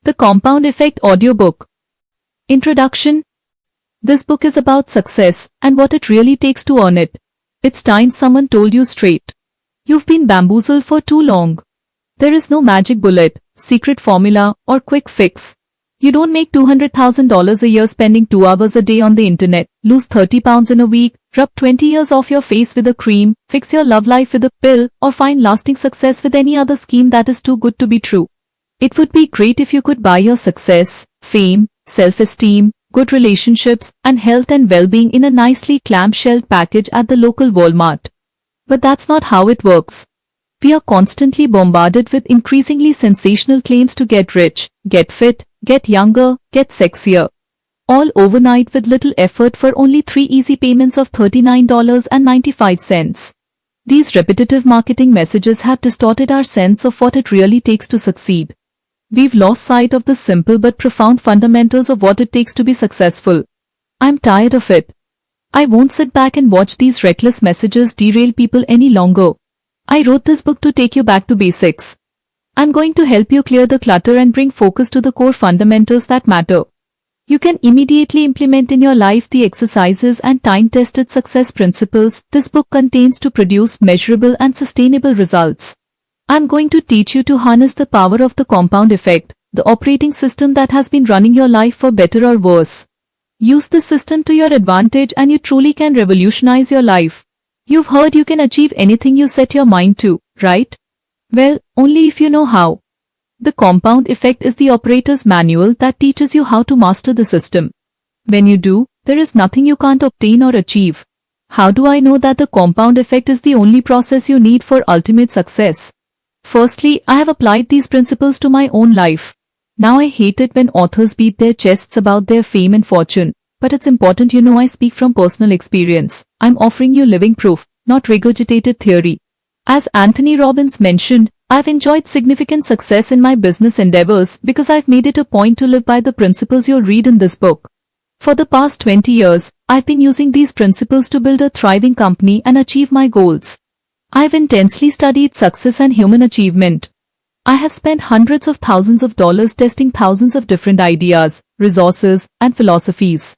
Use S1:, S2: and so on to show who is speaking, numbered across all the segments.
S1: The Compound Effect Audiobook. Introduction. This book is about success and what it really takes to earn it. It's time someone told you straight. You've been bamboozled for too long. There is no magic bullet, secret formula, or quick fix. You don't make $200,000 a year spending 2 hours a day on the internet, lose 30 pounds in a week, rub 20 years off your face with a cream, fix your love life with a pill, or find lasting success with any other scheme that is too good to be true. It would be great if you could buy your success, fame, self-esteem, good relationships, and health and well-being in a nicely clamshelled package at the local Walmart. But that's not how it works. We are constantly bombarded with increasingly sensational claims to get rich, get fit, get younger, get sexier. All overnight with little effort for only 3 easy payments of $39.95. These repetitive marketing messages have distorted our sense of what it really takes to succeed. We've lost sight of the simple but profound fundamentals of what it takes to be successful. I'm tired of it. I won't sit back and watch these reckless messages derail people any longer. I wrote this book to take you back to basics. I'm going to help you clear the clutter and bring focus to the core fundamentals that matter. You can immediately implement in your life the exercises and time-tested success principles this book contains to produce measurable and sustainable results. I'm going to teach you to harness the power of the compound effect, the operating system that has been running your life for better or worse. Use this system to your advantage and you truly can revolutionize your life. You've heard you can achieve anything you set your mind to, right? Well, only if you know how. The compound effect is the operator's manual that teaches you how to master the system. When you do, there is nothing you can't obtain or achieve. How do I know that the compound effect is the only process you need for ultimate success? Firstly, I have applied these principles to my own life. Now I hate it when authors beat their chests about their fame and fortune, but it's important you know I speak from personal experience. I'm offering you living proof, not regurgitated theory. As Anthony Robbins mentioned, I've enjoyed significant success in my business endeavors because I've made it a point to live by the principles you'll read in this book. For the past 20 years, I've been using these principles to build a thriving company and achieve my goals. I've intensely studied success and human achievement. I have spent hundreds of thousands of dollars testing thousands of different ideas, resources, and philosophies.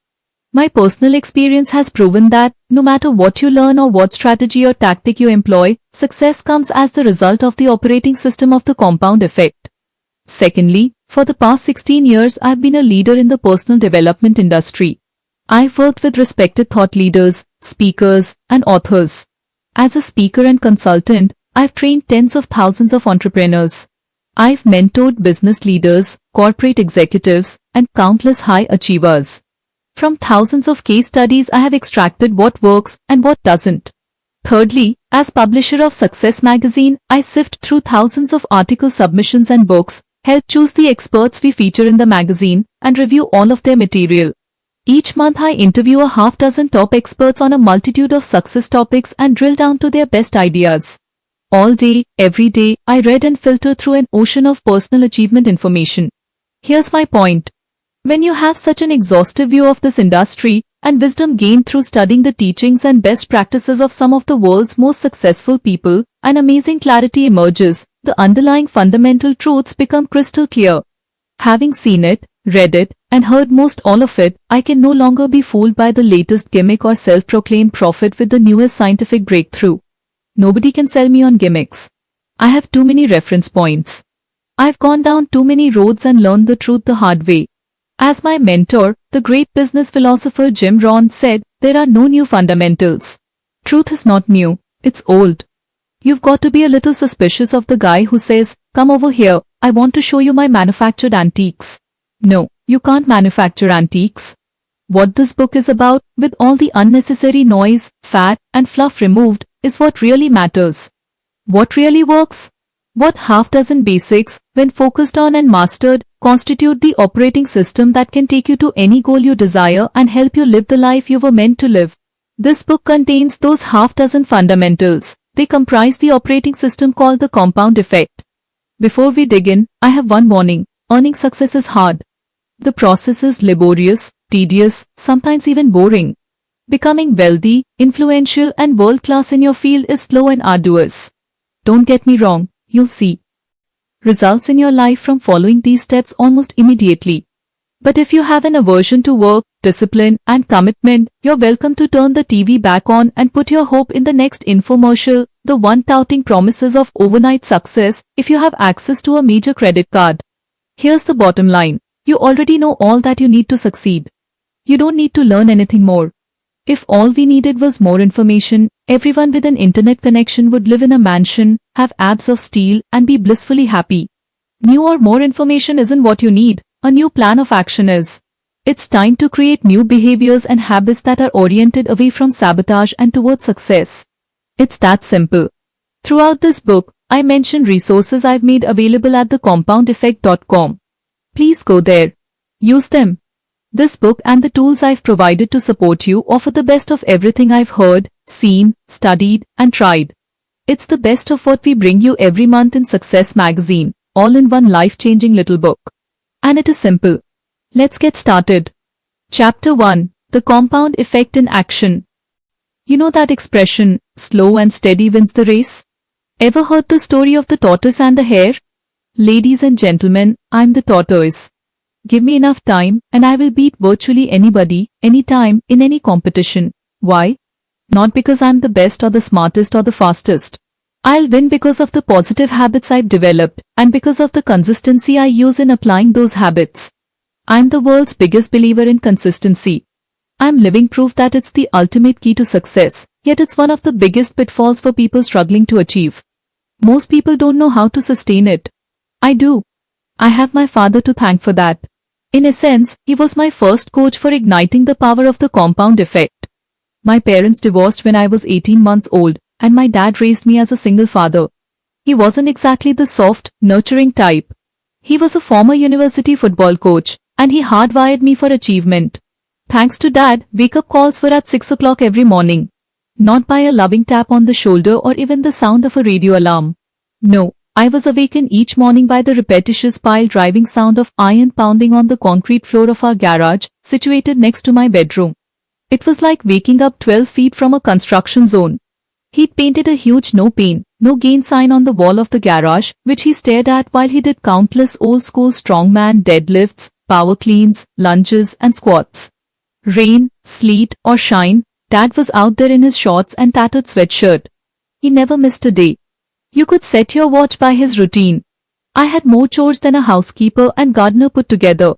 S1: My personal experience has proven that, no matter what you learn or what strategy or tactic you employ, success comes as the result of the operating system of the compound effect. Secondly, for the past 16 years I've been a leader in the personal development industry. I've worked with respected thought leaders, speakers, and authors. As a speaker and consultant, I've trained tens of thousands of entrepreneurs. I've mentored business leaders, corporate executives, and countless high achievers. From thousands of case studies I have extracted what works and what doesn't. Thirdly, as publisher of Success magazine, I sift through thousands of article submissions and books, help choose the experts we feature in the magazine, and review all of their material. Each month I interview a half-dozen top experts on a multitude of success topics and drill down to their best ideas. All day, every day, I read and filter through an ocean of personal achievement information. Here's my point. When you have such an exhaustive view of this industry, and wisdom gained through studying the teachings and best practices of some of the world's most successful people, an amazing clarity emerges, the underlying fundamental truths become crystal clear. Having seen it, read it, and heard most all of it, I can no longer be fooled by the latest gimmick or self-proclaimed prophet with the newest scientific breakthrough. Nobody can sell me on gimmicks. I have too many reference points. I've gone down too many roads and learned the truth the hard way. As my mentor, the great business philosopher Jim Rohn said, there are no new fundamentals. Truth is not new, it's old. You've got to be a little suspicious of the guy who says, come over here, I want to show you my manufactured antiques. No, you can't manufacture antiques. What this book is about, with all the unnecessary noise, fat, and fluff removed, is what really matters. What really works? What half-dozen basics, when focused on and mastered, constitute the operating system that can take you to any goal you desire and help you live the life you were meant to live. This book contains those half-dozen fundamentals. They comprise the operating system called the compound effect. Before we dig in, I have one warning. Earning success is hard. The process is laborious, tedious, sometimes even boring. Becoming wealthy, influential, and world-class in your field is slow and arduous. Don't get me wrong, you'll see. results in your life from following these steps almost immediately. But if you have an aversion to work, discipline, and commitment, you're welcome to turn the TV back on and put your hope in the next infomercial, the one touting promises of overnight success if you have access to a major credit card. Here's the bottom line. You already know all that you need to succeed. You don't need to learn anything more. If all we needed was more information, everyone with an internet connection would live in a mansion, have abs of steel, and be blissfully happy. New or more information isn't what you need. A new plan of action is. It's time to create new behaviors and habits that are oriented away from sabotage and towards success. It's that simple. Throughout this book, I mention resources I've made available at thecompoundeffect.com. Please go there. Use them. This book and the tools I've provided to support you offer the best of everything I've heard, seen, studied, and tried. It's the best of what we bring you every month in Success Magazine, all in one life-changing little book. And it is simple. Let's get started. Chapter 1. The Compound Effect in Action. You know that expression, slow and steady wins the race? Ever heard the story of the tortoise and the hare? Ladies and gentlemen, I'm the tortoise. Give me enough time and I will beat virtually anybody, anytime, in any competition. Why? Not because I'm the best or the smartest or the fastest. I'll win because of the positive habits I've developed and because of the consistency I use in applying those habits. I'm the world's biggest believer in consistency. I'm living proof that it's the ultimate key to success, yet it's one of the biggest pitfalls for people struggling to achieve. Most people don't know how to sustain it. I do. I have my father to thank for that. In essence, he was my first coach for igniting the power of the compound effect. My parents divorced when I was 18 months old, and my dad raised me as a single father. He wasn't exactly the soft, nurturing type. He was a former university football coach, and he hardwired me for achievement. Thanks to Dad, wake-up calls were at 6 o'clock every morning. Not by a loving tap on the shoulder or even the sound of a radio alarm. No, I was awakened each morning by the repetitious pile-driving sound of iron pounding on the concrete floor of our garage, situated next to my bedroom. It was like waking up 12 feet from a construction zone. He'd painted a huge no pain, no gain sign on the wall of the garage, which he stared at while he did countless old-school strongman deadlifts, power cleans, lunges, and squats. Rain, sleet, or shine, Dad was out there in his shorts and tattered sweatshirt. He never missed a day. You could set your watch by his routine. I had more chores than a housekeeper and gardener put together.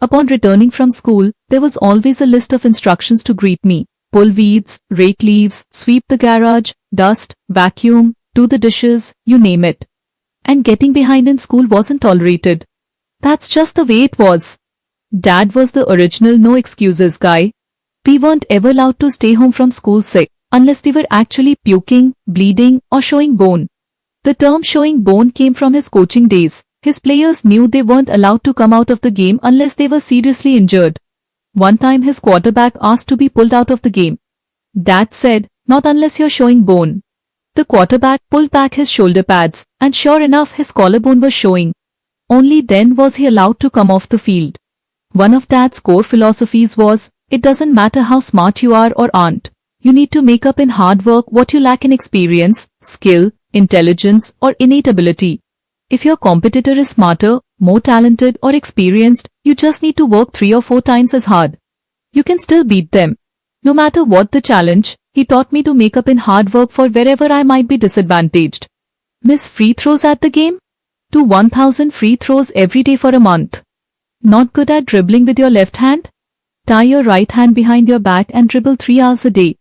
S1: Upon returning from school, there was always a list of instructions to greet me. Pull weeds, rake leaves, sweep the garage, dust, vacuum, do the dishes, you name it. And getting behind in school wasn't tolerated. That's just the way it was. Dad was the original no excuses guy. We weren't ever allowed to stay home from school sick, unless we were actually puking, bleeding, or showing bone. The term showing bone came from his coaching days. His players knew they weren't allowed to come out of the game unless they were seriously injured. One time his quarterback asked to be pulled out of the game. Dad said, not unless you're showing bone. The quarterback pulled back his shoulder pads, and sure enough his collarbone was showing. Only then was he allowed to come off the field. One of Dad's core philosophies was, it doesn't matter how smart you are or aren't. You need to make up in hard work what you lack in experience, skill, intelligence, or innate ability. If your competitor is smarter, more talented, or experienced, you just need to work 3 or 4 times as hard. You can still beat them. No matter what the challenge, he taught me to make up in hard work for wherever I might be disadvantaged. Miss free throws at the game? Do 1000 free throws every day for a month. Not good at dribbling with your left hand? Tie your right hand behind your back and dribble 3 hours a day.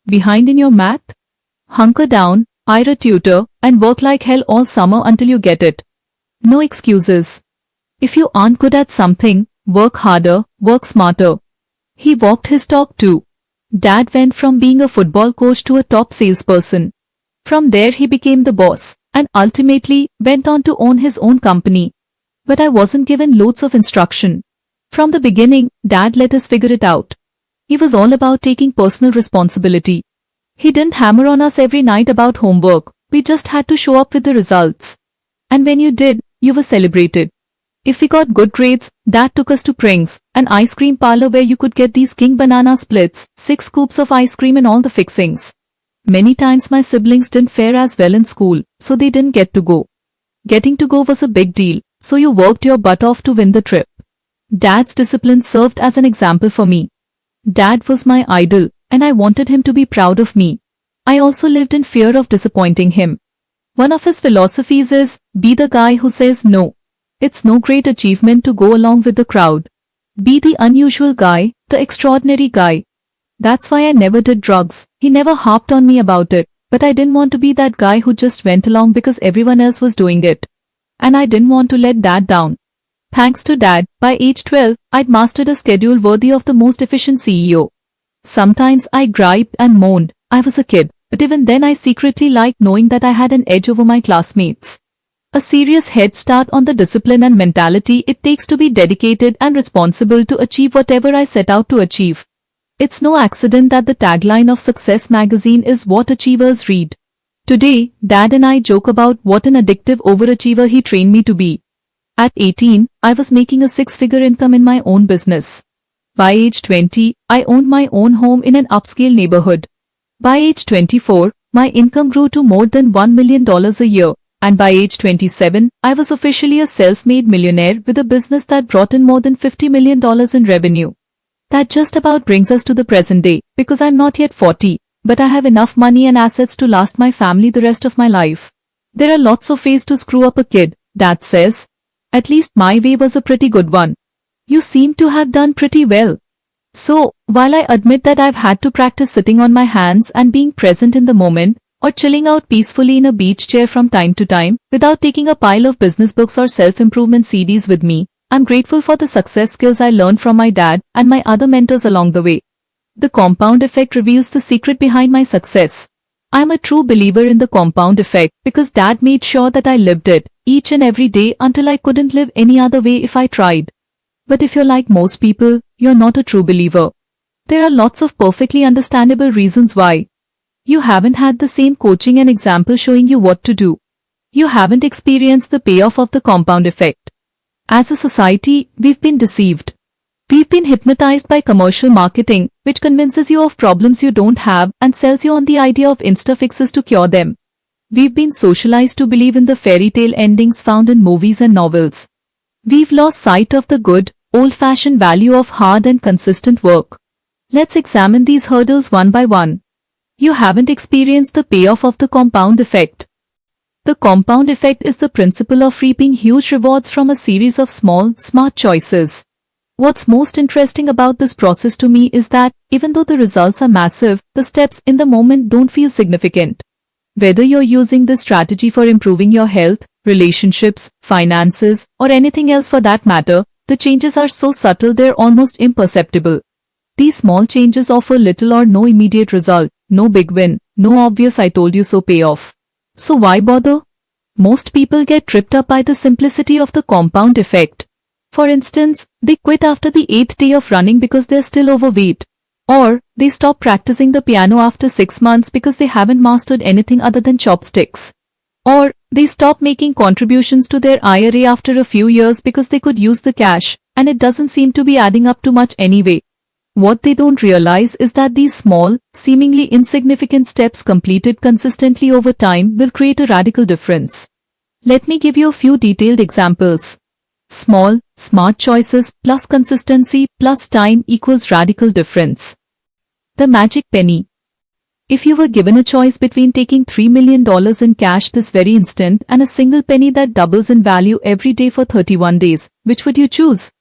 S1: Behind in your math? Hunker down, hire a tutor, and work like hell all summer until you get it. No excuses. If you aren't good at something, work harder, work smarter. He walked his talk too. Dad went from being a football coach to a top salesperson. From there he became the boss, and ultimately went on to own his own company. But I wasn't given loads of instruction. From the beginning, Dad let us figure it out. He was all about taking personal responsibility. He didn't hammer on us every night about homework, we just had to show up with the results. And when you did, you were celebrated. If we got good grades, Dad took us to Pring's, an ice cream parlor where you could get these king banana splits, 6 scoops of ice cream and all the fixings. Many times my siblings didn't fare as well in school, so they didn't get to go. Getting to go was a big deal, so you worked your butt off to win the trip. Dad's discipline served as an example for me. Dad was my idol, and I wanted him to be proud of me. I also lived in fear of disappointing him. One of his philosophies is, be the guy who says no. It's no great achievement to go along with the crowd. Be the unusual guy, the extraordinary guy. That's why I never did drugs. He never harped on me about it, but I didn't want to be that guy who just went along because everyone else was doing it. And I didn't want to let Dad down. Thanks to Dad, by age 12, I'd mastered a schedule worthy of the most efficient CEO. Sometimes I griped and moaned. I was a kid, but even then I secretly liked knowing that I had an edge over my classmates. A serious head start on the discipline and mentality it takes to be dedicated and responsible to achieve whatever I set out to achieve. It's no accident that the tagline of Success magazine is what achievers read. Today, Dad and I joke about what an addictive overachiever he trained me to be. At 18, I was making a six-figure income in my own business. By age 20, I owned my own home in an upscale neighborhood. By age 24, my income grew to more than $1 million a year. And by age 27, I was officially a self-made millionaire with a business that brought in more than $50 million in revenue. That just about brings us to the present day, because I'm not yet 40, but I have enough money and assets to last my family the rest of my life. There are lots of ways to screw up a kid, Dad says. At least my way was a pretty good one. You seem to have done pretty well. So, while I admit that I've had to practice sitting on my hands and being present in the moment, or chilling out peacefully in a beach chair from time to time, without taking a pile of business books or self-improvement CDs with me, I'm grateful for the success skills I learned from my dad and my other mentors along the way. The compound effect reveals the secret behind my success. I'm a true believer in the compound effect because Dad made sure that I lived it, each and every day until I couldn't live any other way if I tried. But if you're like most people, you're not a true believer. There are lots of perfectly understandable reasons why. You haven't had the same coaching and example showing you what to do. You haven't experienced the payoff of the compound effect. As a society, we've been deceived. We've been hypnotized by commercial marketing, which convinces you of problems you don't have and sells you on the idea of insta-fixes to cure them. We've been socialized to believe in the fairy tale endings found in movies and novels. We've lost sight of the good, old-fashioned value of hard and consistent work. Let's examine these hurdles one by one. You haven't experienced the payoff of the compound effect. The compound effect is the principle of reaping huge rewards from a series of small, smart choices. What's most interesting about this process to me is that, even though the results are massive, the steps in the moment don't feel significant. Whether you're using this strategy for improving your health, relationships, finances, or anything else for that matter, the changes are so subtle they're almost imperceptible. These small changes offer little or no immediate result, no big win, no obvious I told you so payoff. So why bother? Most people get tripped up by the simplicity of the compound effect. For instance, they quit after the 8th day of running because they're still overweight. Or, they stop practicing the piano after 6 months because they haven't mastered anything other than chopsticks. Or, they stop making contributions to their IRA after a few years because they could use the cash, and it doesn't seem to be adding up to much anyway. What they don't realize is that these small, seemingly insignificant steps completed consistently over time will create a radical difference. Let me give you a few detailed examples. Small, smart choices plus consistency plus time equals radical difference. The magic penny. If you were given a choice between taking $3 million in cash this very instant and a single penny that doubles in value every day for 31 days, which would you choose?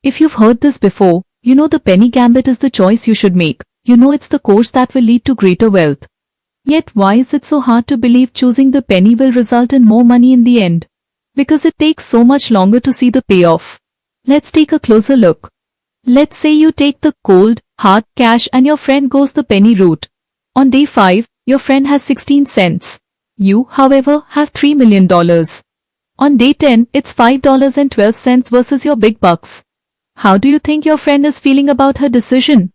S1: If you've heard this before, you know the penny gambit is the choice you should make. You know it's the course that will lead to greater wealth. Yet why is it so hard to believe choosing the penny will result in more money in the end? Because it takes so much longer to see the payoff. Let's take a closer look. Let's say you take the cold, hard cash and your friend goes the penny route. On day 5, your friend has 16 cents. You, however, have $3 million. On day 10, it's $5.12 versus your big bucks. How do you think your friend is feeling about her decision?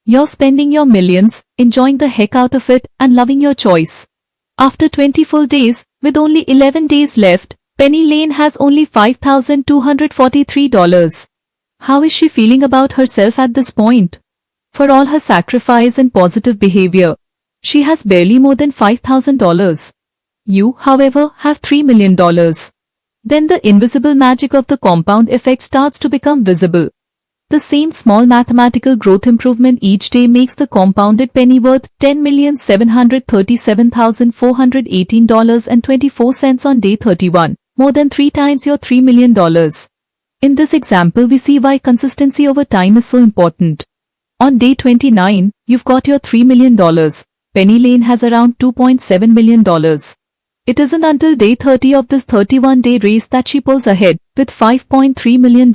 S1: You're spending your millions, enjoying the heck out of it, and loving your choice. After 20 full days, with only 11 days left, Penny Lane has only $5,243. How is she feeling about herself at this point? For all her sacrifice and positive behavior, she has barely more than $5,000. You, however, have $3 million. Then the invisible magic of the compound effect starts to become visible. The same small mathematical growth improvement each day makes the compounded penny worth $10,737,418.24 on day 31, more than 3 times your $3 million. In this example, we see why consistency over time is so important. On day 29, you've got your $3 million. Penny Lane has around $2.7 million. It isn't until day 30 of this 31-day race that she pulls ahead with $5.3 million.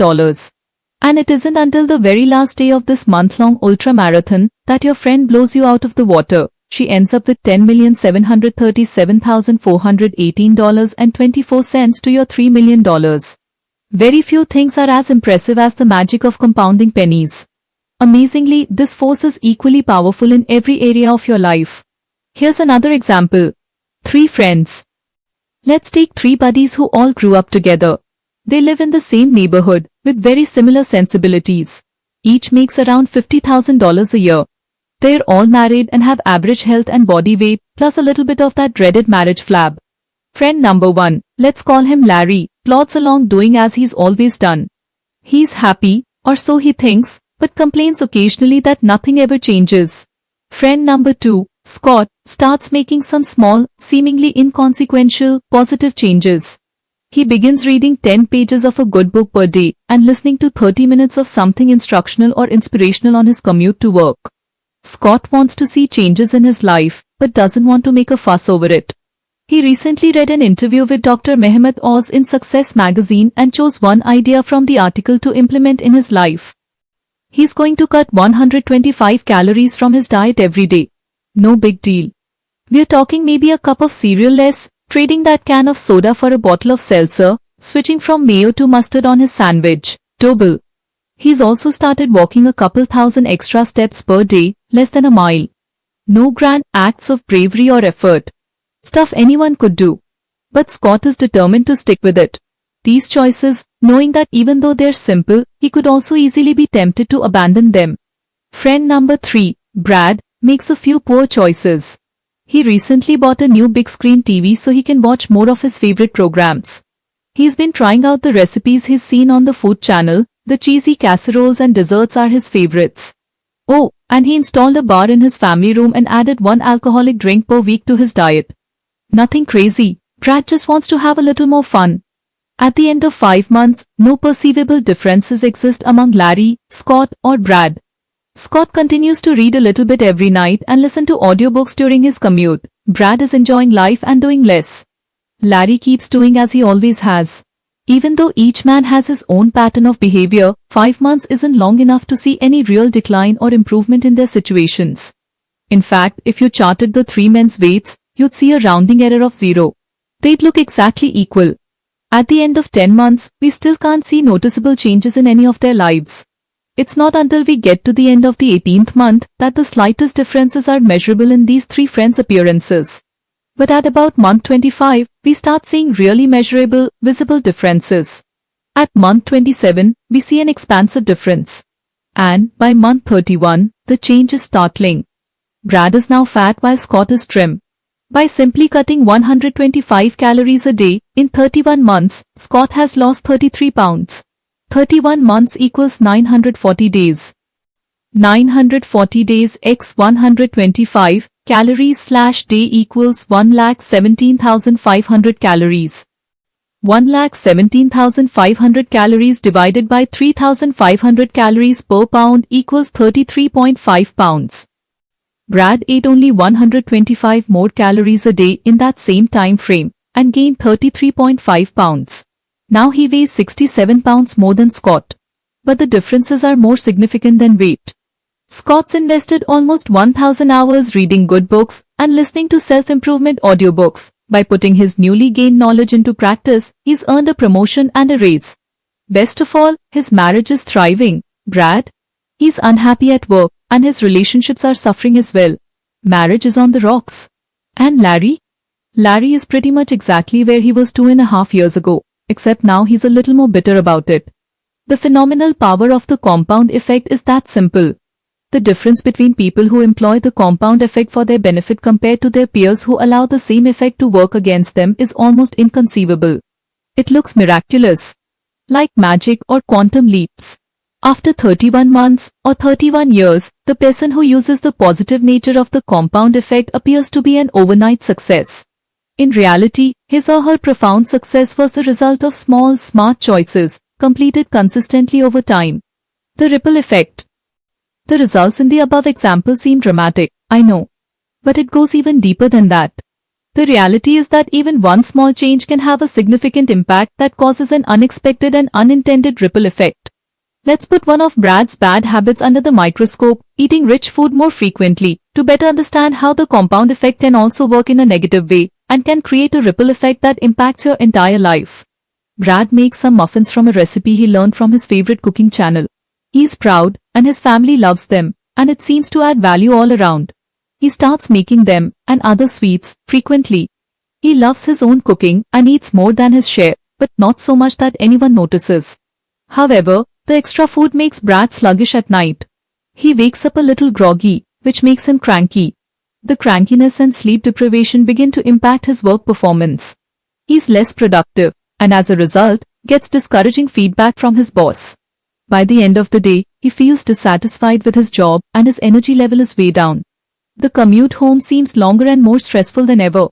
S1: And it isn't until the very last day of this month-long ultra-marathon that your friend blows you out of the water. She ends up with $10,737,418.24 to your $3 million. Very few things are as impressive as the magic of compounding pennies. Amazingly, this force is equally powerful in every area of your life. Here's another example. 3 friends. Let's take 3 buddies who all grew up together. They live in the same neighborhood, with very similar sensibilities. Each makes around $50,000 a year. They're all married and have average health and body weight, plus a little bit of that dreaded marriage flab. Friend number 1, let's call him Larry, plods along doing as he's always done. He's happy, or so he thinks, but complains occasionally that nothing ever changes. Friend number 2, Scott, starts making some small, seemingly inconsequential, positive changes. He begins reading 10 pages of a good book per day and listening to 30 minutes of something instructional or inspirational on his commute to work. Scott wants to see changes in his life, but doesn't want to make a fuss over it. He recently read an interview with Dr. Mehmet Oz in Success magazine and chose one idea from the article to implement in his life. He's going to cut 125 calories from his diet every day. No big deal. We're talking maybe a cup of cereal less, trading that can of soda for a bottle of seltzer, switching from mayo to mustard on his sandwich. Double. He's also started walking a couple thousand extra steps per day, less than a mile. No grand acts of bravery or effort. Stuff anyone could do. But Scott is determined to stick with it. These choices, knowing that even though they're simple, he could also easily be tempted to abandon them. Friend number 3, Brad, makes a few poor choices. He recently bought a new big screen TV so he can watch more of his favorite programs. He's been trying out the recipes he's seen on the food channel. The cheesy casseroles and desserts are his favorites. Oh, and he installed a bar in his family room and added 1 alcoholic drink per week to his diet. Nothing crazy. Brad just wants to have a little more fun. At the end of 5 months, no perceivable differences exist among Larry, Scott, or Brad. Scott continues to read a little bit every night and listen to audiobooks during his commute. Brad is enjoying life and doing less. Larry keeps doing as he always has. Even though each man has his own pattern of behavior, 5 months isn't long enough to see any real decline or improvement in their situations. In fact, if you charted the 3 men's weights, you'd see a rounding error of 0. They'd look exactly equal. At the end of 10 months, we still can't see noticeable changes in any of their lives. It's not until we get to the end of the 18th month that the slightest differences are measurable in these 3 friends' appearances. But at about month 25, we start seeing really measurable, visible differences. At month 27, we see an expansive difference. And, by month 31, the change is startling. Brad is now fat while Scott is trim. By simply cutting 125 calories a day, in 31 months, Scott has lost 33 pounds. 31 months equals 940 days. 940 days x 125 calories/day equals 1,17,500 calories. 1,17,500 calories divided by 3,500 calories per pound equals 33.5 pounds. Brad ate only 125 more calories a day in that same time frame and gained 33.5 pounds. Now he weighs 67 pounds more than Scott. But the differences are more significant than weight. Scott's invested almost 1,000 hours reading good books and listening to self-improvement audiobooks. By putting his newly gained knowledge into practice, he's earned a promotion and a raise. Best of all, his marriage is thriving. Brad? He's unhappy at work, and his relationships are suffering as well. Marriage is on the rocks. And Larry? Larry is pretty much exactly where he was 2.5 years ago, except now he's a little more bitter about it. The phenomenal power of the compound effect is that simple. The difference between people who employ the compound effect for their benefit compared to their peers who allow the same effect to work against them is almost inconceivable. It looks miraculous, like magic or quantum leaps. After 31 months or 31 years, the person who uses the positive nature of the compound effect appears to be an overnight success. In reality, his or her profound success was the result of small, smart choices, completed consistently over time. The ripple effect. The results in the above example seem dramatic, I know. But it goes even deeper than that. The reality is that even one small change can have a significant impact that causes an unexpected and unintended ripple effect. Let's put one of Brad's bad habits under the microscope, eating rich food more frequently, to better understand how the compound effect can also work in a negative way and can create a ripple effect that impacts your entire life. Brad makes some muffins from a recipe he learned from his favorite cooking channel. He's proud, and his family loves them, and it seems to add value all around. He starts making them, and other sweets, frequently. He loves his own cooking and eats more than his share, but not so much that anyone notices. However, the extra food makes Brad sluggish at night. He wakes up a little groggy, which makes him cranky. The crankiness and sleep deprivation begin to impact his work performance. He's less productive, and as a result, gets discouraging feedback from his boss. By the end of the day, he feels dissatisfied with his job and his energy level is way down. The commute home seems longer and more stressful than ever.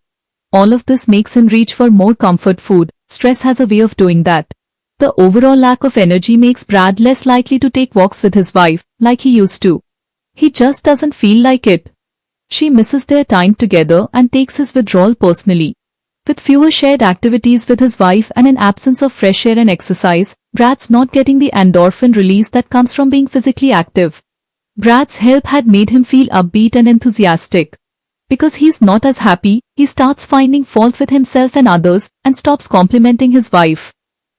S1: All of this makes him reach for more comfort food. Stress has a way of doing that. The overall lack of energy makes Brad less likely to take walks with his wife, like he used to. He just doesn't feel like it. She misses their time together and takes his withdrawal personally. With fewer shared activities with his wife and an absence of fresh air and exercise, Brad's not getting the endorphin release that comes from being physically active. Brad's help had made him feel upbeat and enthusiastic. Because he's not as happy, he starts finding fault with himself and others and stops complimenting his wife.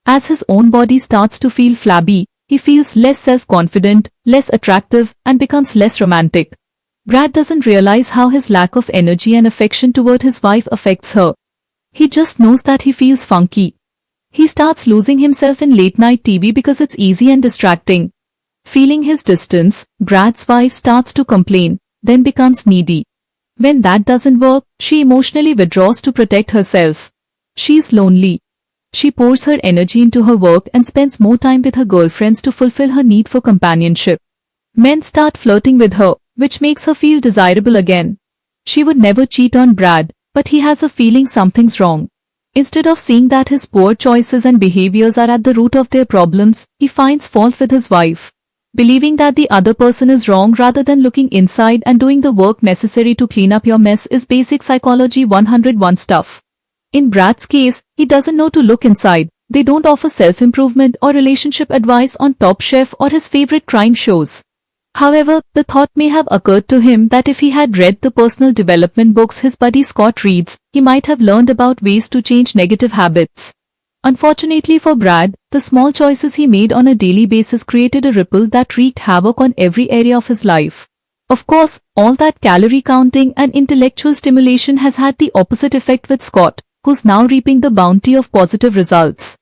S1: As his own body starts to feel flabby, he feels less self-confident, less attractive, and becomes less romantic. Brad doesn't realize how his lack of energy and affection toward his wife affects her. He just knows that he feels funky. He starts losing himself in late-night TV because it's easy and distracting. Feeling his distance, Brad's wife starts to complain, then becomes needy. When that doesn't work, she emotionally withdraws to protect herself. She's lonely. She pours her energy into her work and spends more time with her girlfriends to fulfill her need for companionship. Men start flirting with her, which makes her feel desirable again. She would never cheat on Brad, but he has a feeling something's wrong. Instead of seeing that his poor choices and behaviors are at the root of their problems, he finds fault with his wife. Believing that the other person is wrong rather than looking inside and doing the work necessary to clean up your mess is basic psychology 101 stuff. In Brad's case, he doesn't know to look inside. They don't offer self-improvement or relationship advice on Top Chef or his favorite crime shows. However, the thought may have occurred to him that if he had read the personal development books his buddy Scott reads, he might have learned about ways to change negative habits. Unfortunately for Brad, the small choices he made on a daily basis created a ripple that wreaked havoc on every area of his life. Of course, all that calorie counting and intellectual stimulation has had the opposite effect with Scott, who's now reaping the bounty of positive results.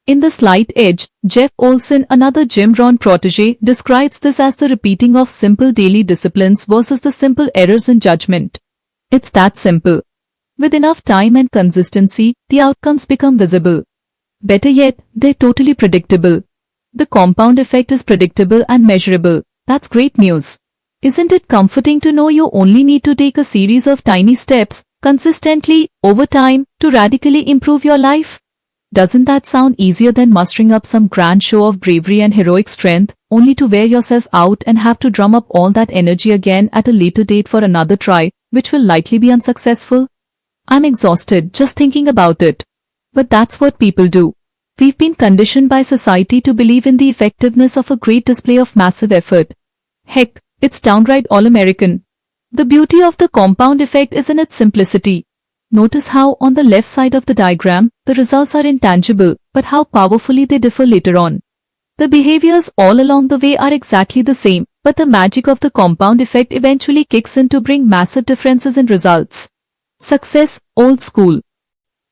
S1: In The Slight Edge, Jeff Olson, another Jim Rohn protege, describes this as the repeating of simple daily disciplines versus the simple errors in judgment. It's that simple. With enough time and consistency, the outcomes become visible. Better yet, they're totally predictable. The compound effect is predictable and measurable. That's great news. Isn't it comforting to know you only need to take a series of tiny steps, consistently, over time, to radically improve your life? Doesn't that sound easier than mustering up some grand show of bravery and heroic strength, only to wear yourself out and have to drum up all that energy again at a later date for another try, which will likely be unsuccessful? I'm exhausted just thinking about it. But that's what people do. We've been conditioned by society to believe in the effectiveness of a great display of massive effort. Heck, it's downright all-American. The beauty of the compound effect is in its simplicity. Notice how on the left side of the diagram, the results are intangible, but how powerfully they differ later on. The behaviors all along the way are exactly the same, but the magic of the compound effect eventually kicks in to bring massive differences in results. Success, old school.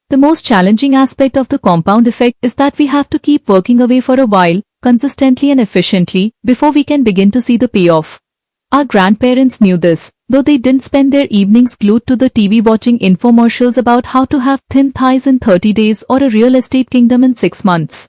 S1: The most challenging aspect of the compound effect is that we have to keep working away for a while, consistently and efficiently, before we can begin to see the payoff. Our grandparents knew this, though they didn't spend their evenings glued to the TV watching infomercials about how to have thin thighs in 30 days or a real estate kingdom in 6 months.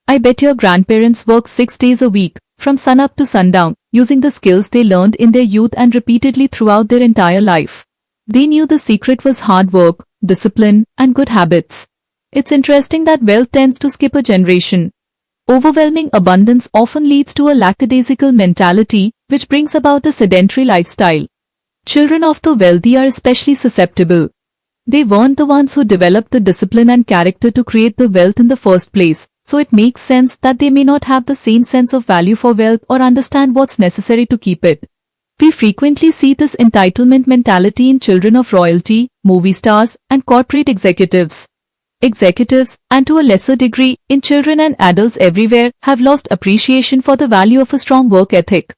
S1: I bet your grandparents worked 6 days a week, from sunup to sundown, using the skills they learned in their youth and repeatedly throughout their entire life. They knew the secret was hard work, discipline, and good habits. It's interesting that wealth tends to skip a generation. Overwhelming abundance often leads to a lackadaisical mentality, which brings about a sedentary lifestyle. Children of the wealthy are especially susceptible. They weren't the ones who developed the discipline and character to create the wealth in the first place, so it makes sense that they may not have the same sense of value for wealth or understand what's necessary to keep it. We frequently see this entitlement mentality in children of royalty, movie stars, and corporate executives. Executives, and to a lesser degree, in children and adults everywhere, have lost appreciation for the value of a strong work ethic.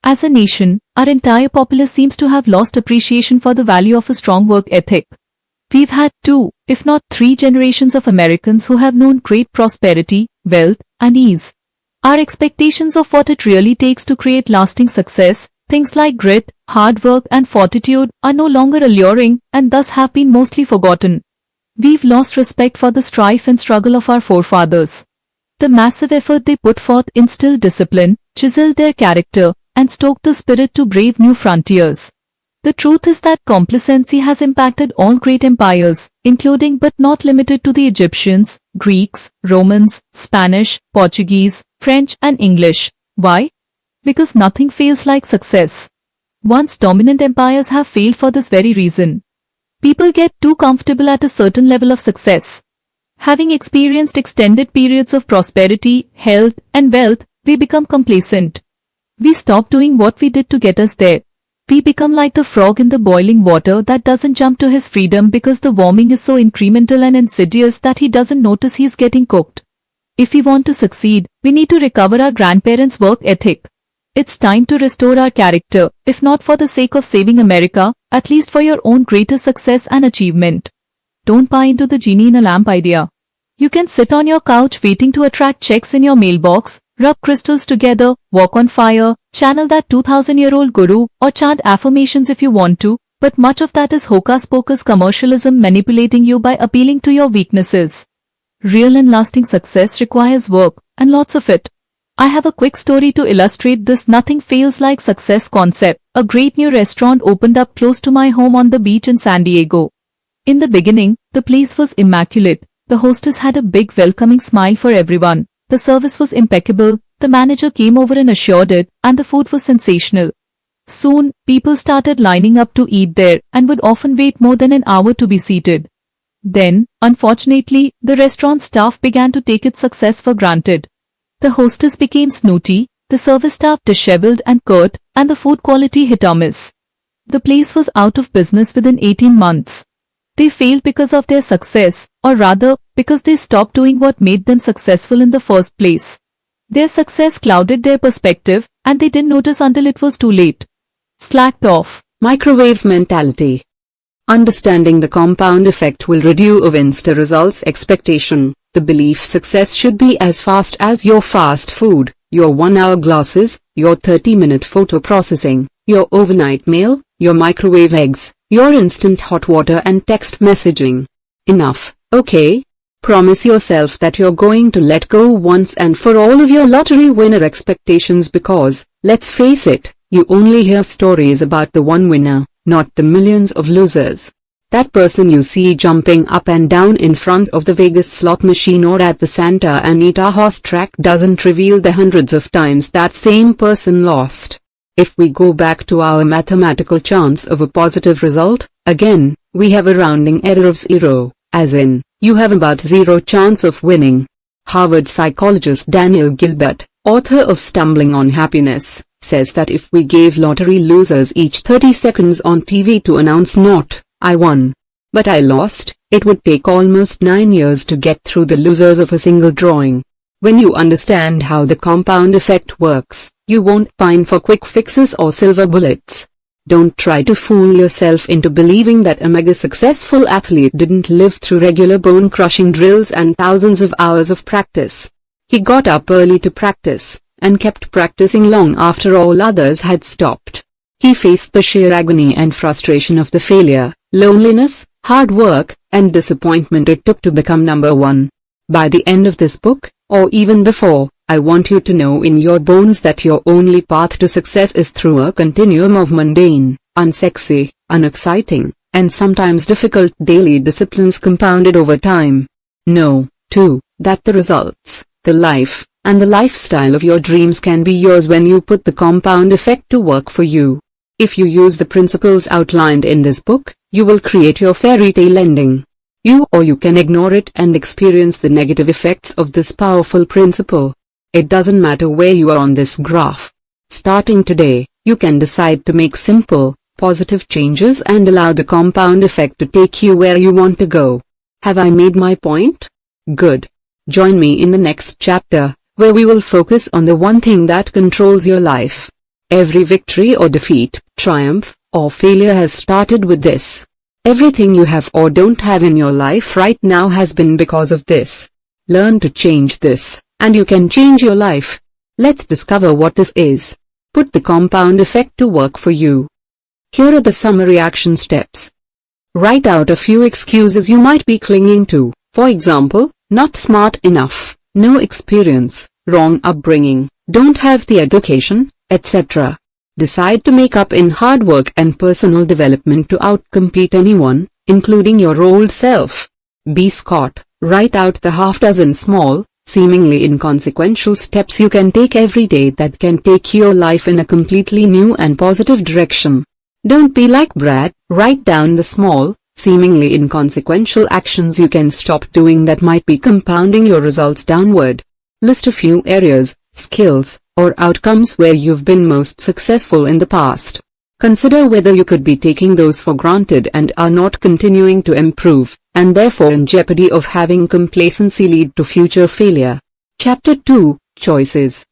S1: As a nation, our entire populace seems to have lost appreciation for the value of a strong work ethic. We've had 2, if not 3 generations of Americans who have known great prosperity, wealth, and ease. Our expectations of what it really takes to create lasting success, things like grit, hard work, and fortitude, are no longer alluring and thus have been mostly forgotten. We've lost respect for the strife and struggle of our forefathers. The massive effort they put forth instilled discipline, chiseled their character, and stoked the spirit to brave new frontiers. The truth is that complacency has impacted all great empires, including but not limited to the Egyptians, Greeks, Romans, Spanish, Portuguese, French, and English. Why? Because nothing fails like success. Once dominant empires have failed for this very reason. People get too comfortable at a certain level of success. Having experienced extended periods of prosperity, health, and wealth, we become complacent. We stop doing what we did to get us there. We become like the frog in the boiling water that doesn't jump to his freedom because the warming is so incremental and insidious that he doesn't notice he's getting cooked. If we want to succeed, we need to recover our grandparents' work ethic. It's time to restore our character, if not for the sake of saving America, at least for your own greater success and achievement. Don't buy into the genie in a lamp idea. You can sit on your couch waiting to attract checks in your mailbox, rub crystals together, walk on fire, channel that 2000-year-old guru, or chant affirmations if you want to, but much of that is hocus-pocus commercialism manipulating you by appealing to your weaknesses. Real and lasting success requires work, and lots of it. I have a quick story to illustrate this nothing fails like success concept. A great new restaurant opened up close to my home on the beach in San Diego. In the beginning, the place was immaculate. The hostess had a big welcoming smile for everyone. The service was impeccable, the manager came over and assured it, and the food was sensational. Soon, people started lining up to eat there and would often wait more than an hour to be seated. Then, unfortunately, the restaurant staff began to take its success for granted. The hostess became snooty, the service staff disheveled and curt, and the food quality hit or miss. The place was out of business within 18 months. They failed because of their success, or rather, because they stopped doing what made them successful in the first place. Their success clouded their perspective, and they didn't notice until it was too late. Slacked off.
S2: Microwave mentality. Understanding the compound effect will reduce of instant results expectation. The belief success should be as fast as your fast food, your 1-hour glasses, your 30-minute photo processing, your overnight mail, your microwave eggs, your instant hot water and text messaging. Enough, okay? Promise yourself that you're going to let go once and for all of your lottery winner expectations because, let's face it, you only hear stories about the one winner, not the millions of losers. That person you see jumping up and down in front of the Vegas slot machine or at the Santa Anita horse track doesn't reveal the hundreds of times that same person lost. If we go back to our mathematical chance of a positive result, again, we have a rounding error of 0, as in, you have about 0 chance of winning. Harvard psychologist Daniel Gilbert, author of Stumbling on Happiness, says that if we gave lottery losers each 30 seconds on TV to announce not, I won, but I lost, it would take almost 9 years to get through the losers of a single drawing. When you understand how the compound effect works, you won't pine for quick fixes or silver bullets. Don't try to fool yourself into believing that a mega successful athlete didn't live through regular bone-crushing drills and thousands of hours of practice. He got up early to practice, and kept practicing long after all others had stopped. He faced the sheer agony and frustration of the failure, loneliness, hard work, and disappointment it took to become number one. By the end of this book, or even before, I want you to know in your bones that your only path to success is through a continuum of mundane, unsexy, unexciting, and sometimes difficult daily disciplines compounded over time. Know, too, that the results, the life, and the lifestyle of your dreams can be yours when you put the compound effect to work for you. If you use the principles outlined in this book, you will create your fairy tale ending. You can ignore it and experience the negative effects of this powerful principle. It doesn't matter where you are on this graph. Starting today, you can decide to make simple, positive changes and allow the compound effect to take you where you want to go. Have I made my point? Good. Join me in the next chapter, where we will focus on the one thing that controls your life. Every victory or defeat, triumph, or failure has started with this. Everything you have or don't have in your life right now has been because of this. Learn to change this, and you can change your life. Let's discover what this is. Put the compound effect to work for you. Here are the summary action steps. Write out a few excuses you might be clinging to. For example, not smart enough, no experience, wrong upbringing, don't have the education, etc. Decide to make up in hard work and personal development to outcompete anyone, including your old self. Be Scott. Write out the half-dozen small, seemingly inconsequential steps you can take every day that can take your life in a completely new and positive direction. Don't be like Brad. Write down the small, seemingly inconsequential actions you can stop doing that might be compounding your results downward. List a few areas, skills, or outcomes where you've been most successful in the past. Consider whether you could be taking those for granted and are not continuing to improve, and therefore in jeopardy of having complacency lead to future failure. Chapter 2, Choices.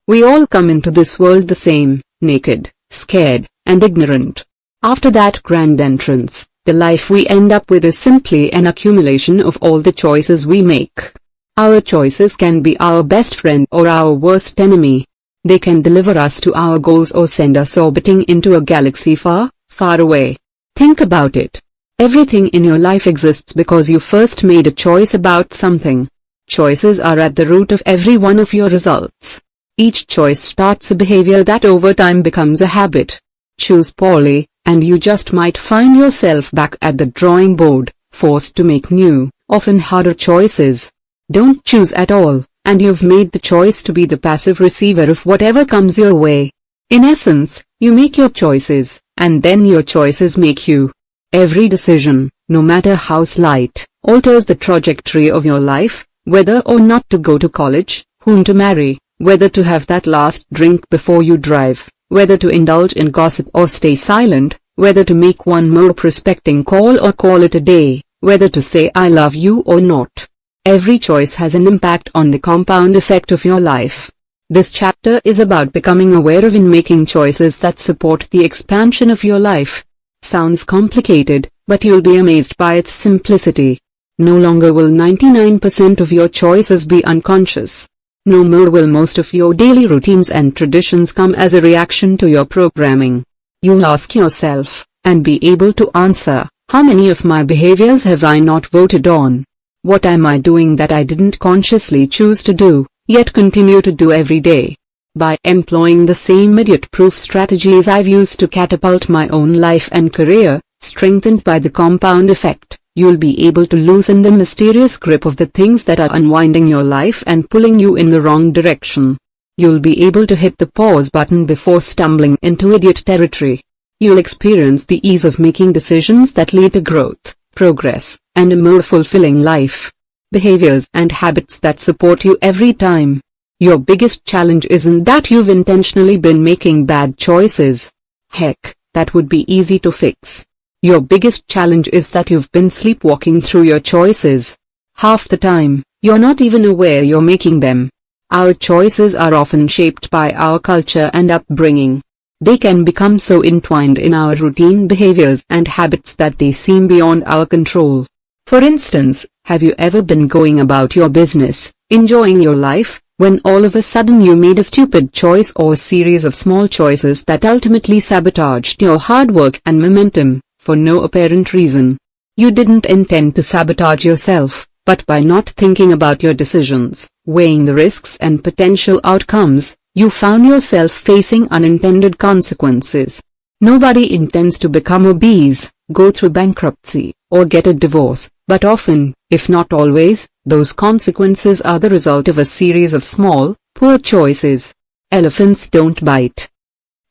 S2: We all come into this world the same, naked, scared, and ignorant. After that grand entrance, the life we end up with is simply an accumulation of all the choices we make. Our choices can be our best friend or our worst enemy. They can deliver us to our goals or send us orbiting into a galaxy far, far away. Think about it. Everything in your life exists because you first made a choice about something. Choices are at the root of every one of your results. Each choice starts a behavior that over time becomes a habit. Choose poorly, and you just might find yourself back at the drawing board, forced to make new, often harder choices. Don't choose at all, and you've made the choice to be the passive receiver of whatever comes your way. In essence, you make your choices, and then your choices make you. Every decision, no matter how slight, alters the trajectory of your life, whether or not to go to college, whom to marry, whether to have that last drink before you drive, whether to indulge in gossip or stay silent, whether to make one more prospecting call or call it a day, whether to say I love you or not. Every choice has an impact on the compound effect of your life. This chapter is about becoming aware of and making choices that support the expansion of your life. Sounds complicated, but you'll be amazed by its simplicity. No longer will 99% of your choices be unconscious. No more will most of your daily routines and traditions come as a reaction to your programming. You'll ask yourself, and be able to answer, how many of my behaviors have I not voted on? What am I doing that I didn't consciously choose to do, yet continue to do every day? By employing the same idiot-proof strategies I've used to catapult my own life and career, strengthened by the compound effect, you'll be able to loosen the mysterious grip of the things that are unwinding your life and pulling you in the wrong direction. You'll be able to hit the pause button before stumbling into idiot territory. You'll experience the ease of making decisions that lead to growth, progress, and a more fulfilling life. Behaviors and habits that support you every time. Your biggest challenge isn't that you've intentionally been making bad choices. Heck, that would be easy to fix. Your biggest challenge is that you've been sleepwalking through your choices. Half the time, you're not even aware you're making them. Our choices are often shaped by our culture and upbringing. They can become so entwined in our routine behaviors and habits that they seem beyond our control. For instance, have you ever been going about your business, enjoying your life, When all of a sudden you made a stupid choice or a series of small choices that ultimately sabotaged your hard work and momentum, for no apparent reason. You didn't intend to sabotage yourself, but by not thinking about your decisions, weighing the risks and potential outcomes, you found yourself facing unintended consequences. Nobody intends to become obese, go through bankruptcy, or get a divorce, but often, if not always, those consequences are the result of a series of small, poor choices. Elephants don't bite.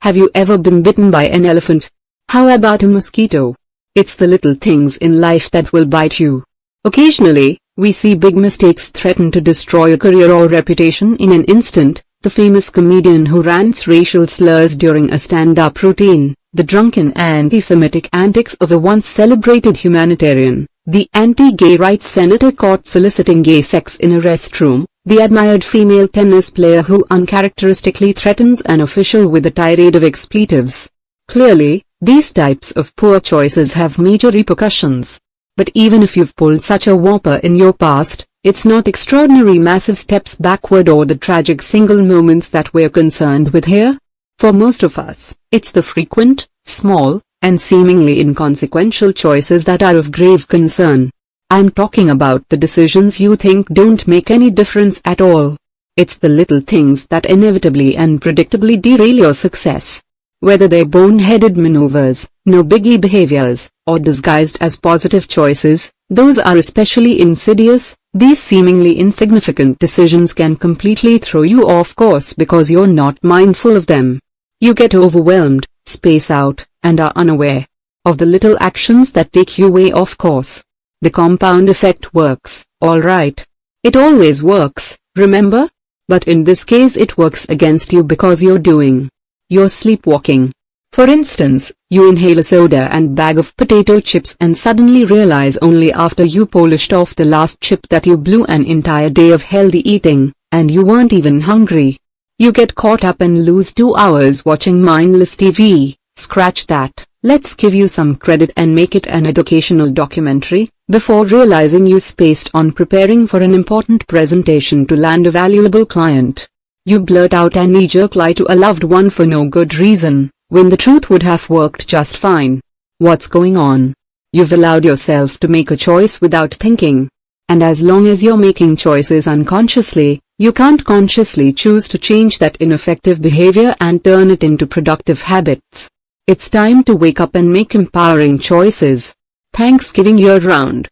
S2: Have you ever been bitten by an elephant? How about a mosquito? It's the little things in life that will bite you. Occasionally, we see big mistakes threaten to destroy a career or reputation in an instant. The famous comedian who rants racial slurs during a stand-up routine, the drunken anti-Semitic antics of a once celebrated humanitarian, the anti-gay rights senator caught soliciting gay sex in a restroom, the admired female tennis player who uncharacteristically threatens an official with a tirade of expletives. Clearly, these types of poor choices have major repercussions. But even if you've pulled such a whopper in your past, it's not extraordinary massive steps backward or the tragic single moments that we're concerned with here. For most of us, it's the frequent, small, and seemingly inconsequential choices that are of grave concern. I'm talking about the decisions you think don't make any difference at all. It's the little things that inevitably and predictably derail your success. Whether they're boneheaded maneuvers, no biggie behaviors, or disguised as positive choices, those are especially insidious. These seemingly insignificant decisions can completely throw you off course because you're not mindful of them. You get overwhelmed, space out, and are unaware of the little actions that take you way off course. The compound effect works, alright. It always works, remember? But in this case it works against you because you're sleepwalking. For instance, you inhale a soda and bag of potato chips and suddenly realize only after you polished off the last chip that you blew an entire day of healthy eating, and you weren't even hungry. You get caught up and lose 2 hours watching mindless TV. Scratch that, let's give you some credit and make it an educational documentary, before realizing you spaced on preparing for an important presentation to land a valuable client. You blurt out a knee-jerk lie to a loved one for no good reason, when the truth would have worked just fine. What's going on? You've allowed yourself to make a choice without thinking. And as long as you're making choices unconsciously, you can't consciously choose to change that ineffective behavior and turn it into productive habits. It's time to wake up and make empowering choices. Thanksgiving year-round.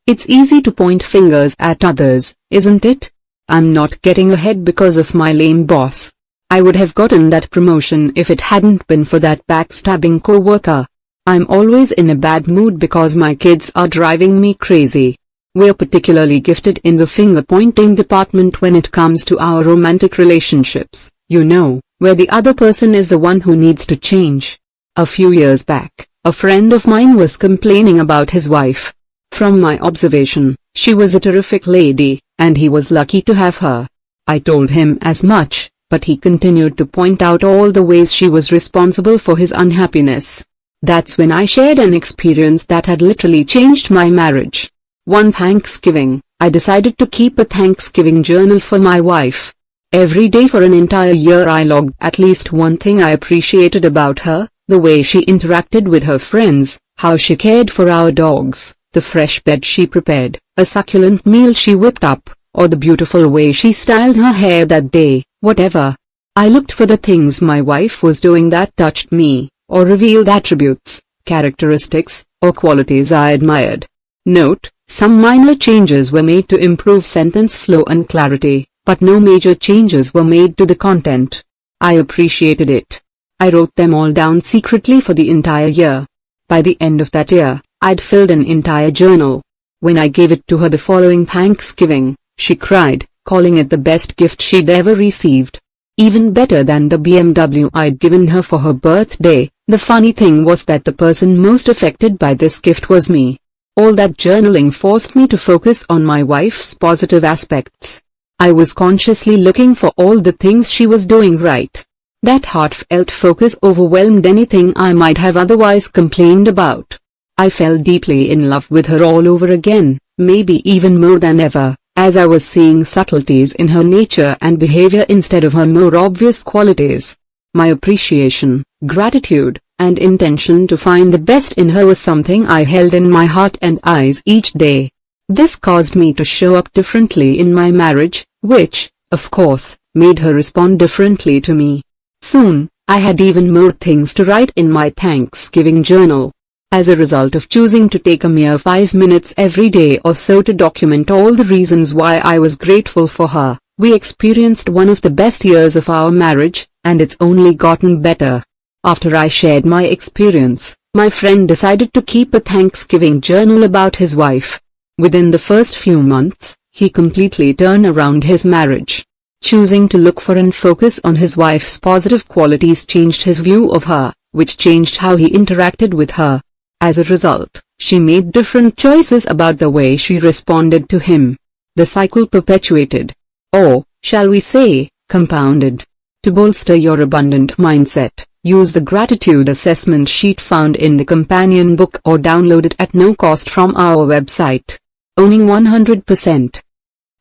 S2: It's easy to point fingers at others, isn't it? I'm not getting ahead because of my lame boss. I would have gotten that promotion if it hadn't been for that backstabbing coworker. I'm always in a bad mood because my kids are driving me crazy. We're particularly gifted in the finger-pointing department when it comes to our romantic relationships, where the other person is the one who needs to change. A few years back, a friend of mine was complaining about his wife. From my observation, she was a terrific lady, and he was lucky to have her. I told him as much, but he continued to point out all the ways she was responsible for his unhappiness. That's when I shared an experience that had literally changed my marriage. One Thanksgiving, I decided to keep a Thanksgiving journal for my wife. Every day for an entire year I logged at least one thing I appreciated about her, the way she interacted with her friends, how she cared for our dogs, the fresh bed she prepared, a succulent meal she whipped up, or the beautiful way she styled her hair that day, whatever. I looked for the things my wife was doing that touched me, or revealed attributes, characteristics, or qualities I admired. Note, some minor changes were made to improve sentence flow and clarity, but no major changes were made to the content. I appreciated it. I wrote them all down secretly for the entire year. By the end of that year, I'd filled an entire journal. When I gave it to her the following Thanksgiving, she cried, calling it the best gift she'd ever received. Even better than the BMW I'd given her for her birthday. The funny thing was that the person most affected by this gift was me. All that journaling forced me to focus on my wife's positive aspects. I was consciously looking for all the things she was doing right. That heartfelt focus overwhelmed anything I might have otherwise complained about. I fell deeply in love with her all over again, maybe even more than ever, as I was seeing subtleties in her nature and behavior instead of her more obvious qualities. My appreciation, gratitude, and intention to find the best in her was something I held in my heart and eyes each day. This caused me to show up differently in my marriage, which, of course, made her respond differently to me. Soon, I had even more things to write in my Thanksgiving journal. As a result of choosing to take a mere 5 minutes every day or so to document all the reasons why I was grateful for her, we experienced one of the best years of our marriage, and it's only gotten better. After I shared my experience, my friend decided to keep a Thanksgiving journal about his wife. Within the first few months, he completely turned around his marriage. Choosing to look for and focus on his wife's positive qualities changed his view of her, which changed how he interacted with her. As a result, she made different choices about the way she responded to him. The cycle perpetuated. Or, shall we say, compounded. To bolster your abundant mindset, use the gratitude assessment sheet found in the companion book or download it at no cost from our website. Owning 100%.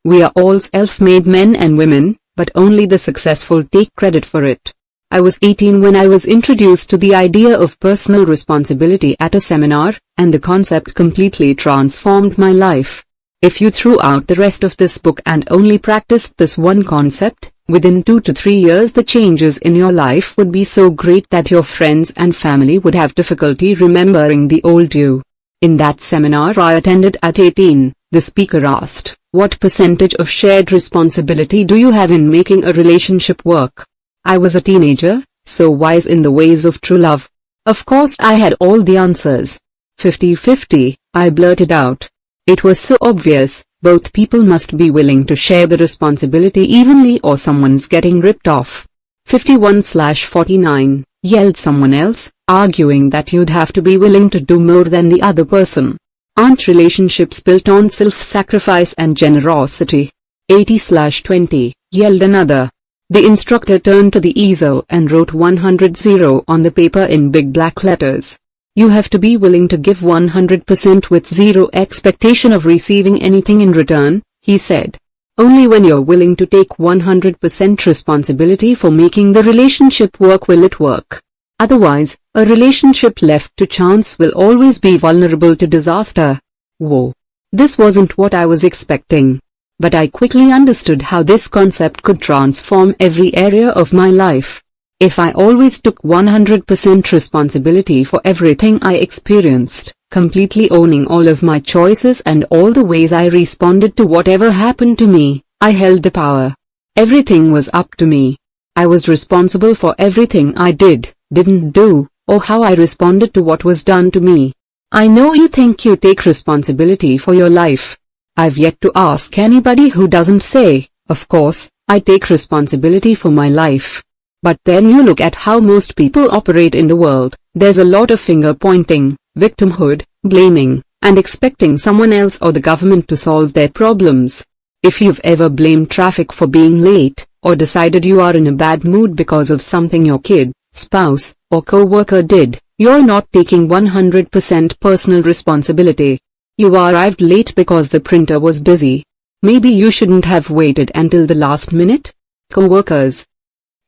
S2: We are all self-made men and women, but only the successful take credit for it. I was 18 when I was introduced to the idea of personal responsibility at a seminar, and the concept completely transformed my life. If you threw out the rest of this book and only practiced this one concept, within 2 to 3 years the changes in your life would be so great that your friends and family would have difficulty remembering the old you. In that seminar I attended at 18, the speaker asked, "What percentage of shared responsibility do you have in making a relationship work?" I was a teenager, so wise in the ways of true love. Of course I had all the answers. 50-50, I blurted out. It was so obvious, both people must be willing to share the responsibility evenly or someone's getting ripped off. 51/49, yelled someone else, arguing that you'd have to be willing to do more than the other person. Aren't relationships built on self-sacrifice and generosity? 80/20, yelled another. The instructor turned to the easel and wrote 100 on the paper in big black letters. You have to be willing to give 100% with zero expectation of receiving anything in return, he said. Only when you're willing to take 100% responsibility for making the relationship work will it work. Otherwise, a relationship left to chance will always be vulnerable to disaster. Whoa. This wasn't what I was expecting. But I quickly understood how this concept could transform every area of my life. If I always took 100% responsibility for everything I experienced, completely owning all of my choices and all the ways I responded to whatever happened to me, I held the power. Everything was up to me. I was responsible for everything I did, didn't do, or how I responded to what was done to me. I know you think you take responsibility for your life. I've yet to ask anybody who doesn't say, "Of course, I take responsibility for my life." But then you look at how most people operate in the world, there's a lot of finger-pointing, victimhood, blaming, and expecting someone else or the government to solve their problems. If you've ever blamed traffic for being late, or decided you are in a bad mood because of something your kid, spouse, or co-worker did, you're not taking 100% personal responsibility. You arrived late because the printer was busy. Maybe you shouldn't have waited until the last minute? Co-workers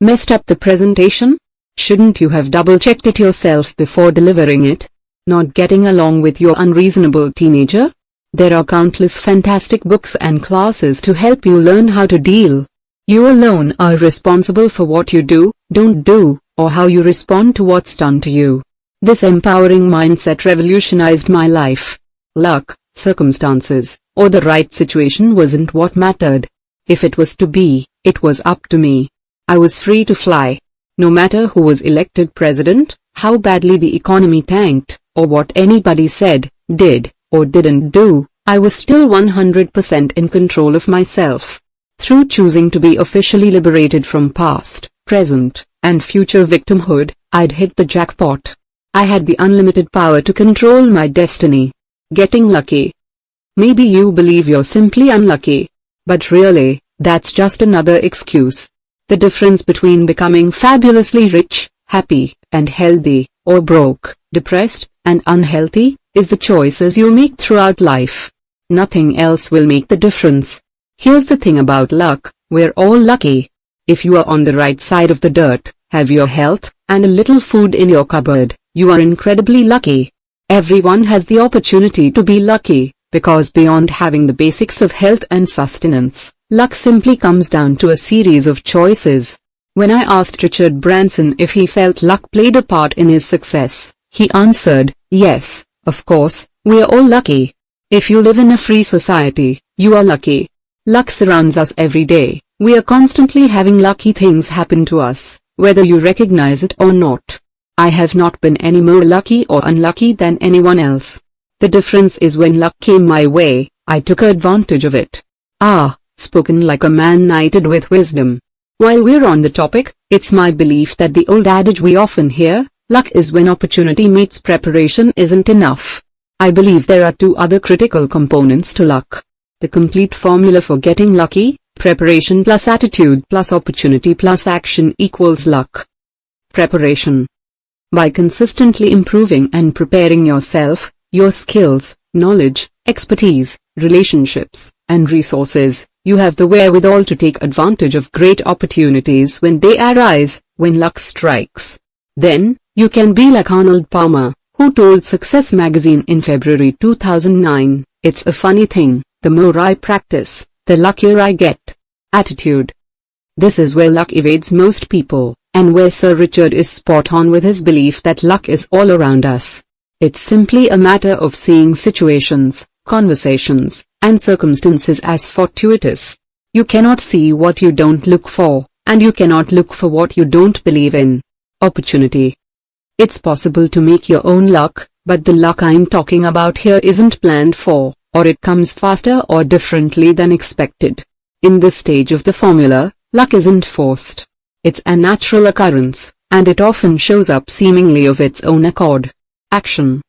S2: messed up the presentation? Shouldn't you have double-checked it yourself before delivering it? Not getting along with your unreasonable teenager? There are countless fantastic books and classes to help you learn how to deal. You alone are responsible for what you do, don't do, or how you respond to what's done to you. This empowering mindset revolutionized my life. Luck, circumstances, or the right situation wasn't what mattered. If it was to be, it was up to me. I was free to fly. No matter who was elected president, how badly the economy tanked, or what anybody said, did, or didn't do, I was still 100% in control of myself. Through choosing to be officially liberated from past, present, and future victimhood, I'd hit the jackpot. I had the unlimited power to control my destiny. Getting lucky. Maybe you believe you're simply unlucky. But really, that's just another excuse. The difference between becoming fabulously rich, happy, and healthy, or broke, depressed, and unhealthy, is the choices you make throughout life. Nothing else will make the difference. Here's the thing about luck, we're all lucky. If you are on the right side of the dirt, have your health, and a little food in your cupboard, you are incredibly lucky. Everyone has the opportunity to be lucky, because beyond having the basics of health and sustenance, luck simply comes down to a series of choices. When I asked Richard Branson if he felt luck played a part in his success, he answered, yes, of course, we are all lucky. If you live in a free society, you are lucky. Luck surrounds us every day. We are constantly having lucky things happen to us, whether you recognize it or not. I have not been any more lucky or unlucky than anyone else. The difference is when luck came my way, I took advantage of it. Spoken like a man knighted with wisdom. While we're on the topic, it's my belief that the old adage we often hear, luck is when opportunity meets preparation, isn't enough. I believe there are two other critical components to luck. The complete formula for getting lucky: preparation plus attitude plus opportunity plus action equals luck. Preparation. By consistently improving and preparing yourself, your skills, knowledge, expertise, relationships, and resources, you have the wherewithal to take advantage of great opportunities when they arise, when luck strikes. Then, you can be like Arnold Palmer, who told Success magazine in February 2009, "It's a funny thing, the more I practice, the luckier I get." Attitude. This is where luck evades most people, and where Sir Richard is spot on with his belief that luck is all around us. It's simply a matter of seeing situations, conversations, and circumstances as fortuitous. You cannot see what you don't look for, and you cannot look for what you don't believe in. Opportunity. It's possible to make your own luck, but the luck I'm talking about here isn't planned for, or it comes faster or differently than expected. In this stage of the formula, luck isn't forced. It's a natural occurrence, and it often shows up seemingly of its own accord. Action.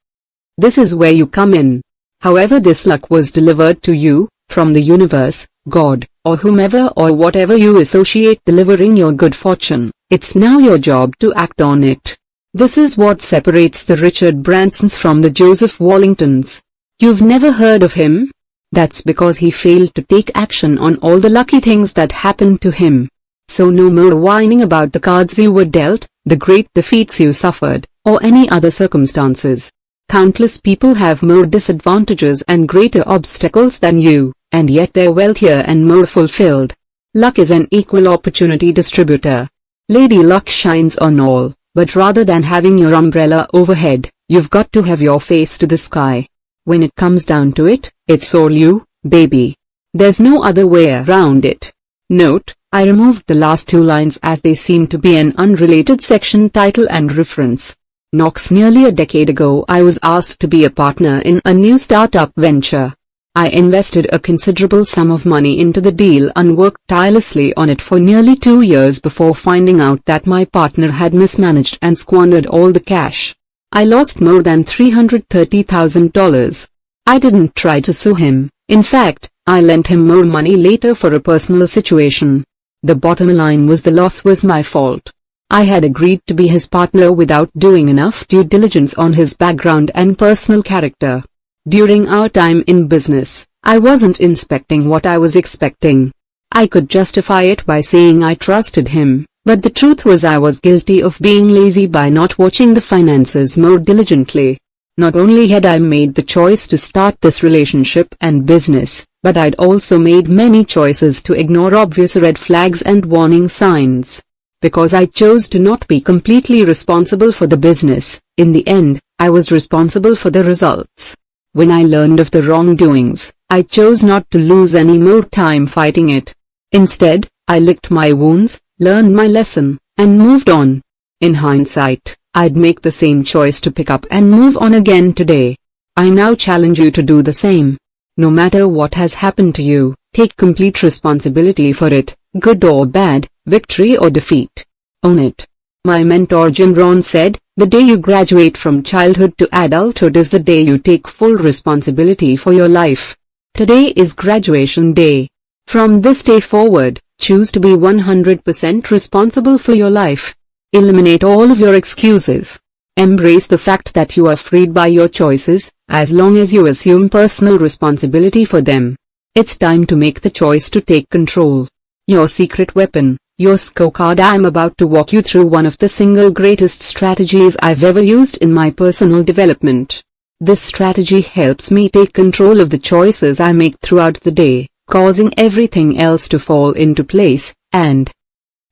S2: This is where you come in. However this luck was delivered to you, from the universe, God, or whomever or whatever you associate delivering your good fortune, it's now your job to act on it. This is what separates the Richard Bransons from the Joseph Wallingtons. You've never heard of him? That's because he failed to take action on all the lucky things that happened to him. So no more whining about the cards you were dealt, the great defeats you suffered, or any other circumstances. Countless people have more disadvantages and greater obstacles than you, and yet they're wealthier and more fulfilled. Luck is an equal opportunity distributor. Lady Luck shines on all, but rather than having your umbrella overhead, you've got to have your face to the sky. When it comes down to it, it's all you, baby. There's no other way around it. Note, I removed the last two lines as they seem to be an unrelated section title and reference. Knox. Nearly a decade ago I was asked to be a partner in a new startup venture. I invested a considerable sum of money into the deal and worked tirelessly on it for nearly 2 years before finding out that my partner had mismanaged and squandered all the cash. I lost more than $330,000. I didn't try to sue him. In fact, I lent him more money later for a personal situation. The bottom line was the loss was my fault. I had agreed to be his partner without doing enough due diligence on his background and personal character. During our time in business, I wasn't inspecting what I was expecting. I could justify it by saying I trusted him, but the truth was I was guilty of being lazy by not watching the finances more diligently. Not only had I made the choice to start this relationship and business, but I'd also made many choices to ignore obvious red flags and warning signs. Because I chose to not be completely responsible for the business, in the end, I was responsible for the results. When I learned of the wrongdoings, I chose not to lose any more time fighting it. Instead, I licked my wounds, learned my lesson, and moved on. In hindsight, I'd make the same choice to pick up and move on again today. I now challenge you to do the same. No matter what has happened to you, take complete responsibility for it, good or bad, victory or defeat. Own it. My mentor Jim Rohn said, "The day you graduate from childhood to adulthood is the day you take full responsibility for your life." Today is graduation day. From this day forward, choose to be 100% responsible for your life. Eliminate all of your excuses. Embrace the fact that you are freed by your choices, as long as you assume personal responsibility for them. It's time to make the choice to take control. Your secret weapon, your scorecard. I'm about to walk you through one of the single greatest strategies I've ever used in my personal development. This strategy helps me take control of the choices I make throughout the day, causing everything else to fall into place, and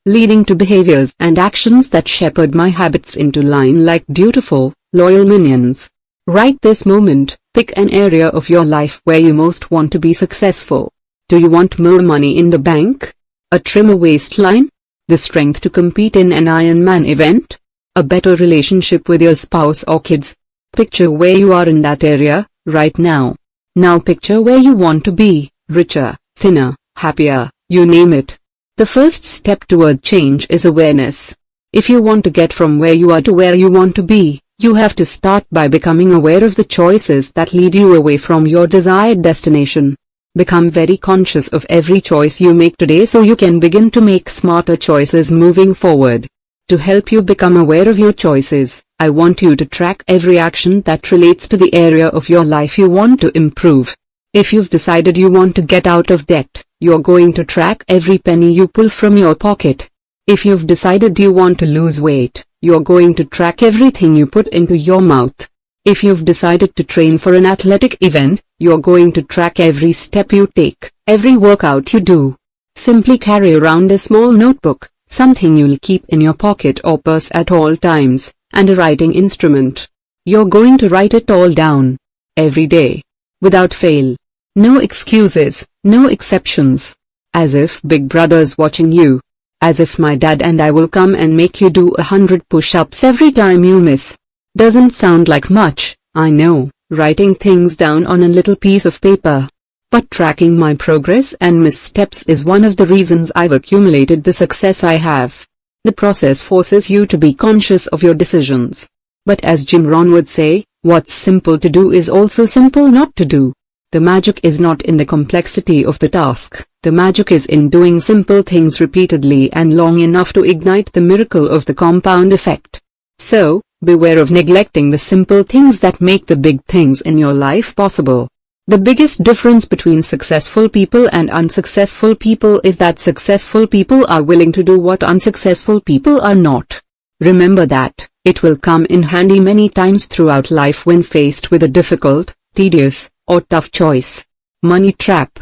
S2: leading to behaviors and actions that shepherd my habits into line like dutiful, loyal minions. Right this moment, pick an area of your life where you most want to be successful. Do you want more money in the bank? A trimmer waistline? The strength to compete in an Ironman event? A better relationship with your spouse or kids? Picture where you are in that area, right now. Now picture where you want to be, richer, thinner, happier, you name it. The first step toward change is awareness. If you want to get from where you are to where you want to be, you have to start by becoming aware of the choices that lead you away from your desired destination. Become very conscious of every choice you make today so you can begin to make smarter choices moving forward. To help you become aware of your choices, I want you to track every action that relates to the area of your life you want to improve. If you've decided you want to get out of debt, you're going to track every penny you pull from your pocket. If you've decided you want to lose weight, you're going to track everything you put into your mouth. If you've decided to train for an athletic event, you're going to track every step you take, every workout you do. Simply carry around a small notebook, something you'll keep in your pocket or purse at all times, and a writing instrument. You're going to write it all down. Every day. Without fail. No excuses, no exceptions. As if Big Brother's watching you. As if my dad and I will come and make you do 100 push-ups every time you miss. Doesn't sound like much, I know, writing things down on a little piece of paper. But tracking my progress and missteps is one of the reasons I've accumulated the success I have. The process forces you to be conscious of your decisions. But as Jim Rohn would say, what's simple to do is also simple not to do. The magic is not in the complexity of the task, the magic is in doing simple things repeatedly and long enough to ignite the miracle of the compound effect. So, beware of neglecting the simple things that make the big things in your life possible. The biggest difference between successful people and unsuccessful people is that successful people are willing to do what unsuccessful people are not. Remember that. It will come in handy many times throughout life when faced with a difficult, tedious, or tough choice. Money trap.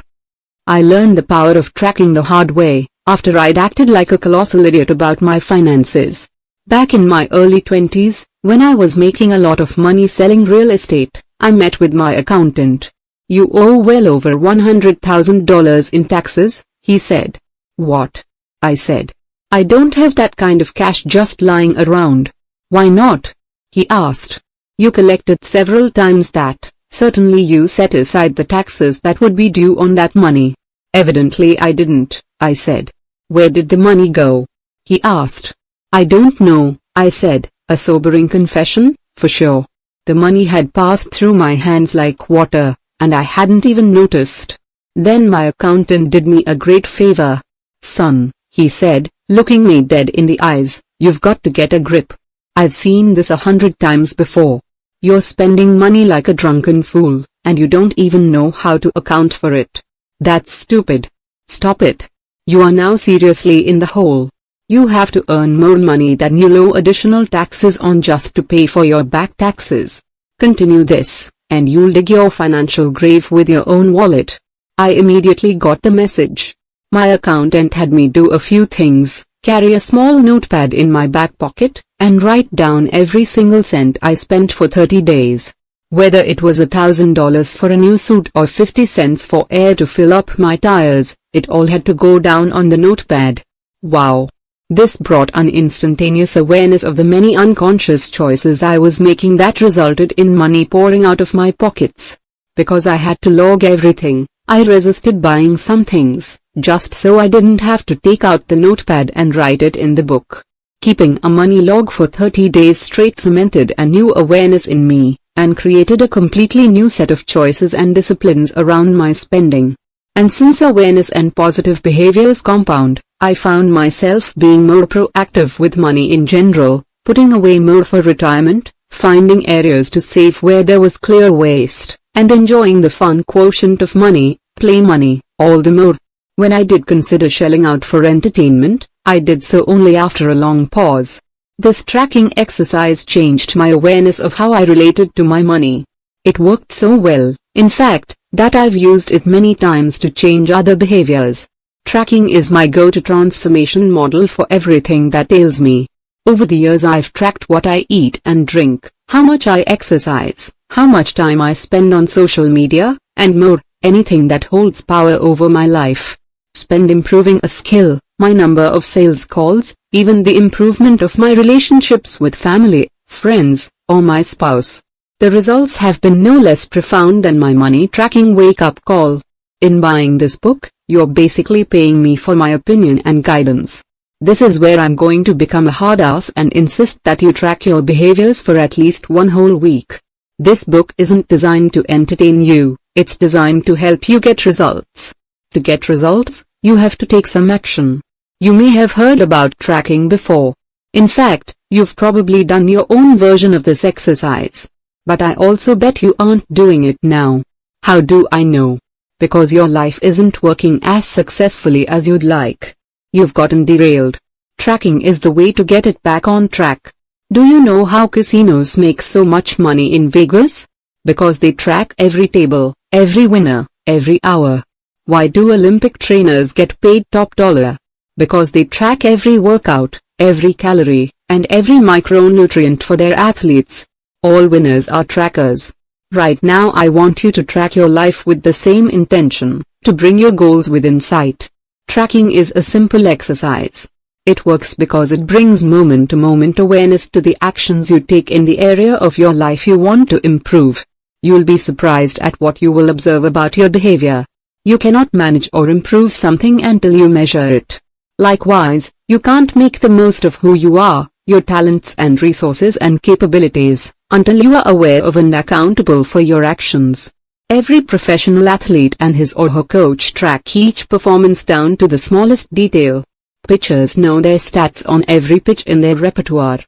S2: I learned the power of tracking the hard way, after I'd acted like a colossal idiot about my finances. Back in my early 20s, when I was making a lot of money selling real estate, I met with my accountant. "You owe well over $100,000 in taxes," he said. "What?" I said. "I don't have that kind of cash just lying around." "Why not?" he asked. "You collected several times that. Certainly you set aside the taxes that would be due on that money." "Evidently I didn't," I said. "Where did the money go?" he asked. "I don't know," I said, a sobering confession, for sure. The money had passed through my hands like water, and I hadn't even noticed. Then my accountant did me a great favor. "Son," he said, looking me dead in the eyes, "you've got to get a grip. I've seen this 100 times before. You're spending money like a drunken fool, and you don't even know how to account for it. That's stupid. Stop it. You are now seriously in the hole. You have to earn more money than you owe additional taxes on just to pay for your back taxes. Continue this, and you'll dig your financial grave with your own wallet." I immediately got the message. My accountant had me do a few things, carry a small notepad in my back pocket, and write down every single cent I spent for 30 days. Whether it was $1,000 for a new suit or 50 cents for air to fill up my tires, it all had to go down on the notepad. Wow! This brought an instantaneous awareness of the many unconscious choices I was making that resulted in money pouring out of my pockets. Because I had to log everything, I resisted buying some things, just so I didn't have to take out the notepad and write it in the book. Keeping a money log for 30 days straight cemented a new awareness in me, and created a completely new set of choices and disciplines around my spending. And since awareness and positive behaviors compound, I found myself being more proactive with money in general, putting away more for retirement, finding areas to save where there was clear waste, and enjoying the fun quotient of money, Play money, all the more. When I did consider shelling out for entertainment, I did so only after a long pause. This tracking exercise changed my awareness of how I related to my money. It worked so well, in fact, that I've used it many times to change other behaviors. Tracking is my go-to transformation model for everything that ails me. Over the years I've tracked what I eat and drink, how much I exercise, how much time I spend on social media, and more, anything that holds power over my life. Spend improving a skill, my number of sales calls, even the improvement of my relationships with family, friends, or my spouse. The results have been no less profound than my money tracking wake-up call. In buying this book, you're basically paying me for my opinion and guidance. This is where I'm going to become a hard ass and insist that you track your behaviors for at least one whole week. This book isn't designed to entertain you, it's designed to help you get results. To get results, you have to take some action. You may have heard about tracking before. In fact, you've probably done your own version of this exercise. But I also bet you aren't doing it now. How do I know? Because your life isn't working as successfully as you'd like. You've gotten derailed. Tracking is the way to get it back on track. Do you know how casinos make so much money in Vegas? Because they track every table, every winner, every hour. Why do Olympic trainers get paid top dollar? Because they track every workout, every calorie, and every micronutrient for their athletes. All winners are trackers. Right now I want you to track your life with the same intention, to bring your goals within sight. Tracking is a simple exercise. It works because it brings moment-to-moment awareness to the actions you take in the area of your life you want to improve. You'll be surprised at what you will observe about your behavior. You cannot manage or improve something until you measure it. Likewise, you can't make the most of who you are, your talents and resources and capabilities, until you are aware of and accountable for your actions. Every professional athlete and his or her coach track each performance down to the smallest detail. Pitchers know their stats on every pitch in their repertoire.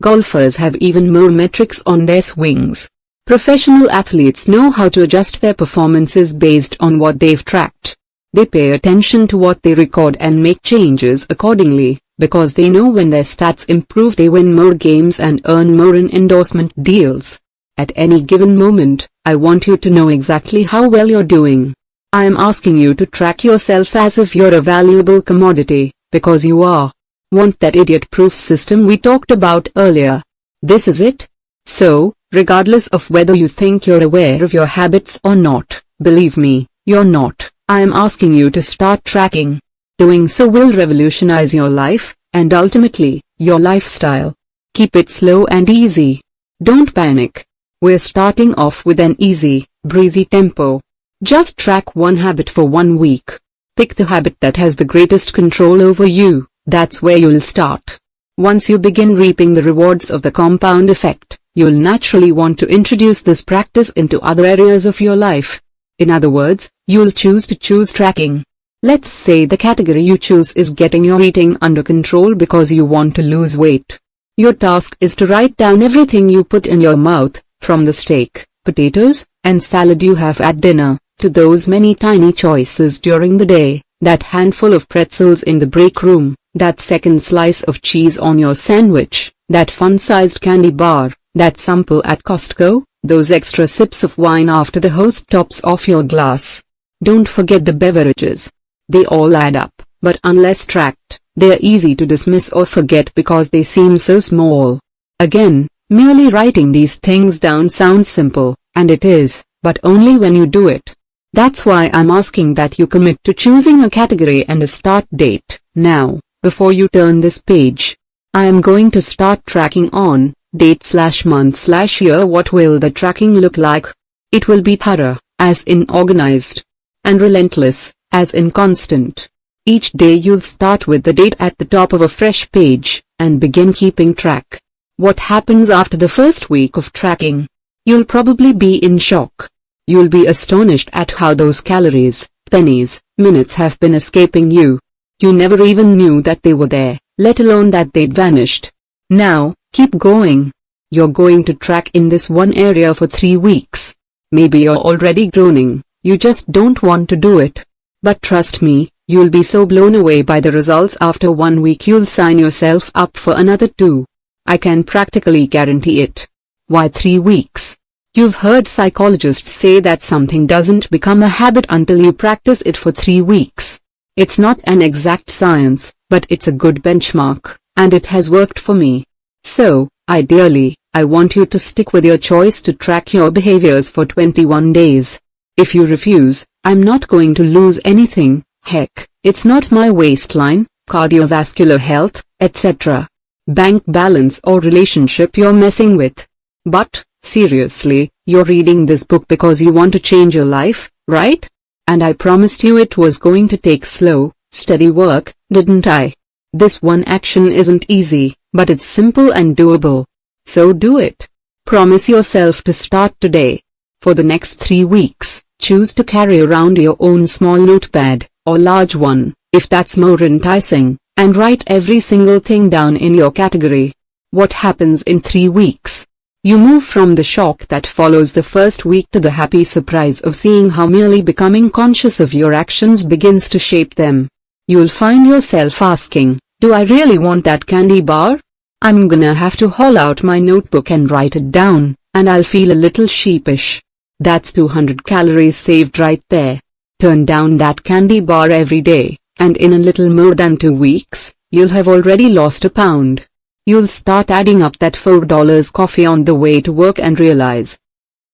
S2: Golfers have even more metrics on their swings. Professional athletes know how to adjust their performances based on what they've tracked. They pay attention to what they record and make changes accordingly, because they know when their stats improve they win more games and earn more in endorsement deals. At any given moment, I want you to know exactly how well you're doing. I am asking you to track yourself as if you're a valuable commodity, because you are. Want that idiot-proof system we talked about earlier? This is it. So, regardless of whether you think you're aware of your habits or not, believe me, you're not. I am asking you to start tracking. Doing so will revolutionize your life, and ultimately, your lifestyle. Keep it slow and easy. Don't panic. We're starting off with an easy, breezy tempo. Just track one habit for 1 week. Pick the habit that has the greatest control over you, that's where you'll start. Once you begin reaping the rewards of the compound effect, you'll naturally want to introduce this practice into other areas of your life. In other words, you'll choose tracking. Let's say the category you choose is getting your eating under control because you want to lose weight. Your task is to write down everything you put in your mouth, from the steak, potatoes, and salad you have at dinner, to those many tiny choices during the day, that handful of pretzels in the break room, that second slice of cheese on your sandwich, that fun-sized candy bar, that sample at Costco, those extra sips of wine after the host tops off your glass. Don't forget the beverages. They all add up, but unless tracked, they're easy to dismiss or forget because they seem so small. Again, merely writing these things down sounds simple, and it is, but only when you do it. That's why I'm asking that you commit to choosing a category and a start date, now, before you turn this page. I am going to start tracking on date/month/year. What will the tracking look like? It will be thorough, as in organized, and relentless, as in constant. Each day you'll start with the date at the top of a fresh page, and begin keeping track. What happens after the first week of tracking? You'll probably be in shock. You'll be astonished at how those calories, pennies, minutes have been escaping you. You never even knew that they were there, let alone that they'd vanished. Now, keep going. You're going to track in this one area for 3 weeks. Maybe you're already groaning. You just don't want to do it. But trust me, you'll be so blown away by the results after 1 week you'll sign yourself up for another 2. I can practically guarantee it. Why 3 weeks? You've heard psychologists say that something doesn't become a habit until you practice it for 3 weeks. It's not an exact science, but it's a good benchmark, and it has worked for me. So, ideally, I want you to stick with your choice to track your behaviors for 21 days. If you refuse, I'm not going to lose anything. Heck, it's not my waistline, cardiovascular health, etc. bank balance or relationship you're messing with. But, seriously, you're reading this book because you want to change your life, right? And I promised you it was going to take slow, steady work, didn't I? This one action isn't easy, but it's simple and doable. So do it. Promise yourself to start today. For the next 3 weeks, choose to carry around your own small notepad, or large one, if that's more enticing, and write every single thing down in your category. What happens in 3 weeks? You move from the shock that follows the first week to the happy surprise of seeing how merely becoming conscious of your actions begins to shape them. You'll find yourself asking, do I really want that candy bar? I'm gonna have to haul out my notebook and write it down, and I'll feel a little sheepish. That's 200 calories saved right there. Turn down that candy bar every day, and in a little more than 2 weeks, you'll have already lost a pound. You'll start adding up that $4 coffee on the way to work and realize,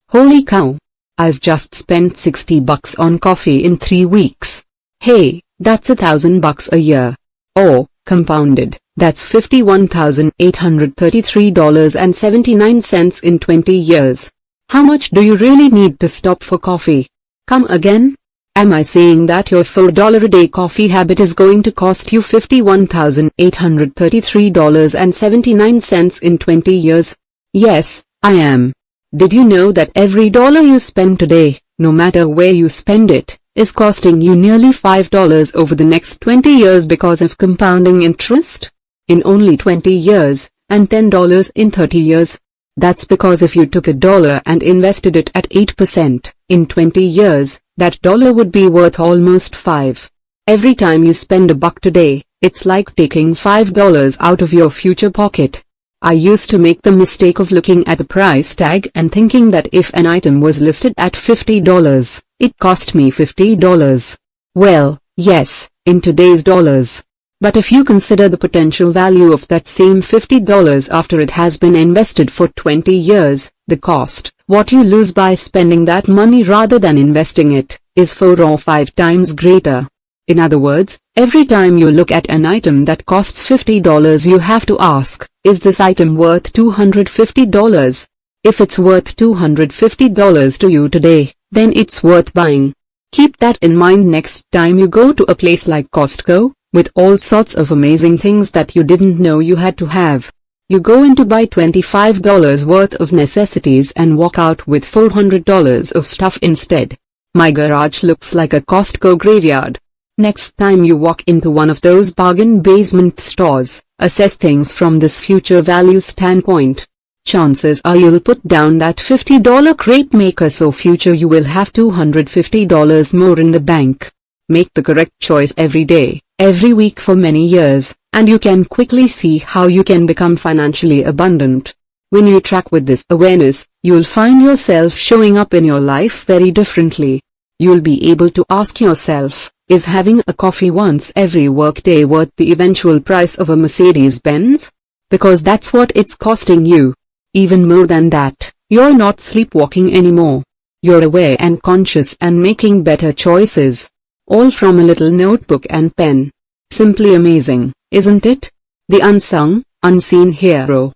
S2: holy cow, I've just spent $60 on coffee in 3 weeks. Hey, that's $1,000 a year. Or, compounded, that's $51,833.79 in 20 years. How much do you really need to stop for coffee? Come again? Am I saying that your $4 a day coffee habit is going to cost you $51,833.79 in 20 years? Yes, I am. Did you know that every dollar you spend today, no matter where you spend it, is costing you nearly $5 over the next 20 years because of compounding interest? In only 20 years, and $10 in 30 years. That's because if you took $1 and invested it at 8%, in 20 years, that dollar would be worth almost $5. Every time you spend $1 today, it's like taking $5 out of your future pocket. I used to make the mistake of looking at a price tag and thinking that if an item was listed at $50, it cost me $50. Well, yes, in today's dollars. But if you consider the potential value of that same $50 after it has been invested for 20 years, the cost, what you lose by spending that money rather than investing it, is 4 or 5 times greater. In other words, every time you look at an item that costs $50 you have to ask, is this item worth $250? If it's worth $250 to you today, then it's worth buying. Keep that in mind next time you go to a place like Costco, with all sorts of amazing things that you didn't know you had to have. You go in to buy $25 worth of necessities and walk out with $400 of stuff instead. My garage looks like a Costco graveyard. Next time you walk into one of those bargain basement stores, assess things from this future value standpoint. Chances are you'll put down that $50 crepe maker, so future you will have $250 more in the bank. Make the correct choice every day, every week for many years, and you can quickly see how you can become financially abundant. When you track with this awareness, you'll find yourself showing up in your life very differently. You'll be able to ask yourself, is having a coffee once every workday worth the eventual price of a Mercedes-Benz? Because that's what it's costing you. Even more than that, you're not sleepwalking anymore. You're aware and conscious and making better choices. All from a little notebook and pen. Simply amazing, isn't it? The unsung, unseen hero.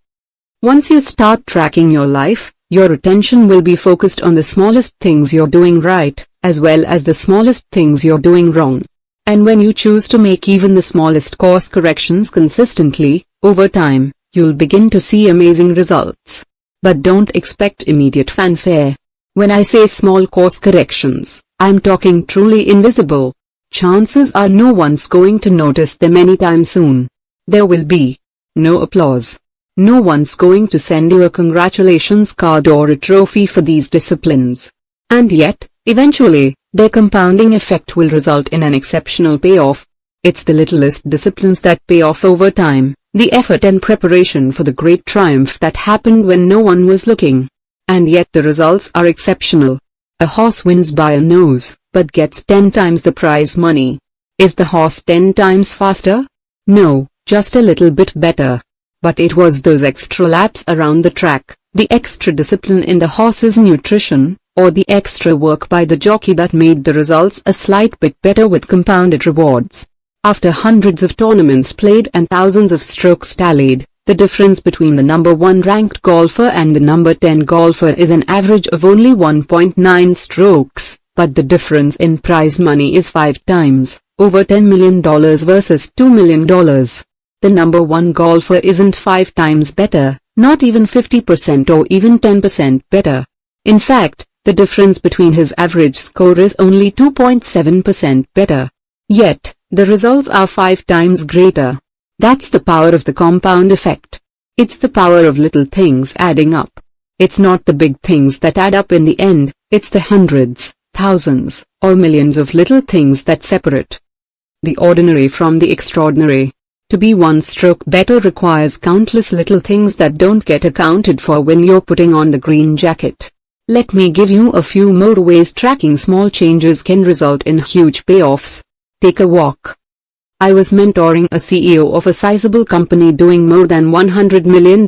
S2: Once you start tracking your life, your attention will be focused on the smallest things you're doing right, as well as the smallest things you're doing wrong. And when you choose to make even the smallest course corrections consistently, over time, you'll begin to see amazing results. But don't expect immediate fanfare. When I say small course corrections, I'm talking truly invisible. Chances are no one's going to notice them anytime soon. There will be no applause. No one's going to send you a congratulations card or a trophy for these disciplines. And yet, eventually, their compounding effect will result in an exceptional payoff. It's the littlest disciplines that pay off over time, the effort and preparation for the great triumph that happened when no one was looking. And yet the results are exceptional. A horse wins by a nose, but gets 10 times the prize money. Is the horse 10 times faster? No, just a little bit better. But it was those extra laps around the track, the extra discipline in the horse's nutrition, or the extra work by the jockey that made the results a slight bit better with compounded rewards. After hundreds of tournaments played and thousands of strokes tallied, the difference between the number 1 ranked golfer and the number 10 golfer is an average of only 1.9 strokes, but the difference in prize money is 5 times, over $10 million versus $2 million. The number 1 golfer isn't 5 times better, not even 50% or even 10% better. In fact, the difference between his average score is only 2.7% better. Yet, the results are 5 times greater. That's the power of the compound effect. It's the power of little things adding up. It's not the big things that add up in the end, it's the hundreds, thousands, or millions of little things that separate the ordinary from the extraordinary. To be 1 stroke better requires countless little things that don't get accounted for when you're putting on the green jacket. Let me give you a few more ways tracking small changes can result in huge payoffs. Take a walk. I was mentoring a CEO of a sizable company doing more than $100 million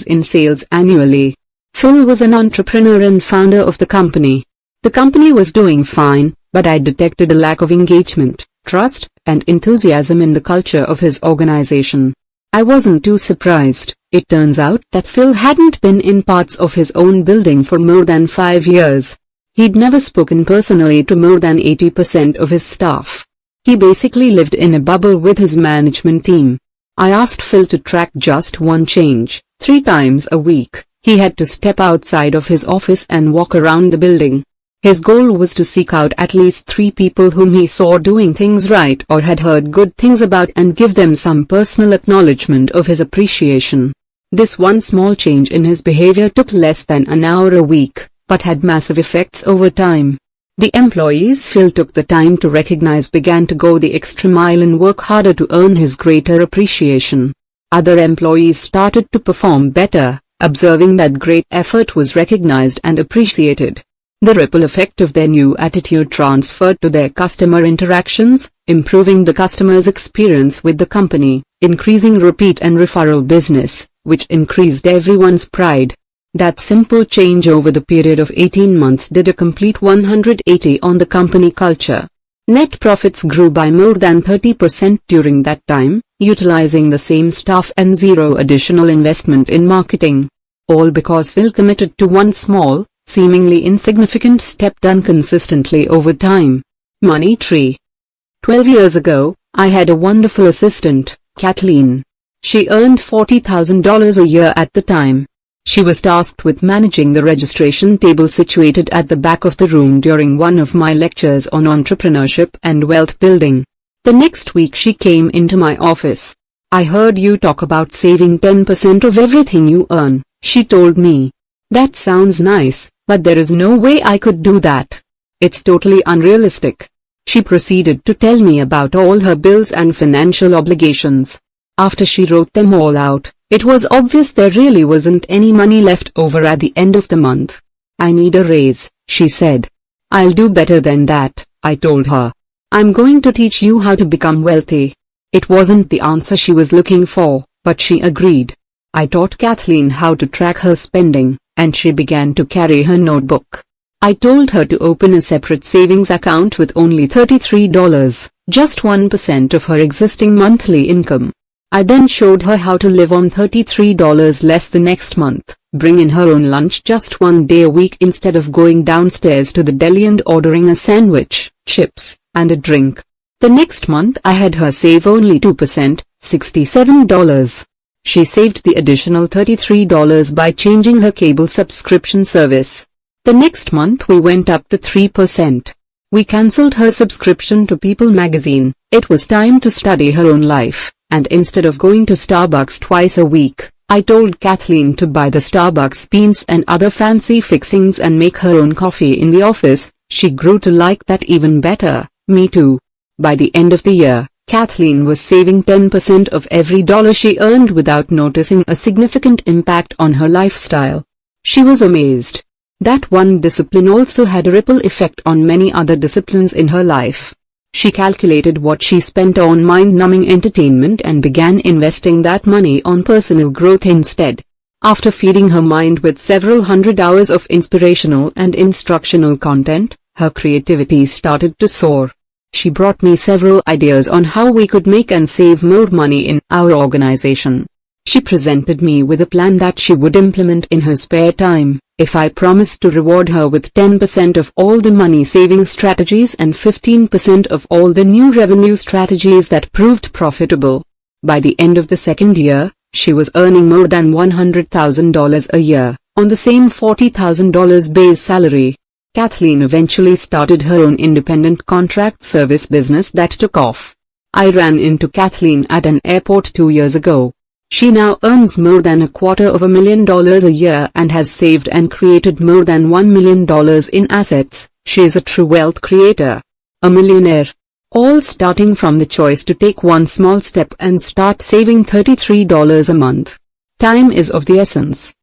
S2: in sales annually. Phil was an entrepreneur and founder of the company. The company was doing fine, but I detected a lack of engagement, trust, and enthusiasm in the culture of his organization. I wasn't too surprised. It turns out that Phil hadn't been in parts of his own building for more than 5 years. He'd never spoken personally to more than 80% of his staff. He basically lived in a bubble with his management team. I asked Phil to track just 1 change, 3 times a week. He had to step outside of his office and walk around the building. His goal was to seek out at least 3 people whom he saw doing things right or had heard good things about and give them some personal acknowledgement of his appreciation. This one small change in his behavior took less than an hour a week, but had massive effects over time. The employees Phil took the time to recognize began to go the extra mile and work harder to earn his greater appreciation. Other employees started to perform better, observing that great effort was recognized and appreciated. The ripple effect of their new attitude transferred to their customer interactions, improving the customer's experience with the company, increasing repeat and referral business, which increased everyone's pride. That simple change over the period of 18 months did a complete 180 on the company culture. Net profits grew by more than 30% during that time, utilizing the same staff and zero additional investment in marketing. All because Phil committed to one small, seemingly insignificant step done consistently over time. Money tree. 12 years ago, I had a wonderful assistant, Kathleen. She earned $40,000 a year at the time. She was tasked with managing the registration table situated at the back of the room during one of my lectures on entrepreneurship and wealth building. The next week she came into my office. "I heard you talk about saving 10% of everything you earn," she told me. "That sounds nice, but there is no way I could do that. It's totally unrealistic." She proceeded to tell me about all her bills and financial obligations. After she wrote them all out, it was obvious there really wasn't any money left over at the end of the month. "I need a raise," she said. "I'll do better than that," I told her. "I'm going to teach you how to become wealthy." It wasn't the answer she was looking for, but she agreed. I taught Kathleen how to track her spending, and she began to carry her notebook. I told her to open a separate savings account with only $33, just 1% of her existing monthly income. I then showed her how to live on $33 less the next month, bring in her own lunch just 1 day a week instead of going downstairs to the deli and ordering a sandwich, chips, and a drink. The next month I had her save only 2%, $67. She saved the additional $33 by changing her cable subscription service. The next month we went up to 3%. We cancelled her subscription to People magazine. It was time to study her own life, and instead of going to Starbucks twice a week, I told Kathleen to buy the Starbucks beans and other fancy fixings and make her own coffee in the office, She grew to like that even better. Me too. By the end of the year, Kathleen was saving 10% of every dollar she earned without noticing a significant impact on her lifestyle. She was amazed. That one discipline also had a ripple effect on many other disciplines in her life. She calculated what she spent on mind-numbing entertainment and began investing that money on personal growth instead. After feeding her mind with several hundred hours of inspirational and instructional content, her creativity started to soar. She brought me several ideas on how we could make and save more money in our organization. She presented me with a plan that she would implement in her spare time, if I promised to reward her with 10% of all the money-saving strategies and 15% of all the new revenue strategies that proved profitable. By the end of the second year, she was earning more than $100,000 a year, on the same $40,000 base salary. Kathleen eventually started her own independent contract service business that took off. I ran into Kathleen at an airport 2 years ago. She now earns more than $250,000 a year and has saved and created more than $1 million in assets. She is a true wealth creator. A millionaire. All starting from the choice to take one small step and start saving $33 a month. Time is of the essence.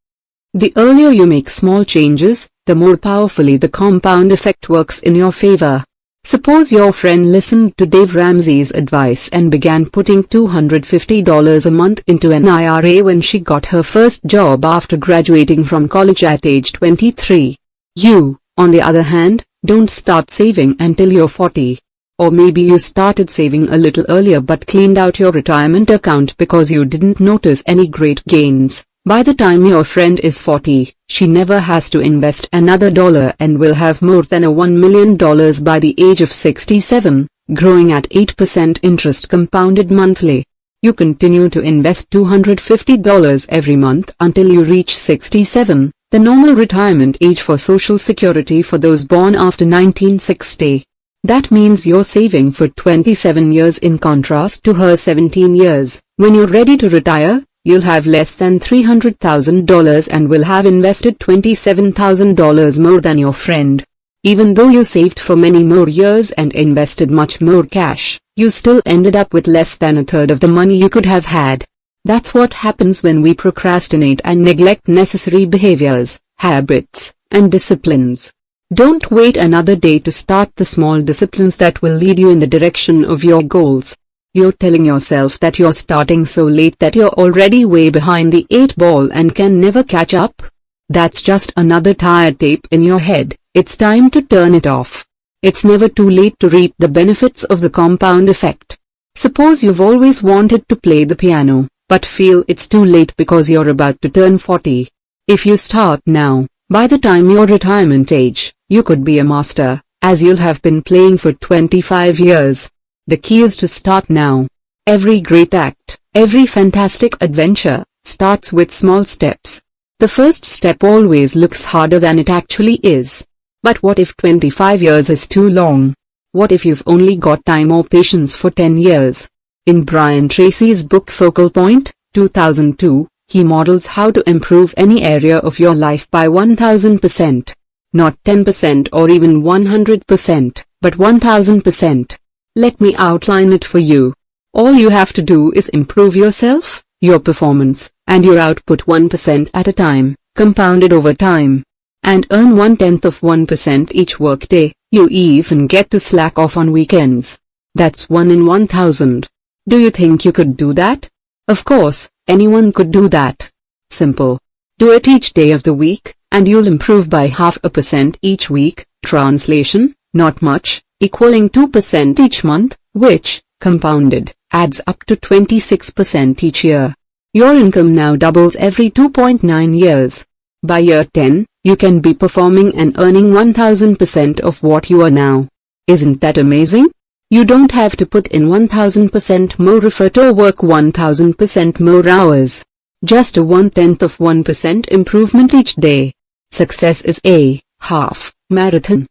S2: The earlier you make small changes, the more powerfully the compound effect works in your favor. Suppose your friend listened to Dave Ramsey's advice and began putting $250 a month into an IRA when she got her first job after graduating from college at age 23. You, on the other hand, don't start saving until you're 40. Or maybe you started saving a little earlier but cleaned out your retirement account because you didn't notice any great gains. By the time your friend is 40, she never has to invest another dollar and will have more than $1 million by the age of 67, growing at 8% interest compounded monthly. You continue to invest $250 every month until you reach 67, the normal retirement age for Social Security for those born after 1960. That means you're saving for 27 years in contrast to her 17 years. When you're ready to retire, you'll have less than $300,000 and will have invested $27,000 more than your friend. Even though you saved for many more years and invested much more cash, you still ended up with less than a third of the money you could have had. That's what happens when we procrastinate and neglect necessary behaviors, habits, and disciplines. Don't wait another day to start the small disciplines that will lead you in the direction of your goals. You're telling yourself that you're starting so late that you're already way behind the 8 ball and can never catch up. That's just another tired tape in your head. It's time to turn it off. It's never too late to reap the benefits of the compound effect. Suppose you've always wanted to play the piano, but feel it's too late because you're about to turn 40. If you start now, by the time your retirement age, you could be a master, as you'll have been playing for 25 years. The key is to start now. Every great act, every fantastic adventure, starts with small steps. The first step always looks harder than it actually is. But what if 25 years is too long? What if you've only got time or patience for 10 years? In Brian Tracy's book Focal Point, 2002, he models how to improve any area of your life by 1000%. Not 10% or even 100%, but 1000%. Let me outline it for you. All you have to do is improve yourself, your performance, and your output 1% at a time, compounded over time. And earn 0.1% each workday. You even get to slack off on weekends. That's 1 in 1000. Do you think you could do that? Of course, anyone could do that. Simple. Do it each day of the week, and you'll improve by 0.5% each week. Translation, not much, equaling 2% each month, which, compounded, adds up to 26% each year. Your income now doubles every 2.9 years. By year 10, you can be performing and earning 1000% of what you are now. Isn't that amazing? You don't have to put in 1000% more effort or work 1000% more hours. Just a 0.1% improvement each day. Success is a half marathon.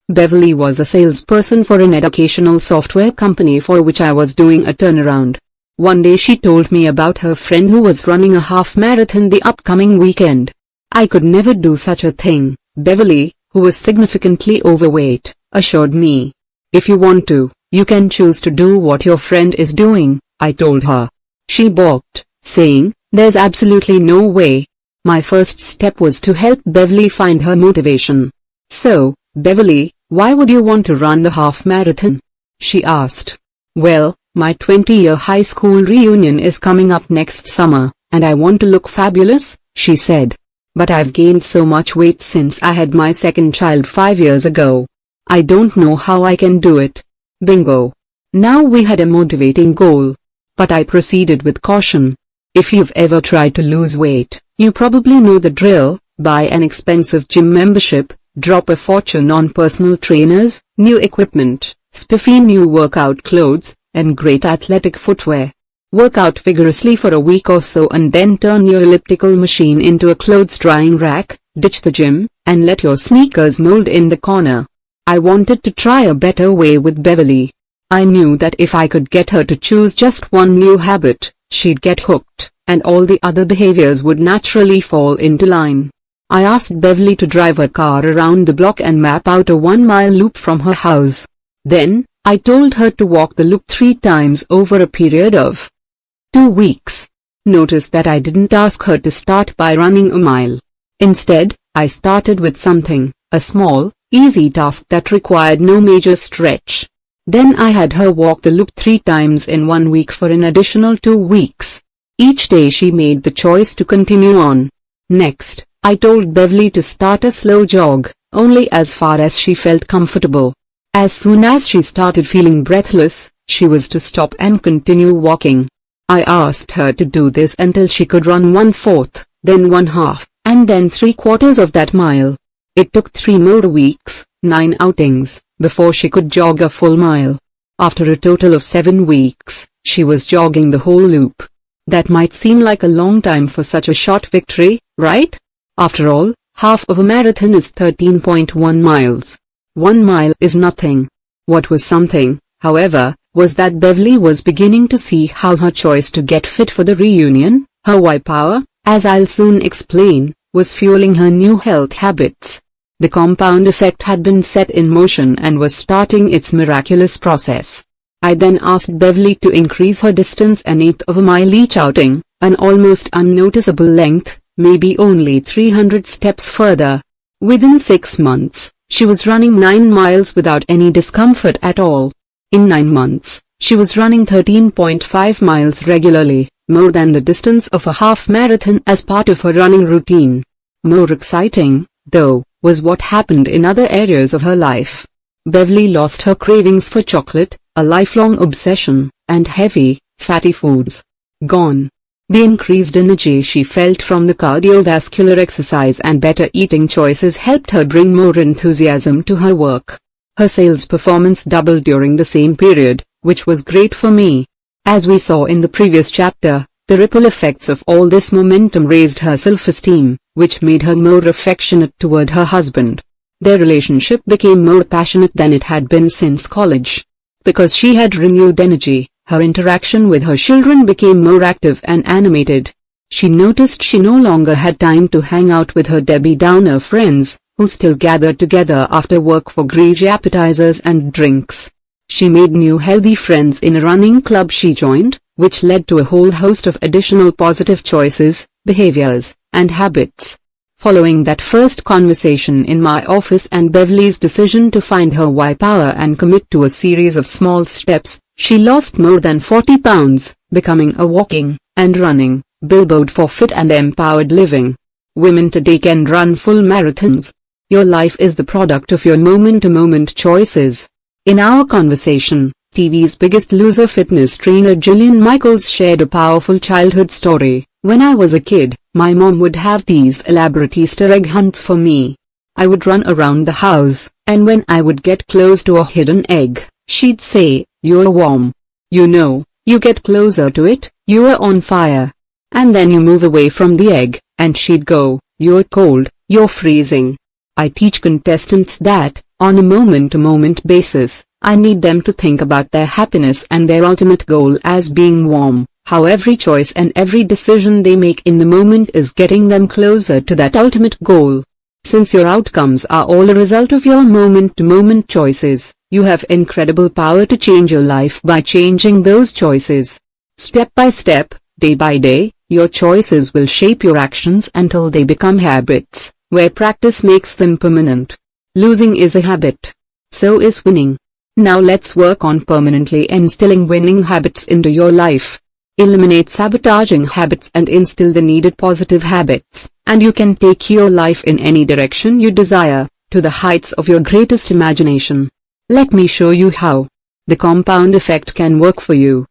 S2: Beverly was a salesperson for an educational software company for which I was doing a turnaround. One day she told me about her friend who was running a half marathon the upcoming weekend. I could never do such a thing, Beverly, who was significantly overweight, assured me. "If you want to, you can choose to do what your friend is doing," I told her. She balked, saying, "There's absolutely no way." My first step was to help Beverly find her motivation. "So, Beverly, why would you want to run the half marathon?" she asked. "Well, my 20-year high school reunion is coming up next summer, and I want to look fabulous," she said. "But I've gained so much weight since I had my second child 5 years ago. I don't know how I can do it." Bingo. Now we had a motivating goal. But I proceeded with caution. If you've ever tried to lose weight, you probably know the drill: buy an expensive gym membership, drop a fortune on personal trainers, new equipment, spiffy new workout clothes, and great athletic footwear. Work out vigorously for a week or so and then turn your elliptical machine into a clothes drying rack, ditch the gym, and let your sneakers mold in the corner. I wanted to try a better way with Beverly. I knew that if I could get her to choose just one new habit, she'd get hooked, and all the other behaviors would naturally fall into line. I asked Beverly to drive her car around the block and map out a 1-mile loop from her house. Then, I told her to walk the loop 3 times over a period of 2 weeks. Notice that I didn't ask her to start by running a mile. Instead, I started with something, a small, easy task that required no major stretch. Then I had her walk the loop 3 times in 1 week for an additional 2 weeks. Each day she made the choice to continue on. Next, I told Beverly to start a slow jog, only as far as she felt comfortable. As soon as she started feeling breathless, she was to stop and continue walking. I asked her to do this until she could run 1/4, then 1/2, and then 3/4 of that mile. It took 3 more weeks, 9 outings, before she could jog a full mile. After a total of 7 weeks, she was jogging the whole loop. That might seem like a long time for such a short victory, right? After all, half of a marathon is 13.1 miles. 1 mile is nothing. What was something, however, was that Beverly was beginning to see how her choice to get fit for the reunion, her why power, as I'll soon explain, was fueling her new health habits. The compound effect had been set in motion and was starting its miraculous process. I then asked Beverly to increase her distance an eighth of a mile each outing, an almost unnoticeable length, maybe only 300 steps further. Within 6 months, she was running 9 miles without any discomfort at all. In 9 months, she was running 13.5 miles regularly, more than the distance of a half marathon as part of her running routine. More exciting, though, was what happened in other areas of her life. Beverly lost her cravings for chocolate, a lifelong obsession, and heavy, fatty foods. Gone. The increased energy she felt from the cardiovascular exercise and better eating choices helped her bring more enthusiasm to her work. Her sales performance doubled during the same period, which was great for me. As we saw in the previous chapter, the ripple effects of all this momentum raised her self-esteem, which made her more affectionate toward her husband. Their relationship became more passionate than it had been since college. Because she had renewed energy, her interaction with her children became more active and animated. She noticed she no longer had time to hang out with her Debbie Downer friends, who still gathered together after work for greasy appetizers and drinks. She made new healthy friends in a running club she joined, which led to a whole host of additional positive choices, behaviors, and habits. Following that first conversation in my office and Beverly's decision to find her why power and commit to a series of small steps, she lost more than 40 pounds, becoming a walking and running billboard for fit and empowered living. Women today can run full marathons. Your life is the product of your moment-to-moment choices. In our conversation, TV's Biggest Loser fitness trainer Jillian Michaels shared a powerful childhood story. When I was a kid, my mom would have these elaborate Easter egg hunts for me. I would run around the house, and when I would get close to a hidden egg, she'd say, "You're warm. You know, you get closer to it, you're on fire." And then you move away from the egg, and she'd go, "You're cold, you're freezing." I teach contestants that, on a moment-to-moment basis, I need them to think about their happiness and their ultimate goal as being warm, how every choice and every decision they make in the moment is getting them closer to that ultimate goal. Since your outcomes are all a result of your moment-to-moment choices, you have incredible power to change your life by changing those choices. Step by step, day by day, your choices will shape your actions until they become habits, where practice makes them permanent. Losing is a habit. So is winning. Now let's work on permanently instilling winning habits into your life. Eliminate sabotaging habits and instill the needed positive habits, and you can take your life in any direction you desire, to the heights of your greatest imagination. Let me show you how. The compound effect can work for you.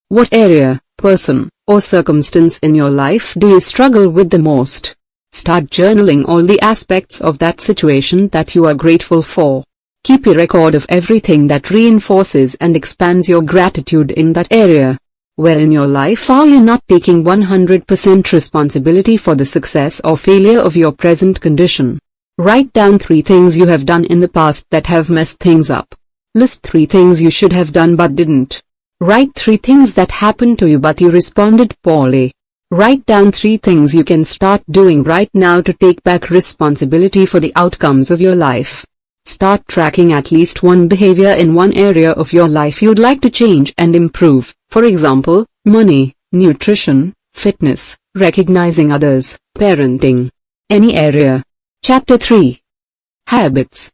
S2: What area, person, or circumstance in your life do you struggle with the most? Start journaling all the aspects of that situation that you are grateful for. Keep a record of everything that reinforces and expands your gratitude in that area. Where in your life are you not taking 100% responsibility for the success or failure of your present condition? Write down 3 things you have done in the past that have messed things up. List 3 things you should have done but didn't. Write 3 things that happened to you but you responded poorly. Write down 3 things you can start doing right now to take back responsibility for the outcomes of your life. Start tracking at least one behavior in one area of your life you'd like to change and improve, for example, money, nutrition, fitness, recognizing others, parenting. Any area. Chapter 3. Habits.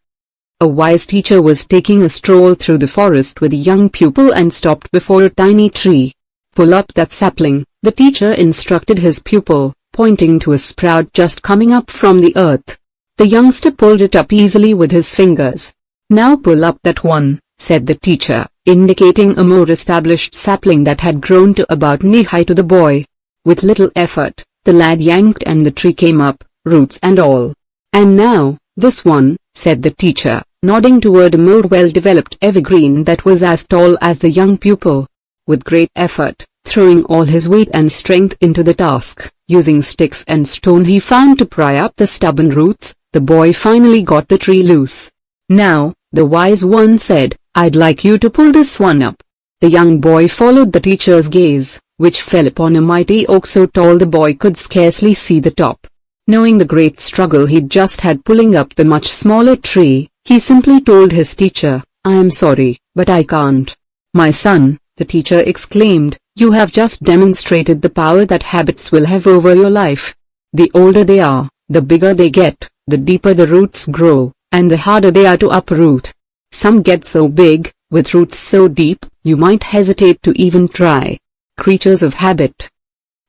S2: A wise teacher was taking a stroll through the forest with a young pupil and stopped before a tiny tree. Pull up that sapling, the teacher instructed his pupil, pointing to a sprout just coming up from the earth. The youngster pulled it up easily with his fingers. Now pull up that one, said the teacher, indicating a more established sapling that had grown to about knee-high to the boy. With little effort, the lad yanked and the tree came up, roots and all. And now, this one, said the teacher, nodding toward a more well-developed evergreen that was as tall as the young pupil. With great effort, throwing all his weight and strength into the task, using sticks and stone he found to pry up the stubborn roots, the boy finally got the tree loose. Now, the wise one said, I'd like you to pull this one up. The young boy followed the teacher's gaze, which fell upon a mighty oak so tall the boy could scarcely see the top. Knowing the great struggle he'd just had pulling up the much smaller tree, he simply told his teacher, I am sorry, but I can't. My son, the teacher exclaimed, you have just demonstrated the power that habits will have over your life. The older they are, the bigger they get, the deeper the roots grow, and the harder they are to uproot. Some get so big, with roots so deep, you might hesitate to even try. Creatures of habit.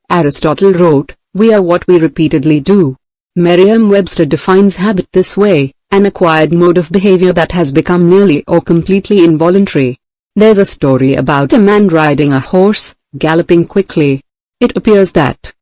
S2: Aristotle wrote, we are what we repeatedly do. Merriam-Webster defines habit this way, an acquired mode of behavior that has become nearly or completely involuntary. There's a story about a man riding a horse, galloping quickly. It appears that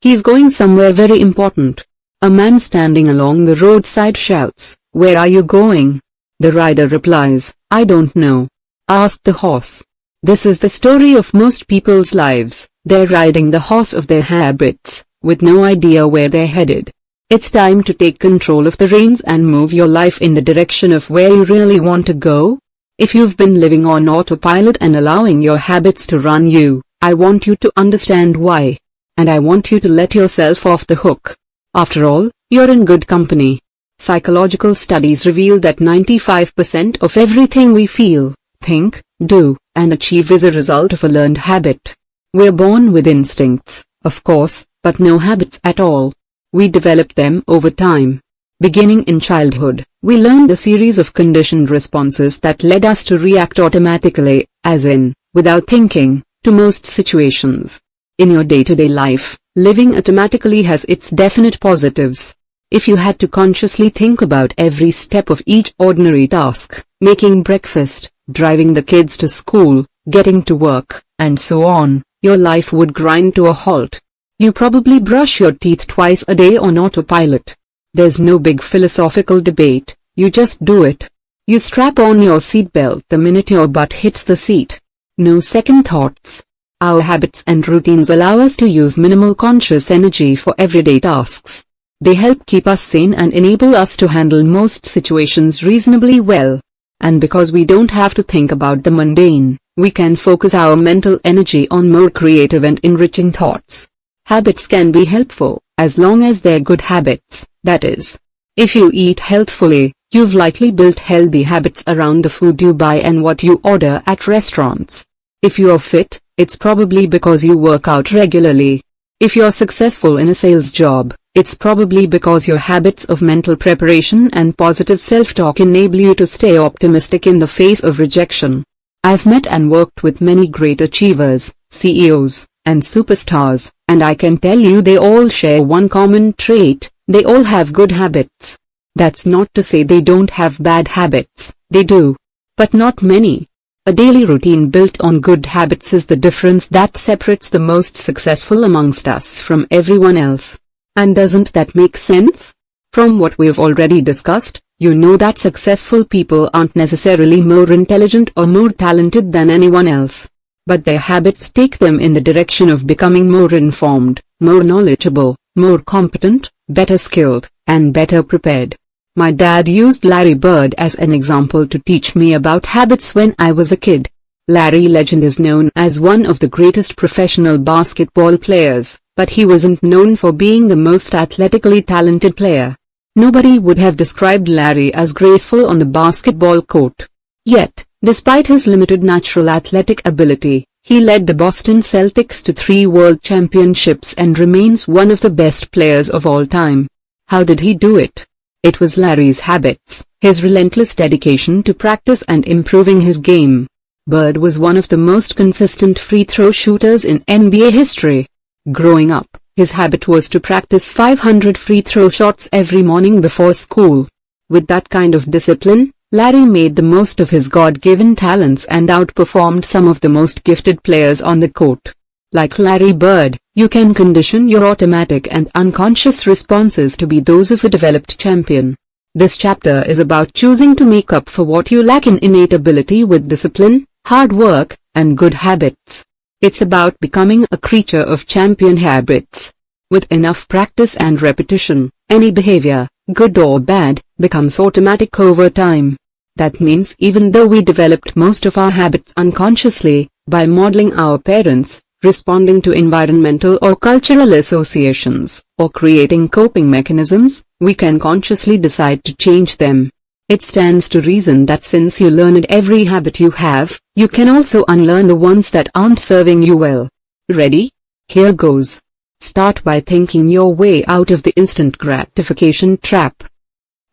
S2: he's going somewhere very important. A man standing along the roadside shouts, where are you going? The rider replies, I don't know. Ask the horse. This is the story of most people's lives. They're riding the horse of their habits, with no idea where they're headed. It's time to take control of the reins and move your life in the direction of where you really want to go. If you've been living on autopilot and allowing your habits to run you, I want you to understand why. And I want you to let yourself off the hook. After all, you're in good company. Psychological studies reveal that 95% of everything we feel, think, do, and achieve is a result of a learned habit. We're born with instincts, of course, but no habits at all. We develop them over time. Beginning in childhood, we learned a series of conditioned responses that led us to react automatically, as in, without thinking, to most situations. In your day-to-day life, living automatically has its definite positives. If you had to consciously think about every step of each ordinary task, making breakfast, driving the kids to school, getting to work, and so on, your life would grind to a halt. You probably brush your teeth twice a day on autopilot. There's no big philosophical debate, you just do it. You strap on your seatbelt the minute your butt hits the seat. No second thoughts. Our habits and routines allow us to use minimal conscious energy for everyday tasks. They help keep us sane and enable us to handle most situations reasonably well. And because we don't have to think about the mundane, we can focus our mental energy on more creative and enriching thoughts. Habits can be helpful, as long as they're good habits, that is. If you eat healthfully, you've likely built healthy habits around the food you buy and what you order at restaurants. If you're fit, it's probably because you work out regularly. If you're successful in a sales job, it's probably because your habits of mental preparation and positive self-talk enable you to stay optimistic in the face of rejection. I've met and worked with many great achievers, CEOs, and superstars, and I can tell you they all share one common trait: they all have good habits. That's not to say they don't have bad habits, they do. But not many. A daily routine built on good habits is the difference that separates the most successful amongst us from everyone else. And doesn't that make sense? From what we've already discussed, you know that successful people aren't necessarily more intelligent or more talented than anyone else. But their habits take them in the direction of becoming more informed, more knowledgeable, more competent, better skilled, and better prepared. My dad used Larry Bird as an example to teach me about habits when I was a kid. Larry Legend is known as one of the greatest professional basketball players, but he wasn't known for being the most athletically talented player. Nobody would have described Larry as graceful on the basketball court. Yet, despite his limited natural athletic ability, he led the Boston Celtics to 3 world championships and remains one of the best players of all time. How did he do it? It was Larry's habits, his relentless dedication to practice and improving his game. Bird was one of the most consistent free throw shooters in NBA history. Growing up, his habit was to practice 500 free throw shots every morning before school. With that kind of discipline, Larry made the most of his God-given talents and outperformed some of the most gifted players on the court. Like Larry Bird, you can condition your automatic and unconscious responses to be those of a developed champion. This chapter is about choosing to make up for what you lack in innate ability with discipline, hard work, and good habits. It's about becoming a creature of champion habits. With enough practice and repetition, any behavior, good or bad, becomes automatic over time. That means even though we developed most of our habits unconsciously, by modeling our parents, responding to environmental or cultural associations, or creating coping mechanisms, we can consciously decide to change them. It stands to reason that since you learned every habit you have, you can also unlearn the ones that aren't serving you well. Ready? Here goes. Start by thinking your way out of the instant gratification trap.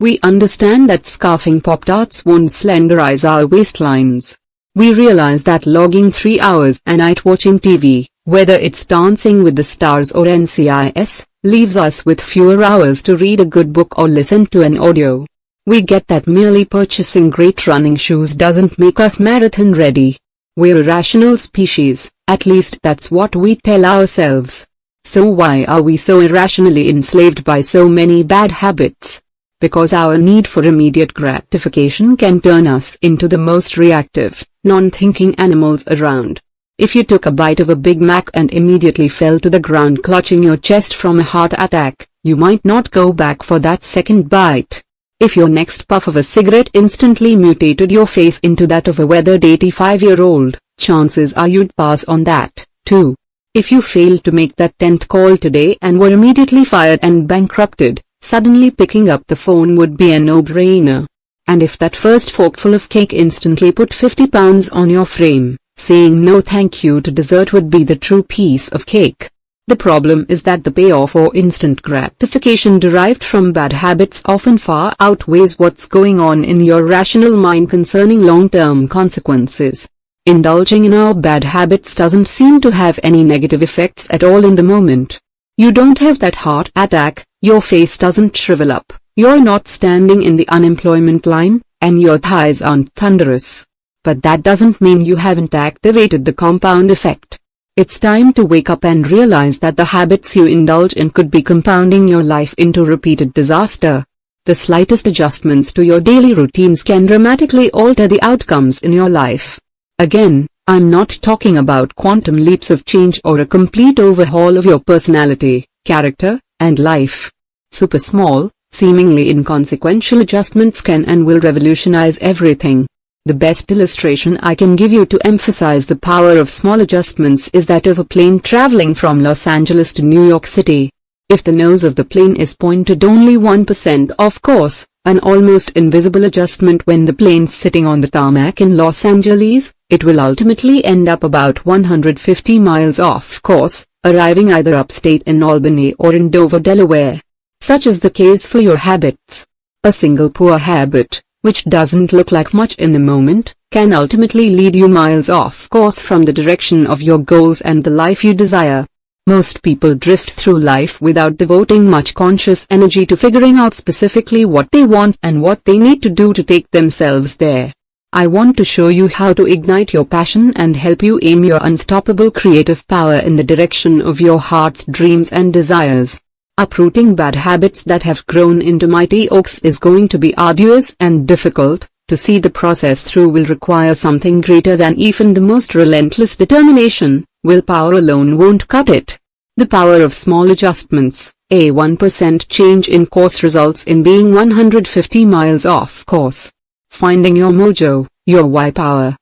S2: We understand that scarfing Pop-Tarts won't slenderize our waistlines. We realize that logging 3 hours a night watching TV, whether it's Dancing with the Stars or NCIS, leaves us with fewer hours to read a good book or listen to an audio. We get that merely purchasing great running shoes doesn't make us marathon ready. We're a rational species, at least that's what we tell ourselves. So why are we so irrationally enslaved by so many bad habits? Because our need for immediate gratification can turn us into the most reactive, non-thinking animals around. If you took a bite of a Big Mac and immediately fell to the ground clutching your chest from a heart attack, you might not go back for that second bite. If your next puff of a cigarette instantly mutated your face into that of a weathered 85-year-old, chances are you'd pass on that, too. If you failed to make that 10th call today and were immediately fired and bankrupted, suddenly picking up the phone would be a no-brainer. And if that first forkful of cake instantly put 50 pounds on your frame, saying no thank you to dessert would be the true piece of cake. The problem is that the payoff or instant gratification derived from bad habits often far outweighs what's going on in your rational mind concerning long-term consequences. Indulging in our bad habits doesn't seem to have any negative effects at all in the moment. You don't have that heart attack, your face doesn't shrivel up, you're not standing in the unemployment line, and your thighs aren't thunderous. But that doesn't mean you haven't activated the compound effect. It's time to wake up and realize that the habits you indulge in could be compounding your life into repeated disaster. The slightest adjustments to your daily routines can dramatically alter the outcomes in your life. Again, I'm not talking about quantum leaps of change or a complete overhaul of your personality, character, and life. Super small, seemingly inconsequential adjustments can and will revolutionize everything. The best illustration I can give you to emphasize the power of small adjustments is that of a plane traveling from Los Angeles to New York City. If the nose of the plane is pointed only 1% off course, an almost invisible adjustment when the plane's sitting on the tarmac in Los Angeles, it will ultimately end up about 150 miles off course, arriving either upstate in Albany or in Dover, Delaware. Such is the case for your habits. A single poor habit, which doesn't look like much in the moment, can ultimately lead you miles off course from the direction of your goals and the life you desire. Most people drift through life without devoting much conscious energy to figuring out specifically what they want and what they need to do to take themselves there. I want to show you how to ignite your passion and help you aim your unstoppable creative power in the direction of your heart's dreams and desires. Uprooting bad habits that have grown into mighty oaks is going to be arduous and difficult. To see the process through will require something greater than even the most relentless determination. Willpower alone won't cut it. The power of small adjustments. A 1% change in course results in being 150 miles off course. Finding your mojo, your why power.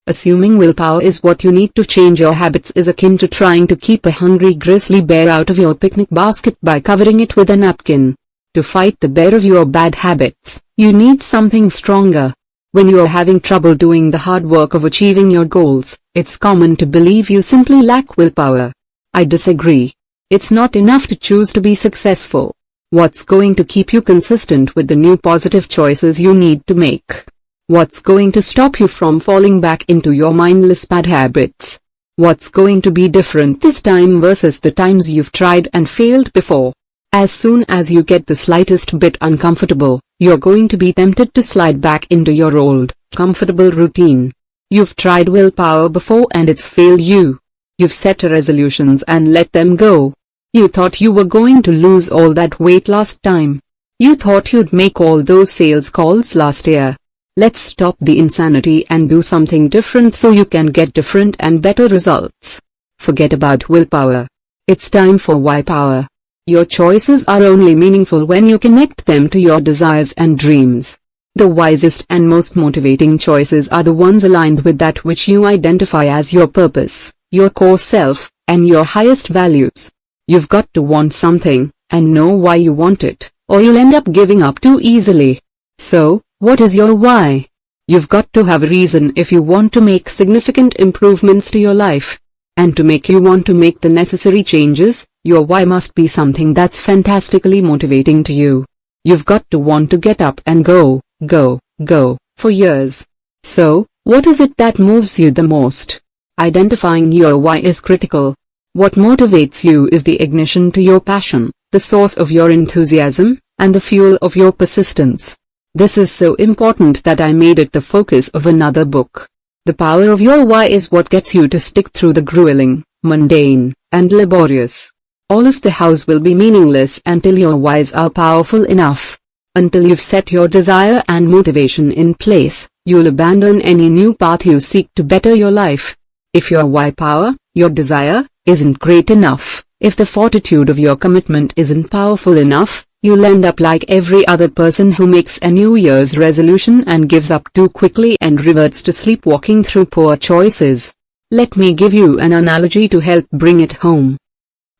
S2: Assuming willpower is what you need to change your habits is akin to trying to keep a hungry grizzly bear out of your picnic basket by covering it with a napkin. To fight the bear of your bad habits, you need something stronger. When you are having trouble doing the hard work of achieving your goals, it's common to believe you simply lack willpower. I disagree. It's not enough to choose to be successful. What's going to keep you consistent with the new positive choices you need to make? What's going to stop you from falling back into your mindless bad habits? What's going to be different this time versus the times you've tried and failed before? As soon as you get the slightest bit uncomfortable, you're going to be tempted to slide back into your old, comfortable routine. You've tried willpower before and it's failed you. You've set resolutions and let them go. You thought you were going to lose all that weight last time. You thought you'd make all those sales calls last year. Let's stop the insanity and do something different so you can get different and better results. Forget about willpower. It's time for why power. Your choices are only meaningful when you connect them to your desires and dreams. The wisest and most motivating choices are the ones aligned with that which you identify as your purpose, your core self, and your highest values. You've got to want something, and know why you want it, or you'll end up giving up too easily. So, what is your why? You've got to have a reason if you want to make significant improvements to your life. And to make you want to make the necessary changes, your why must be something that's fantastically motivating to you. You've got to want to get up and go, for years. So, what is it that moves you the most? Identifying your why is critical. What motivates you is the ignition to your passion, the source of your enthusiasm, and the fuel of your persistence. This is so important that I made it the focus of another book. The power of your why is what gets you to stick through the grueling, mundane, and laborious. All of the hows will be meaningless until your whys are powerful enough. Until you've set your desire and motivation in place, you'll abandon any new path you seek to better your life. If your why power, your desire, isn't great enough, if the fortitude of your commitment isn't powerful enough, you'll end up like every other person who makes a New Year's resolution and gives up too quickly and reverts to sleepwalking through poor choices. Let me give you an analogy to help bring it home.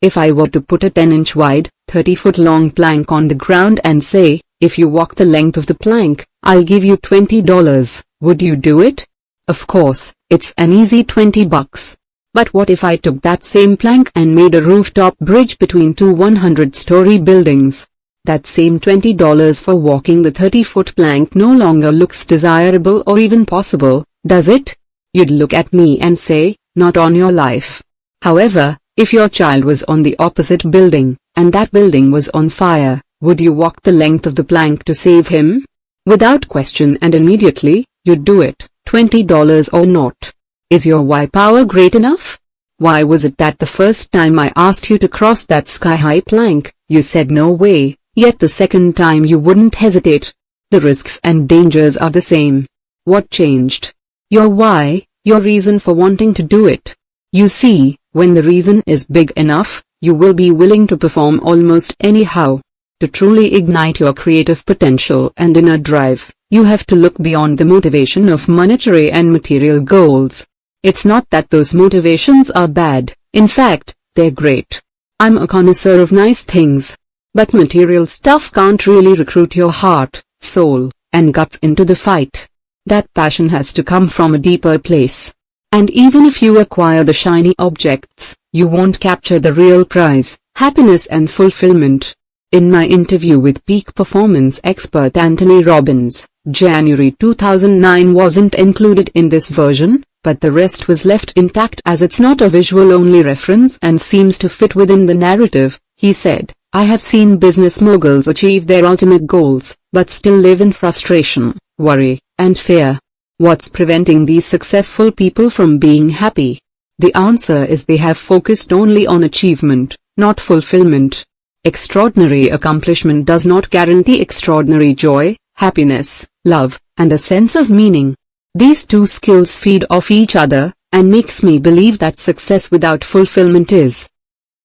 S2: If I were to put a 10-inch wide, 30-foot long plank on the ground and say, if you walk the length of the plank, I'll give you $20, would you do it? Of course, it's an easy $20. But what if I took that same plank and made a rooftop bridge between two 100-story buildings? That same $20 for walking the 30-foot plank no longer looks desirable or even possible, does it? You'd look at me and say, not on your life. However, if your child was on the opposite building, and that building was on fire, would you walk the length of the plank to save him? Without question and immediately, you'd do it, $20 or not. Is your why power great enough? Why was it that the first time I asked you to cross that sky-high plank, you said no way, yet the second time you wouldn't hesitate? The risks and dangers are the same. What changed? Your why, your reason for wanting to do it. You see, when the reason is big enough, you will be willing to perform almost anyhow. To truly ignite your creative potential and inner drive, you have to look beyond the motivation of monetary and material goals. It's not that those motivations are bad, in fact, they're great. I'm a connoisseur of nice things. But material stuff can't really recruit your heart, soul, and guts into the fight. That passion has to come from a deeper place. And even if you acquire the shiny objects, you won't capture the real prize, happiness and fulfillment. In my interview with peak performance expert Anthony Robbins, January 2009 wasn't included in this version, but the rest was left intact as it's not a visual-only reference and seems to fit within the narrative. He said, "I have seen business moguls achieve their ultimate goals, but still live in frustration, worry, and fear. What's preventing these successful people from being happy? The answer is they have focused only on achievement, not fulfillment. Extraordinary accomplishment does not guarantee extraordinary joy, happiness, love, and a sense of meaning. These two skills feed off each other, and makes me believe that success without fulfillment is."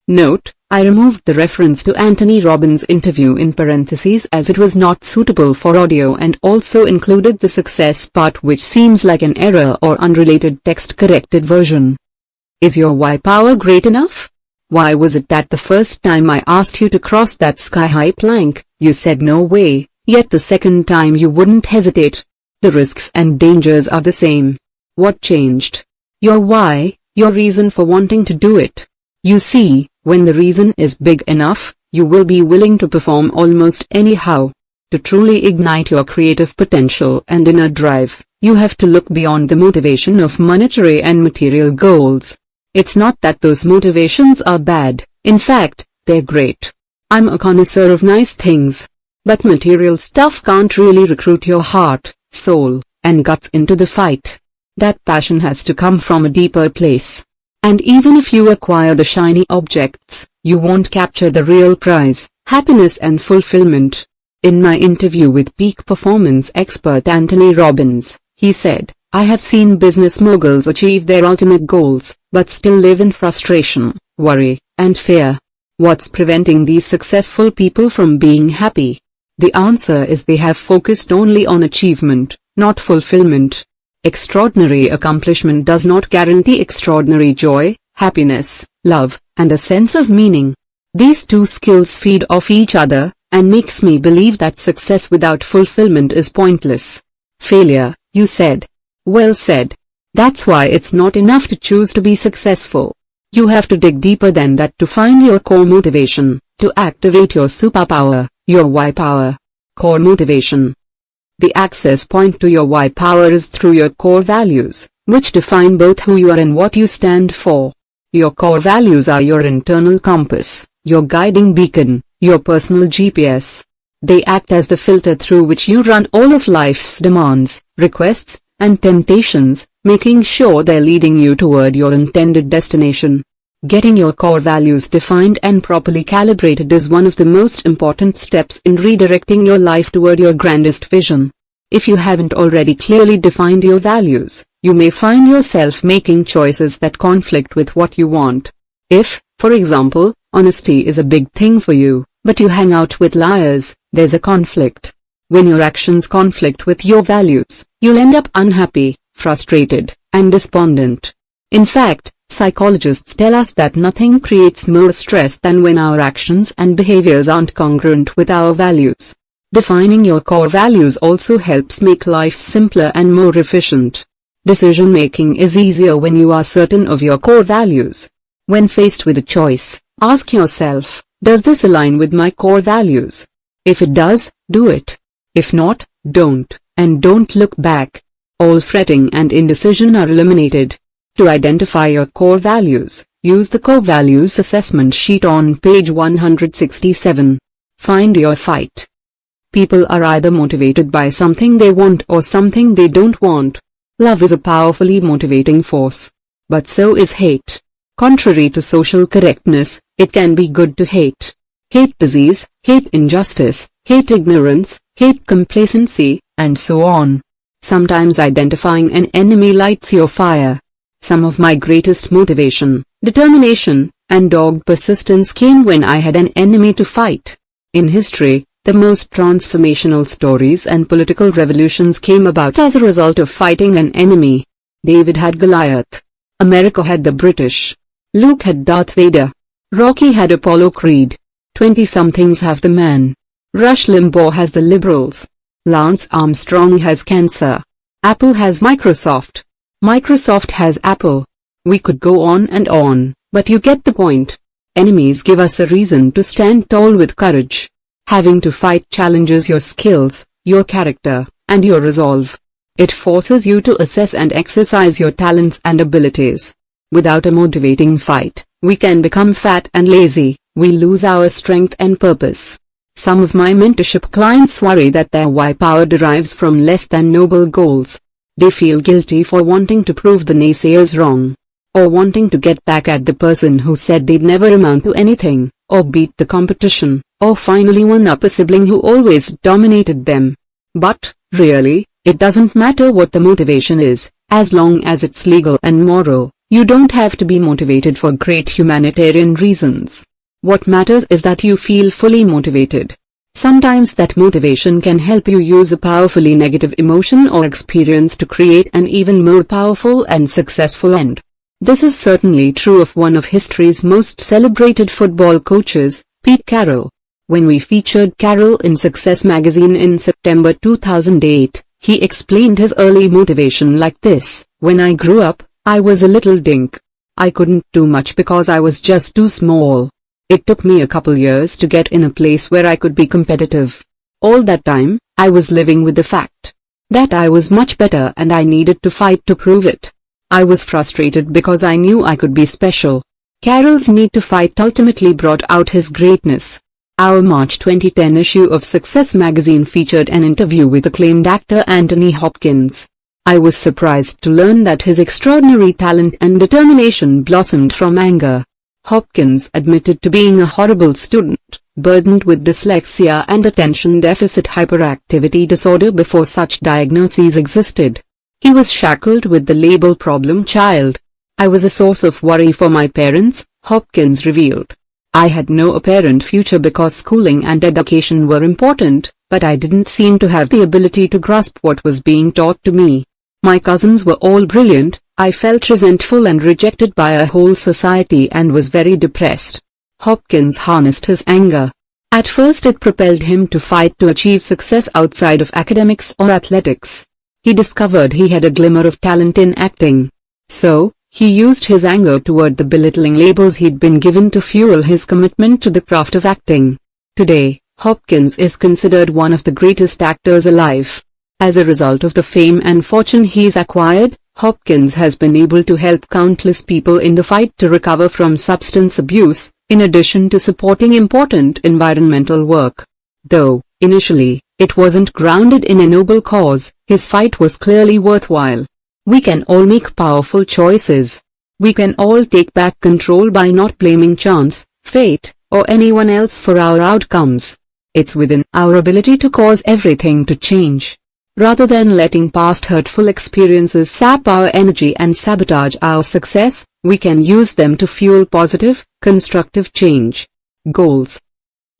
S2: Note, I removed the reference to Anthony Robbins' interview in parentheses as it was not suitable for audio and also included the success part, which seems like an error or unrelated text-corrected version. Is your why power great enough? Why was it that the first time I asked you to cross that sky-high plank, you said no way, yet the second time you wouldn't hesitate? The risks and dangers are the same. What changed? Your why, your reason for wanting to do it. You see, when the reason is big enough, you will be willing to perform almost anyhow. To truly ignite your creative potential and inner drive, you have to look beyond the motivation of monetary and material goals. It's not that those motivations are bad, in fact, they're great. I'm a connoisseur of nice things. But material stuff can't really recruit your heart, soul, and guts into the fight. That passion has to come from a deeper place. And even if you acquire the shiny objects, you won't capture the real prize, happiness and fulfillment. In my interview with peak performance expert Anthony Robbins, he said, "I have seen business moguls achieve their ultimate goals, but still live in frustration, worry, and fear. What's preventing these successful people from being happy? The answer is they have focused only on achievement, not fulfillment. Extraordinary accomplishment does not guarantee extraordinary joy, happiness, love, and a sense of meaning. These two skills feed off each other, and makes me believe that success without fulfillment is pointless." Failure, you said. Well said. That's why it's not enough to choose to be successful. You have to dig deeper than that to find your core motivation, to activate your superpower, your why power. Core motivation. The access point to your why power is through your core values, which define both who you are and what you stand for. Your core values are your internal compass, your guiding beacon, your personal GPS. They act as the filter through which you run all of life's demands, requests, and temptations, making sure they're leading you toward your intended destination. Getting your core values defined and properly calibrated is one of the most important steps in redirecting your life toward your grandest vision. If you haven't already clearly defined your values, you may find yourself making choices that conflict with what you want. If, for example, honesty is a big thing for you, but you hang out with liars, there's a conflict. When your actions conflict with your values, you'll end up unhappy, frustrated, and despondent. In fact, psychologists tell us that nothing creates more stress than when our actions and behaviors aren't congruent with our values. Defining your core values also helps make life simpler and more efficient. Decision-making is easier when you are certain of your core values. When faced with a choice, ask yourself, does this align with my core values? If it does, do it. If not, don't, and don't look back. All fretting and indecision are eliminated. To identify your core values, use the Core Values Assessment Sheet on page 167. Find your fight. People are either motivated by something they want or something they don't want. Love is a powerfully motivating force. But so is hate. Contrary to social correctness, it can be good to hate. Hate disease, hate injustice, hate ignorance, hate complacency, and so on. Sometimes identifying an enemy lights your fire. Some of my greatest motivation, determination, and dogged persistence came when I had an enemy to fight. In history, the most transformational stories and political revolutions came about as a result of fighting an enemy. David had Goliath. America had the British. Luke had Darth Vader. Rocky had Apollo Creed. 20-somethings have the man. Rush Limbaugh has the liberals. Lance Armstrong has cancer. Apple has Microsoft. Microsoft has Apple. We could go on and on, but you get the point. Enemies give us a reason to stand tall with courage. Having to fight challenges your skills, your character, and your resolve. It forces you to assess and exercise your talents and abilities. Without a motivating fight, we can become fat and lazy, we lose our strength and purpose. Some of my mentorship clients worry that their why power derives from less than noble goals. They feel guilty for wanting to prove the naysayers wrong. Or wanting to get back at the person who said they'd never amount to anything, or beat the competition, or finally one up a sibling who always dominated them. But, really, it doesn't matter what the motivation is, as long as it's legal and moral. You don't have to be motivated for great humanitarian reasons. What matters is that you feel fully motivated. Sometimes that motivation can help you use a powerfully negative emotion or experience to create an even more powerful and successful end. This is certainly true of one of history's most celebrated football coaches, Pete Carroll. When we featured Carroll in Success magazine in September 2008, he explained his early motivation like this: "When I grew up, I was a little dink. I couldn't do much because I was just too small. It took me a couple years to get in a place where I could be competitive. All that time, I was living with the fact that I was much better and I needed to fight to prove it. I was frustrated because I knew I could be special." Carroll's need to fight ultimately brought out his greatness. Our March 2010 issue of Success magazine featured an interview with acclaimed actor Anthony Hopkins. I was surprised to learn that his extraordinary talent and determination blossomed from anger. Hopkins admitted to being a horrible student, burdened with dyslexia and attention deficit hyperactivity disorder before such diagnoses existed. He was shackled with the label problem child. "I was a source of worry for my parents," Hopkins revealed. "I had no apparent future because schooling and education were important, but I didn't seem to have the ability to grasp what was being taught to me. My cousins were all brilliant. I felt resentful and rejected by a whole society and was very depressed." Hopkins harnessed his anger. At first it propelled him to fight to achieve success outside of academics or athletics. He discovered he had a glimmer of talent in acting. So, he used his anger toward the belittling labels he'd been given to fuel his commitment to the craft of acting. Today, Hopkins is considered one of the greatest actors alive. As a result of the fame and fortune he's acquired, Hopkins has been able to help countless people in the fight to recover from substance abuse, in addition to supporting important environmental work. Though, initially, it wasn't grounded in a noble cause, his fight was clearly worthwhile. We can all make powerful choices. We can all take back control by not blaming chance, fate, or anyone else for our outcomes. It's within our ability to cause everything to change. Rather than letting past hurtful experiences sap our energy and sabotage our success, we can use them to fuel positive, constructive change. Goals.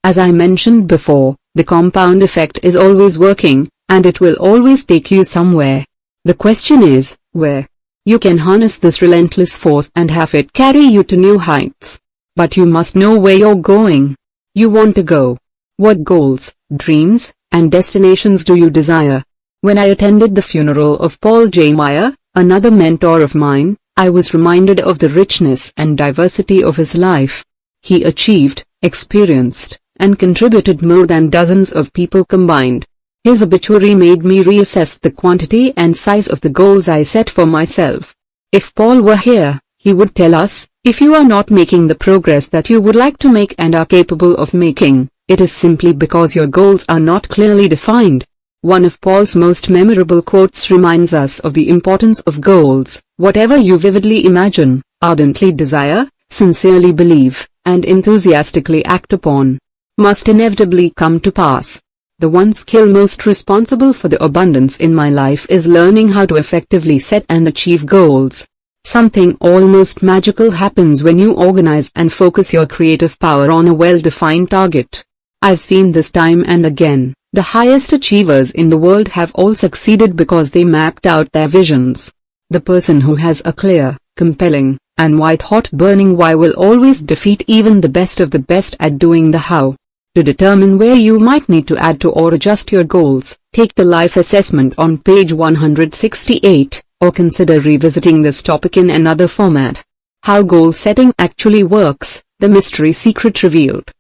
S2: As I mentioned before, the compound effect is always working, and it will always take you somewhere. The question is, where? You can harness this relentless force and have it carry you to new heights. But you must know where you're going. You want to go. What goals, dreams, and destinations do you desire? When I attended the funeral of Paul J. Meyer, another mentor of mine, I was reminded of the richness and diversity of his life. He achieved, experienced, and contributed more than dozens of people combined. His obituary made me reassess the quantity and size of the goals I set for myself. If Paul were here, he would tell us, if you are not making the progress that you would like to make and are capable of making, it is simply because your goals are not clearly defined. One of Paul's most memorable quotes reminds us of the importance of goals. Whatever you vividly imagine, ardently desire, sincerely believe, and enthusiastically act upon, must inevitably come to pass. The one skill most responsible for the abundance in my life is learning how to effectively set and achieve goals. Something almost magical happens when you organize and focus your creative power on a well-defined target. I've seen this time and again. The highest achievers in the world have all succeeded because they mapped out their visions. The person who has a clear, compelling, And white-hot burning why will always defeat even the best of the best at doing the how. To determine where you might need to add to or adjust your goals, take the life assessment on page 168, or consider revisiting this topic in another format. How goal setting actually works, the mystery secret revealed.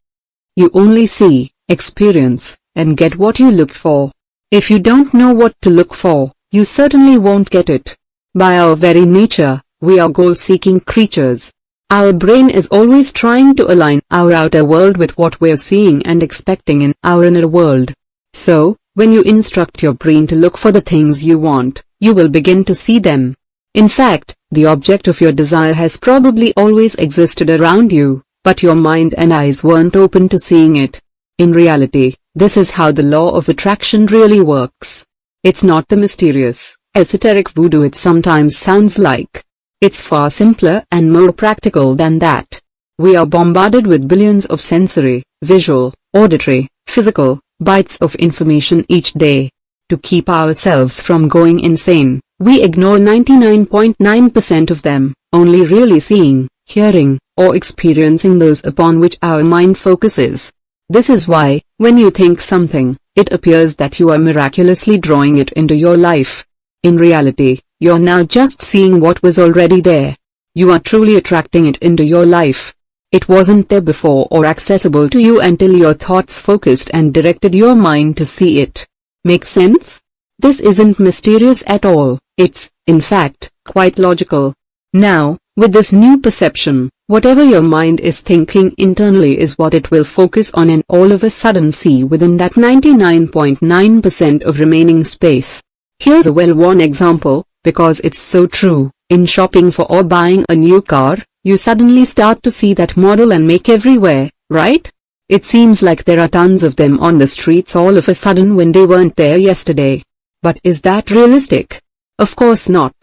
S2: You only see, experience, and get what you look for. If you don't know what to look for, you certainly won't get it. By our very nature, we are goal-seeking creatures. Our brain is always trying to align our outer world with what we're seeing and expecting in our inner world. So, when you instruct your brain to look for the things you want, you will begin to see them. In fact, the object of your desire has probably always existed around you, but your mind and eyes weren't open to seeing it. In reality, this is how the law of attraction really works. It's not the mysterious, esoteric voodoo it sometimes sounds like. It's far simpler and more practical than that. We are bombarded with billions of sensory, visual, auditory, physical, bites of information each day. To keep ourselves from going insane, we ignore 99.9% of them, only really seeing, hearing, or experiencing those upon which our mind focuses. This is why, when you think something, it appears that you are miraculously drawing it into your life. In reality, you're now just seeing what was already there. You are truly attracting it into your life. It wasn't there before or accessible to you until your thoughts focused and directed your mind to see it. Make sense? This isn't mysterious at all, it's, in fact, quite logical. Now, with this new perception, whatever your mind is thinking internally is what it will focus on and all of a sudden see within that 99.9% of remaining space. Here's a well-worn example, because it's so true. In shopping for or buying a new car, you suddenly start to see that model and make everywhere, right? It seems like there are tons of them on the streets all of a sudden when they weren't there yesterday. But is that realistic? Of course not.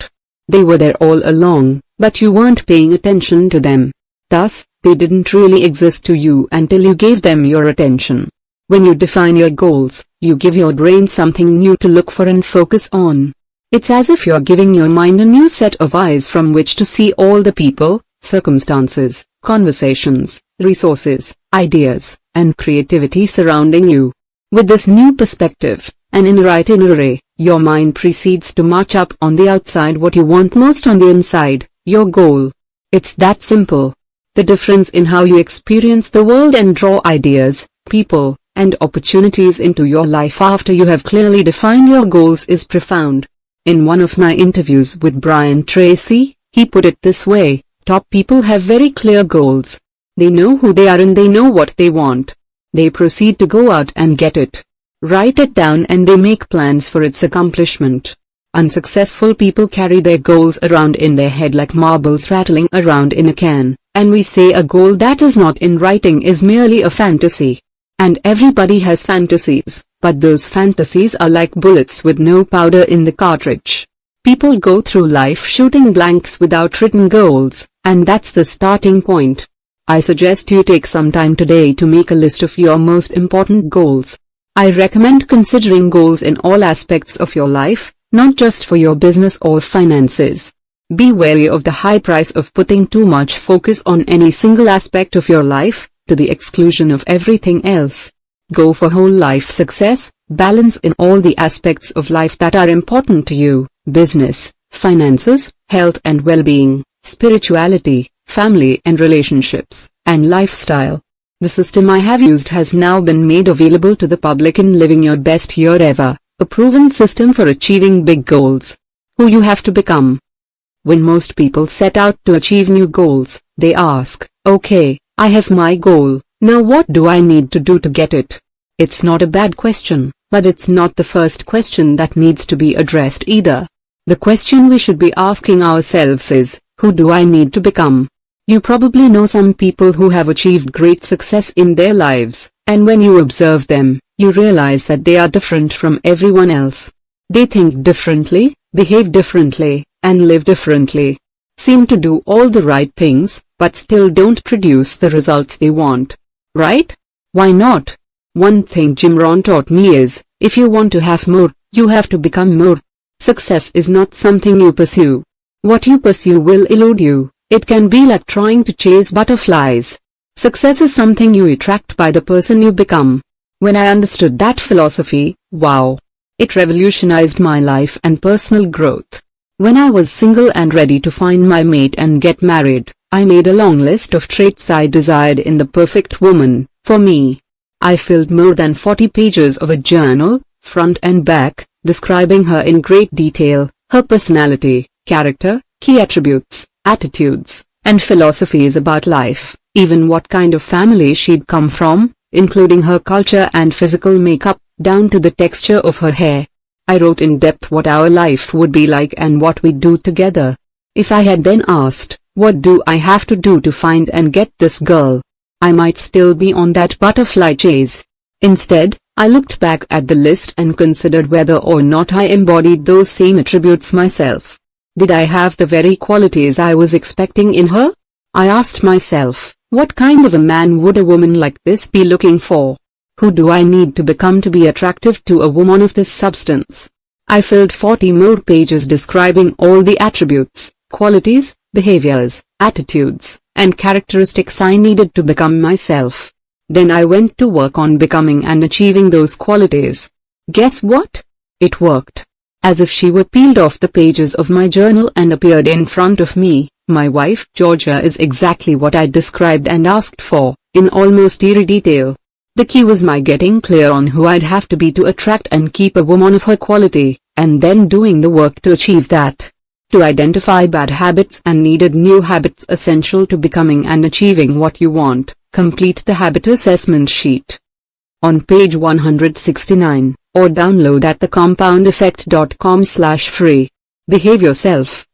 S2: They were there all along, but you weren't paying attention to them. Thus, they didn't really exist to you until you gave them your attention. When you define your goals, you give your brain something new to look for and focus on. It's as if you're giving your mind a new set of eyes from which to see all the people, circumstances, conversations, resources, ideas, and creativity surrounding you. With this new perspective, an inner itinerary, your mind proceeds to march up on the outside what you want most on the inside, your goal. It's that simple. The difference in how you experience the world and draw ideas, people, and opportunities into your life after you have clearly defined your goals is profound. In one of my interviews with Brian Tracy, he put it this way: top people have very clear goals. They know who they are and they know what they want. They proceed to go out and get it. Write it down and they make plans for its accomplishment. Unsuccessful people carry their goals around in their head like marbles rattling around in a can, and we say a goal that is not in writing is merely a fantasy. And everybody has fantasies, but those fantasies are like bullets with no powder in the cartridge. People go through life shooting blanks without written goals, and that's the starting point. I suggest you take some time today to make a list of your most important goals. I recommend considering goals in all aspects of your life, not just for your business or finances. Be wary of the high price of putting too much focus on any single aspect of your life, to the exclusion of everything else. Go for whole life success, balance in all the aspects of life that are important to you: business, finances, health and well-being, spirituality, family and relationships, and lifestyle. The system I have used has now been made available to the public in Living Your Best Year Ever, a proven system for achieving big goals. Who you have to become. When most people set out to achieve new goals, they ask, okay, I have my goal, now what do I need to do to get it? It's not a bad question, but it's not the first question that needs to be addressed either. The question we should be asking ourselves is, who do I need to become? You probably know some people who have achieved great success in their lives, and when you observe them, you realize that they are different from everyone else. They think differently, behave differently, and live differently. Seem to do all the right things, but still don't produce the results they want. Right? Why not? One thing Jim Rohn taught me is, if you want to have more, you have to become more. Success is not something you pursue. What you pursue will elude you. It can be like trying to chase butterflies. Success is something you attract by the person you become. When I understood that philosophy, wow! It revolutionized my life and personal growth. When I was single and ready to find my mate and get married, I made a long list of traits I desired in the perfect woman, for me. I filled more than 40 pages of a journal, front and back, describing her in great detail, her personality, character, key attributes, attitudes, and philosophies about life, even what kind of family she'd come from, including her culture and physical makeup, down to the texture of her hair. I wrote in depth what our life would be like and what we'd do together. If I had then asked, what do I have to do to find and get this girl? I might still be on that butterfly chase. Instead, I looked back at the list and considered whether or not I embodied those same attributes myself. Did I have the very qualities I was expecting in her? I asked myself, what kind of a man would a woman like this be looking for? Who do I need to become to be attractive to a woman of this substance? I filled 40 more pages describing all the attributes, qualities, behaviors, attitudes, and characteristics I needed to become myself. Then I went to work on becoming and achieving those qualities. Guess what? It worked. As if she were peeled off the pages of my journal and appeared in front of me, my wife, Georgia, is exactly what I described and asked for, in almost eerie detail. The key was my getting clear on who I'd have to be to attract and keep a woman of her quality, and then doing the work to achieve that. To identify bad habits and needed new habits essential to becoming and achieving what you want, complete the habit assessment sheet on page 169, or download at thecompoundeffect.com/free. Behave yourself.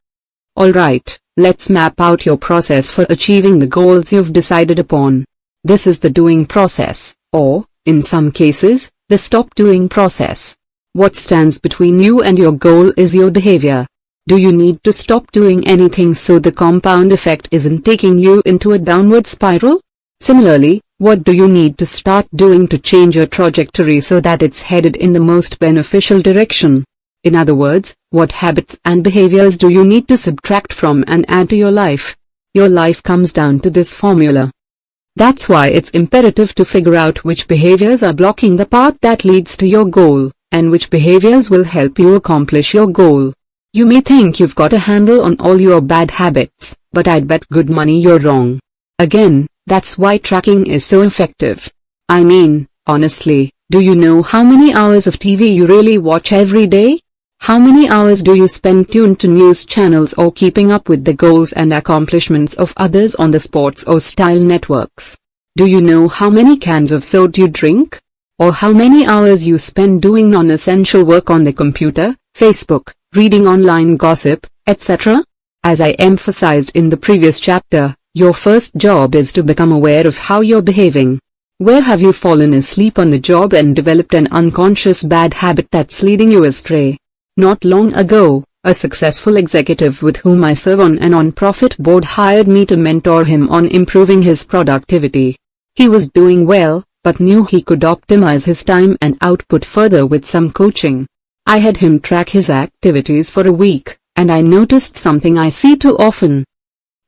S2: Alright, let's map out your process for achieving the goals you've decided upon. This is the doing process, or, in some cases, the stop doing process. What stands between you and your goal is your behavior. Do you need to stop doing anything so the compound effect isn't taking you into a downward spiral? Similarly, what do you need to start doing to change your trajectory so that it's headed in the most beneficial direction? In other words, what habits and behaviors do you need to subtract from and add to your life? Your life comes down to this formula. That's why it's imperative to figure out which behaviors are blocking the path that leads to your goal, and which behaviors will help you accomplish your goal. You may think you've got a handle on all your bad habits, but I'd bet good money you're wrong. Again, that's why tracking is so effective. I mean, honestly, do you know how many hours of TV you really watch every day? How many hours do you spend tuned to news channels or keeping up with the goals and accomplishments of others on the sports or style networks? Do you know how many cans of soda you drink? Or how many hours you spend doing non-essential work on the computer, Facebook, reading online gossip, etc.? As I emphasized in the previous chapter, your first job is to become aware of how you're behaving. Where have you fallen asleep on the job and developed an unconscious bad habit that's leading you astray? Not long ago, a successful executive with whom I serve on a non-profit board hired me to mentor him on improving his productivity. He was doing well, but knew he could optimize his time and output further with some coaching. I had him track his activities for a week, and I noticed something I see too often.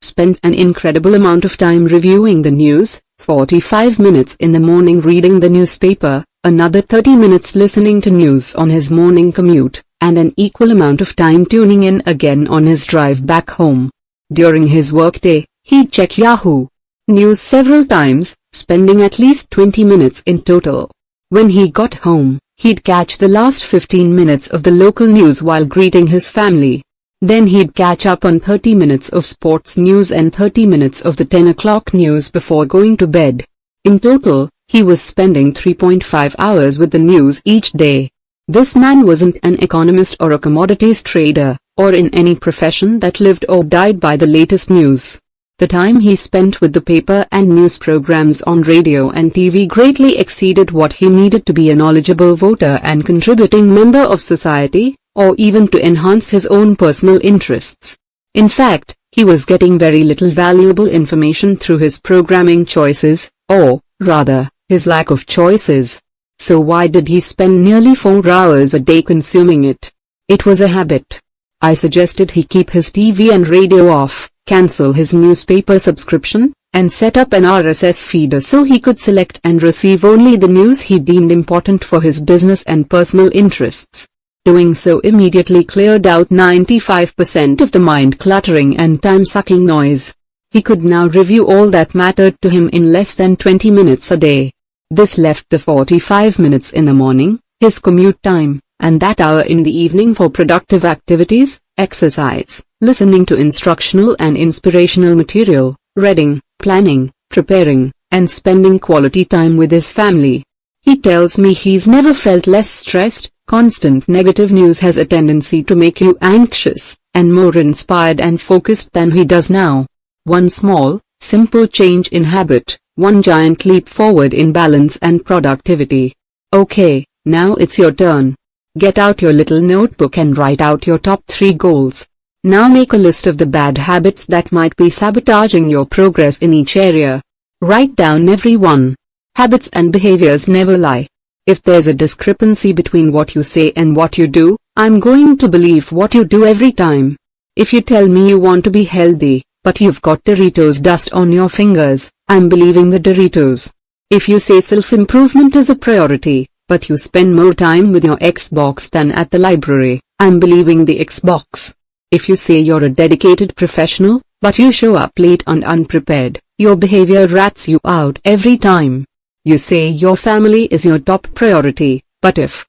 S2: Spent an incredible amount of time reviewing the news, 45 minutes in the morning reading the newspaper, another 30 minutes listening to news on his morning commute, and an equal amount of time tuning in again on his drive back home. During his workday, he'd check Yahoo News several times, spending at least 20 minutes in total. When he got home, he'd catch the last 15 minutes of the local news while greeting his family. Then he'd catch up on 30 minutes of sports news and 30 minutes of the 10 o'clock news before going to bed. In total, he was spending 3.5 hours with the news each day. This man wasn't an economist or a commodities trader, or in any profession that lived or died by the latest news. The time he spent with the paper and news programs on radio and TV greatly exceeded what he needed to be a knowledgeable voter and contributing member of society, or even to enhance his own personal interests. In fact, he was getting very little valuable information through his programming choices, or, rather, his lack of choices. So why did he spend nearly 4 hours a day consuming it? It was a habit. I suggested he keep his TV and radio off, cancel his newspaper subscription, and set up an RSS feeder so he could select and receive only the news he deemed important for his business and personal interests. Doing so immediately cleared out 95% of the mind-cluttering and time-sucking noise. He could now review all that mattered to him in less than 20 minutes a day. This left the 45 minutes in the morning, his commute time, and that hour in the evening for productive activities, exercise, listening to instructional and inspirational material, reading, planning, preparing, and spending quality time with his family. He tells me he's never felt less stressed. Constant negative news has a tendency to make you anxious, and more inspired and focused than he does now. One small, simple change in habit, one giant leap forward in balance and productivity. Okay, now it's your turn. Get out your little notebook and write out your top 3 goals. Now make a list of the bad habits that might be sabotaging your progress in each area. Write down every one. Habits and behaviors never lie. If there's a discrepancy between what you say and what you do, I'm going to believe what you do every time. If you tell me you want to be healthy, but you've got Doritos dust on your fingers, I'm believing the Doritos. If you say self-improvement is a priority, but you spend more time with your Xbox than at the library, I'm believing the Xbox. If you say you're a dedicated professional, but you show up late and unprepared, your behavior rats you out every time. You say your family is your top priority, but if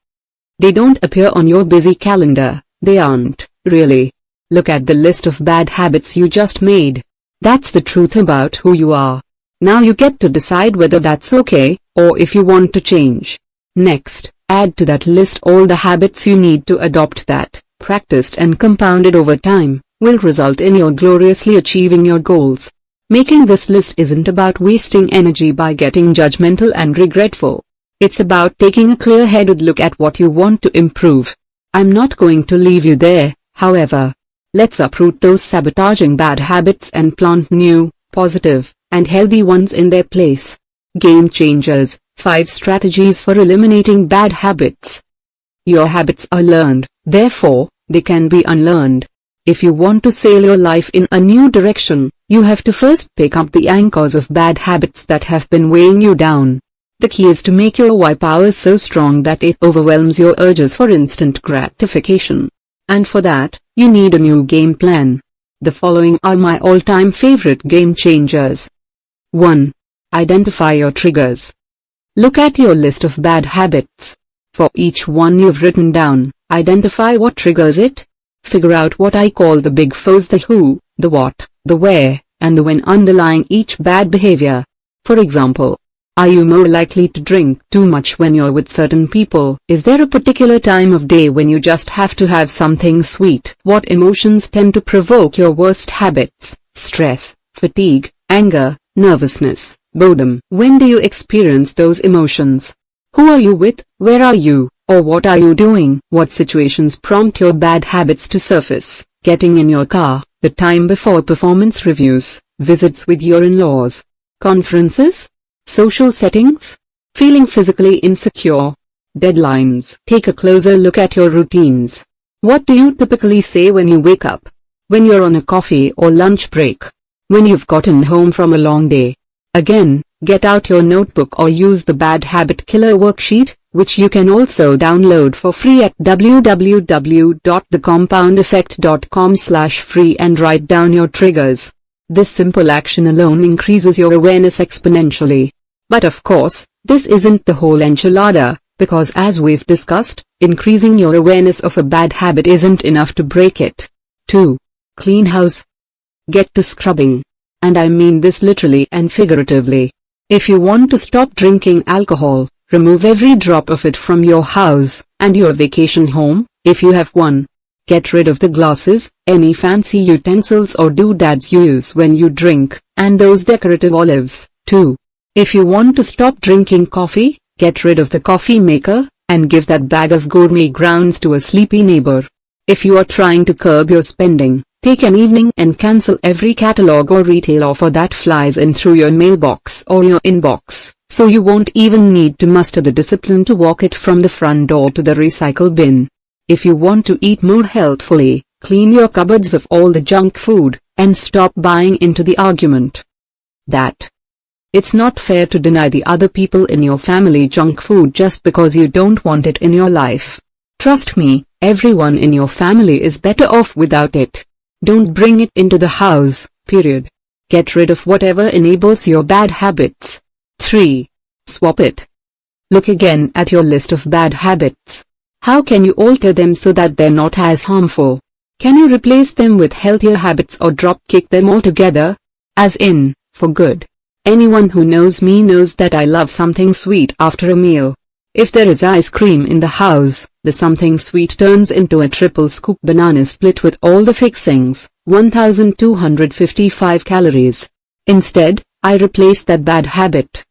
S2: they don't appear on your busy calendar, they aren't, really. Look at the list of bad habits you just made. That's the truth about who you are. Now you get to decide whether that's okay, or if you want to change. Next, add to that list all the habits you need to adopt that, practiced and compounded over time, will result in you gloriously achieving your goals. Making this list isn't about wasting energy by getting judgmental and regretful. It's about taking a clear-headed look at what you want to improve. I'm not going to leave you there, however. Let's uproot those sabotaging bad habits and plant new, positive, and healthy ones in their place. Game Changers, 5 Strategies for Eliminating Bad Habits. Your habits are learned, therefore, they can be unlearned. If you want to sail your life in a new direction, you have to first pick up the anchors of bad habits that have been weighing you down. The key is to make your why power so strong that it overwhelms your urges for instant gratification. And for that, you need a new game plan. The following are my all-time favorite game changers. 1. Identify your triggers. Look at your list of bad habits. For each one you've written down, identify what triggers it. Figure out what I call the big foes: the who, the what, the where, and the when underlying each bad behavior. For example, are you more likely to drink too much when you're with certain people? Is there a particular time of day when you just have to have something sweet? What emotions tend to provoke your worst habits? Stress, fatigue, anger, nervousness, boredom. When do you experience those emotions? Who are you with? Where are you? Or what are you doing? What situations prompt your bad habits to surface? Getting in your car, the time before performance reviews, visits with your in-laws, conferences, social settings, feeling physically insecure, deadlines. Take a closer look at your routines. What do you typically say when you wake up? When you're on a coffee or lunch break? When you've gotten home from a long day? Again, get out your notebook or use the Bad Habit Killer worksheet, which you can also download for free at www.thecompoundeffect.com/free, and write down your triggers. This simple action alone increases your awareness exponentially. But of course, this isn't the whole enchilada, because as we've discussed, increasing your awareness of a bad habit isn't enough to break it. 2. Clean house. Get to scrubbing. And I mean this literally and figuratively. If you want to stop drinking alcohol, remove every drop of it from your house, and your vacation home, if you have one. Get rid of the glasses, any fancy utensils or doodads you use when you drink, and those decorative olives, too. If you want to stop drinking coffee, get rid of the coffee maker, and give that bag of gourmet grounds to a sleepy neighbor. If you are trying to curb your spending, take an evening and cancel every catalog or retail offer that flies in through your mailbox or your inbox, so you won't even need to muster the discipline to walk it from the front door to the recycle bin. If you want to eat more healthfully, clean your cupboards of all the junk food, and stop buying into the argument that it's not fair to deny the other people in your family junk food just because you don't want it in your life. Trust me, everyone in your family is better off without it. Don't bring it into the house, period. Get rid of whatever enables your bad habits. 3. Swap it. Look again at your list of bad habits. How can you alter them so that they're not as harmful? Can you replace them with healthier habits or drop-kick them altogether? As in, for good. Anyone who knows me knows that I love something sweet after a meal. If there is ice cream in the house, the something sweet turns into a triple scoop banana split with all the fixings, 1255 calories. Instead, I replace that bad habit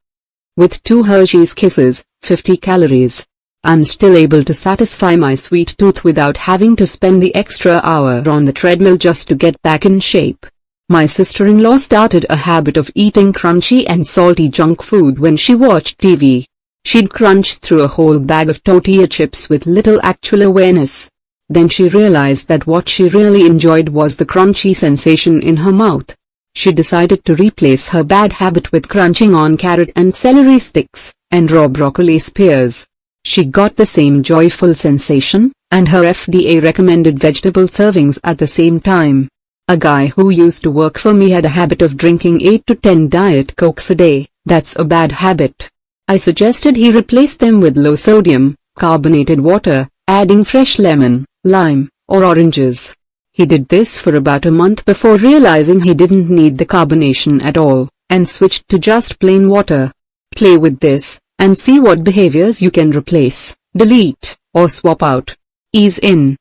S2: with 2 Hershey's Kisses, 50 calories. I'm still able to satisfy my sweet tooth without having to spend the extra hour on the treadmill just to get back in shape. My sister-in-law started a habit of eating crunchy and salty junk food when she watched TV. She'd crunch through a whole bag of tortilla chips with little actual awareness. Then she realized that what she really enjoyed was the crunchy sensation in her mouth. She decided to replace her bad habit with crunching on carrot and celery sticks, and raw broccoli spears. She got the same joyful sensation, and her FDA-recommended vegetable servings at the same time. A guy who used to work for me had a habit of drinking 8 to 10 Diet Cokes a day. That's a bad habit. I suggested he replace them with low-sodium, carbonated water, adding fresh lemon, lime, or oranges. He did this for about a month before realizing he didn't need the carbonation at all, and switched to just plain water. Play with this, and see what behaviors you can replace, delete, or swap out. Ease in.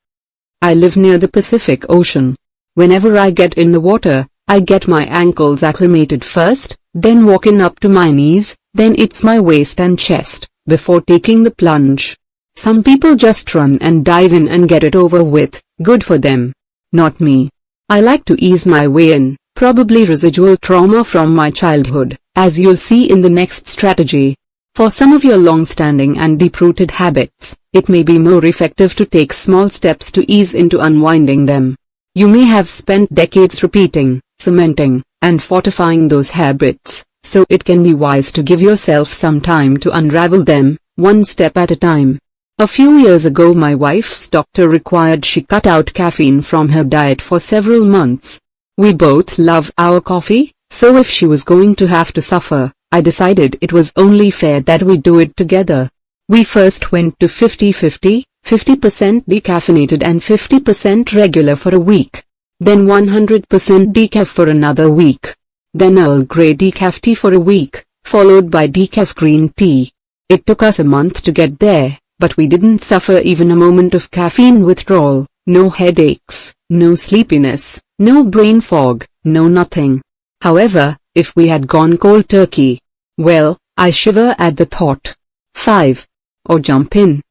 S2: I live near the Pacific Ocean. Whenever I get in the water, I get my ankles acclimated first, then walk in up to my knees, then it's my waist and chest, before taking the plunge. Some people just run and dive in and get it over with, good for them. Not me. I like to ease my way in, probably residual trauma from my childhood, as you'll see in the next strategy. For some of your long-standing and deep-rooted habits, it may be more effective to take small steps to ease into unwinding them. You may have spent decades repeating, cementing, and fortifying those habits, so it can be wise to give yourself some time to unravel them, one step at a time. A few years ago my wife's doctor required she cut out caffeine from her diet for several months. We both love our coffee, so if she was going to have to suffer, I decided it was only fair that we do it together. We first went to 50-50, 50% decaffeinated and 50% regular for a week. Then 100% decaf for another week. Then Earl Grey decaf tea for a week, followed by decaf green tea. It took us a month to get there, but we didn't suffer even a moment of caffeine withdrawal, no headaches, no sleepiness, no brain fog, no nothing. However, if we had gone cold turkey, well, I shiver at the thought. 5. Or jump in.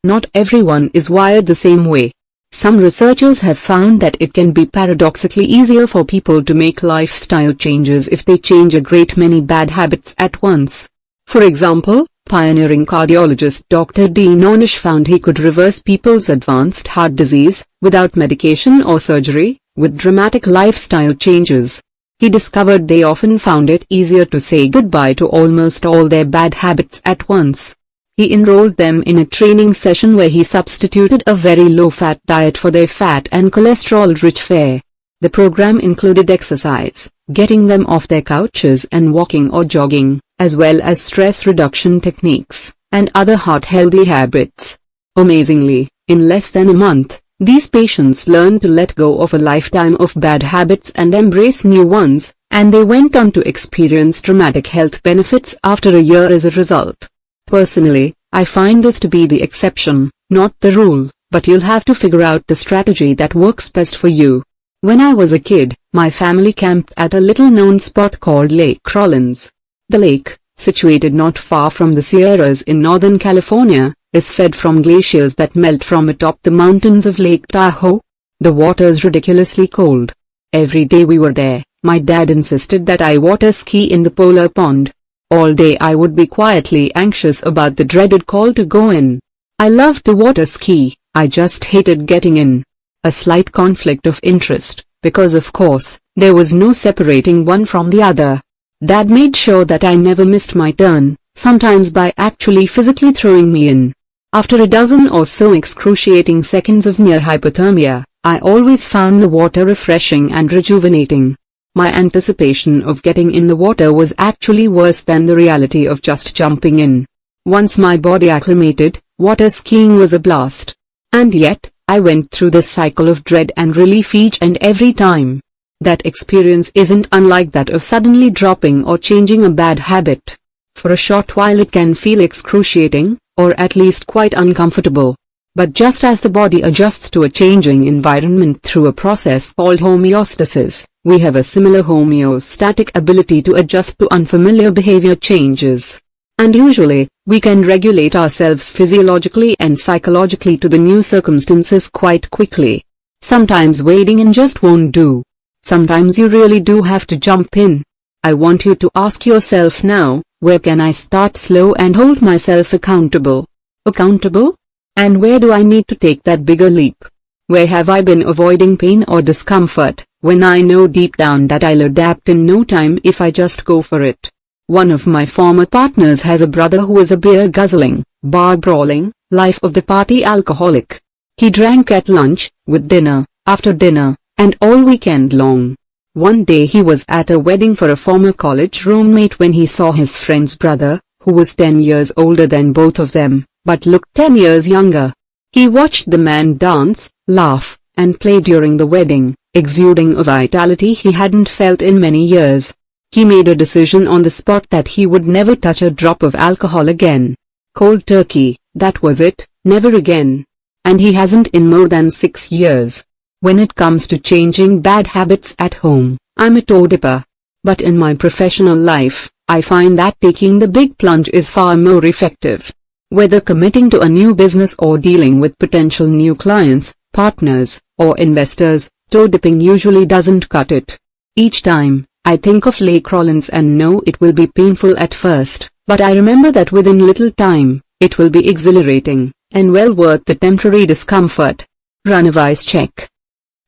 S2: Not everyone is wired the same way. Some researchers have found that it can be paradoxically easier for people to make lifestyle changes if they change a great many bad habits at once. For example, pioneering cardiologist Dr. Dean Ornish found he could reverse people's advanced heart disease, without medication or surgery, with dramatic lifestyle changes. He discovered they often found it easier to say goodbye to almost all their bad habits at once. He enrolled them in a training session where he substituted a very low-fat diet for their fat and cholesterol-rich fare. The program included exercise, getting them off their couches and walking or jogging, as well as stress reduction techniques, and other heart-healthy habits. Amazingly, in less than a month, these patients learned to let go of a lifetime of bad habits and embrace new ones, and they went on to experience dramatic health benefits after a year as a result. Personally, I find this to be the exception, not the rule, but you'll have to figure out the strategy that works best for you. When I was a kid, my family camped at a little-known spot called Lake Rollins. The lake, situated not far from the Sierras in Northern California, is fed from glaciers that melt from atop the mountains of Lake Tahoe. The water's ridiculously cold. Every day we were there, my dad insisted that I water ski in the polar pond. All day I would be quietly anxious about the dreaded call to go in. I loved to water ski, I just hated getting in. A slight conflict of interest, because of course, There was no separating one from the other. Dad made sure that I never missed my turn, sometimes by actually physically throwing me in. After a dozen or so excruciating seconds of near hypothermia, I always found the water refreshing and rejuvenating. My anticipation of getting in the water was actually worse than the reality of just jumping in. Once my body acclimated, water skiing was a blast. And yet, I went through this cycle of dread and relief each and every time. That experience isn't unlike that of suddenly dropping or changing a bad habit. For a short while it can feel excruciating, or at least quite uncomfortable. But just as the body adjusts to a changing environment through a process called homeostasis, we have a similar homeostatic ability to adjust to unfamiliar behavior changes. And usually, we can regulate ourselves physiologically and psychologically to the new circumstances quite quickly. Sometimes wading in just won't do. Sometimes you really do have to jump in. I want you to ask yourself now, where can I start slow and hold myself accountable? Accountable? And where do I need to take that bigger leap? Where have I been avoiding pain or discomfort, when I know deep down that I'll adapt in no time if I just go for it? One of my former partners has a brother who is a beer-guzzling, bar-brawling, life-of-the-party alcoholic. He drank at lunch, with dinner, after dinner, and all weekend long. One day he was at a wedding for a former college roommate when he saw his friend's brother, who was 10 years older than both of them, but looked 10 years younger. He watched the man dance, laugh, and play during the wedding, exuding a vitality he hadn't felt in many years. He made a decision on the spot that he would never touch a drop of alcohol again. Cold turkey, that was it, never again. And he hasn't in more than 6 years. When it comes to changing bad habits at home, I'm a toe dipper. But in my professional life, I find that taking the big plunge is far more effective. Whether committing to a new business or dealing with potential new clients, partners, or investors, toe dipping usually doesn't cut it. Each time, I think of Lake Rollins and know it will be painful at first, but I remember that within little time, it will be exhilarating, and well worth the temporary discomfort. Run a vice check.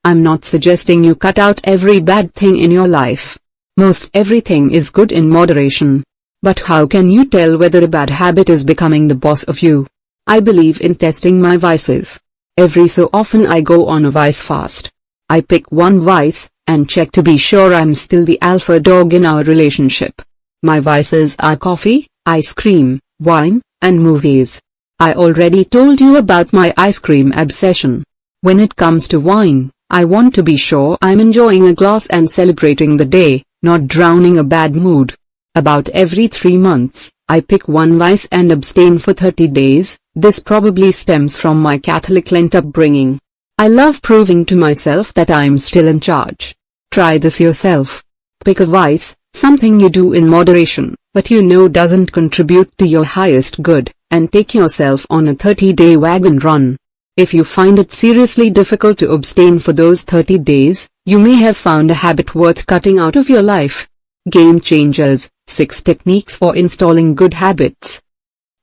S2: I'm not suggesting you cut out every bad thing in your life. Most everything is good in moderation. But how can you tell whether a bad habit is becoming the boss of you? I believe in testing my vices. Every so often I go on a vice fast. I pick one vice, and check to be sure I'm still the alpha dog in our relationship. My vices are coffee, ice cream, wine, and movies. I already told you about my ice cream obsession. When it comes to wine, I want to be sure I'm enjoying a glass and celebrating the day, not drowning a bad mood. About every 3 months, I pick one vice and abstain for 30 days. This probably stems from my Catholic Lent upbringing. I love proving to myself that I'm still in charge. Try this yourself. Pick a vice, something you do in moderation, but you know doesn't contribute to your highest good, and take yourself on a 30-day wagon run. If you find it seriously difficult to abstain for those 30 days, you may have found a habit worth cutting out of your life. Game Changers, 6 Techniques for Installing Good Habits.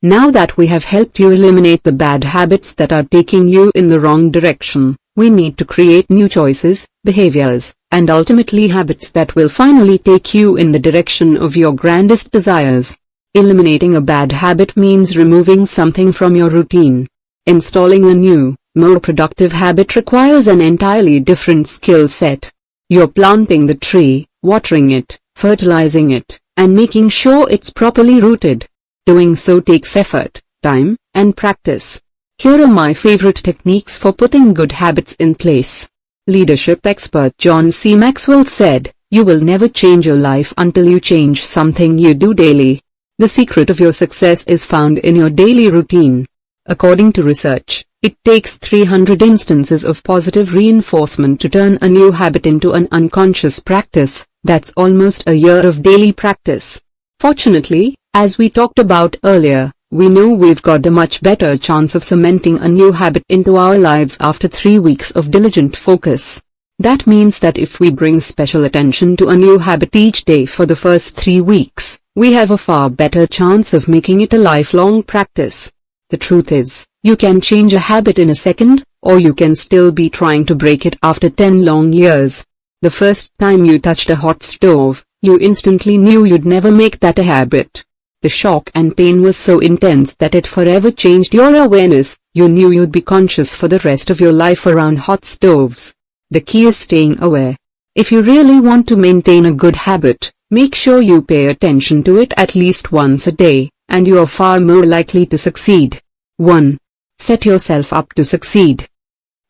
S2: Now that we have helped you eliminate the bad habits that are taking you in the wrong direction, we need to create new choices, behaviors, and ultimately habits that will finally take you in the direction of your grandest desires. Eliminating a bad habit means removing something from your routine. Installing a new, more productive habit requires an entirely different skill set. You're planting the tree, watering it, fertilizing it, and making sure it's properly rooted. Doing so takes effort, time, and practice. Here are my favorite techniques for putting good habits in place. Leadership expert John C. Maxwell said, "You will never change your life until you change something you do daily. The secret of your success is found in your daily routine." According to research, it takes 300 instances of positive reinforcement to turn a new habit into an unconscious practice. That's almost a year of daily practice. Fortunately, as we talked about earlier, we know we've got a much better chance of cementing a new habit into our lives after 3 weeks of diligent focus. That means that if we bring special attention to a new habit each day for the first 3 weeks, we have a far better chance of making it a lifelong practice. The truth is, you can change a habit in a second, or you can still be trying to break it after 10 long years. The first time you touched a hot stove, you instantly knew you'd never make that a habit. The shock and pain was so intense that it forever changed your awareness. You knew you'd be conscious for the rest of your life around hot stoves. The key is staying aware. If you really want to maintain a good habit, make sure you pay attention to it at least once a day, and you are far more likely to succeed. 1. Set yourself up to succeed.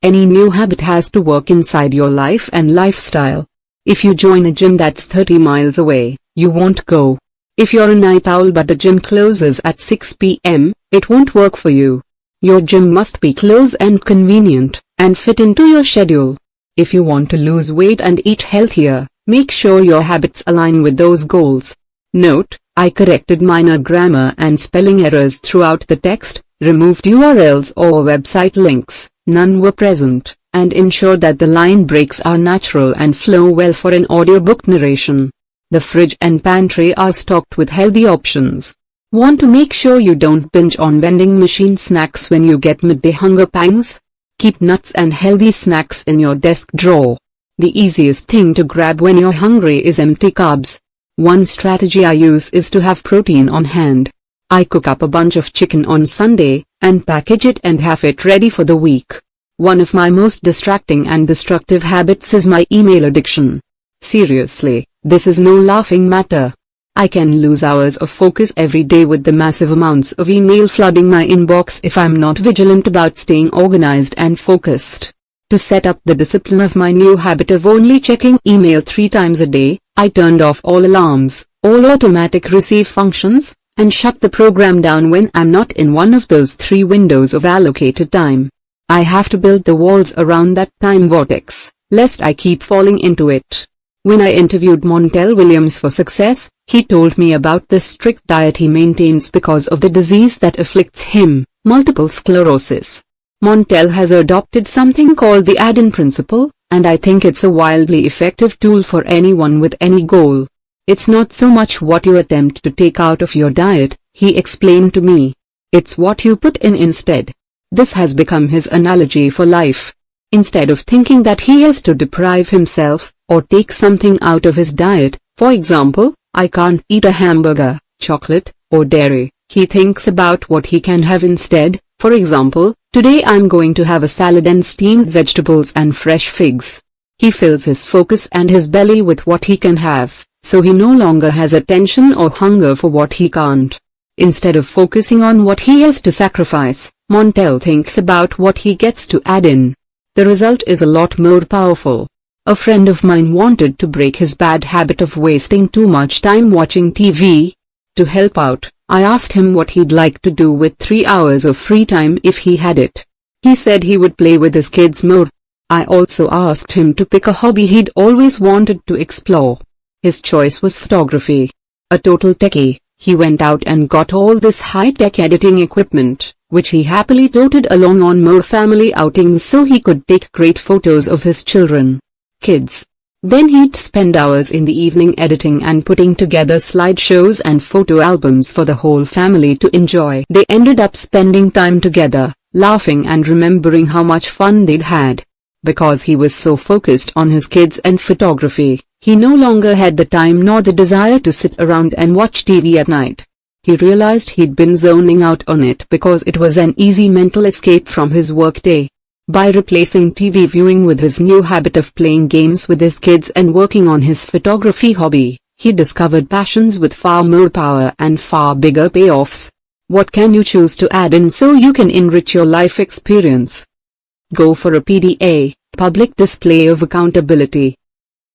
S2: Any new habit has to work inside your life and lifestyle. If you join a gym that's 30 miles away, you won't go. If you're a night owl but the gym closes at 6 p.m., it won't work for you. Your gym must be close and convenient, and fit into your schedule. If you want to lose weight and eat healthier, make sure your habits align with those goals. Note, I corrected minor grammar and spelling errors throughout the text, removed URLs or website links, none were present, and ensured that the line breaks are natural and flow well for an audiobook narration. The fridge and pantry are stocked with healthy options. Want to make sure you don't binge on vending machine snacks when you get midday hunger pangs? Keep nuts and healthy snacks in your desk drawer. The easiest thing to grab when you're hungry is empty carbs. One strategy I use is to have protein on hand. I cook up a bunch of chicken on Sunday, and package it and have it ready for the week. One of my most distracting and destructive habits is my email addiction. Seriously, this is no laughing matter. I can lose hours of focus every day with the massive amounts of email flooding my inbox if I'm not vigilant about staying organized and focused. To set up the discipline of my new habit of only checking email 3 times a day, I turned off all alarms, all automatic receive functions, and shut the program down when I'm not in one of those 3 windows of allocated time. I have to build the walls around that time vortex, lest I keep falling into it. When I interviewed Montel Williams for Success, he told me about the strict diet he maintains because of the disease that afflicts him, multiple sclerosis. Montel has adopted something called the add-in principle, and I think it's a wildly effective tool for anyone with any goal. It's not so much what you attempt to take out of your diet, he explained to me. It's what you put in instead. This has become his analogy for life. Instead of thinking that he has to deprive himself, or take something out of his diet, for example, I can't eat a hamburger, chocolate, or dairy, he thinks about what he can have instead. For example, today I'm going to have a salad and steamed vegetables and fresh figs. He fills his focus and his belly with what he can have, so he no longer has attention or hunger for what he can't. Instead of focusing on what he has to sacrifice, Montel thinks about what he gets to add in. The result is a lot more powerful. A friend of mine wanted to break his bad habit of wasting too much time watching TV. To help out, I asked him what he'd like to do with 3 hours of free time if he had it. He said he would play with his kids more. I also asked him to pick a hobby he'd always wanted to explore. His choice was photography. A total techie, he went out and got all this high-tech editing equipment, which he happily toted along on more family outings so he could take great photos of his children. Kids. Then he'd spend hours in the evening editing and putting together slideshows and photo albums for the whole family to enjoy. They ended up spending time together, laughing and remembering how much fun they'd had. Because he was so focused on his kids and photography, he no longer had the time nor the desire to sit around and watch TV at night. He realized he'd been zoning out on it because it was an easy mental escape from his workday. By replacing TV viewing with his new habit of playing games with his kids and working on his photography hobby, he discovered passions with far more power and far bigger payoffs. What can you choose to add in so you can enrich your life experience? Go for a PDA, public display of accountability.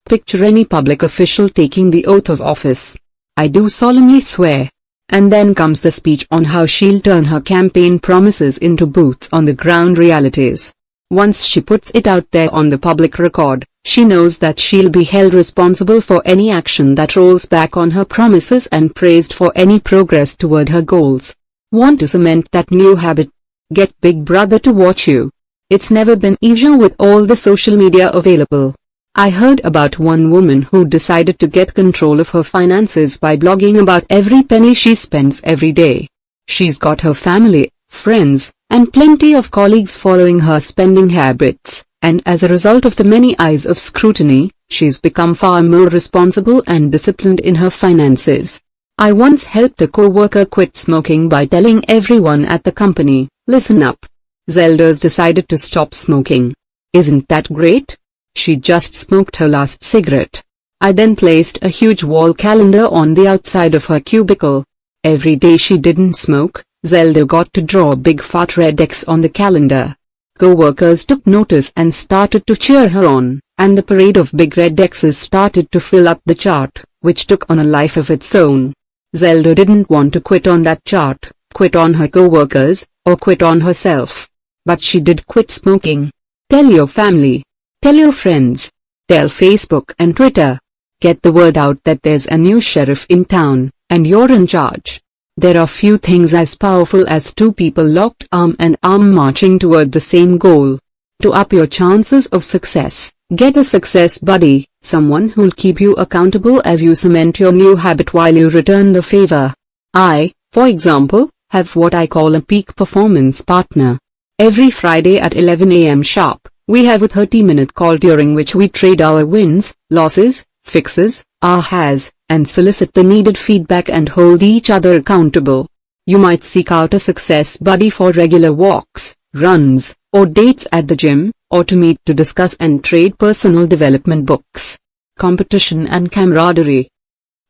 S2: Picture any public official taking the oath of office. I do solemnly swear. And then comes the speech on how she'll turn her campaign promises into boots on the ground realities. Once she puts it out there on the public record, she knows that she'll be held responsible for any action that rolls back on her promises and praised for any progress toward her goals. Want to cement that new habit? Get Big Brother to watch you. It's never been easier with all the social media available. I heard about one woman who decided to get control of her finances by blogging about every penny she spends every day. She's got her family, friends, and plenty of colleagues following her spending habits, And as a result of the many eyes of scrutiny, she's become far more responsible and disciplined in her finances. I once helped a co-worker quit smoking by telling everyone at the company, "Listen up. Zelda's decided to stop smoking. Isn't that great? She just smoked her last cigarette." I then placed a huge wall calendar on the outside of her cubicle. Every day she didn't smoke, Zelda got to draw a big fat red X on the calendar. Co-workers took notice and started to cheer her on, and the parade of big red X's started to fill up the chart, which took on a life of its own. Zelda didn't want to quit on that chart, quit on her co-workers, or quit on herself. But she did quit smoking. Tell your family. Tell your friends. Tell Facebook and Twitter. Get the word out that there's a new sheriff in town, and you're in charge. There are few things as powerful as two people locked arm in arm marching toward the same goal. To up your chances of success, get a success buddy, someone who'll keep you accountable as you cement your new habit while you return the favor. I, for example, have what I call a peak performance partner. Every Friday at 11 a.m. sharp, we have a 30-minute call during which we trade our wins, losses, fixes, ahas, and solicit the needed feedback and hold each other accountable. You might seek out a success buddy for regular walks, runs, or dates at the gym, or to meet to discuss and trade personal development books. Competition and camaraderie.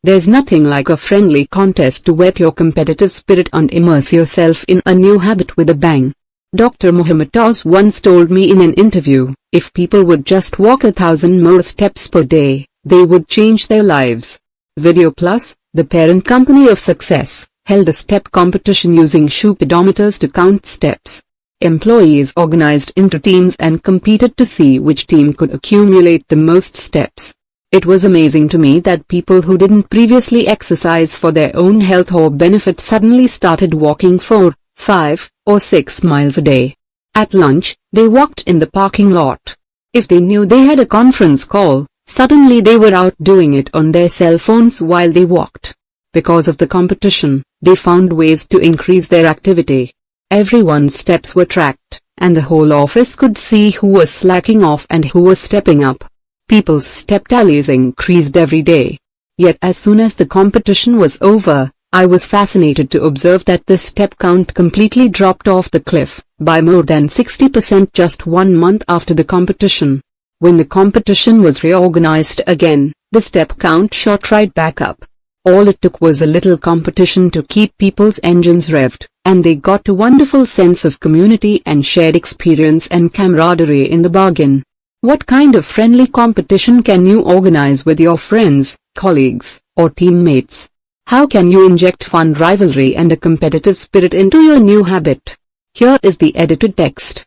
S2: There's nothing like a friendly contest to whet your competitive spirit and immerse yourself in a new habit with a bang. Dr. Muhammad Oz once told me in an interview, if people would just walk 1,000 more steps per day, they would change their lives. Video Plus, the parent company of Success, held a step competition using shoe pedometers to count steps. Employees organized into teams and competed to see which team could accumulate the most steps. It was amazing to me that people who didn't previously exercise for their own health or benefit suddenly started walking 4, 5, or 6 miles a day. At lunch, they walked in the parking lot. If they knew they had a conference call, suddenly they were out doing it on their cell phones while they walked. Because of the competition, they found ways to increase their activity. Everyone's steps were tracked, and the whole office could see who was slacking off and who was stepping up. People's step tallies increased every day. Yet as soon as the competition was over, I was fascinated to observe that the step count completely dropped off the cliff, by more than 60% just 1 month after the competition. When the competition was reorganized again, the step count shot right back up. All it took was a little competition to keep people's engines revved, and they got a wonderful sense of community and shared experience and camaraderie in the bargain. What kind of friendly competition can you organize with your friends, colleagues, or teammates? How can you inject fun rivalry and a competitive spirit into your new habit? Here is the edited text.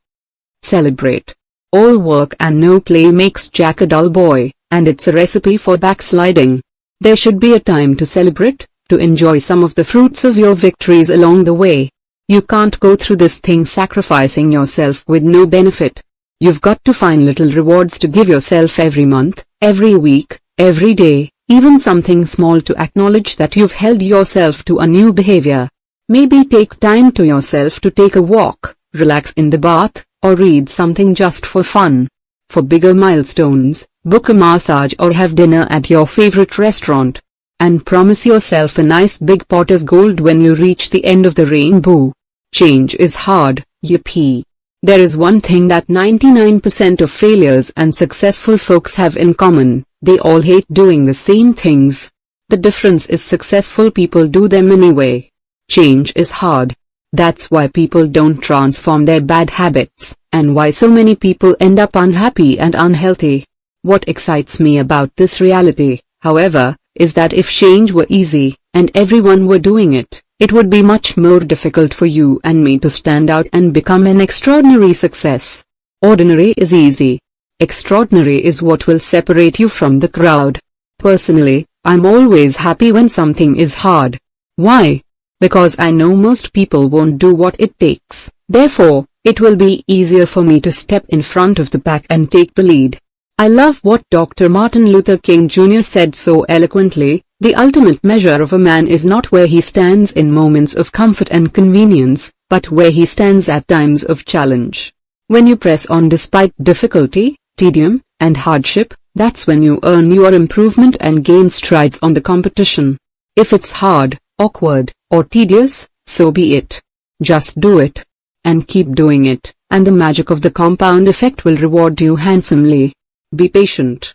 S2: Celebrate. All work and no play makes Jack a dull boy, and it's a recipe for backsliding. There should be a time to celebrate, to enjoy some of the fruits of your victories along the way. You can't go through this thing sacrificing yourself with no benefit. You've got to find little rewards to give yourself every month, every week, every day, even something small to acknowledge that you've held yourself to a new behavior. Maybe take time to yourself to take a walk, relax in the bath, or read something just for fun. For bigger milestones, book a massage or have dinner at your favorite restaurant. And promise yourself a nice big pot of gold when you reach the end of the rainbow. Change is hard, yippee. There is one thing that 99% of failures and successful folks have in common: they all hate doing the same things. The difference is successful people do them anyway. Change is hard. That's why people don't transform their bad habits, and why so many people end up unhappy and unhealthy. What excites me about this reality, however, is that if change were easy, and everyone were doing it, it would be much more difficult for you and me to stand out and become an extraordinary success. Ordinary is easy. Extraordinary is what will separate you from the crowd. Personally, I'm always happy when something is hard. Why? Because I know most people won't do what it takes. Therefore, it will be easier for me to step in front of the pack and take the lead. I love what Dr. Martin Luther King Jr. said so eloquently: the ultimate measure of a man is not where he stands in moments of comfort and convenience, but where he stands at times of challenge. When you press on despite difficulty, tedium, and hardship, that's when you earn your improvement and gain strides on the competition. If it's hard, awkward, or tedious, so be it. Just do it. And keep doing it, and the magic of the compound effect will reward you handsomely. Be patient.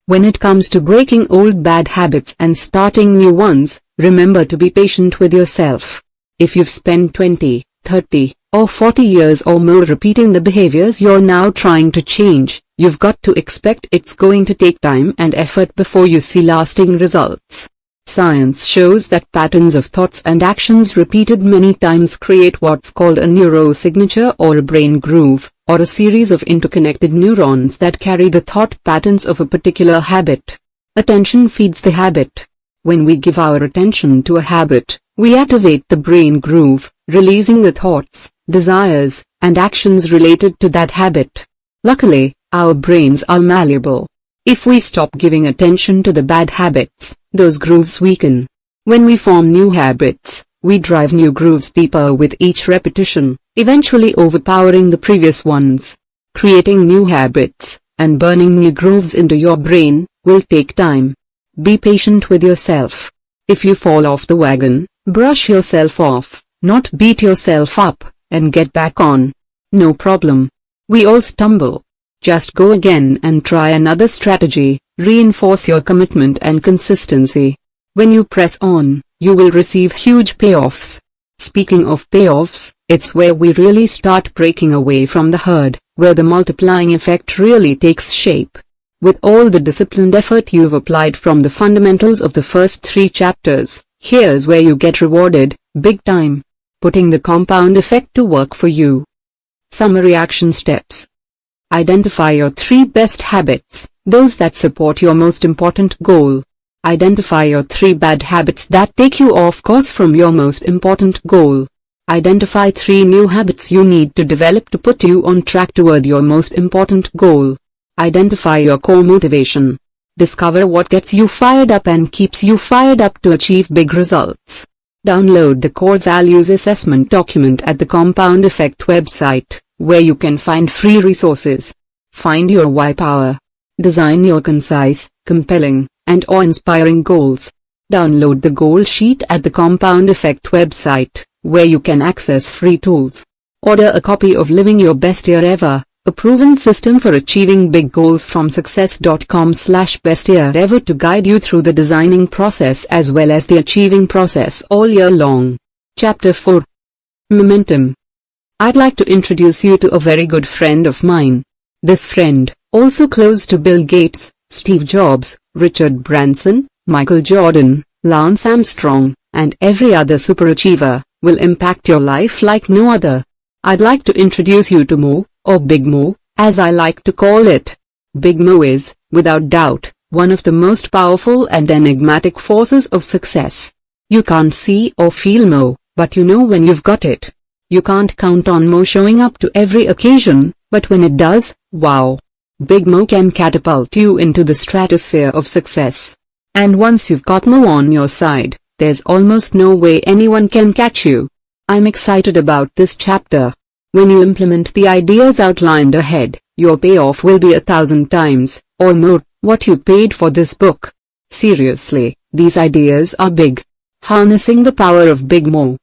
S2: When it comes to breaking old bad habits and starting new ones, remember to be patient with yourself. If you've spent 20, 30, or 40 years or more repeating the behaviors you're now trying to change, you've got to expect it's going to take time and effort before you see lasting results. Science shows that patterns of thoughts and actions repeated many times create what's called a neurosignature or a brain groove, or a series of interconnected neurons that carry the thought patterns of a particular habit. Attention feeds the habit. When we give our attention to a habit, we activate the brain groove, releasing the thoughts, desires, and actions related to that habit. Luckily, our brains are malleable. If we stop giving attention to the bad habits, those grooves weaken. When we form new habits, we drive new grooves deeper with each repetition, eventually overpowering the previous ones. Creating new habits, and burning new grooves into your brain, will take time. Be patient with yourself. If you fall off the wagon, brush yourself off, not beat yourself up, and get back on. No problem. We all stumble. Just go again and try another strategy. Reinforce your commitment and consistency. When you press on, you will receive huge payoffs. Speaking of payoffs, it's where we really start breaking away from the herd, where the multiplying effect really takes shape. With all the disciplined effort you've applied from the fundamentals of the first 3 chapters, here's where you get rewarded, big time. Putting the compound effect to work for you. Summary action steps. Identify your 3 best habits, those that support your most important goal. Identify your 3 bad habits that take you off course from your most important goal. Identify 3 new habits you need to develop to put you on track toward your most important goal. Identify your core motivation. Discover what gets you fired up and keeps you fired up to achieve big results. Download the Core Values Assessment document at the Compound Effect website, where you can find free resources. Find your why power. Design your concise, compelling, and awe-inspiring goals. Download the goal sheet at the Compound Effect website, where you can access free tools. Order a copy of Living Your Best Year Ever, a proven system for achieving big goals from success.com/bestyearever to guide you through the designing process as well as the achieving process all year long. Chapter 4. Momentum. I'd like to introduce you to a very good friend of mine. This friend, also close to Bill Gates, Steve Jobs, Richard Branson, Michael Jordan, Lance Armstrong, and every other superachiever, will impact your life like no other. I'd like to introduce you to Mo, or Big Mo, as I like to call it. Big Mo is, without doubt, one of the most powerful and enigmatic forces of success. You can't see or feel Mo, but you know when you've got it. You can't count on Mo showing up to every occasion, but when it does, wow! Big Mo can catapult you into the stratosphere of success. And once you've got Mo on your side, there's almost no way anyone can catch you. I'm excited about this chapter. When you implement the ideas outlined ahead, your payoff will be 1,000 times, or more, what you paid for this book. Seriously, these ideas are big. Harnessing the power of Big Mo.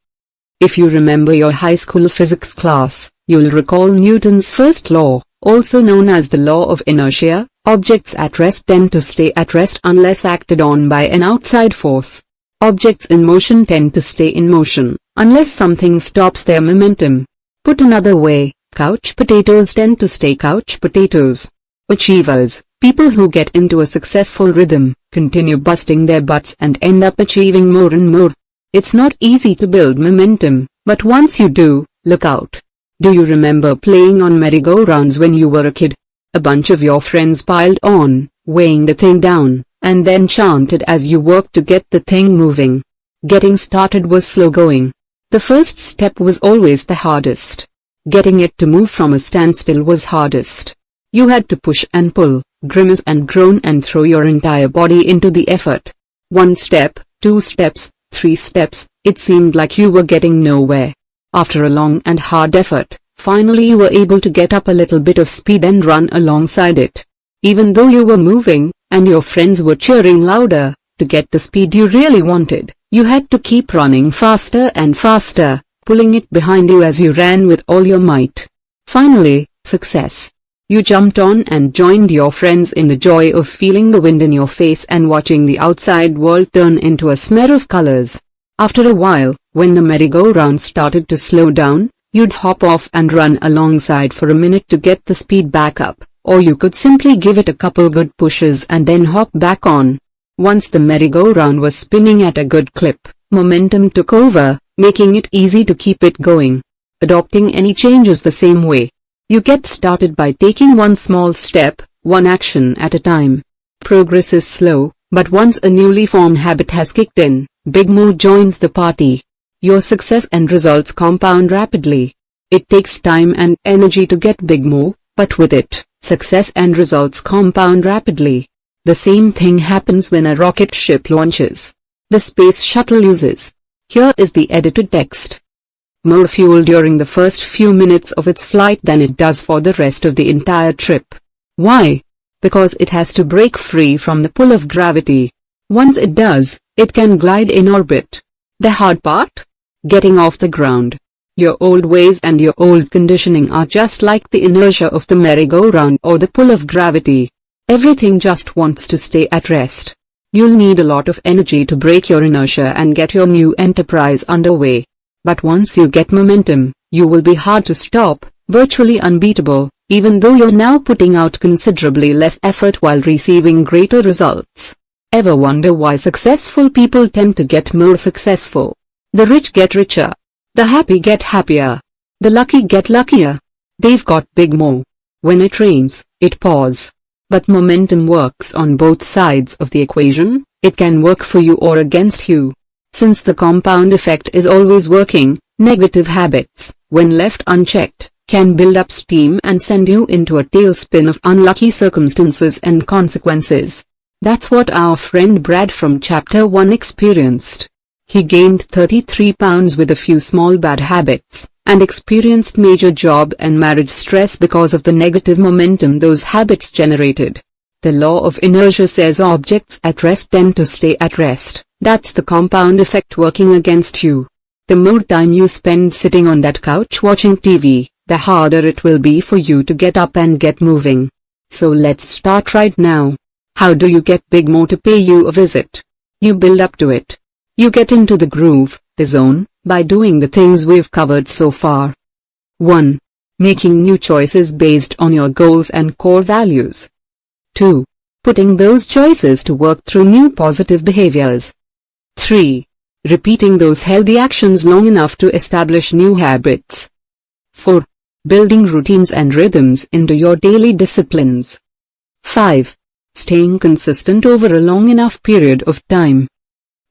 S2: If you remember your high school physics class, you'll recall Newton's first law, also known as the law of inertia. Objects at rest tend to stay at rest unless acted on by an outside force. Objects in motion tend to stay in motion, unless something stops their momentum. Put another way, couch potatoes tend to stay couch potatoes. Achievers, people who get into a successful rhythm, continue busting their butts and end up achieving more and more. It's not easy to build momentum, but once you do, look out. Do you remember playing on merry-go-rounds when you were a kid? A bunch of your friends piled on, weighing the thing down, and then chanted as you worked to get the thing moving. Getting started was slow going. The first step was always the hardest. Getting it to move from a standstill was hardest. You had to push and pull, grimace and groan and throw your entire body into the effort. 1 step, 2 steps, 3 steps, it seemed like you were getting nowhere. After a long and hard effort, Finally you were able to get up a little bit of speed and run alongside it. Even though you were moving, and your friends were cheering louder, to get the speed you really wanted, you had to keep running faster and faster, pulling it behind you as you ran with all your might. Finally, success. You jumped on and joined your friends in the joy of feeling the wind in your face and watching the outside world turn into a smear of colors. After a while, when the merry-go-round started to slow down, you'd hop off and run alongside for a minute to get the speed back up, or you could simply give it a couple good pushes and then hop back on. Once the merry-go-round was spinning at a good clip, momentum took over, making it easy to keep it going. Adopting any change is the same way. You get started by taking one small step, one action at a time. Progress is slow, but once a newly formed habit has kicked in, big mood joins the party. Your success and results compound rapidly. It takes time and energy to get big mo, but with it, success and results compound rapidly. The same thing happens when a rocket ship launches. The space shuttle uses. Here is the edited text. More fuel during the first few minutes of its flight than it does for the rest of the entire trip. Why? Because it has to break free from the pull of gravity. Once it does, it can glide in orbit. The hard part? Getting off the ground. Your old ways and your old conditioning are just like the inertia of the merry-go-round or the pull of gravity. Everything just wants to stay at rest. You'll need a lot of energy to break your inertia and get your new enterprise underway. But once you get momentum, you will be hard to stop, virtually unbeatable, even though you're now putting out considerably less effort while receiving greater results. Ever wonder why successful people tend to get more successful? The rich get richer. The happy get happier. The lucky get luckier. They've got big mo. When it rains, it pours. But momentum works on both sides of the equation. It can work for you or against you. Since the compound effect is always working, negative habits, when left unchecked, can build up steam and send you into a tailspin of unlucky circumstances and consequences. That's what our friend Brad from Chapter 1 experienced. He gained 33 pounds with a few small bad habits, and experienced major job and marriage stress because of the negative momentum those habits generated. The law of inertia says objects at rest tend to stay at rest. That's the compound effect working against you. The more time you spend sitting on that couch watching TV, the harder it will be for you to get up and get moving. So let's start right now. How do you get Big Mo to pay you a visit? You build up to it. You get into the groove, the zone, by doing the things we've covered so far. 1. Making new choices based on your goals and core values. 2. Putting those choices to work through new positive behaviors. 3. Repeating those healthy actions long enough to establish new habits. 4. Building routines and rhythms into your daily disciplines. 5. Staying consistent over a long enough period of time.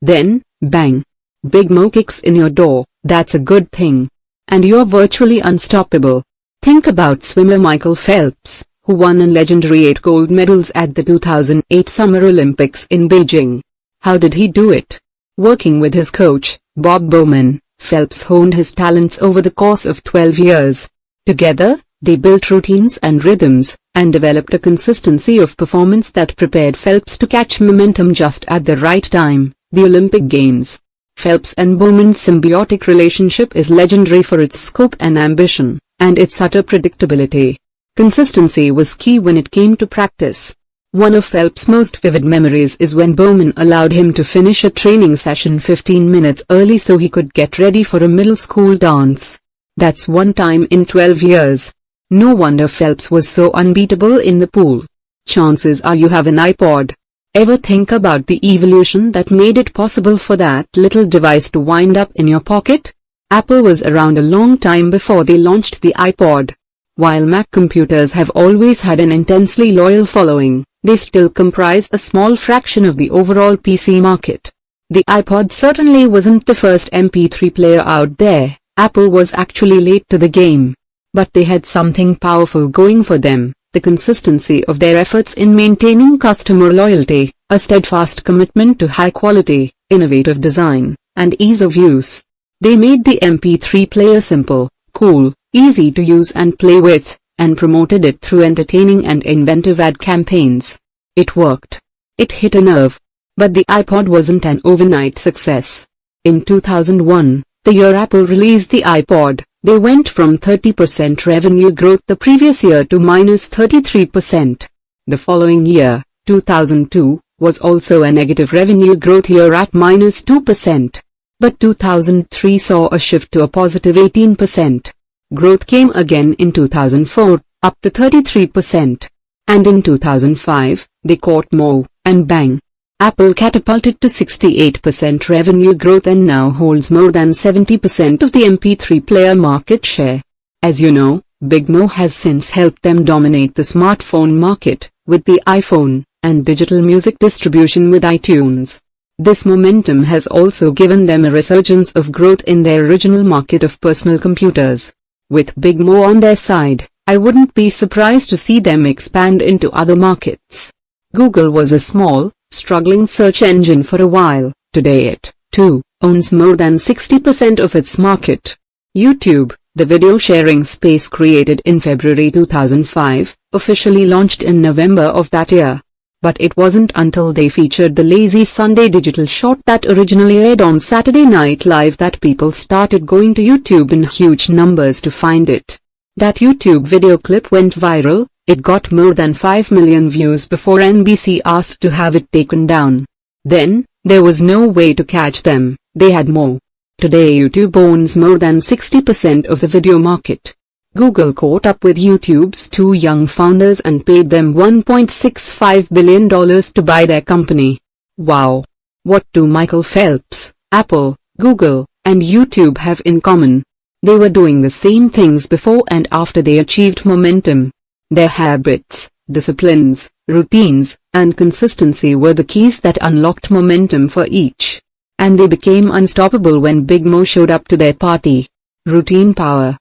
S2: Then, bang! Big Mo kicks in your door. That's a good thing. And you're virtually unstoppable. Think about swimmer Michael Phelps, who won a legendary 8 gold medals at the 2008 Summer Olympics in Beijing. How did he do it? Working with his coach, Bob Bowman, Phelps honed his talents over the course of 12 years. Together, they built routines and rhythms, and developed a consistency of performance that prepared Phelps to catch momentum just at the right time, the Olympic Games. Phelps and Bowman's symbiotic relationship is legendary for its scope and ambition, and its utter predictability. Consistency was key when it came to practice. One of Phelps' most vivid memories is when Bowman allowed him to finish a training session 15 minutes early so he could get ready for a middle school dance. That's one time in 12 years. No wonder Phelps was so unbeatable in the pool. Chances are you have an iPod. Ever think about the evolution that made it possible for that little device to wind up in your pocket? Apple was around a long time before they launched the iPod. While Mac computers have always had an intensely loyal following, they still comprise a small fraction of the overall PC market. The iPod certainly wasn't the first MP3 player out there. Apple was actually late to the game. But they had something powerful going for them, the consistency of their efforts in maintaining customer loyalty, a steadfast commitment to high quality, innovative design, and ease of use. They made the MP3 player simple, cool, easy to use and play with, and promoted it through entertaining and inventive ad campaigns. It worked. It hit a nerve. But the iPod wasn't an overnight success. In 2001, the year Apple released the iPod, they went from 30% revenue growth the previous year to -33%. The following year, 2002, was also a negative revenue growth year at -2%. But 2003 saw a shift to a positive 18%. Growth came again in 2004, up to 33%. And in 2005, they caught more, and bang! Apple catapulted to 68% revenue growth and now holds more than 70% of the MP3 player market share. As you know, Big Mo has since helped them dominate the smartphone market, with the iPhone, and digital music distribution with iTunes. This momentum has also given them a resurgence of growth in their original market of personal computers. With Big Mo on their side, I wouldn't be surprised to see them expand into other markets. Google was a small, struggling search engine for a while. Today it, too, owns more than 60% of its market. YouTube, the video sharing space created in February 2005, officially launched in November of that year. But it wasn't until they featured the Lazy Sunday digital short that originally aired on Saturday Night Live that people started going to YouTube in huge numbers to find it. That YouTube video clip went viral. It got more than 5 million views before NBC asked to have it taken down. Then, there was no way to catch them, they had more. Today YouTube owns more than 60% of the video market. Google caught up with YouTube's two young founders and paid them $1.65 billion to buy their company. Wow! What do Michael Phelps, Apple, Google, and YouTube have in common? They were doing the same things before and after they achieved momentum. Their habits, disciplines, routines, and consistency were the keys that unlocked momentum for each. And they became unstoppable when Big Mo showed up to their party. Routine power.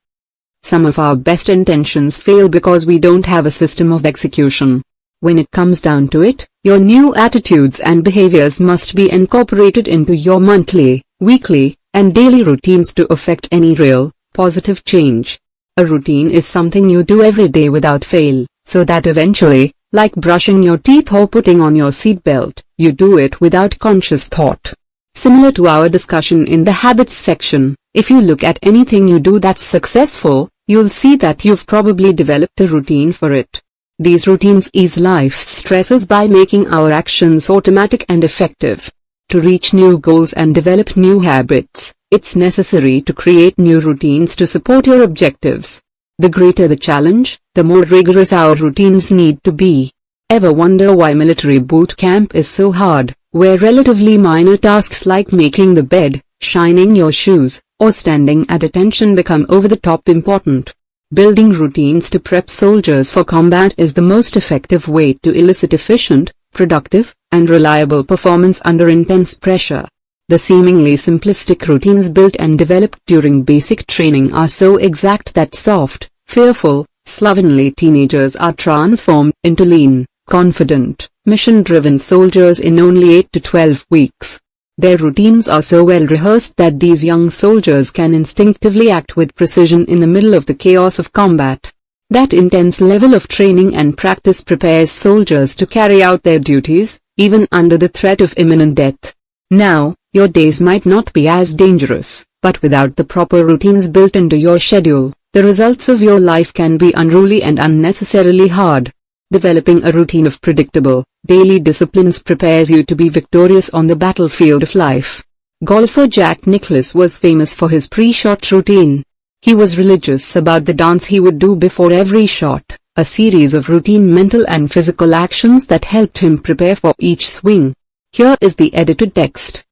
S2: Some of our best intentions fail because we don't have a system of execution. When it comes down to it, your new attitudes and behaviors must be incorporated into your monthly, weekly, and daily routines to affect any real, positive change. A routine is something you do every day without fail, so that eventually, like brushing your teeth or putting on your seatbelt, you do it without conscious thought. Similar to our discussion in the habits section, if you look at anything you do that's successful, you'll see that you've probably developed a routine for it. These routines ease life's stresses by making our actions automatic and effective. To reach new goals and develop new habits, it's necessary to create new routines to support your objectives. The greater the challenge, the more rigorous our routines need to be. Ever wonder why military boot camp is so hard, where relatively minor tasks like making the bed, shining your shoes, or standing at attention become over-the-top important? Building routines to prep soldiers for combat is the most effective way to elicit efficient, productive, and reliable performance under intense pressure. The seemingly simplistic routines built and developed during basic training are so exact that soft, fearful, slovenly teenagers are transformed into lean, confident, mission-driven soldiers in only 8 to 12 weeks. Their routines are so well rehearsed that these young soldiers can instinctively act with precision in the middle of the chaos of combat. That intense level of training and practice prepares soldiers to carry out their duties, even under the threat of imminent death. Now, your days might not be as dangerous, but without the proper routines built into your schedule, the results of your life can be unruly and unnecessarily hard. Developing a routine of predictable, daily disciplines prepares you to be victorious on the battlefield of life. Golfer Jack Nicklaus was famous for his pre-shot routine. He was religious about the dance he would do before every shot, a series of routine mental and physical actions that helped him prepare for each swing. Here is the edited text.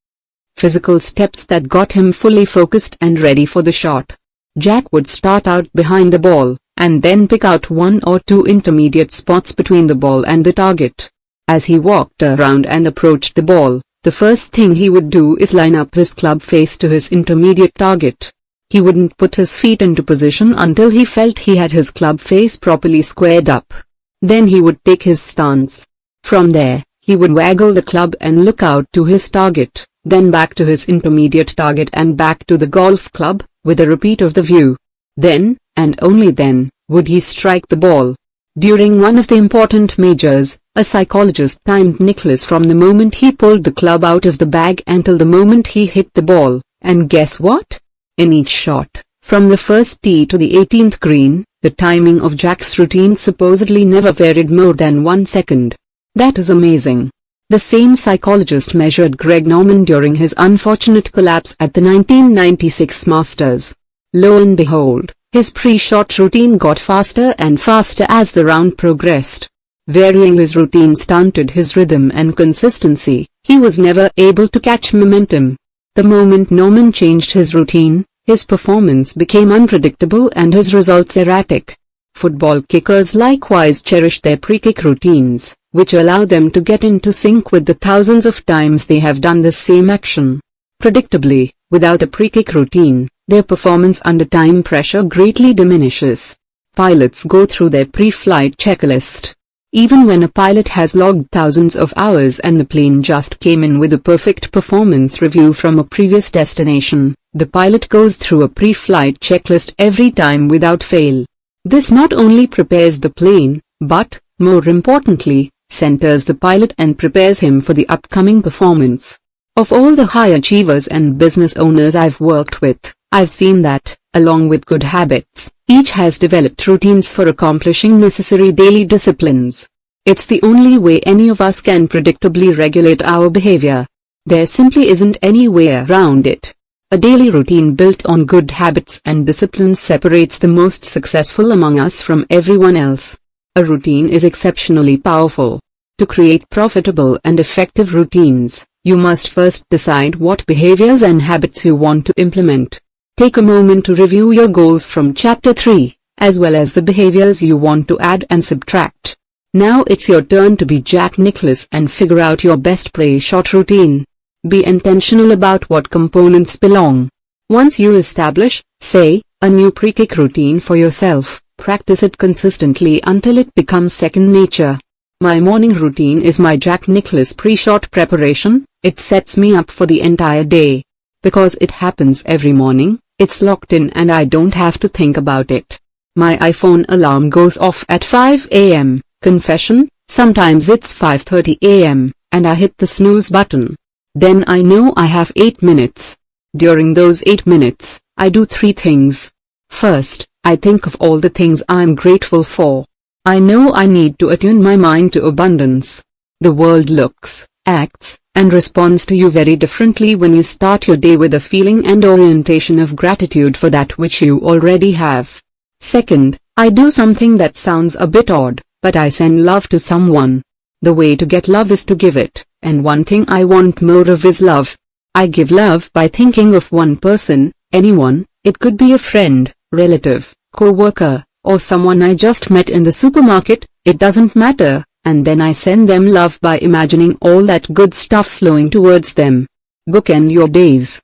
S2: Physical steps that got him fully focused and ready for the shot. Jack would start out behind the ball, and then pick out 1 or 2 intermediate spots between the ball and the target. As he walked around and approached the ball, the first thing he would do is line up his club face to his intermediate target. He wouldn't put his feet into position until he felt he had his club face properly squared up. Then he would take his stance. From there, he would waggle the club and look out to his target, then back to his intermediate target and back to the golf club, with a repeat of the view. Then, and only then would he strike the ball. During one of the important majors, a psychologist timed Nicholas from the moment he pulled the club out of the bag until the moment he hit the ball, and guess what? In each shot, from the first tee to the 18th green, the timing of Jack's routine supposedly never varied more than 1 second. That is amazing. The same psychologist measured Greg Norman during his unfortunate collapse at the 1996 Masters. Lo and behold, his pre-shot routine got faster and faster as the round progressed. Varying his routine stunted his rhythm and consistency. He was never able to catch momentum. The moment Norman changed his routine, his performance became unpredictable and his results erratic. Football kickers likewise cherish their pre-kick routines, which allow them to get into sync with the thousands of times they have done the same action. Predictably, without a pre-kick routine, their performance under time pressure greatly diminishes. Pilots go through their pre-flight checklist. Even when a pilot has logged thousands of hours and the plane just came in with a perfect performance review from a previous destination, the pilot goes through a pre-flight checklist every time without fail. This not only prepares the plane, but, more importantly, centers the pilot and prepares him for the upcoming performance. Of all the high achievers and business owners I've worked with, I've seen that, along with good habits, each has developed routines for accomplishing necessary daily disciplines. It's the only way any of us can predictably regulate our behavior. There simply isn't any way around it. A daily routine built on good habits and disciplines separates the most successful among us from everyone else. A routine is exceptionally powerful. To create profitable and effective routines, you must first decide what behaviors and habits you want to implement. Take a moment to review your goals from Chapter 3, as well as the behaviors you want to add and subtract. Now it's your turn to be Jack Nicklaus and figure out your best pre-shot routine. Be intentional about what components belong. Once you establish, say, a new pre-kick routine for yourself, practice it consistently until it becomes second nature. My morning routine is my Jack Nicklaus pre-shot preparation. It sets me up for the entire day. Because it happens every morning, it's locked in and I don't have to think about it. My iPhone alarm goes off at 5 a.m. Confession, sometimes it's 5:30 a.m., and I hit the snooze button. Then I know I have 8 minutes. During those 8 minutes, I do 3 things. First, I think of all the things I'm grateful for. I know I need to attune my mind to abundance. The world looks, acts, and responds to you very differently when you start your day with a feeling and orientation of gratitude for that which you already have. Second, I do something that sounds a bit odd, but I send love to someone. The way to get love is to give it, and one thing I want more of is love. I give love by thinking of one person, anyone, it could be a friend, relative, co-worker, or someone I just met in the supermarket, it doesn't matter, and then I send them love by imagining all that good stuff flowing towards them. Bookend your days.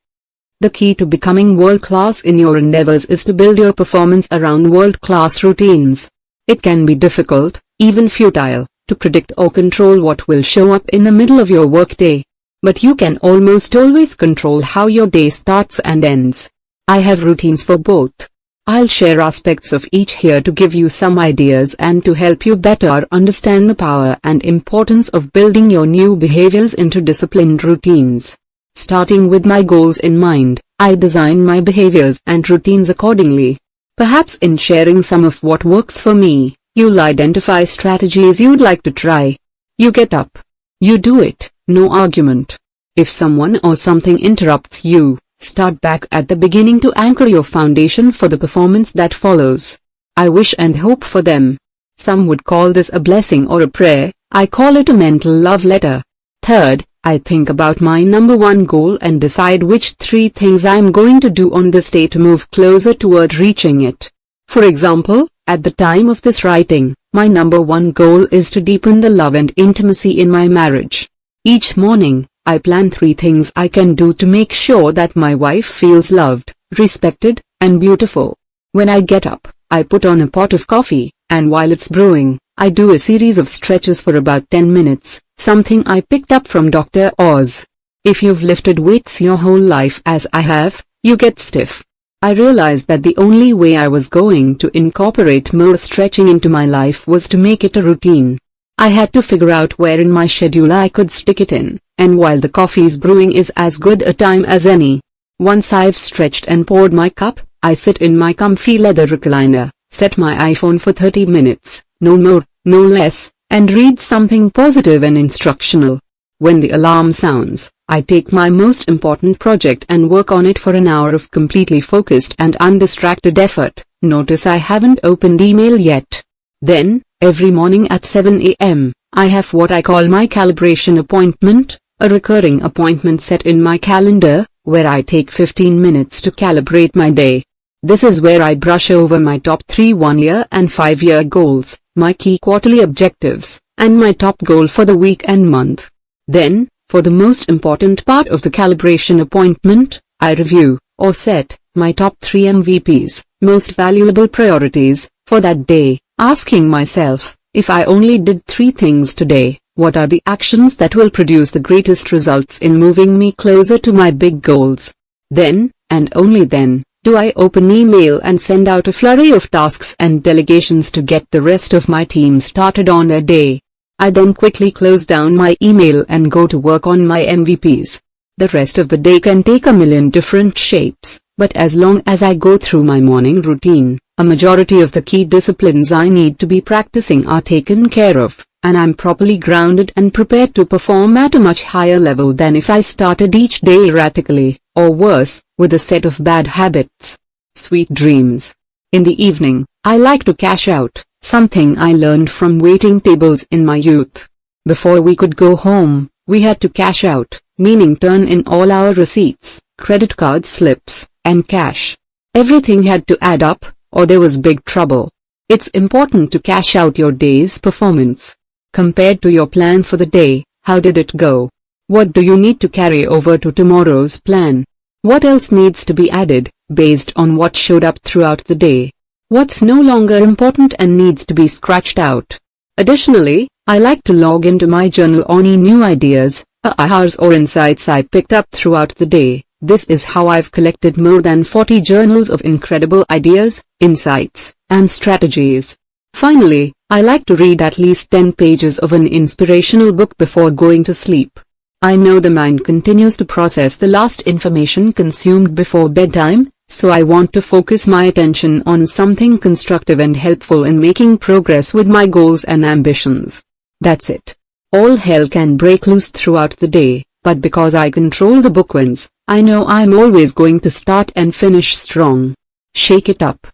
S2: The key to becoming world-class in your endeavors is to build your performance around world-class routines. It can be difficult, even futile, to predict or control what will show up in the middle of your workday. But you can almost always control how your day starts and ends. I have routines for both. I'll share aspects of each here to give you some ideas and to help you better understand the power and importance of building your new behaviors into disciplined routines. Starting with my goals in mind, I design my behaviors and routines accordingly. Perhaps in sharing some of what works for me, you'll identify strategies you'd like to try. You get up. You do it, no argument. If someone or something interrupts you, start back at the beginning to anchor your foundation for the performance that follows. I wish and hope for them. Some would call this a blessing or a prayer, I call it a mental love letter. Third, I think about my number one goal and decide which 3 things I'm going to do on this day to move closer toward reaching it. For example, at the time of this writing, my number one goal is to deepen the love and intimacy in my marriage. Each morning, I plan 3 things I can do to make sure that my wife feels loved, respected, and beautiful. When I get up, I put on a pot of coffee, and while it's brewing, I do a series of stretches for about 10 minutes, something I picked up from Dr. Oz. If you've lifted weights your whole life as I have, you get stiff. I realized that the only way I was going to incorporate more stretching into my life was to make it a routine. I had to figure out where in my schedule I could stick it in, and while the coffee's brewing is as good a time as any. Once I've stretched and poured my cup, I sit in my comfy leather recliner, set my iPhone for 30 minutes, no more, no less, and read something positive and instructional. When the alarm sounds, I take my most important project and work on it for an hour of completely focused and undistracted effort. Notice I haven't opened email yet. Then, every morning at 7 a.m., I have what I call my calibration appointment, a recurring appointment set in my calendar, where I take 15 minutes to calibrate my day. This is where I brush over my top 3 1-year and 5-year goals, my key quarterly objectives, and my top goal for the week and month. Then, for the most important part of the calibration appointment, I review, or set, my top 3 MVPs, most valuable priorities, for that day, asking myself, if I only did 3 things today, what are the actions that will produce the greatest results in moving me closer to my big goals? Then, and only then, do I open email and send out a flurry of tasks and delegations to get the rest of my team started on their day. I then quickly close down my email and go to work on my MVPs. The rest of the day can take a million different shapes, but as long as I go through my morning routine, a majority of the key disciplines I need to be practicing are taken care of, and I'm properly grounded and prepared to perform at a much higher level than if I started each day erratically, or worse, with a set of bad habits. Sweet dreams. In the evening, I like to cash out, something I learned from waiting tables in my youth. Before we could go home, we had to cash out, meaning turn in all our receipts, credit card slips, and cash. Everything had to add up, or there was big trouble. It's important to cash out your day's performance. Compared to your plan for the day, how did it go? What do you need to carry over to tomorrow's plan? What else needs to be added, based on what showed up throughout the day? What's no longer important and needs to be scratched out? Additionally, I like to log into my journal on any new ideas, ahas or insights I picked up throughout the day. This is how I've collected more than 40 journals of incredible ideas, insights, and strategies. Finally, I like to read at least 10 pages of an inspirational book before going to sleep. I know the mind continues to process the last information consumed before bedtime, so I want to focus my attention on something constructive and helpful in making progress with my goals and ambitions. That's it. All hell can break loose throughout the day, but because I control the bookends, I know I'm always going to start and finish strong. Shake it up.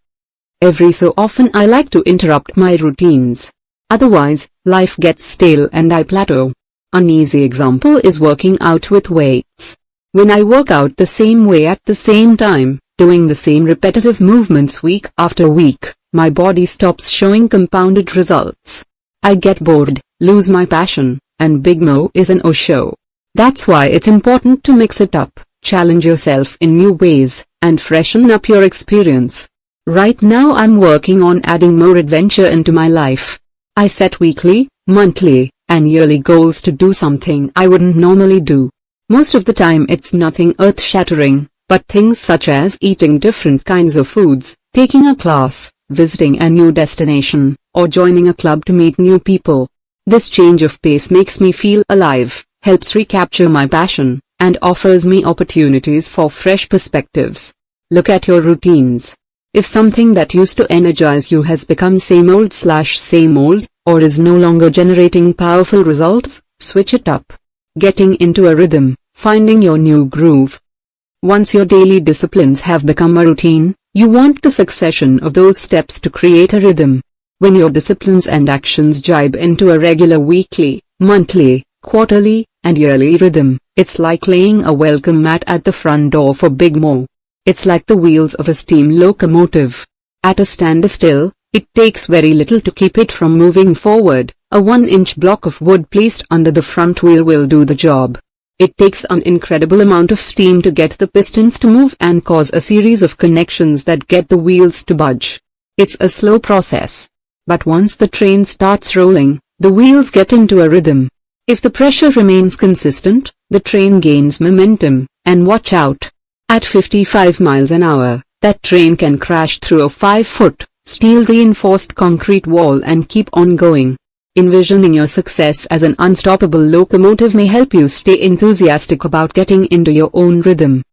S2: Every so often I like to interrupt my routines. Otherwise, life gets stale and I plateau. An easy example is working out with weights. When I work out the same way at the same time, doing the same repetitive movements week after week, my body stops showing compounded results. I get bored, lose my passion, and Big Mo is an show. That's why it's important to mix it up, challenge yourself in new ways, and freshen up your experience. Right now I'm working on adding more adventure into my life. I set weekly, monthly, and yearly goals to do something I wouldn't normally do. Most of the time it's nothing earth-shattering, but things such as eating different kinds of foods, taking a class, visiting a new destination, or joining a club to meet new people. This change of pace makes me feel alive, helps recapture my passion, and offers me opportunities for fresh perspectives. Look at your routines. If something that used to energize you has become same old, or is no longer generating powerful results, switch it up. Getting into a rhythm, finding your new groove. Once your daily disciplines have become a routine, you want the succession of those steps to create a rhythm. When your disciplines and actions jibe into a regular weekly, monthly, quarterly, and yearly rhythm, it's like laying a welcome mat at the front door for Big Mo. It's like the wheels of a steam locomotive. At a standstill, it takes very little to keep it from moving forward. A 1-inch block of wood placed under the front wheel will do the job. It takes an incredible amount of steam to get the pistons to move and cause a series of connections that get the wheels to budge. It's a slow process. But once the train starts rolling, the wheels get into a rhythm. If the pressure remains consistent, the train gains momentum, and watch out. At 55 miles an hour, That train can crash through a 5-foot, steel-reinforced concrete wall and keep on going. Envisioning your success as an unstoppable locomotive may help you stay enthusiastic about getting into your own rhythm.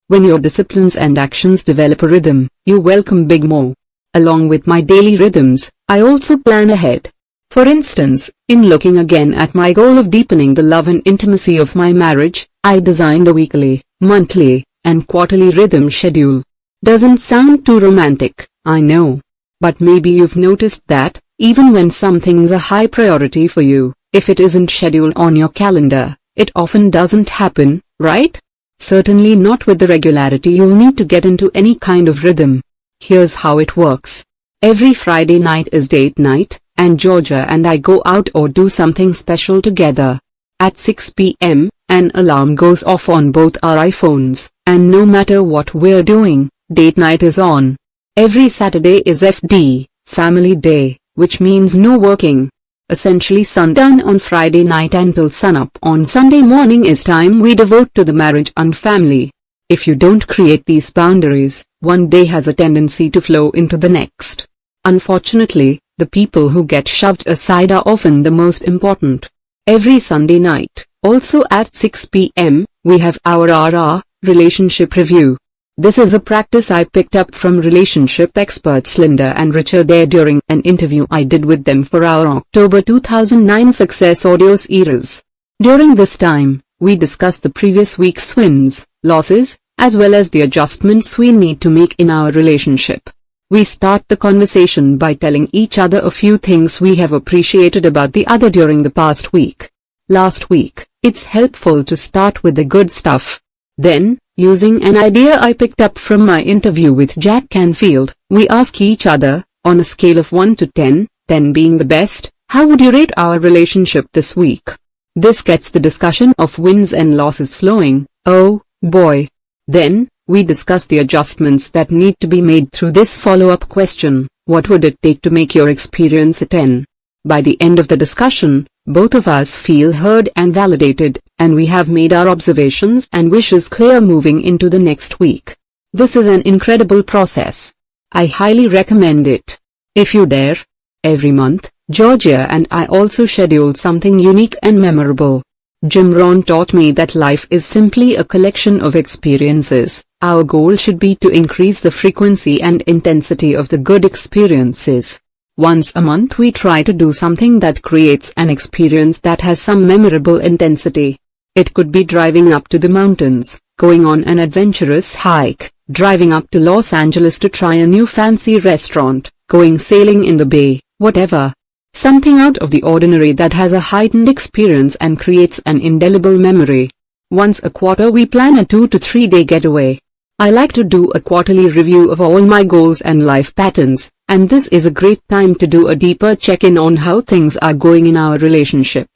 S2: When your disciplines and actions develop a rhythm, you welcome big more. Along with my daily rhythms, I also plan ahead. For instance, in looking again at my goal of deepening the love and intimacy of my marriage, I designed a weekly, monthly, and quarterly rhythm schedule. Doesn't sound too romantic, I know. But maybe you've noticed that, even when something's a high priority for you, if it isn't scheduled on your calendar, it often doesn't happen, right? Certainly not with the regularity you'll need to get into any kind of rhythm. Here's how it works. Every Friday night is date night, and Georgia and I go out or do something special together. At 6 p.m., an alarm goes off on both our iPhones, and no matter what we're doing, date night is on. Every Saturday is FD, Family Day, which means no working. Essentially sundown on Friday night until sunup on Sunday morning is time we devote to the marriage and family. If you don't create these boundaries, one day has a tendency to flow into the next. Unfortunately, the people who get shoved aside are often the most important. Every Sunday night, also at 6 p.m., we have our RR, relationship review. This is a practice I picked up from relationship experts Linda and Richard Dare during an interview I did with them for our October 2009 Success Audio series. During this time, we discussed the previous week's wins, losses, as well as the adjustments we need to make in our relationship. We start the conversation by telling each other a few things we have appreciated about the other during the past week. Last week, it's helpful to start with the good stuff. Then, using an idea I picked up from my interview with Jack Canfield, we ask each other, on a scale of 1 to 10, 10 being the best, how would you rate our relationship this week? This gets the discussion of wins and losses flowing, oh, boy. Then, we discuss the adjustments that need to be made through this follow-up question, what would it take to make your experience a 10? By the end of the discussion, both of us feel heard and validated, and we have made our observations and wishes clear moving into the next week. This is an incredible process. I highly recommend it. If you dare. Every month, Georgia and I also schedule something unique and memorable. Jim Rohn taught me that life is simply a collection of experiences. Our goal should be to increase the frequency and intensity of the good experiences. Once a month we try to do something that creates an experience that has some memorable intensity. It could be driving up to the mountains, going on an adventurous hike, driving up to Los Angeles to try a new fancy restaurant, going sailing in the bay, whatever. Something out of the ordinary that has a heightened experience and creates an indelible memory. Once a quarter we plan a 2 to 3 day getaway. I like to do a quarterly review of all my goals and life patterns, and this is a great time to do a deeper check-in on how things are going in our relationship.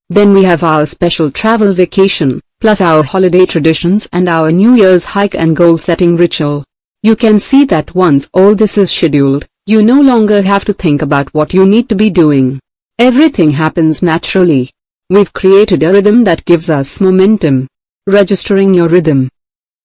S2: Then we have our special travel vacation, plus our holiday traditions and our New Year's hike and goal-setting ritual. You can see that once all this is scheduled, you no longer have to think about what you need to be doing. Everything happens naturally. We've created a rhythm that gives us momentum. Registering your rhythm.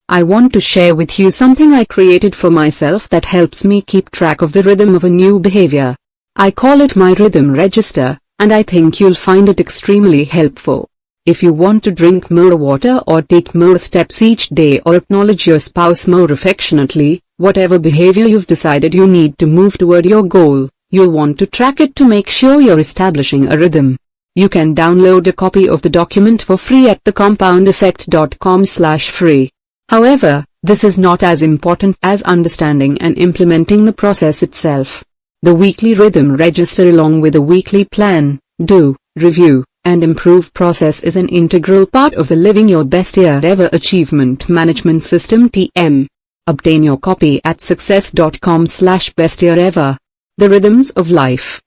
S2: I want to share with you something I created for myself that helps me keep track of the rhythm of a new behavior. I call it my rhythm register, and I think you'll find it extremely helpful. If you want to drink more water or take more steps each day or acknowledge your spouse more affectionately, whatever behavior you've decided you need to move toward your goal, you'll want to track it to make sure you're establishing a rhythm. You can download a copy of the document for free at thecompoundeffect.com/free. However, this is not as important as understanding and implementing the process itself. The weekly rhythm register along with a weekly plan, do, review, and improve process is an integral part of the Living Your Best Year Ever Achievement Management System (TM). Obtain your copy at success.com/bestyearever. The rhythms of life.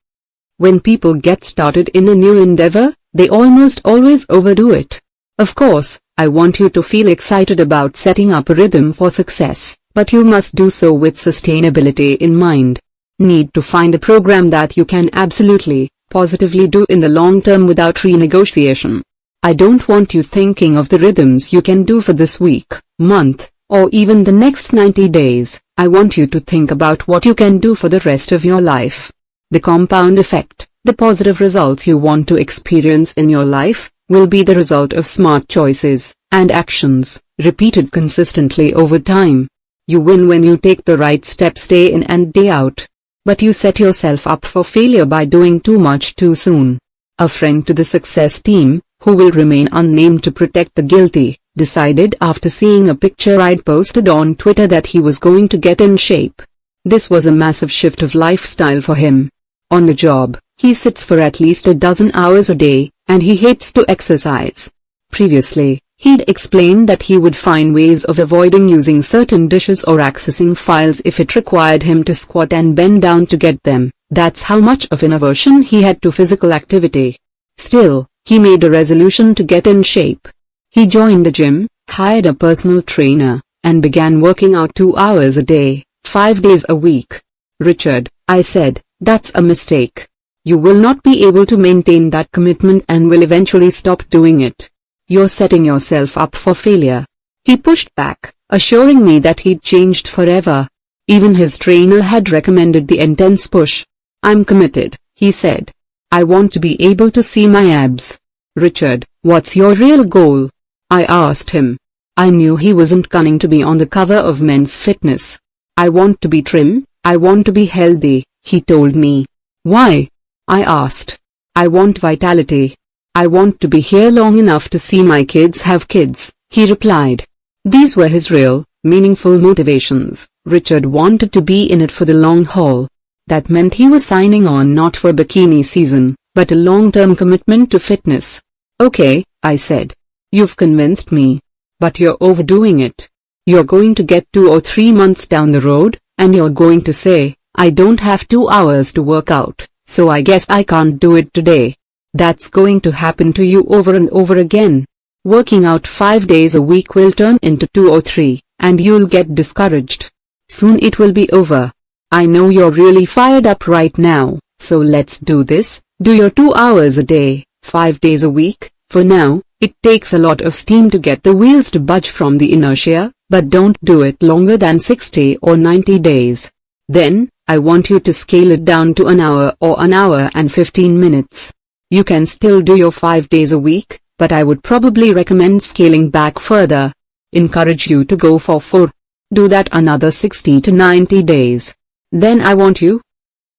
S2: When people get started in a new endeavor, they almost always overdo it. Of course, I want you to feel excited about setting up a rhythm for success, but you must do so with sustainability in mind. Need to find a program that you can absolutely, positively do in the long term without renegotiation. I don't want you thinking of the rhythms you can do for this week, month, or even the next 90 days, I want you to think about what you can do for the rest of your life. The compound effect, the positive results you want to experience in your life, will be the result of smart choices and actions, repeated consistently over time. You win when you take the right steps day in and day out. But you set yourself up for failure by doing too much too soon. A friend to the success team, who will remain unnamed to protect the guilty, decided after seeing a picture I'd posted on Twitter that he was going to get in shape. This was a massive shift of lifestyle for him. On the job, he sits for at least a dozen hours a day, and he hates to exercise. Previously, he'd explained that he would find ways of avoiding using certain dishes or accessing files if it required him to squat and bend down to get them. That's how much of an aversion he had to physical activity. Still, he made a resolution to get in shape. He joined a gym, hired a personal trainer, and began working out 2 hours a day, 5 days a week. "Richard," I said, "that's a mistake. You will not be able to maintain that commitment and will eventually stop doing it. You're setting yourself up for failure." He pushed back, assuring me that he'd changed forever. Even his trainer had recommended the intense push. "I'm committed," he said. "I want to be able to see my abs." "Richard, what's your real goal?" I asked him. I knew he wasn't gunning to be on the cover of Men's Fitness. "I want to be trim, I want to be healthy," he told me. "Why?" I asked. "I want vitality. I want to be here long enough to see my kids have kids," he replied. These were his real, meaningful motivations. Richard wanted to be in it for the long haul. That meant he was signing on not for bikini season, but a long-term commitment to fitness. "Okay," I said. "You've convinced me. But you're overdoing it. You're going to get 2 or 3 months down the road, and you're going to say, 'I don't have 2 hours to work out, so I guess I can't do it today.' That's going to happen to you over and over again. Working out 5 days a week will turn into 2 or 3, and you'll get discouraged. Soon it will be over. I know you're really fired up right now, so let's do this. Do your 2 hours a day, 5 days a week. For now, it takes a lot of steam to get the wheels to budge from the inertia, but don't do it longer than 60 or 90 days. Then, I want you to scale it down to an hour or an hour and 15 minutes. You can still do your 5 days a week, but I would probably recommend scaling back further. Encourage you to go for 4. Do that another 60 to 90 days. Then I want you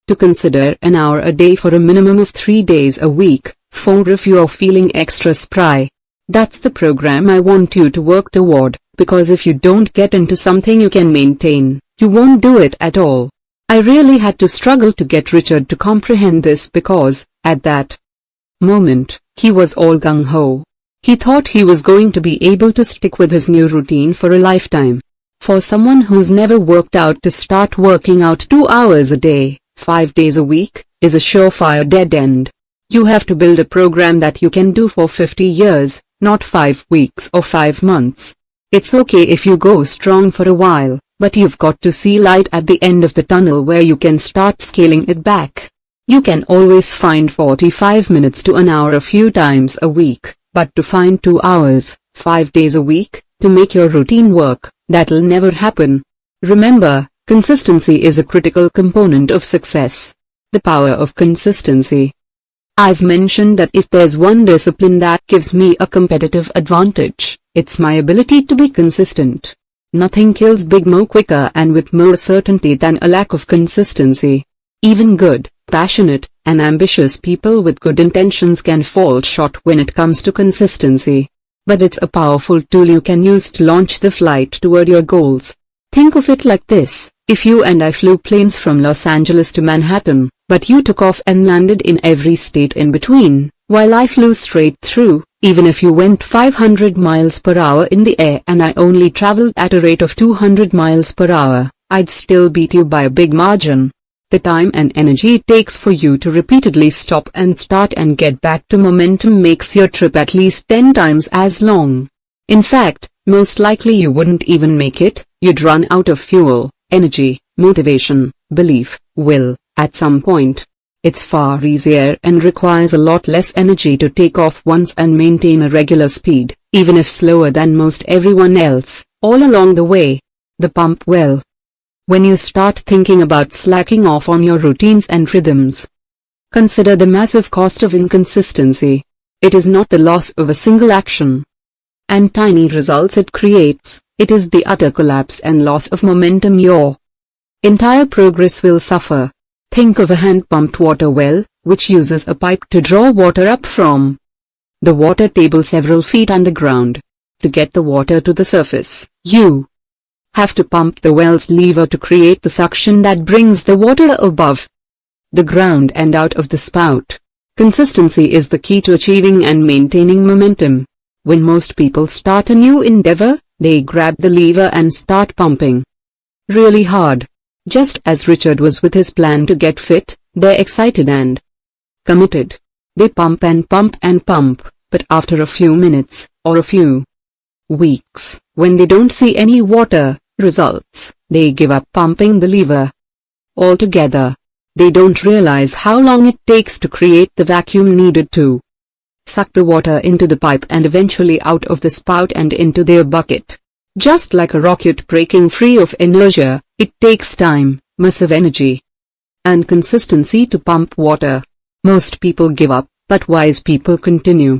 S2: to consider an hour a day for a minimum of 3 days a week, 4 if you're feeling extra spry. That's the program I want you to work toward, because if you don't get into something you can maintain, you won't do it at all." I really had to struggle to get Richard to comprehend this because, at that moment, he was all gung-ho. He thought he was going to be able to stick with his new routine for a lifetime. For someone who's never worked out, to start working out 2 hours a day, 5 days a week, is a surefire dead end. You have to build a program that you can do for 50 years, not 5 weeks or 5 months. It's okay if you go strong for a while, but you've got to see light at the end of the tunnel where you can start scaling it back. You can always find 45 minutes to an hour a few times a week, but to find 2 hours, 5 days a week, to make your routine work, that'll never happen. Remember, consistency is a critical component of success. The power of consistency. I've mentioned that if there's one discipline that gives me a competitive advantage, it's my ability to be consistent. Nothing kills Big Mo quicker and with more certainty than a lack of consistency. Even good, passionate, and ambitious people with good intentions can fall short when it comes to consistency. But it's a powerful tool you can use to launch the flight toward your goals. Think of it like this: if you and I flew planes from Los Angeles to Manhattan, but you took off and landed in every state in between, while I flew straight through, even if you went 500 miles per hour in the air and I only traveled at a rate of 200 miles per hour, I'd still beat you by a big margin. The time and energy it takes for you to repeatedly stop and start and get back to momentum makes your trip at least 10 times as long. In fact, most likely you wouldn't even make it. You'd run out of fuel, energy, motivation, belief, will, at some point. It's far easier and requires a lot less energy to take off once and maintain a regular speed, even if slower than most everyone else, all along the way. The pump well. When you start thinking about slacking off on your routines and rhythms, consider the massive cost of inconsistency. It is not the loss of a single action and tiny results it creates, it is the utter collapse and loss of momentum. Your entire progress will suffer. Think of a hand-pumped water well, which uses a pipe to draw water up from the water table several feet underground. To get the water to the surface, you have to pump the well's lever to create the suction that brings the water above the ground and out of the spout. Consistency is the key to achieving and maintaining momentum. When most people start a new endeavor, they grab the lever and start pumping really hard. Just as Richard was with his plan to get fit, they're excited and committed. They pump and pump and pump, but after a few minutes, or a few weeks, when they don't see any water results, they give up pumping the lever altogether. They don't realize how long it takes to create the vacuum needed to suck the water into the pipe and eventually out of the spout and into their bucket. Just like a rocket breaking free of inertia, it takes time, massive energy, and consistency to pump water. Most people give up, but wise people continue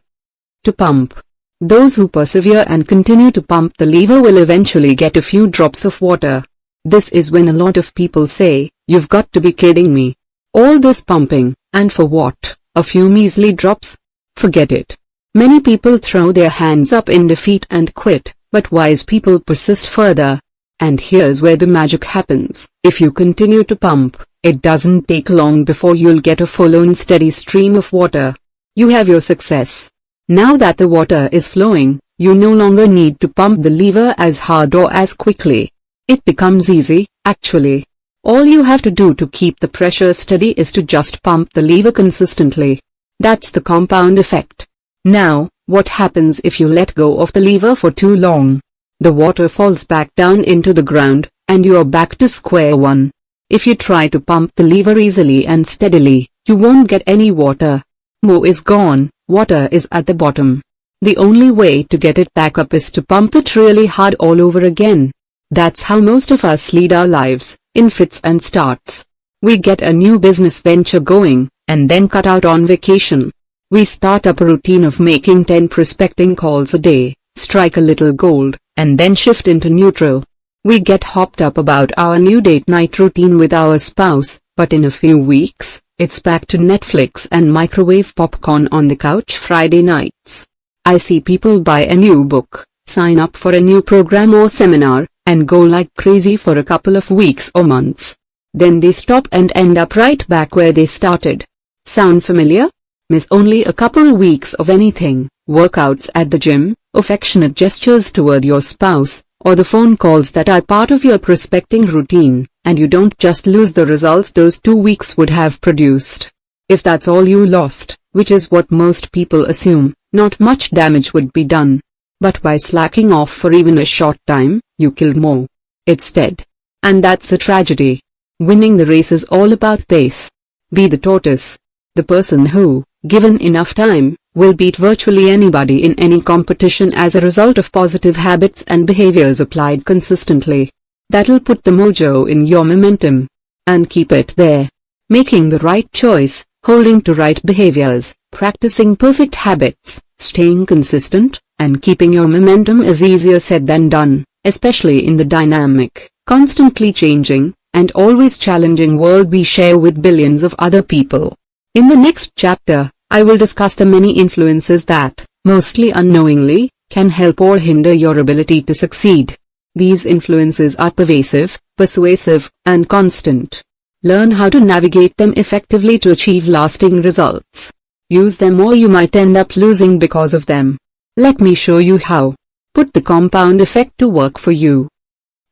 S2: to pump. Those who persevere and continue to pump the lever will eventually get a few drops of water. This is when a lot of people say, "You've got to be kidding me. All this pumping, and for what? A few measly drops?" Forget it. Many people throw their hands up in defeat and quit, but wise people persist further. And here's where the magic happens. If you continue to pump, it doesn't take long before you'll get a full-on steady stream of water. You have your success. Now that the water is flowing, you no longer need to pump the lever as hard or as quickly. It becomes easy, actually. All you have to do to keep the pressure steady is to just pump the lever consistently. That's the compound effect. Now, what happens if you let go of the lever for too long? The water falls back down into the ground, and you're back to square one. If you try to pump the lever easily and steadily, you won't get any water. More is gone, water is at the bottom. The only way to get it back up is to pump it really hard all over again. That's how most of us lead our lives, in fits and starts. We get a new business venture going, and then cut out on vacation. We start up a routine of making 10 prospecting calls a day, strike a little gold, and then shift into neutral. We get hopped up about our new date night routine with our spouse, but in a few weeks, it's back to Netflix and microwave popcorn on the couch Friday nights. I see people buy a new book, sign up for a new program or seminar, and go like crazy for a couple of weeks or months. Then they stop and end up right back where they started. Sound familiar? Miss only a couple weeks of anything, workouts at the gym, affectionate gestures toward your spouse, or the phone calls that are part of your prospecting routine, and you don't just lose the results those 2 weeks would have produced. If that's all you lost, which is what most people assume, not much damage would be done. But by slacking off for even a short time, you killed more. It's dead. And that's a tragedy. Winning the race is all about pace. Be the tortoise. The person who, given enough time, will beat virtually anybody in any competition as a result of positive habits and behaviors applied consistently. That'll put the mojo in your momentum. And keep it there. Making the right choice, holding to right behaviors, practicing perfect habits, staying consistent, and keeping your momentum is easier said than done, especially in the dynamic, constantly changing, and always challenging world we share with billions of other people. In the next chapter, I will discuss the many influences that, mostly unknowingly, can help or hinder your ability to succeed. These influences are pervasive, persuasive, and constant. Learn how to navigate them effectively to achieve lasting results. Use them or you might end up losing because of them. Let me show you how. Put the compound effect to work for you.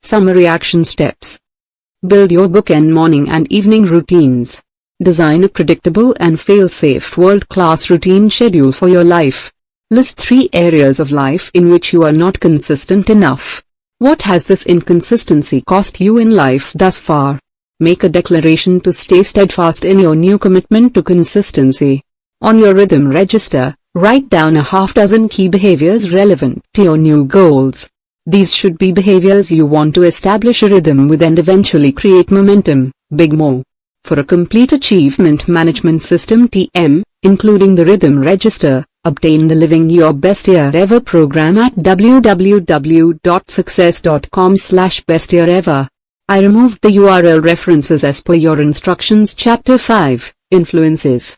S2: Summary action steps. Build your bookend morning and evening routines. Design a predictable and fail-safe world-class routine schedule for your life. List 3 areas of life in which you are not consistent enough. What has this inconsistency cost you in life thus far? Make a declaration to stay steadfast in your new commitment to consistency. On your rhythm register, write down a half-dozen key behaviors relevant to your new goals. These should be behaviors you want to establish a rhythm with and eventually create momentum. Big Mo. For a complete achievement management system TM, including the rhythm register, obtain the Living Your Best Year Ever program at www.success.com/bestyearever. I removed the URL references as per your instructions. Chapter 5, Influences.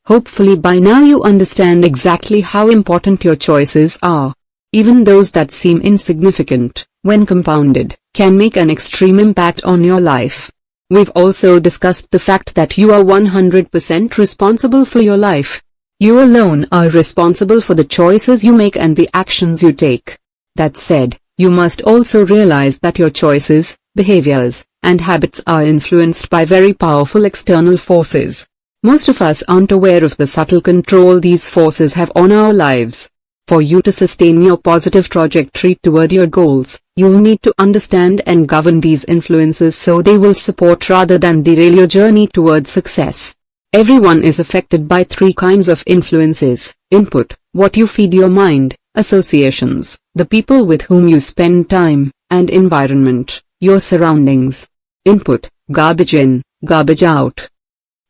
S2: Hopefully by now you understand exactly how important your choices are. Even those that seem insignificant, when compounded, can make an extreme impact on your life. We've also discussed the fact that you are 100% responsible for your life. You alone are responsible for the choices you make and the actions you take. That said, you must also realize that your choices, behaviors, and habits are influenced by very powerful external forces. Most of us aren't aware of the subtle control these forces have on our lives. For you to sustain your positive trajectory toward your goals, you'll need to understand and govern these influences so they will support rather than derail your journey towards success. Everyone is affected by three kinds of influences: input, what you feed your mind; associations, the people with whom you spend time; and environment, your surroundings. Input, garbage in, garbage out.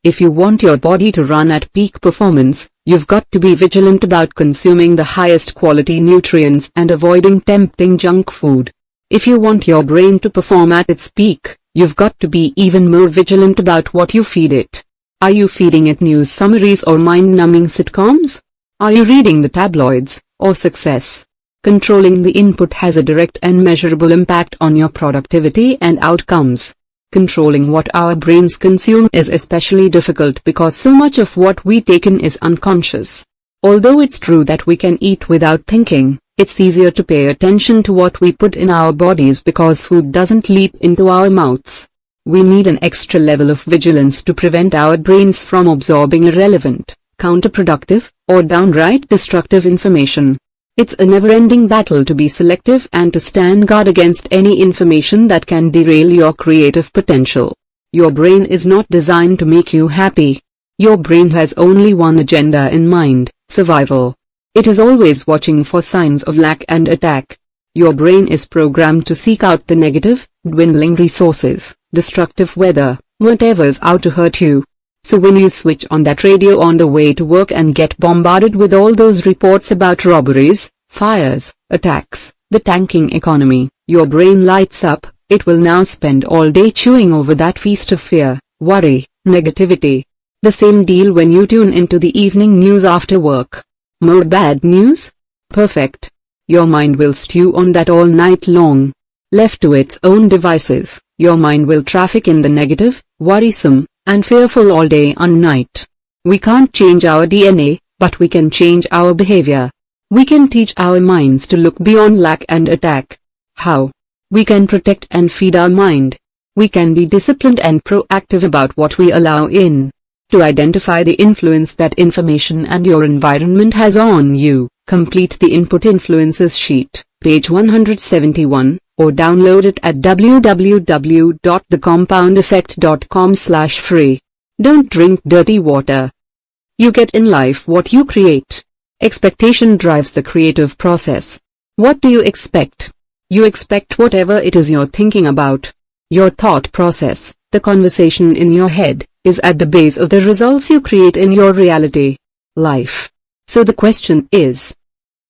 S2: If you want your body to run at peak performance, you've got to be vigilant about consuming the highest quality nutrients and avoiding tempting junk food. If you want your brain to perform at its peak, you've got to be even more vigilant about what you feed it. Are you feeding it news summaries or mind-numbing sitcoms? Are you reading the tabloids, or success? Controlling the input has a direct and measurable impact on your productivity and outcomes. Controlling what our brains consume is especially difficult because so much of what we take in is unconscious. Although it's true that we can eat without thinking, it's easier to pay attention to what we put in our bodies because food doesn't leap into our mouths. We need an extra level of vigilance to prevent our brains from absorbing irrelevant, counterproductive, or downright destructive information. It's a never-ending battle to be selective and to stand guard against any information that can derail your creative potential. Your brain is not designed to make you happy. Your brain has only one agenda in mind: survival. It is always watching for signs of lack and attack. Your brain is programmed to seek out the negative, dwindling resources, destructive weather, whatever's out to hurt you. So when you switch on that radio on the way to work and get bombarded with all those reports about robberies, fires, attacks, the tanking economy, your brain lights up. It will now spend all day chewing over that feast of fear, worry, negativity. The same deal when you tune into the evening news after work. More bad news? Perfect. Your mind will stew on that all night long. Left to its own devices, your mind will traffic in the negative, worrisome, and fearful all day and night. We can't change our DNA, but we can change our behavior. We can teach our minds to look beyond lack and attack. How? We can protect and feed our mind. We can be disciplined and proactive about what we allow in. To identify the influence that information and your environment has on you, complete the Input Influences sheet, page 171. Or download it at www.thecompoundeffect.com/free. Don't drink dirty water. You get in life what you create. Expectation drives the creative process. What do you expect? You expect whatever it is you're thinking about. Your thought process, the conversation in your head, is at the base of the results you create in your reality. Life. So the question is,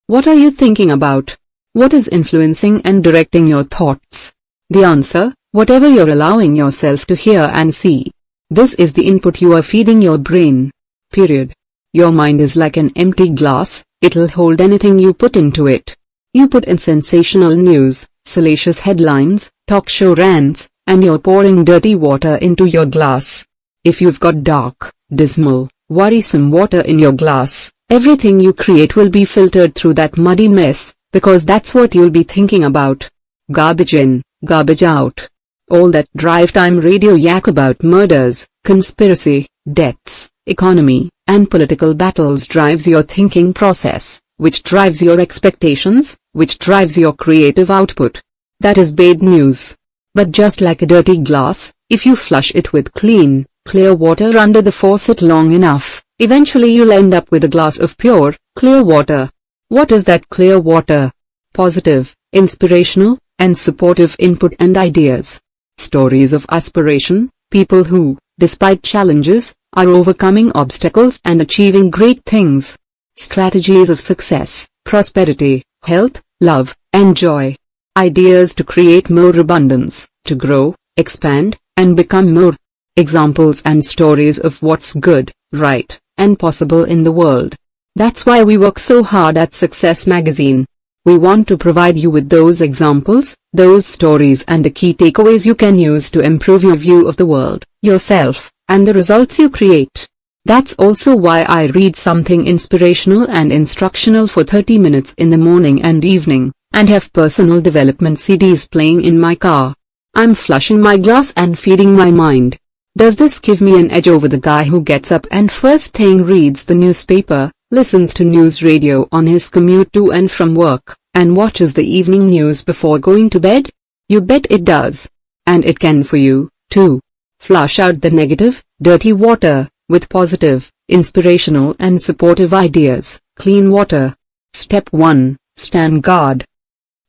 S2: what are you thinking about? What is influencing and directing your thoughts? The answer, whatever you're allowing yourself to hear and see. This is the input you are feeding your brain. Period. Your mind is like an empty glass, it'll hold anything you put into it. You put in sensational news, salacious headlines, talk show rants, and you're pouring dirty water into your glass. If you've got dark, dismal, worrisome water in your glass, everything you create will be filtered through that muddy mess. Because that's what you'll be thinking about. Garbage in, garbage out. All that drive time radio yak about murders, conspiracy, deaths, economy, and political battles drives your thinking process, which drives your expectations, which drives your creative output. That is bad news. But just like a dirty glass, if you flush it with clean, clear water under the faucet long enough, eventually you'll end up with a glass of pure, clear water. What is that clear water? positive, inspirational, and supportive input and ideas. Stories of aspiration, people who, despite challenges, are overcoming obstacles and achieving great things. Strategies of success, prosperity, health, love, and joy. Ideas to create more abundance, to grow, expand, and become more. Examples and stories of what's good, right, and possible in the world. That's why we work so hard at Success Magazine. We want to provide you with those examples, those stories and the key takeaways you can use to improve your view of the world, yourself, and the results you create. That's also why I read something inspirational and instructional for 30 minutes in the morning and evening, and have personal development CDs playing in my car. I'm flushing my glass and feeding my mind. Does this give me an edge over the guy who gets up and first thing reads the newspaper, listens to news radio on his commute to and from work, and watches the evening news before going to bed? You bet it does. And it can for you, too. Flush out the negative, dirty water, with positive, inspirational and supportive ideas. Clean water. Step 1. Stand guard.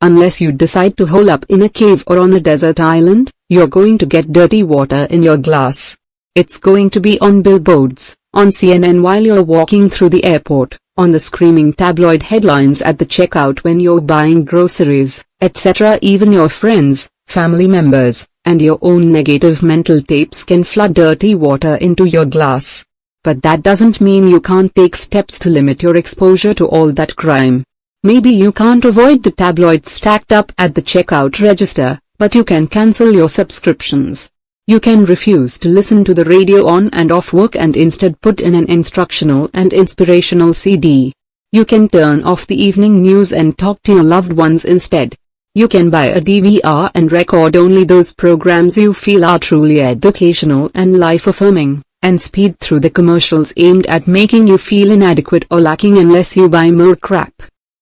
S2: Unless you decide to hole up in a cave or on a desert island, you're going to get dirty water in your glass. It's going to be on billboards, on CNN while you're walking through the airport, on the screaming tabloid headlines at the checkout when you're buying groceries, etc. Even your friends, family members, and your own negative mental tapes can flood dirty water into your glass. But that doesn't mean you can't take steps to limit your exposure to all that crime. Maybe you can't avoid the tabloids stacked up at the checkout register, but you can cancel your subscriptions. You can refuse to listen to the radio on and off work and instead put in an instructional and inspirational CD. You can turn off the evening news and talk to your loved ones instead. You can buy a DVR and record only those programs you feel are truly educational and life-affirming, and speed through the commercials aimed at making you feel inadequate or lacking unless you buy more crap.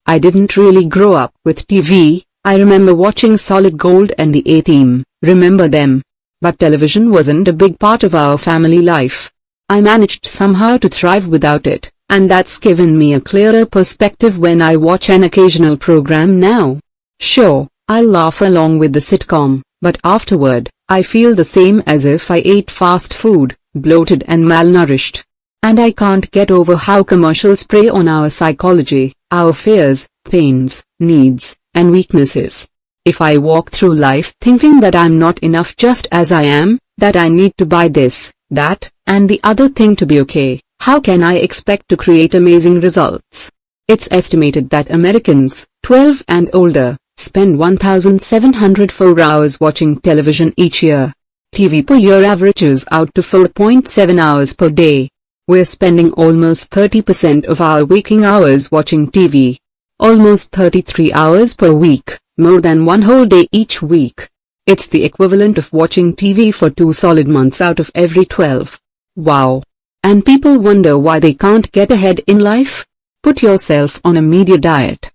S2: I didn't really grow up with TV. I remember watching Solid Gold and the A-Team, remember them. But television wasn't a big part of our family life. I managed somehow to thrive without it, and that's given me a clearer perspective when I watch an occasional program now. Sure, I laugh along with the sitcom, but afterward, I feel the same as if I ate fast food, bloated and malnourished. And I can't get over how commercials prey on our psychology, our fears, pains, needs, and weaknesses. If I walk through life thinking that I'm not enough just as I am, that I need to buy this, that, and the other thing to be okay, how can I expect to create amazing results? It's estimated that Americans, 12 and older, spend 1,704 hours watching television each year. TV per year averages out to 4.7 hours per day. We're spending almost 30% of our waking hours watching TV. Almost 33 hours per week. More than one whole day each week. It's the equivalent of watching TV for 2 solid months out of every 12. Wow. And people wonder why they can't get ahead in life? Put yourself on a media diet.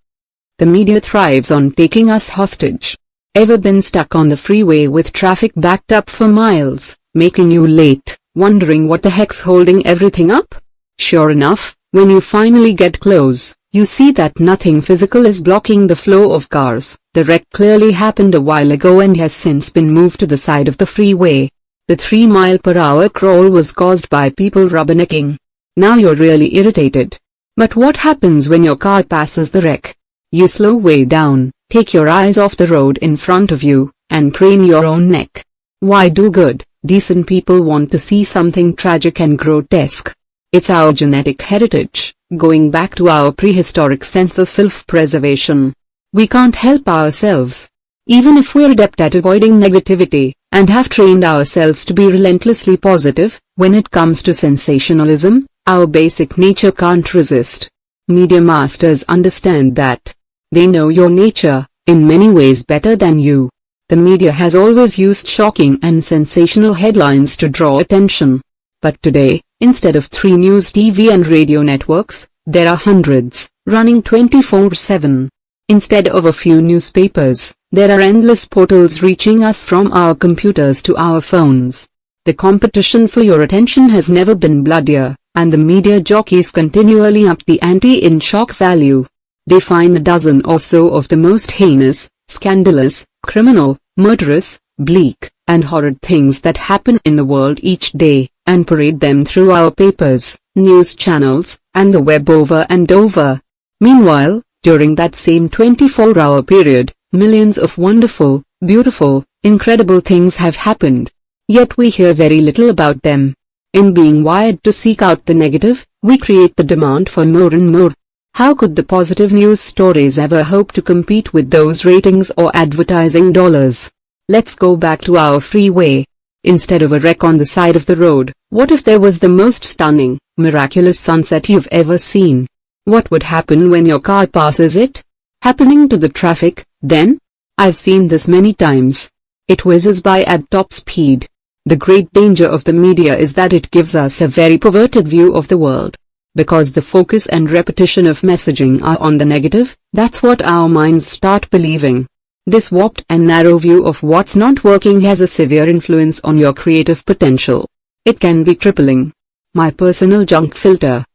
S2: The media thrives on taking us hostage. Ever been stuck on the freeway with traffic backed up for miles, making you late, wondering what the heck's holding everything up? Sure enough, when you finally get close, you see that nothing physical is blocking the flow of cars. The wreck clearly happened a while ago and has since been moved to the side of the freeway. The 3-mile-per-hour crawl was caused by people rubbernecking. Now you're really irritated. But what happens when your car passes the wreck? You slow way down, take your eyes off the road in front of you, and crane your own neck. Why do good, decent people want to see something tragic and grotesque? It's our genetic heritage, going back to our prehistoric sense of self-preservation. We can't help ourselves. Even if we're adept at avoiding negativity, and have trained ourselves to be relentlessly positive, when it comes to sensationalism, our basic nature can't resist. Media masters understand that. They know your nature, in many ways better than you. The media has always used shocking and sensational headlines to draw attention. But today, instead of 3 news TV and radio networks, there are hundreds, running 24/7. Instead of a few newspapers, there are endless portals reaching us from our computers to our phones. The competition for your attention has never been bloodier, and the media jockeys continually up the ante in shock value. They find a dozen or so of the most heinous, scandalous, criminal, murderous, bleak, and horrid things that happen in the world each day, and parade them through our papers, news channels, and the web over and over. Meanwhile, during that same 24-hour period, millions of wonderful, beautiful, incredible things have happened. Yet we hear very little about them. In being wired to seek out the negative, we create the demand for more and more. How could the positive news stories ever hope to compete with those ratings or advertising dollars? Let's go back to our freeway. Instead of a wreck on the side of the road, what if there was the most stunning, miraculous sunset you've ever seen? What would happen when your car passes it? Happening to the traffic, then? I've seen this many times. It whizzes by at top speed. The great danger of the media is that it gives us a very perverted view of the world. Because the focus and repetition of messaging are on the negative, that's what our minds start believing. This warped and narrow view of what's not working has a severe influence on your creative potential. It can be crippling. My personal junk filter.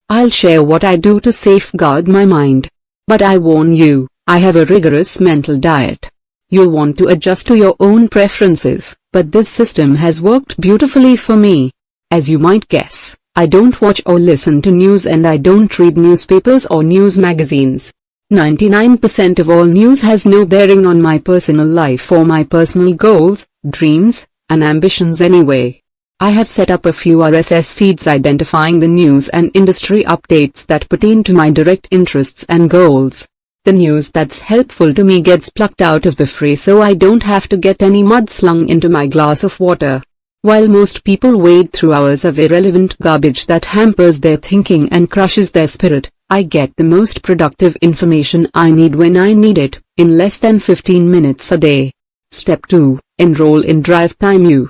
S2: I'll share what I do to safeguard my mind. But I warn you, I have a rigorous mental diet. You'll want to adjust to your own preferences, but this system has worked beautifully for me. As you might guess, I don't watch or listen to news and I don't read newspapers or news magazines. 99% of all news has no bearing on my personal life or my personal goals, dreams, and ambitions anyway. I have set up a few RSS feeds identifying the news and industry updates that pertain to my direct interests and goals. The news that's helpful to me gets plucked out of the fray so I don't have to get any mud slung into my glass of water. While most people wade through hours of irrelevant garbage that hampers their thinking and crushes their spirit, I get the most productive information I need when I need it, in less than 15 minutes a day. Step 2. Enroll in Drive Time U.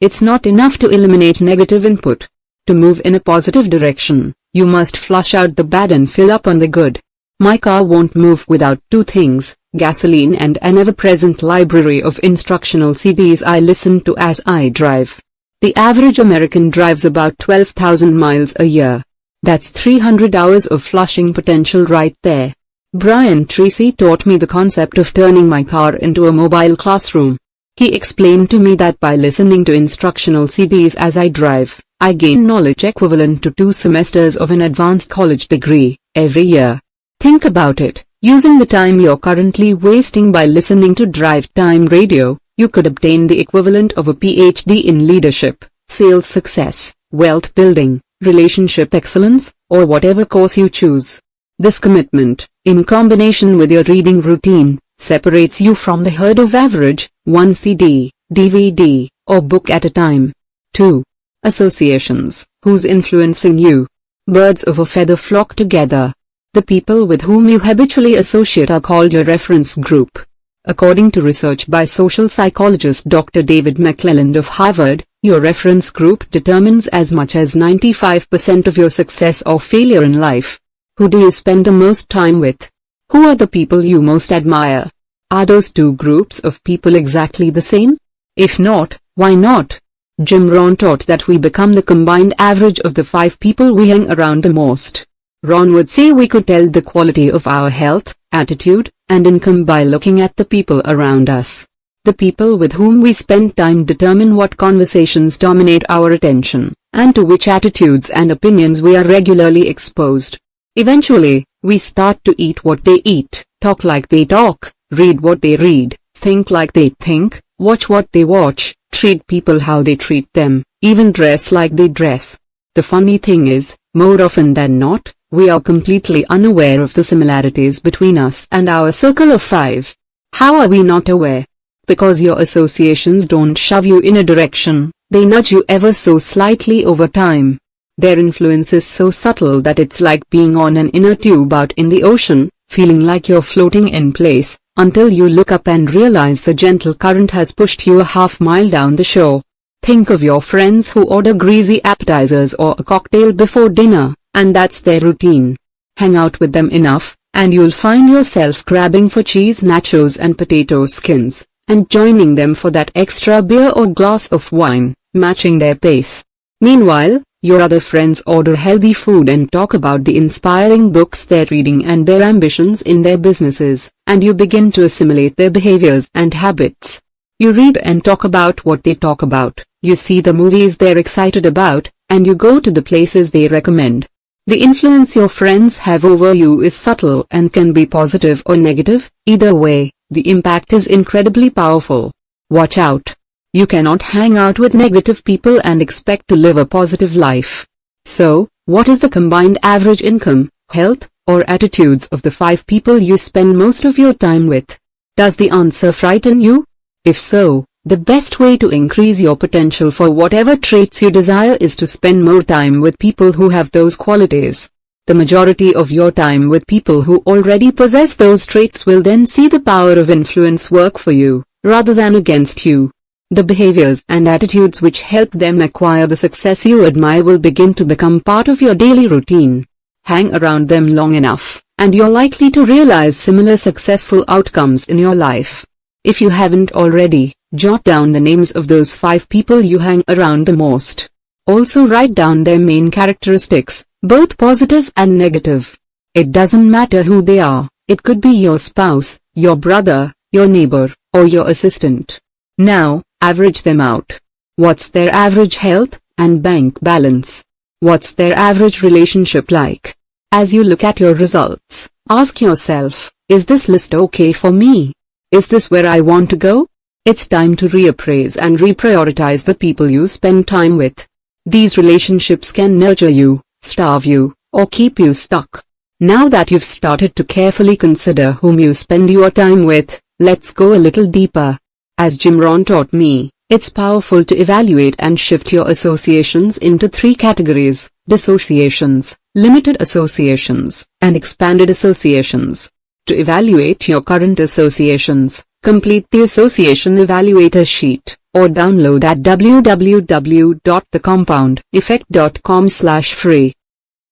S2: It's not enough to eliminate negative input. To move in a positive direction, you must flush out the bad and fill up on the good. My car won't move without two things, gasoline and an ever-present library of instructional CDs I listen to as I drive. The average American drives about 12,000 miles a year. That's 300 hours of flushing potential right there. Brian Tracy taught me the concept of turning my car into a mobile classroom. He explained to me that by listening to instructional CDs as I drive, I gain knowledge equivalent to 2 semesters of an advanced college degree every year. Think about it. Using the time you're currently wasting by listening to Drive Time Radio, you could obtain the equivalent of a PhD in leadership, sales success, wealth building, relationship excellence, or whatever course you choose. This commitment, in combination with your reading routine, separates you from the herd of average, 1 CD, DVD, or book at a time. 2. Associations, who's influencing you. Birds of a feather flock together. The people with whom you habitually associate are called your reference group. According to research by social psychologist Dr. David McClelland of Harvard, your reference group determines as much as 95% of your success or failure in life. Who do you spend the most time with? Who are the people you most admire? Are those two groups of people exactly the same? If not, why not? Jim Rohn taught that we become the combined average of the 5 people we hang around the most. Ron would say we could tell the quality of our health, attitude, and income by looking at the people around us. The people with whom we spend time determine what conversations dominate our attention, and to which attitudes and opinions we are regularly exposed. Eventually, we start to eat what they eat, talk like they talk, read what they read, think like they think, watch what they watch, treat people how they treat them, even dress like they dress. The funny thing is, more often than not, we are completely unaware of the similarities between us and our circle of 5. How are we not aware? Because your associations don't shove you in a direction, they nudge you ever so slightly over time. Their influence is so subtle that it's like being on an inner tube out in the ocean, feeling like you're floating in place, until you look up and realize the gentle current has pushed you a half-mile down the shore. Think of your friends who order greasy appetizers or a cocktail before dinner, and that's their routine. Hang out with them enough, and you'll find yourself grabbing for cheese nachos and potato skins, and joining them for that extra beer or glass of wine, matching their pace. Meanwhile, Your other friends order healthy food and talk about the inspiring books they're reading and their ambitions in their businesses, and you begin to assimilate their behaviors and habits. You read and talk about what they talk about, you see the movies they're excited about, and you go to the places they recommend. The influence your friends have over you is subtle and can be positive or negative. Either way, the impact is incredibly powerful. Watch out. You cannot hang out with negative people and expect to live a positive life. So, what is the combined average income, health, or attitudes of the 5 people you spend most of your time with? Does the answer frighten you? If so, the best way to increase your potential for whatever traits you desire is to spend more time with people who have those qualities. The majority of your time with people who already possess those traits will then see the power of influence work for you, rather than against you. The behaviors and attitudes which help them acquire the success you admire will begin to become part of your daily routine. Hang around them long enough, and you're likely to realize similar successful outcomes in your life. If you haven't already, jot down the names of those 5 people you hang around the most. Also write down their main characteristics, both positive and negative. It doesn't matter who they are, it could be your spouse, your brother, your neighbor, or your assistant. Now, average them out. What's their average health and bank balance? What's their average relationship like? As you look at your results, ask yourself, is this list okay for me? Is this where I want to go? It's time to reappraise and reprioritize the people you spend time with. These relationships can nurture you, starve you, or keep you stuck. Now that you've started to carefully consider whom you spend your time with, let's go a little deeper. As Jim Rohn taught me, it's powerful to evaluate and shift your associations into 3 categories: dissociations, limited associations, and expanded associations. To evaluate your current associations, complete the Association Evaluator sheet, or download at www.thecompoundeffect.com/free.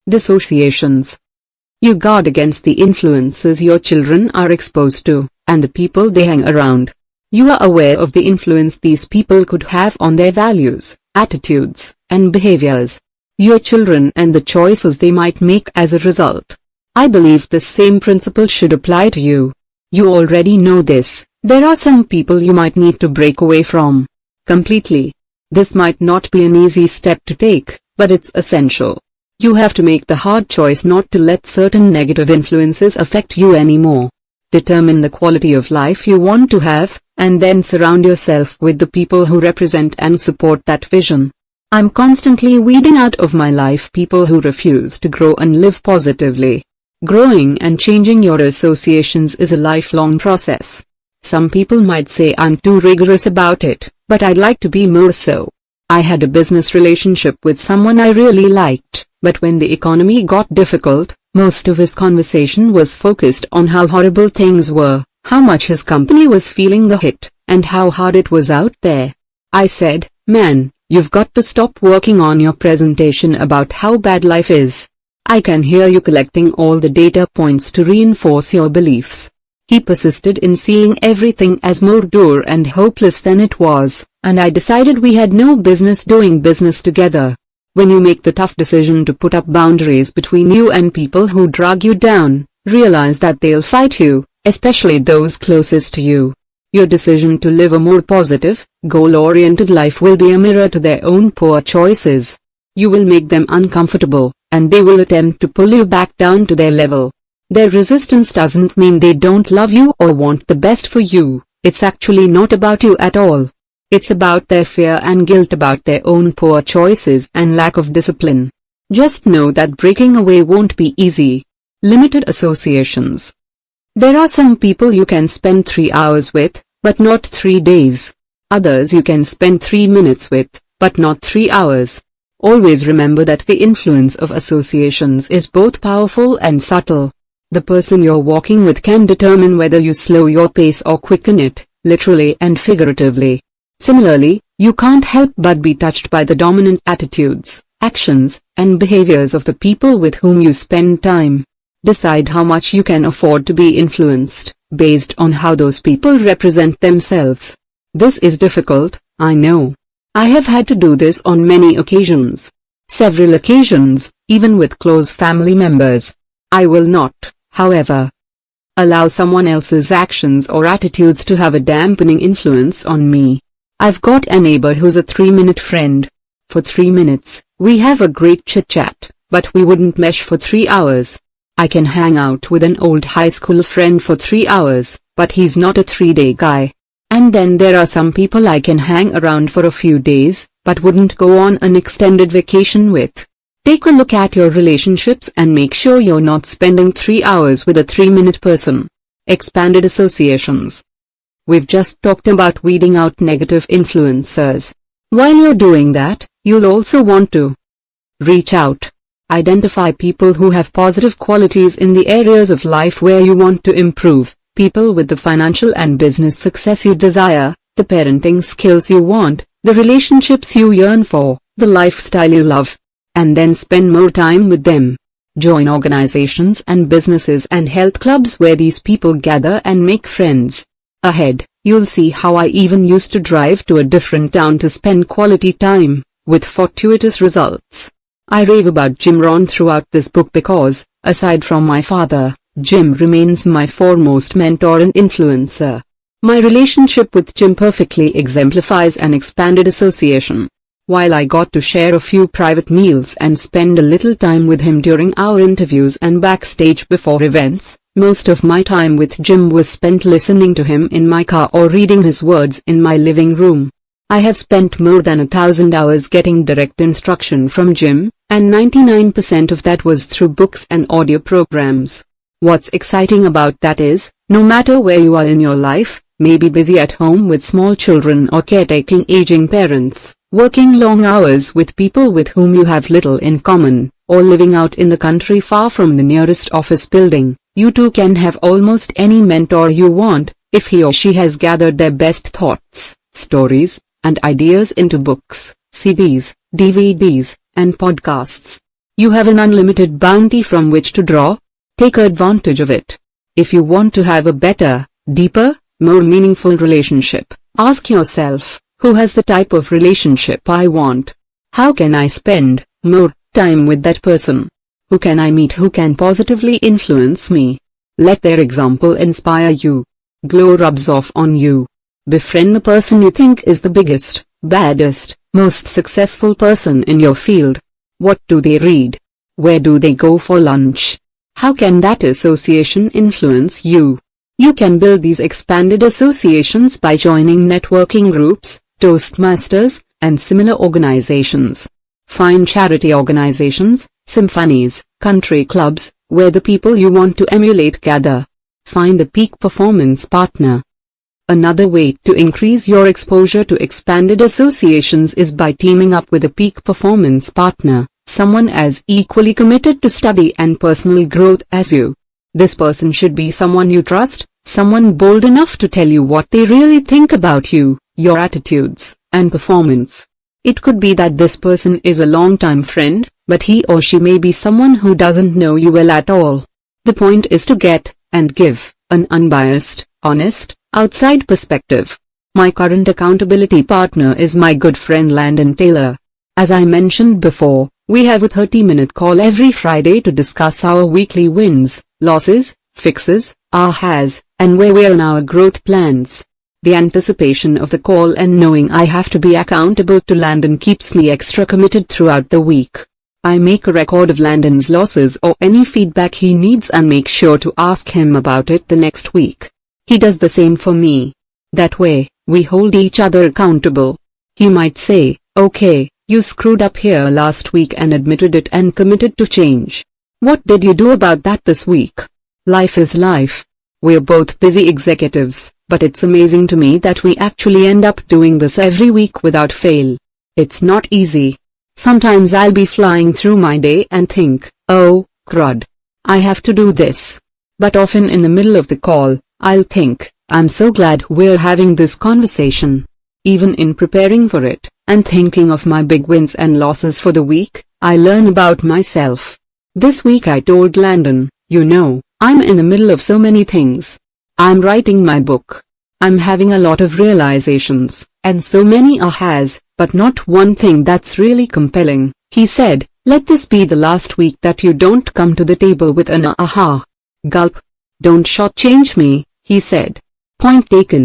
S2: Dissociations. You guard against the influences your children are exposed to, and the people they hang around. You are aware of the influence these people could have on their values, attitudes, and behaviors. Your children and the choices they might make as a result. I believe the same principle should apply to you. You already know this. There are some people you might need to break away from completely. This might not be an easy step to take, but it's essential. You have to make the hard choice not to let certain negative influences affect you anymore. Determine the quality of life you want to have, and then surround yourself with the people who represent and support that vision. I'm constantly weeding out of my life people who refuse to grow and live positively. Growing and changing your associations is a lifelong process. Some people might say I'm too rigorous about it, but I'd like to be more so. I had a business relationship with someone I really liked, but when the economy got difficult, most of his conversation was focused on how horrible things were, how much his company was feeling the hit, and how hard it was out there. I said, "Man, you've got to stop working on your presentation about how bad life is. I can hear you collecting all the data points to reinforce your beliefs." He persisted in seeing everything as more dour and hopeless than it was, and I decided we had no business doing business together. When you make the tough decision to put up boundaries between you and people who drag you down, realize that they'll fight you, especially those closest to you. Your decision to live a more positive, goal-oriented life will be a mirror to their own poor choices. You will make them uncomfortable, and they will attempt to pull you back down to their level. Their resistance doesn't mean they don't love you or want the best for you. It's actually not about you at all. It's about their fear and guilt about their own poor choices and lack of discipline. Just know that breaking away won't be easy. Limited associations. There are some people you can spend 3 hours with, but not 3 days. Others you can spend 3 minutes with, but not 3 hours. Always remember that the influence of associations is both powerful and subtle. The person you're walking with can determine whether you slow your pace or quicken it, literally and figuratively. Similarly, you can't help but be touched by the dominant attitudes, actions, and behaviors of the people with whom you spend time. Decide how much you can afford to be influenced, based on how those people represent themselves. This is difficult, I know. I have had to do this on many occasions. several occasions, even with close family members. I will not, however, allow someone else's actions or attitudes to have a dampening influence on me. I've got a neighbor who's a 3-minute friend. For 3 minutes, we have a great chit-chat, but we wouldn't mesh for 3 hours. I can hang out with an old high school friend for 3 hours, but he's not a 3-day guy. And then there are some people I can hang around for a few days, but wouldn't go on an extended vacation with. Take a look at your relationships and make sure you're not spending 3 hours with a 3-minute person. Expanded associations. We've just talked about weeding out negative influencers. While you're doing that, you'll also want to reach out. Identify people who have positive qualities in the areas of life where you want to improve, people with the financial and business success you desire, the parenting skills you want, the relationships you yearn for, the lifestyle you love. And then spend more time with them. Join organizations and businesses and health clubs where these people gather and make friends. Ahead, you'll see how I even used to drive to a different town to spend quality time, with fortuitous results. I rave about Jim Rohn throughout this book because, aside from my father, Jim remains my foremost mentor and influencer. My relationship with Jim perfectly exemplifies an expanded association. While I got to share a few private meals and spend a little time with him during our interviews and backstage before events, most of my time with Jim was spent listening to him in my car or reading his words in my living room. I have spent more than 1,000 hours getting direct instruction from Jim, and 99% of that was through books and audio programs. What's exciting about that is, no matter where you are in your life, maybe busy at home with small children or caretaking aging parents, working long hours with people with whom you have little in common, or living out in the country far from the nearest office building, you too can have almost any mentor you want, if he or she has gathered their best thoughts, stories, and ideas into books, CDs, DVDs, and podcasts. You have an unlimited bounty from which to draw. Take advantage of it. If you want to have a better, deeper, more meaningful relationship, ask yourself, who has the type of relationship I want? How can I spend more time with that person? Who can I meet who can positively influence me? Let their example inspire you. Glow rubs off on you. Befriend the person you think is the biggest, baddest, most successful person in your field. What do they read? Where do they go for lunch? How can that association influence you? You can build these expanded associations by joining networking groups, Toastmasters, and similar organizations. Find charity organizations, symphonies, country clubs, where the people you want to emulate gather. Find a peak performance partner. Another way to increase your exposure to expanded associations is by teaming up with a peak performance partner, someone as equally committed to study and personal growth as you. This person should be someone you trust, someone bold enough to tell you what they really think about you, your attitudes, and performance. It could be that this person is a long-time friend, but he or she may be someone who doesn't know you well at all. The point is to get, and give, an unbiased, honest, outside perspective. My current accountability partner is my good friend Landon Taylor. As I mentioned before, we have a 30-minute call every Friday to discuss our weekly wins, losses, fixes, ahas, and where we are in our growth plans. The anticipation of the call and knowing I have to be accountable to Landon keeps me extra committed throughout the week. I make a record of Landon's losses or any feedback he needs and make sure to ask him about it the next week. He does the same for me. That way, we hold each other accountable. He might say, "Okay, you screwed up here last week and admitted it and committed to change. What did you do about that this week?" Life is life. We're both busy executives, but it's amazing to me that we actually end up doing this every week without fail. It's not easy. Sometimes I'll be flying through my day and think, "Oh, crud. I have to do this." But often in the middle of the call, I'll think, "I'm so glad we're having this conversation." Even in preparing for it, and thinking of my big wins and losses for the week, I learn about myself. This week I told Landon, I'm in the middle of so many things. I'm writing my book. I'm having a lot of realizations, and so many ahas, but not one thing that's really compelling. He said, "Let this be the last week that you don't come to the table with an aha." Gulp. "Don't shortchange me," he said. Point taken.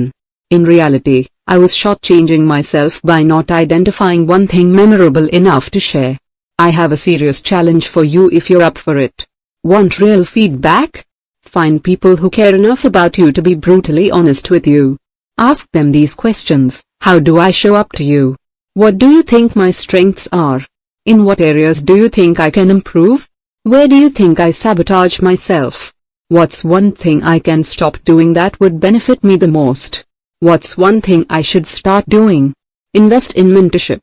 S2: In reality, I was shortchanging myself by not identifying one thing memorable enough to share. I have a serious challenge for you if you're up for it. Want real feedback? Find people who care enough about you to be brutally honest with you. Ask them these questions. How do I show up to you? What do you think my strengths are? In what areas do you think I can improve? Where do you think I sabotage myself? What's one thing I can stop doing that would benefit me the most? What's one thing I should start doing? Invest in mentorship.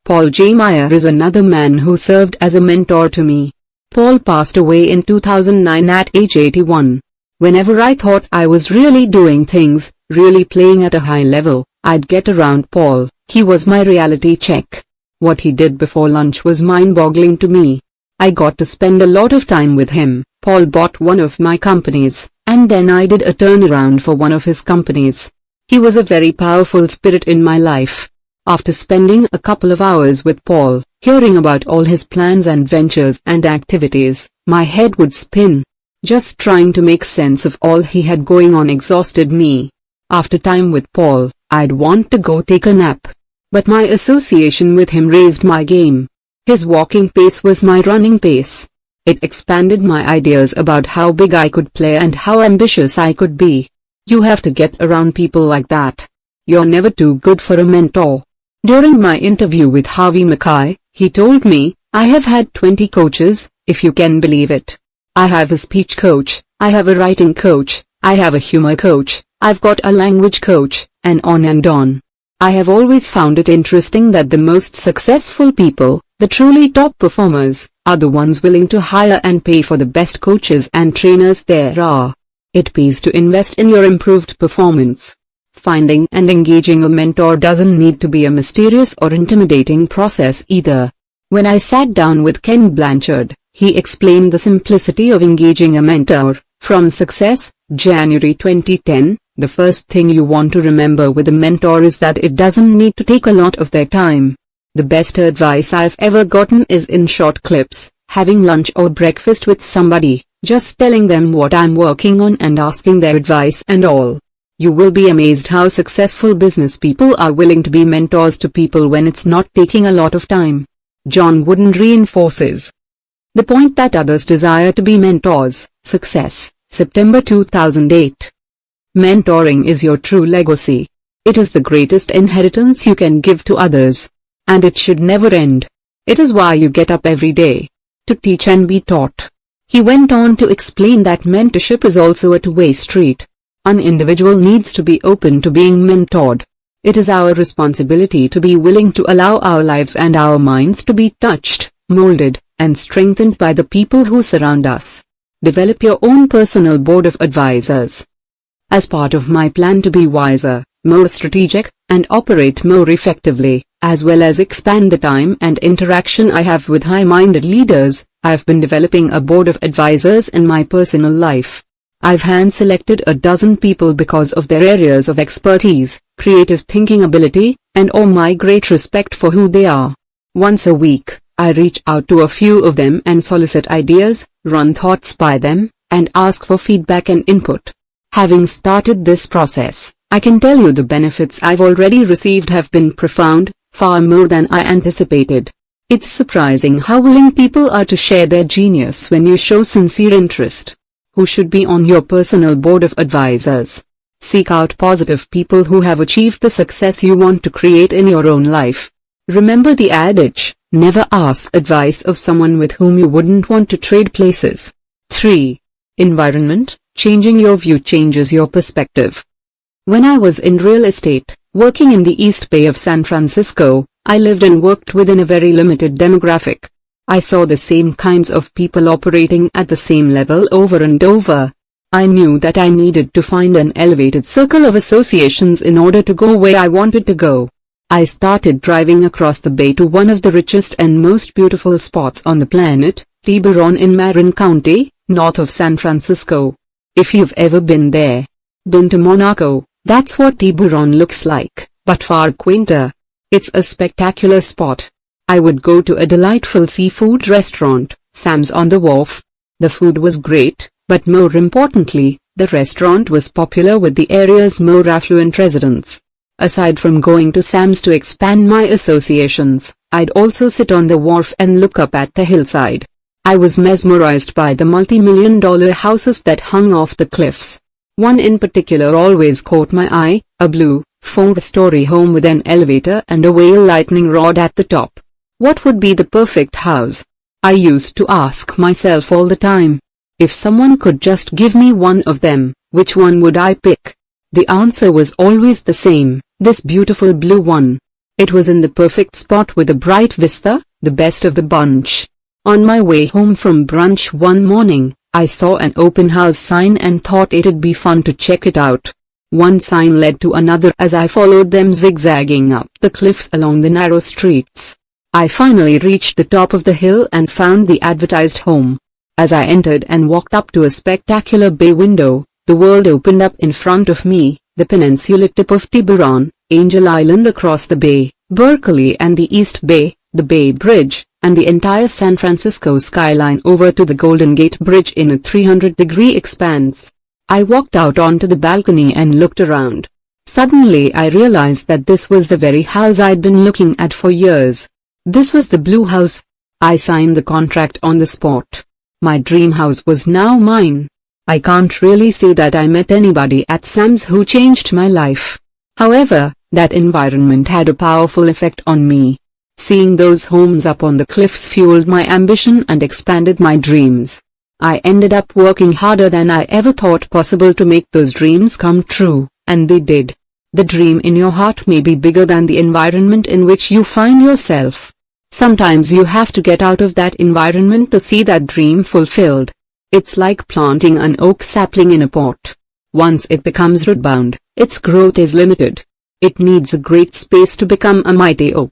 S2: Paul J. Meyer is another man who served as a mentor to me. Paul passed away in 2009 at age 81. Whenever I thought I was really doing things, really playing at a high level, I'd get around Paul. He was my reality check. What he did before lunch was mind-boggling to me. I got to spend a lot of time with him. Paul bought one of my companies, and then I did a turnaround for one of his companies. He was a very powerful spirit in my life. After spending a couple of hours with Paul, hearing about all his plans and ventures and activities, my head would spin. Just trying to make sense of all he had going on exhausted me. After time with Paul, I'd want to go take a nap. But my association with him raised my game. His walking pace was my running pace. It expanded my ideas about how big I could play and how ambitious I could be. You have to get around people like that. You're never too good for a mentor. During my interview with Harvey Mackay, he told me, "I have had 20 coaches, if you can believe it. I have a speech coach, I have a writing coach, I have a humor coach, I've got a language coach, and on and on." I have always found it interesting that the most successful people, the truly top performers, are the ones willing to hire and pay for the best coaches and trainers there are. It pays to invest in your improved performance. Finding and engaging a mentor doesn't need to be a mysterious or intimidating process either. When I sat down with Ken Blanchard, he explained the simplicity of engaging a mentor. From Success, January 2010, the first thing you want to remember with a mentor is that it doesn't need to take a lot of their time. The best advice I've ever gotten is in short clips, having lunch or breakfast with somebody, just telling them what I'm working on and asking their advice and all. You will be amazed how successful business people are willing to be mentors to people when it's not taking a lot of time. John Wooden reinforces the point that others desire to be mentors. Success, September 2008. Mentoring is your true legacy. It is the greatest inheritance you can give to others. And it should never end. It is why you get up every day. To teach and be taught. He went on to explain that mentorship is also a two-way street. An individual needs to be open to being mentored. It is our responsibility to be willing to allow our lives and our minds to be touched, molded, and strengthened by the people who surround us. Develop your own personal board of advisors. As part of my plan to be wiser, more strategic, and operate more effectively, as well as expand the time and interaction I have with high-minded leaders, I've been developing a board of advisors in my personal life. I've hand-selected a dozen people because of their areas of expertise, creative thinking ability, and my great respect for who they are. Once a week, I reach out to a few of them and solicit ideas, run thoughts by them, and ask for feedback and input. Having started this process, I can tell you the benefits I've already received have been profound, far more than I anticipated. It's surprising how willing people are to share their genius when you show sincere interest. Who should be on your personal board of advisors? Seek out positive people who have achieved the success you want to create in your own life. Remember the adage, never ask advice of someone with whom you wouldn't want to trade places. 3. Environment. Changing your view changes your perspective. When I was in real estate, working in the East Bay of San Francisco, I lived and worked within a very limited demographic. I saw the same kinds of people operating at the same level over and over. I knew that I needed to find an elevated circle of associations in order to go where I wanted to go. I started driving across the bay to one of the richest and most beautiful spots on the planet, Tiburon in Marin County, north of San Francisco. If you've ever been there, been to Monaco, that's what Tiburon looks like, but far quainter. It's a spectacular spot. I would go to a delightful seafood restaurant, Sam's on the Wharf. The food was great, but more importantly, the restaurant was popular with the area's more affluent residents. Aside from going to Sam's to expand my associations, I'd also sit on the wharf and look up at the hillside. I was mesmerized by the multi-million-dollar houses that hung off the cliffs. One in particular always caught my eye, a blue, 4-story home with an elevator and a whale lightning rod at the top. What would be the perfect house? I used to ask myself all the time. If someone could just give me one of them, which one would I pick? The answer was always the same, this beautiful blue one. It was in the perfect spot with a bright vista, the best of the bunch. On my way home from brunch one morning, I saw an open house sign and thought it'd be fun to check it out. One sign led to another as I followed them zigzagging up the cliffs along the narrow streets. I finally reached the top of the hill and found the advertised home. As I entered and walked up to a spectacular bay window, the world opened up in front of me, the peninsula tip of Tiburon, Angel Island across the bay, Berkeley and the East Bay, the Bay Bridge, and the entire San Francisco skyline over to the Golden Gate Bridge in a 300-degree expanse. I walked out onto the balcony and looked around. Suddenly I realized that this was the very house I'd been looking at for years. This was the Blue House. I signed the contract on the spot. My dream house was now mine. I can't really say that I met anybody at Sam's who changed my life. However, that environment had a powerful effect on me. Seeing those homes up on the cliffs fueled my ambition and expanded my dreams. I ended up working harder than I ever thought possible to make those dreams come true, and they did. The dream in your heart may be bigger than the environment in which you find yourself. Sometimes you have to get out of that environment to see that dream fulfilled. It's like planting an oak sapling in a pot. Once it becomes root-bound, its growth is limited. It needs a great space to become a mighty oak.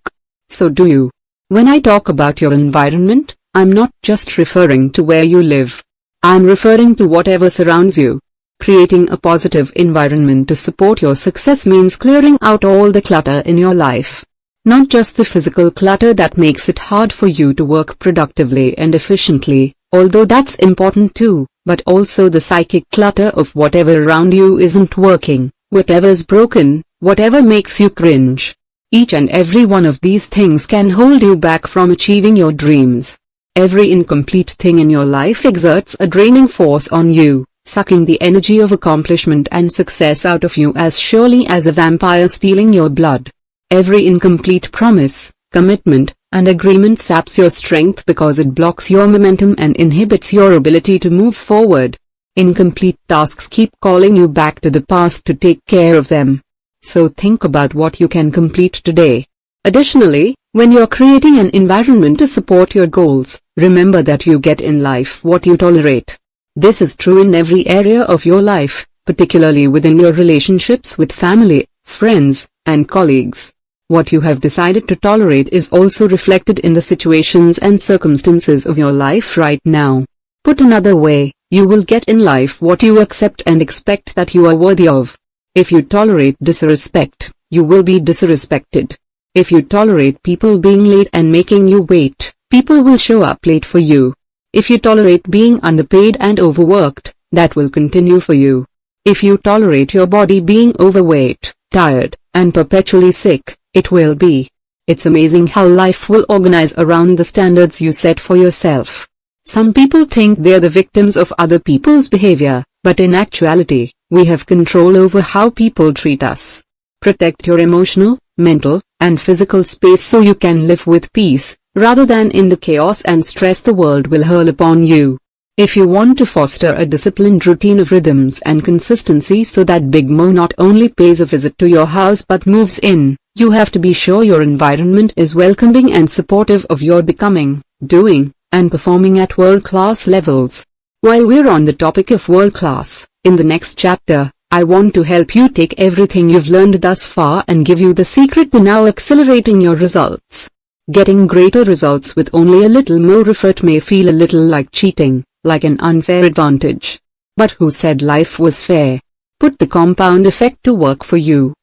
S2: So do you. When I talk about your environment, I'm not just referring to where you live. I'm referring to whatever surrounds you. Creating a positive environment to support your success means clearing out all the clutter in your life. Not just the physical clutter that makes it hard for you to work productively and efficiently, although that's important too, but also the psychic clutter of whatever around you isn't working, whatever's broken, whatever makes you cringe. Each and every one of these things can hold you back from achieving your dreams. Every incomplete thing in your life exerts a draining force on you, sucking the energy of accomplishment and success out of you as surely as a vampire stealing your blood. Every incomplete promise, commitment, and agreement saps your strength because it blocks your momentum and inhibits your ability to move forward. Incomplete tasks keep calling you back to the past to take care of them. So think about what you can complete today. Additionally, when you're creating an environment to support your goals, remember that you get in life what you tolerate. This is true in every area of your life, particularly within your relationships with family, friends, and colleagues. What you have decided to tolerate is also reflected in the situations and circumstances of your life right now. Put another way, you will get in life what you accept and expect that you are worthy of. If you tolerate disrespect, you will be disrespected. If you tolerate people being late and making you wait, people will show up late for you. If you tolerate being underpaid and overworked, that will continue for you. If you tolerate your body being overweight, tired, and perpetually sick, it will be. It's amazing how life will organize around the standards you set for yourself. Some people think they're the victims of other people's behavior, but in actuality, we have control over how people treat us. Protect your emotional, mental, and physical space so you can live with peace, rather than in the chaos and stress the world will hurl upon you. If you want to foster a disciplined routine of rhythms and consistency so that Big Mo not only pays a visit to your house but moves in, you have to be sure your environment is welcoming and supportive of your becoming, doing, and performing at world-class levels. While we're on the topic of world-class, in the next chapter, I want to help you take everything you've learned thus far and give you the secret to now accelerating your results. Getting greater results with only a little more effort may feel a little like cheating, like an unfair advantage. But who said life was fair? Put the compound effect to work for you.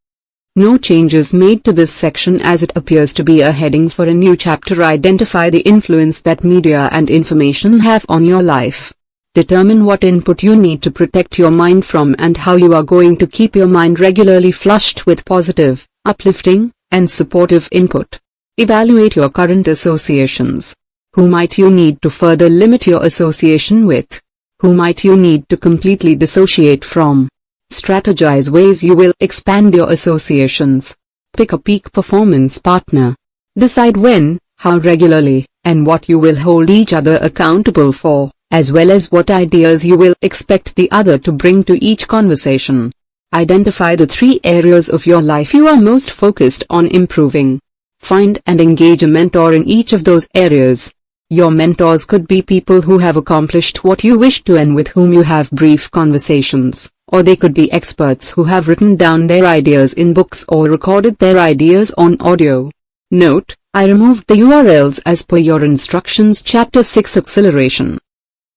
S2: No changes made to this section as it appears to be a heading for a new chapter. Identify the influence that media and information have on your life. Determine what input you need to protect your mind from and how you are going to keep your mind regularly flushed with positive, uplifting, and supportive input. Evaluate your current associations. Who might you need to further limit your association with? Who might you need to completely dissociate from? Strategize ways you will expand your associations. Pick a peak performance partner. Decide when, how regularly, and what you will hold each other accountable for, as well as what ideas you will expect the other to bring to each conversation. Identify the 3 areas of your life you are most focused on improving. Find and engage a mentor in each of those areas. Your mentors could be people who have accomplished what you wish to and with whom you have brief conversations, or they could be experts who have written down their ideas in books or recorded their ideas on audio. Note, I removed the URLs as per your instructions. Chapter 6 Acceleration.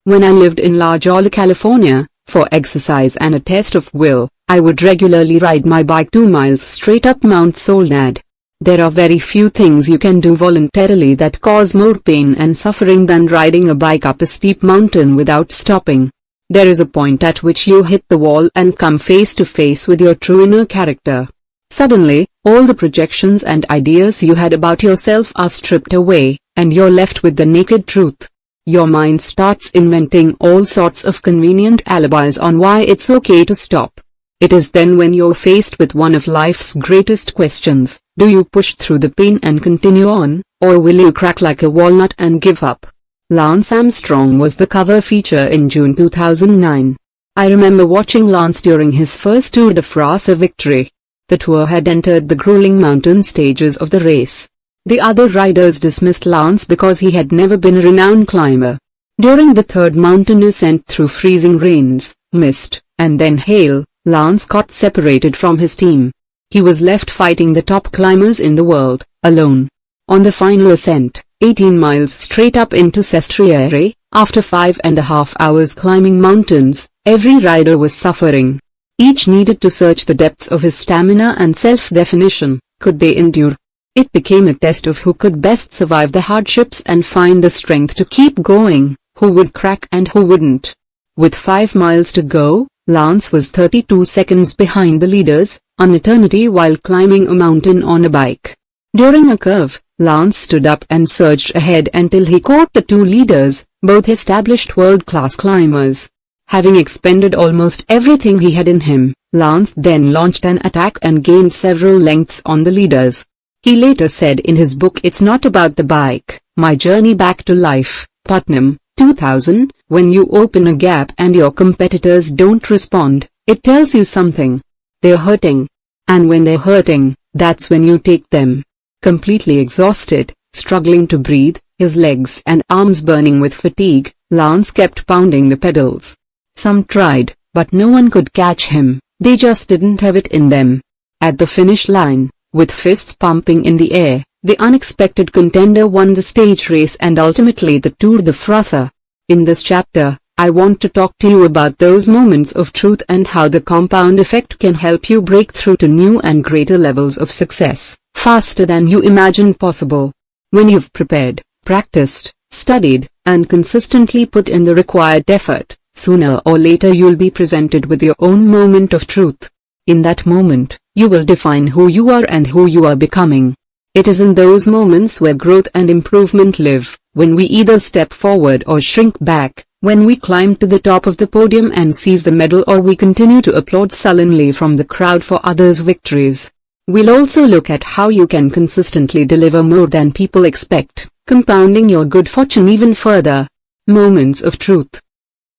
S2: When I lived in La Jolla, California, for exercise and a test of will, I would regularly ride my bike 2 miles straight up Mount Soledad. There are very few things you can do voluntarily that cause more pain and suffering than riding a bike up a steep mountain without stopping. There is a point at which you hit the wall and come face to face with your true inner character. Suddenly, all the projections and ideas you had about yourself are stripped away, and you're left with the naked truth. Your mind starts inventing all sorts of convenient alibis on why it's okay to stop. It is then when you're faced with one of life's greatest questions: do you push through the pain and continue on, or will you crack like a walnut and give up? Lance Armstrong was the cover feature in June 2009. I remember watching Lance during his first Tour de France victory. The tour had entered the grueling mountain stages of the race. The other riders dismissed Lance because he had never been a renowned climber. During the third mountain ascent through freezing rains, mist, and then hail, Lance got separated from his team. He was left fighting the top climbers in the world, alone. On the final ascent, 18 miles straight up into Sestriere, after 5.5 hours climbing mountains, every rider was suffering. Each needed to search the depths of his stamina and self-definition. Could they endure? It became a test of who could best survive the hardships and find the strength to keep going, who would crack and who wouldn't. With 5 miles to go, Lance was 32 seconds behind the leaders, an eternity while climbing a mountain on a bike. During a curve, Lance stood up and surged ahead until he caught the 2 leaders, both established world-class climbers. Having expended almost everything he had in him, Lance then launched an attack and gained several lengths on the leaders. He later said in his book It's Not About the Bike, My Journey Back to Life, Putnam, 2000, when you open a gap and your competitors don't respond, it tells you something. They're hurting. And when they're hurting, that's when you take them. Completely exhausted, struggling to breathe, his legs and arms burning with fatigue, Lance kept pounding the pedals. Some tried, but no one could catch him. They just didn't have it in them. At the finish line, with fists pumping in the air, the unexpected contender won the stage race and ultimately the Tour de France. In this chapter, I want to talk to you about those moments of truth and how the compound effect can help you break through to new and greater levels of success, faster than you imagined possible. When you've prepared, practiced, studied, and consistently put in the required effort, sooner or later you'll be presented with your own moment of truth. In that moment, you will define who you are and who you are becoming. It is in those moments where growth and improvement live, when we either step forward or shrink back, when we climb to the top of the podium and seize the medal, or we continue to applaud sullenly from the crowd for others' victories. We'll also look at how you can consistently deliver more than people expect, compounding your good fortune even further. Moments of truth.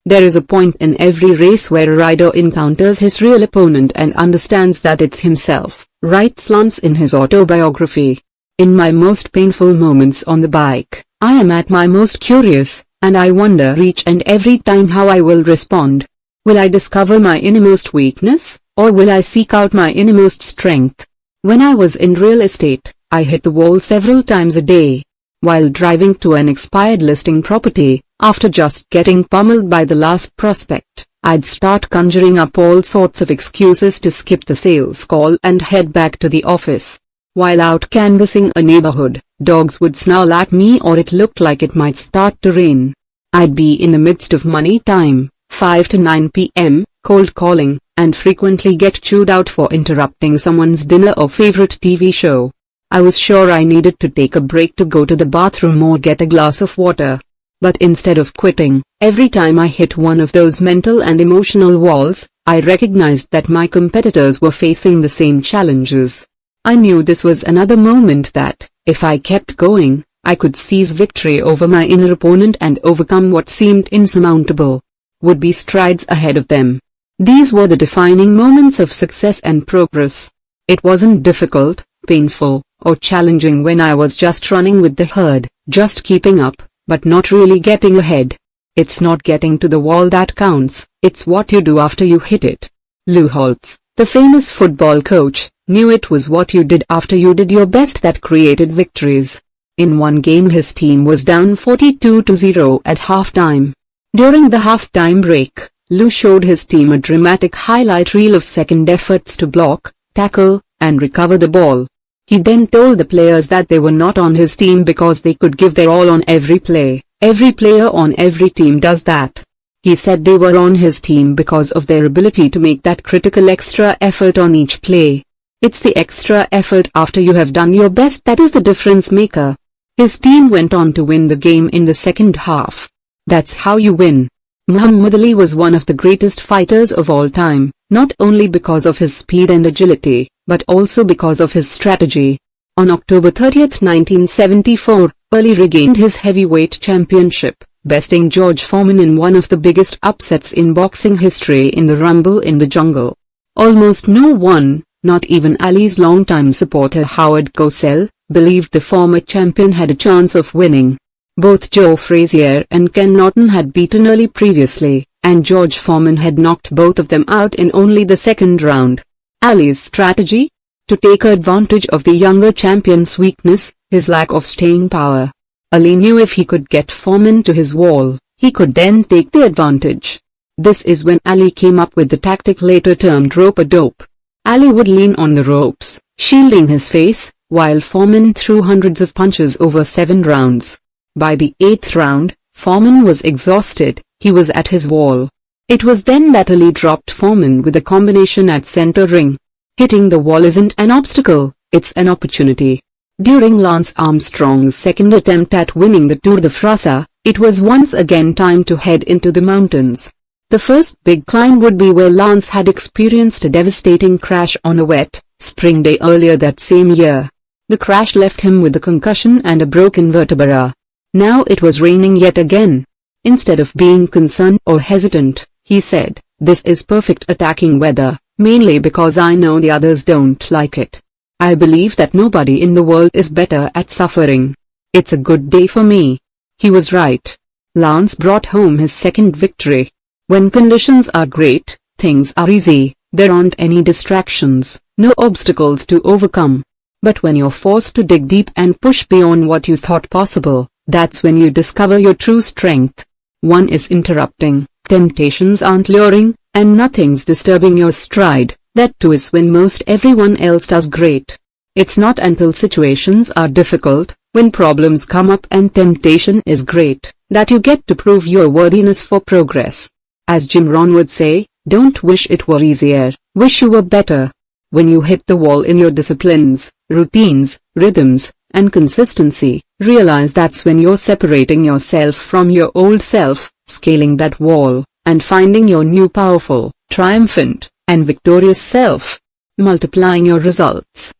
S2: There is a point in every race where a rider encounters his real opponent and understands that it's himself, writes Lance in his autobiography. In my most painful moments on the bike, I am at my most curious, and I wonder each and every time how I will respond. Will I discover my innermost weakness, or will I seek out my innermost strength? When I was in real estate, I hit the wall several times a day. While driving to an expired listing property, after just getting pummeled by the last prospect, I'd start conjuring up all sorts of excuses to skip the sales call and head back to the office. While out canvassing a neighborhood, dogs would snarl at me or it looked like it might start to rain. I'd be in the midst of money time, 5 to 9 p.m., cold calling, and frequently get chewed out for interrupting someone's dinner or favorite TV show. I was sure I needed to take a break to go to the bathroom or get a glass of water. But instead of quitting, every time I hit one of those mental and emotional walls, I recognized that my competitors were facing the same challenges. I knew this was another moment that, if I kept going, I could seize victory over my inner opponent and overcome what seemed insurmountable. Would be strides ahead of them. These were the defining moments of success and progress. It wasn't difficult, painful, or challenging when I was just running with the herd, just keeping up, but not really getting ahead. It's not getting to the wall that counts, it's what you do after you hit it. Lou Holtz, the famous football coach, knew it was what you did after you did your best that created victories. In one game his team was down 42-0 at halftime. During the halftime break, Lou showed his team a dramatic highlight reel of second efforts to block, tackle, and recover the ball. He then told the players that they were not on his team because they could give their all on every play. Every player on every team does that. He said they were on his team because of their ability to make that critical extra effort on each play. It's the extra effort after you have done your best that is the difference maker. His team went on to win the game in the second half. That's how you win. Muhammad Ali was one of the greatest fighters of all time, not only because of his speed and agility, but also because of his strategy. On October 30, 1974, Ali regained his heavyweight championship, besting George Foreman in one of the biggest upsets in boxing history in the Rumble in the Jungle. Almost no one, not even Ali's longtime supporter Howard Cosell, believed the former champion had a chance of winning. Both Joe Frazier and Ken Norton had beaten Ali previously, and George Foreman had knocked both of them out in only the second round. Ali's strategy? To take advantage of the younger champion's weakness, his lack of staying power. Ali knew if he could get Foreman to his wall, he could then take the advantage. This is when Ali came up with the tactic later termed rope-a-dope. Ali would lean on the ropes, shielding his face, while Foreman threw hundreds of punches over 7 rounds. By the 8th round, Foreman was exhausted, he was at his wall. It was then that Ali dropped Foreman with a combination at center ring. Hitting the wall isn't an obstacle, it's an opportunity. During Lance Armstrong's second attempt at winning the Tour de France, it was once again time to head into the mountains. The first big climb would be where Lance had experienced a devastating crash on a wet, spring day earlier that same year. The crash left him with a concussion and a broken vertebra. Now it was raining yet again. Instead of being concerned or hesitant, he said, "This is perfect attacking weather, mainly because I know the others don't like it. I believe that nobody in the world is better at suffering. It's a good day for me." He was right. Lance brought home his second victory. When conditions are great, things are easy, there aren't any distractions, no obstacles to overcome. But when you're forced to dig deep and push beyond what you thought possible, that's when you discover your true strength. One is interrupting, temptations aren't luring, and nothing's disturbing your stride. That too is when most everyone else does great. It's not until situations are difficult, when problems come up and temptation is great, that you get to prove your worthiness for progress. As Jim Rohn would say, don't wish it were easier, wish you were better. When you hit the wall in your disciplines, routines, rhythms, and consistency, realize that's when you're separating yourself from your old self, scaling that wall, and finding your new powerful, triumphant, and victorious self. Multiplying your results.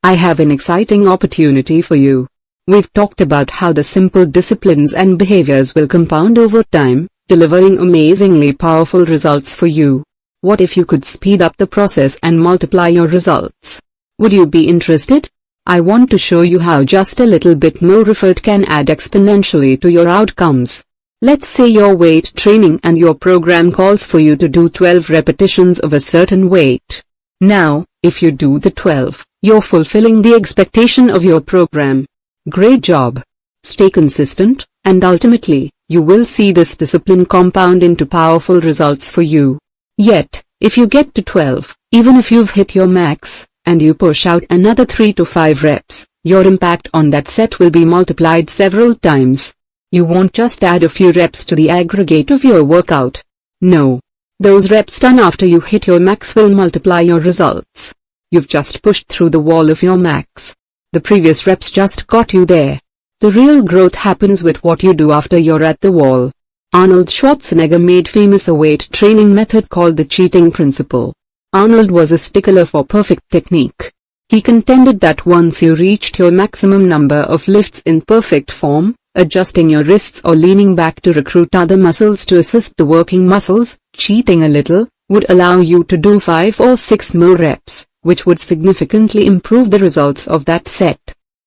S2: I have an exciting opportunity for you. We've talked about how the simple disciplines and behaviors will compound over time, delivering amazingly powerful results for you. What if you could speed up the process and multiply your results? Would you be interested? I want to show you how just a little bit more effort can add exponentially to your outcomes. Let's say your weight training and your program calls for you to do 12 repetitions of a certain weight. Now, if you do the 12, you're fulfilling the expectation of your program. Great job. Stay consistent, and ultimately, You will see this discipline compound into powerful results for you. Yet, if you get to 12, even if you've hit your max, and you push out another 3 to 5 reps, your impact on that set will be multiplied several times. You won't just add a few reps to the aggregate of your workout. No. Those reps done after you hit your max will multiply your results. You've just pushed through the wall of your max. The previous reps just got you there. The real growth happens with what you do after you're at the wall. Arnold Schwarzenegger made famous a weight training method called the cheating principle. Arnold was a stickler for perfect technique. He contended that once you reached your maximum number of lifts in perfect form, adjusting your wrists or leaning back to recruit other muscles to assist the working muscles, cheating a little, would allow you to do 5 or 6 more reps, which would significantly improve the results of that set.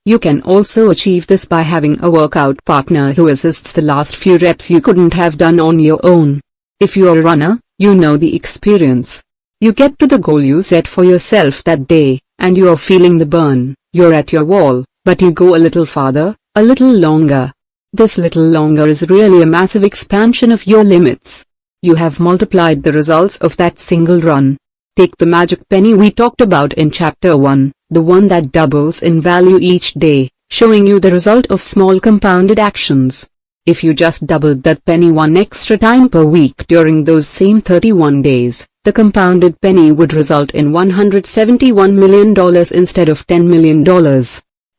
S2: You can also achieve this by having a workout partner who assists the last few reps you couldn't have done on your own. If you're a runner, you know the experience. You get to the goal you set for yourself that day, and you're feeling the burn. You're at your wall, but you go a little farther, a little longer. This little longer is really a massive expansion of your limits. You have multiplied the results of that single run. Take the magic penny we talked about in Chapter 1, the one that doubles in value each day, showing you the result of small compounded actions. If you just doubled that penny one extra time per week during those same 31 days, the compounded penny would result in $171 million instead of $10 million.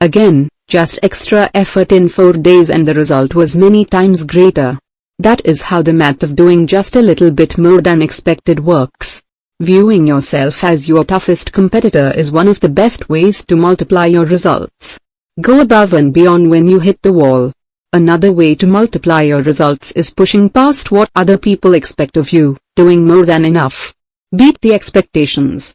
S2: Again, just extra effort in 4 days and the result was many times greater. That is how the math of doing just a little bit more than expected works. Viewing yourself as your toughest competitor is one of the best ways to multiply your results. Go above and beyond when you hit the wall. Another way to multiply your results is pushing past what other people expect of you, doing more than enough. Beat the expectations.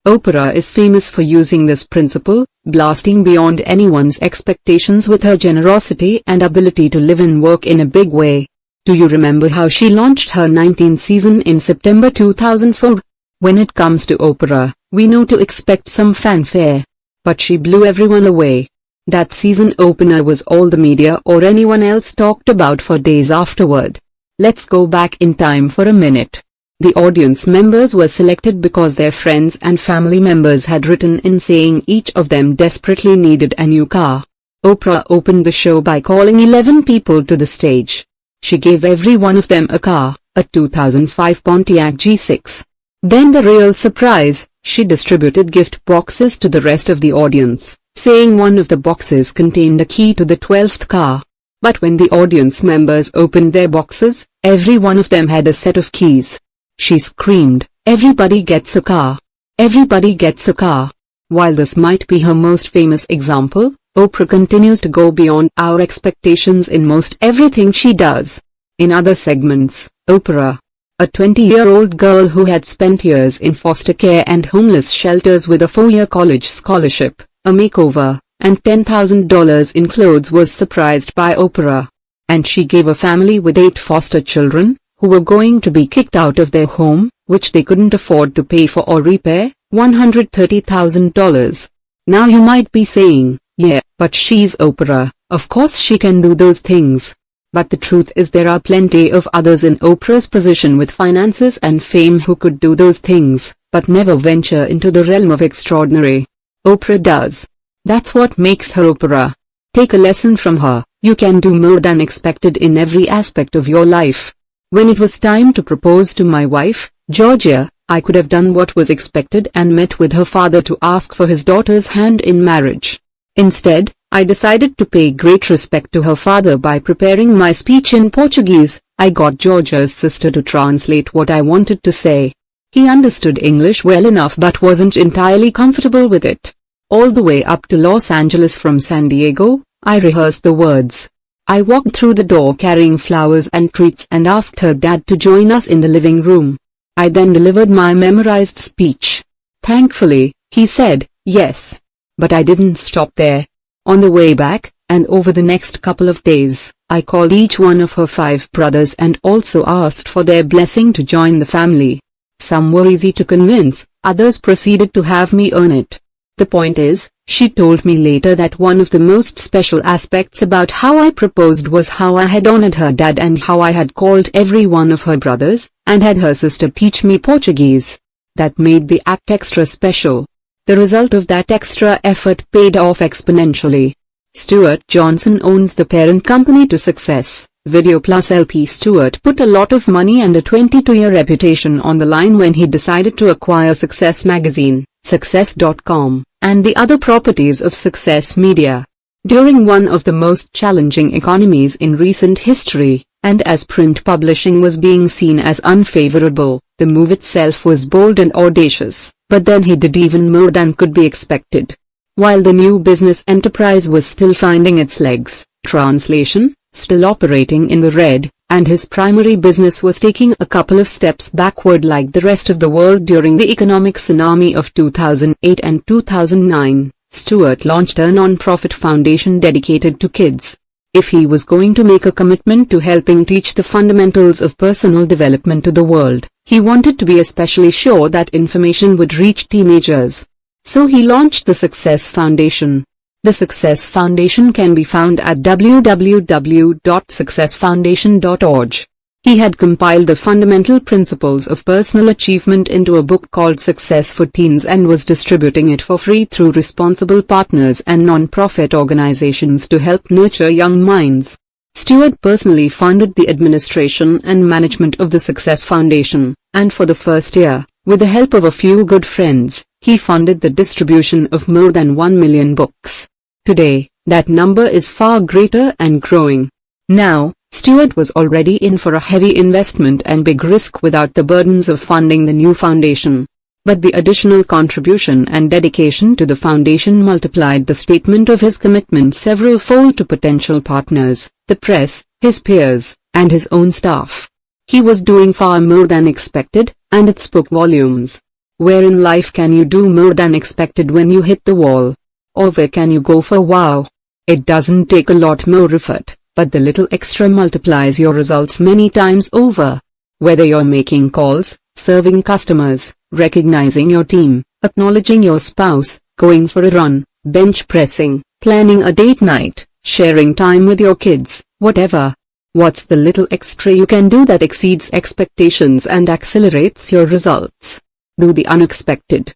S2: Oprah is famous for using this principle, blasting beyond anyone's expectations with her generosity and ability to live and work in a big way. Do you remember how she launched her 19th season in September 2004? When it comes to Oprah, we know to expect some fanfare. But she blew everyone away. That season opener was all the media or anyone else talked about for days afterward. Let's go back in time for a minute. The audience members were selected because their friends and family members had written in saying each of them desperately needed a new car. Oprah opened the show by calling 11 people to the stage. She gave every one of them a car, a 2005 Pontiac G6. Then the real surprise, she distributed gift boxes to the rest of the audience, saying one of the boxes contained a key to the 12th car. But when the audience members opened their boxes, every one of them had a set of keys. She screamed, "Everybody gets a car! Everybody gets a car!" While this might be her most famous example, Oprah continues to go beyond our expectations in most everything she does. In other segments, Oprah, a 20-year-old girl who had spent years in foster care and homeless shelters with a 4-year college scholarship, a makeover, and $10,000 in clothes, was surprised by Oprah. And she gave a family with 8 foster children, who were going to be kicked out of their home, which they couldn't afford to pay for or repair, $130,000. Now you might be saying, yeah, but she's Oprah, of course she can do those things. But the truth is there are plenty of others in Oprah's position with finances and fame who could do those things, but never venture into the realm of extraordinary. Oprah does. That's what makes her Oprah. Take a lesson from her. You can do more than expected in every aspect of your life. When it was time to propose to my wife, Georgia, I could have done what was expected and met with her father to ask for his daughter's hand in marriage. Instead, I decided to pay great respect to her father by preparing my speech in Portuguese. I got Georgia's sister to translate what I wanted to say. He understood English well enough but wasn't entirely comfortable with it. All the way up to Los Angeles from San Diego, I rehearsed the words. I walked through the door carrying flowers and treats and asked her dad to join us in the living room. I then delivered my memorized speech. Thankfully, he said, yes. But I didn't stop there. On the way back, and over the next couple of days, I called each one of her 5 brothers and also asked for their blessing to join the family. Some were easy to convince, others proceeded to have me earn it. The point is, She told me later that one of the most special aspects about how I proposed was how I had honored her dad and how I had called every one of her brothers, and had her sister teach me Portuguese. That made the act extra special. The result of that extra effort paid off exponentially. Stuart Johnson owns the parent company to Success Video Plus LP. Stuart put a lot of money and a 22-year reputation on the line when he decided to acquire Success Magazine, Success.com, and the other properties of Success Media. During one of the most challenging economies in recent history, and as print publishing was being seen as unfavorable, the move itself was bold and audacious, but then he did even more than could be expected. While the new business enterprise was still finding its legs, translation, still operating in the red, and his primary business was taking a couple of steps backward like the rest of the world during the economic tsunami of 2008 and 2009, Stuart launched a non-profit foundation dedicated to kids. If he was going to make a commitment to helping teach the fundamentals of personal development to the world, he wanted to be especially sure that information would reach teenagers. So he launched the Success Foundation. The Success Foundation can be found at www.successfoundation.org. He had compiled the fundamental principles of personal achievement into a book called Success for Teens and was distributing it for free through responsible partners and non-profit organizations to help nurture young minds. Stuart personally funded the administration and management of the Success Foundation, and for the first year, with the help of a few good friends, he funded the distribution of more than 1 million books. Today, that number is far greater and growing. Now, Stuart was already in for a heavy investment and big risk without the burdens of funding the new foundation. But the additional contribution and dedication to the foundation multiplied the statement of his commitment several-fold to potential partners, the press, his peers, and his own staff. He was doing far more than expected, and it spoke volumes. Where in life can you do more than expected when you hit the wall? Or where can you go for wow? It doesn't take a lot more effort, but the little extra multiplies your results many times over. Whether you're making calls, serving customers, recognizing your team, acknowledging your spouse, going for a run, bench pressing, planning a date night, sharing time with your kids, whatever. What's the little extra you can do that exceeds expectations and accelerates your results? Do the unexpected.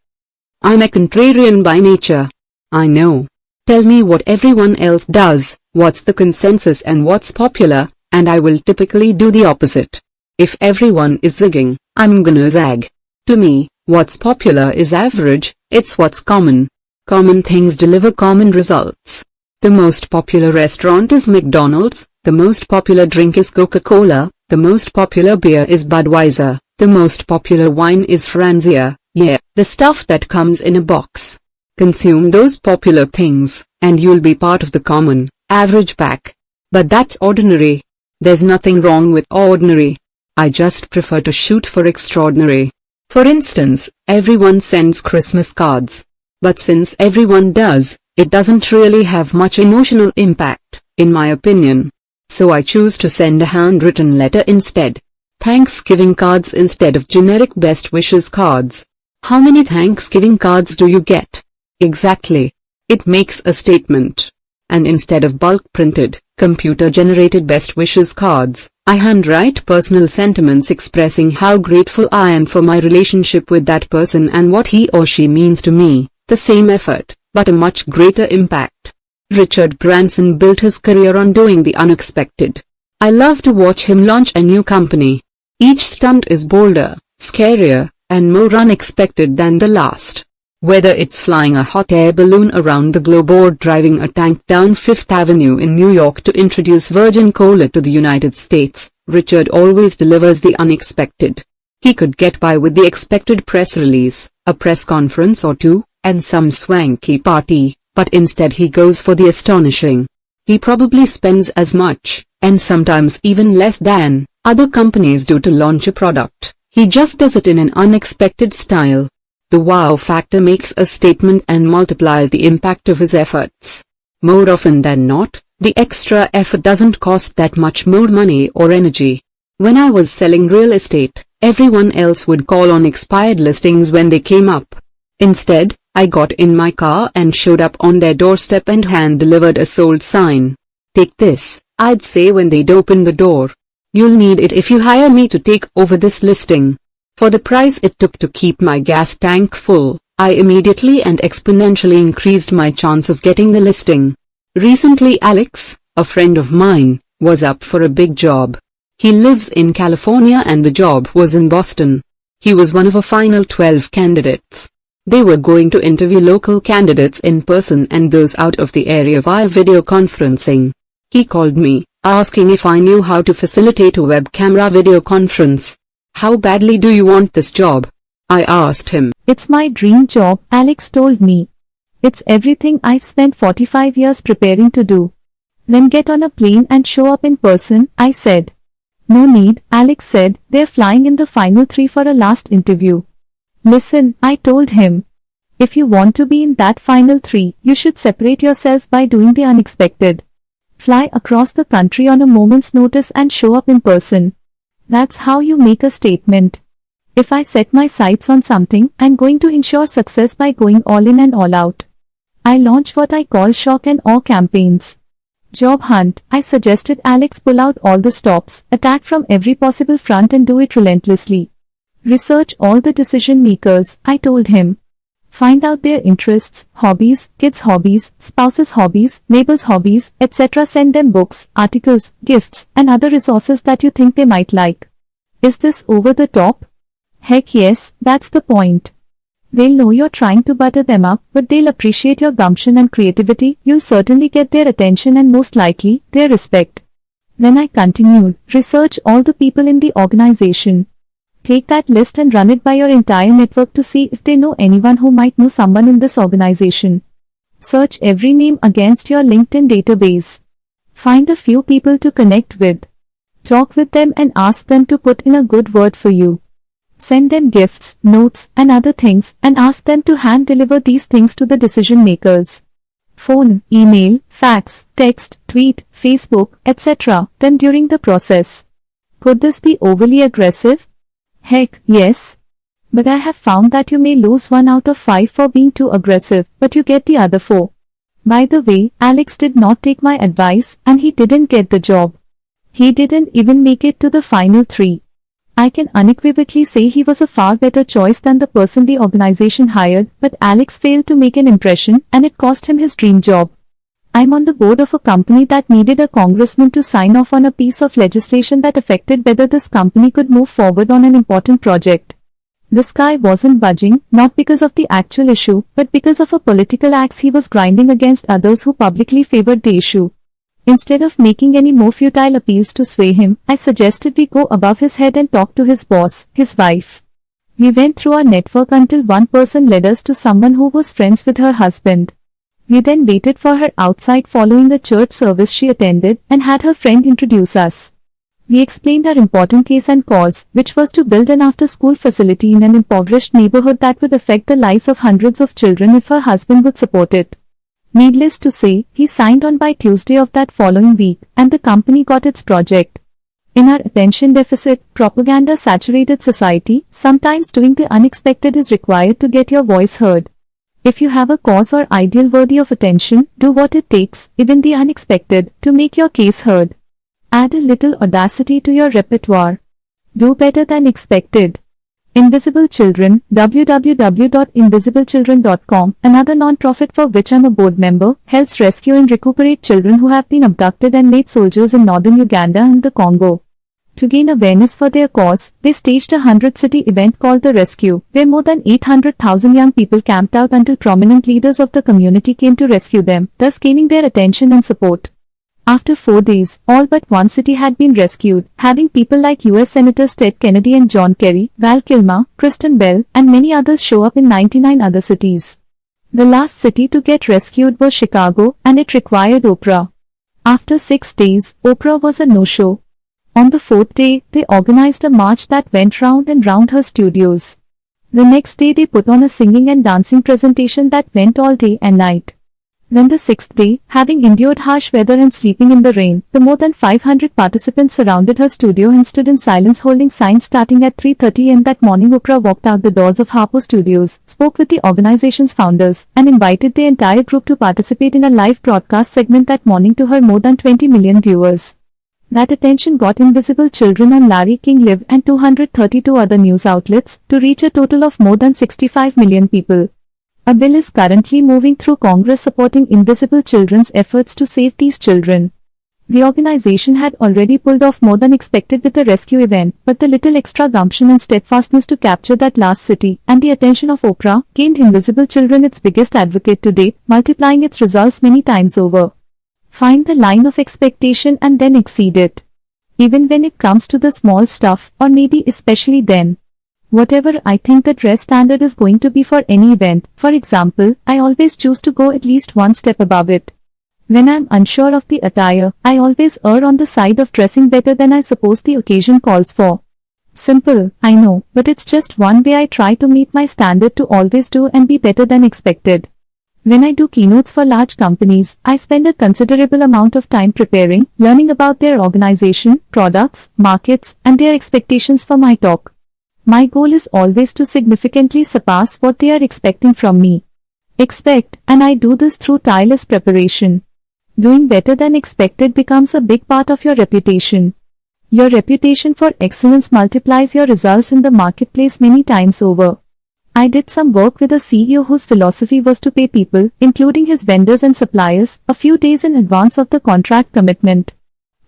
S2: I'm a contrarian by nature. I know. Tell me what everyone else does, what's the consensus and what's popular, and I will typically do the opposite. If everyone is zigging, I'm gonna zag. To me, what's popular is average, it's what's common. Common things deliver common results. The most popular restaurant is McDonald's, the most popular drink is Coca-Cola, the most popular beer is Budweiser, the most popular wine is Franzia, yeah, the stuff that comes in a box. Consume those popular things, and you'll be part of the common, average pack. But that's ordinary. There's nothing wrong with ordinary. I just prefer to shoot for extraordinary. For instance, everyone sends Christmas cards. But since everyone does, it doesn't really have much emotional impact, in my opinion. So I choose to send a handwritten letter instead. Thanksgiving cards instead of generic best wishes cards. How many Thanksgiving cards do you get? Exactly. It makes a statement. And instead of bulk printed, computer-generated best wishes cards, I handwrite personal sentiments expressing how grateful I am for my relationship with that person and what he or she means to me. The same effort, but a much greater impact. Richard Branson built his career on doing the unexpected. I love to watch him launch a new company. Each stunt is bolder, scarier, and more unexpected than the last. Whether it's flying a hot air balloon around the globe or driving a tank down Fifth Avenue in New York to introduce Virgin Cola to the United States, Richard always delivers the unexpected. He could get by with the expected press release, a press conference or two, and some swanky party, but instead he goes for the astonishing. He probably spends as much, and sometimes even less than, other companies do to launch a product. He just does it in an unexpected style. The wow factor makes a statement and multiplies the impact of his efforts. More often than not, the extra effort doesn't cost that much more money or energy. When I was selling real estate, everyone else would call on expired listings when they came up. Instead, I got in my car and showed up on their doorstep and hand-delivered a sold sign. "Take this," I'd say when they'd open the door. "You'll need it if you hire me to take over this listing." For the price it took to keep my gas tank full, I immediately and exponentially increased my chance of getting the listing. Recently Alex, a friend of mine, was up for a big job. He lives in California and the job was in Boston. He was one of a final 12 candidates. They were going to interview local candidates in person and those out of the area via video conferencing. He called me, asking if I knew how to facilitate a web camera video conference. "How badly do you want this job?" I asked him.
S1: "It's my dream job," Alex told me. "It's everything I've spent 45 years preparing to do." "Then get on a plane and show up in person," I said. "No need," Alex said, "they're flying in the final 3 for a last interview." "Listen," I told him. "If you want to be in that final 3, you should separate yourself by doing the unexpected. Fly across the country on a moment's notice and show up in person. That's how you make a statement. If I set my sights on something, I'm going to ensure success by going all in and all out." I launch what I call shock and awe campaigns. "Job hunt," I suggested Alex. "Pull out all the stops, attack from every possible front and do it relentlessly. Research all the decision makers," I told him. "Find out their interests, hobbies, kids' hobbies, spouses' hobbies, neighbors' hobbies, etc. Send them books, articles, gifts, and other resources that you think they might like." Is this over the top? Heck yes, that's the point. They'll know you're trying to butter them up, but they'll appreciate your gumption and creativity. You'll certainly get their attention and most likely, their respect. Then I continued, research all the people in the organization. Take that list and run it by your entire network to see if they know anyone who might know someone in this organization. Search every name against your LinkedIn database. Find a few people to connect with. Talk with them and ask them to put in a good word for you. Send them gifts, notes, and other things, and ask them to hand-deliver these things to the decision makers. Phone, email, fax, text, tweet, Facebook, etc. them during the process. Could this be overly aggressive? Heck, yes. But I have found that you may lose 1 out of 5 for being too aggressive, but you get the other 4. By the way, Alex did not take my advice, and he didn't get the job. He didn't even make it to the final 3. I can unequivocally say he was a far better choice than the person the organization hired, but Alex failed to make an impression, and it cost him his dream job. I'm on the board of a company that needed a congressman to sign off on a piece of legislation that affected whether this company could move forward on an important project. This guy wasn't budging, not because of the actual issue, but because of a political axe he was grinding against others who publicly favored the issue. Instead of making any more futile appeals to sway him, I suggested we go above his head and talk to his boss, his wife. We went through our network until one person led us to someone who was friends with her husband. We then waited for her outside following the church service she attended and had her friend introduce us. We explained our important case and cause, which was to build an after-school facility in an impoverished neighborhood that would affect the lives of hundreds of children if her husband would support it. Needless to say, he signed on by Tuesday of that following week, and the company got its project. In our attention deficit, propaganda-saturated society, sometimes doing the unexpected is required to get your voice heard. If you have a cause or ideal worthy of attention, do what it takes, even the unexpected, to make your case heard. Add a little audacity to your repertoire. Do better than expected. Invisible Children, www.invisibleChildren.com, another non-profit for which I'm a board member, helps rescue and recuperate children who have been abducted and made soldiers in northern Uganda and the Congo. To gain awareness for their cause, they staged a 100-city event called The Rescue, where more than 800,000 young people camped out until prominent leaders of the community came to rescue them, thus gaining their attention and support. After 4 days, all but one city had been rescued, having people like U.S. Senators Ted Kennedy and John Kerry, Val Kilmer, Kristen Bell, and many others show up in 99 other cities. The last city to get rescued was Chicago, and it required Oprah. After 6 days, Oprah was a no-show. On the 4th day, they organized a march that went round and round her studios. The next day they put on a singing and dancing presentation that went all day and night. Then the sixth day, having endured harsh weather and sleeping in the rain, the more than 500 participants surrounded her studio and stood in silence holding signs. Starting at 3:30 am that morning, Oprah walked out the doors of Harpo Studios, spoke with the organization's founders, and invited the entire group to participate in a live broadcast segment that morning to her more than 20 million viewers. That attention got Invisible Children on Larry King Live and 232 other news outlets, to reach a total of more than 65 million people. A bill is currently moving through Congress supporting Invisible Children's efforts to save these children. The organization had already pulled off more than expected with the rescue event, but the little extra gumption and steadfastness to capture that last city, and the attention of Oprah, gained Invisible Children its biggest advocate to date, multiplying its results many times over. Find the line of expectation and then exceed it. Even when it comes to the small stuff, or maybe especially then. Whatever I think the dress standard is going to be for any event, for example, I always choose to go at least one step above it. When I'm unsure of the attire, I always err on the side of dressing better than I suppose the occasion calls for. Simple, I know, but it's just one way I try to meet my standard to always do and be better than expected. When I do keynotes for large companies, I spend a considerable amount of time preparing, learning about their organization, products, markets, and their expectations for my talk. My goal is always to significantly surpass what they are expecting from me. Expect, and I do this through tireless preparation. Doing better than expected becomes a big part of your reputation. Your reputation for excellence multiplies your results in the marketplace many times over. I did some work with a CEO whose philosophy was to pay people, including his vendors and suppliers, a few days in advance of the contract commitment.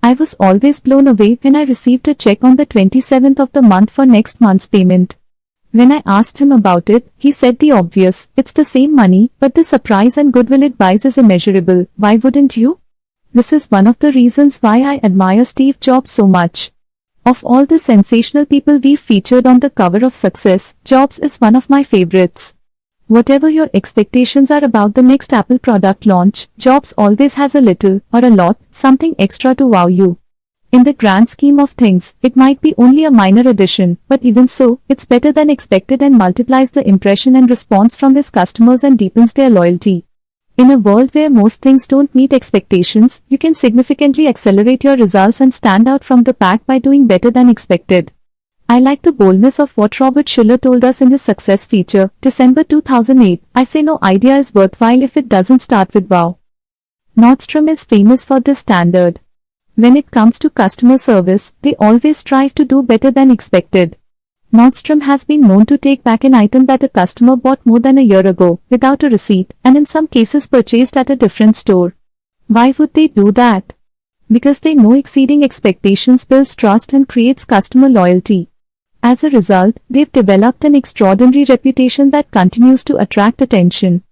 S1: I was always blown away when I received a check on the 27th of the month for next month's payment. When I asked him about it, he said the obvious, it's the same money, but the surprise and goodwill it buys is immeasurable, why wouldn't you? This is one of the reasons why I admire Steve Jobs so much. Of all the sensational people we've featured on the cover of Success, Jobs is one of my favorites. Whatever your expectations are about the next Apple product launch, Jobs always has a little, or a lot, something extra to wow you. In the grand scheme of things, it might be only a minor addition, but even so, it's better than expected and multiplies the impression and response from his customers and deepens their loyalty. In a world where most things don't meet expectations, you can significantly accelerate your results and stand out from the pack by doing better than expected. I like the boldness of what Robert Schuller told us in his Success feature, December 2008, I say no idea is worthwhile if it doesn't start with wow. Nordstrom is famous for this standard. When it comes to customer service, they always strive to do better than expected. Nordstrom has been known to take back an item that a customer bought more than a year ago, without a receipt, and in some cases purchased at a different store. Why would they do that? Because they know exceeding expectations builds trust and creates customer loyalty. As a result, they've developed an extraordinary reputation that continues to attract attention.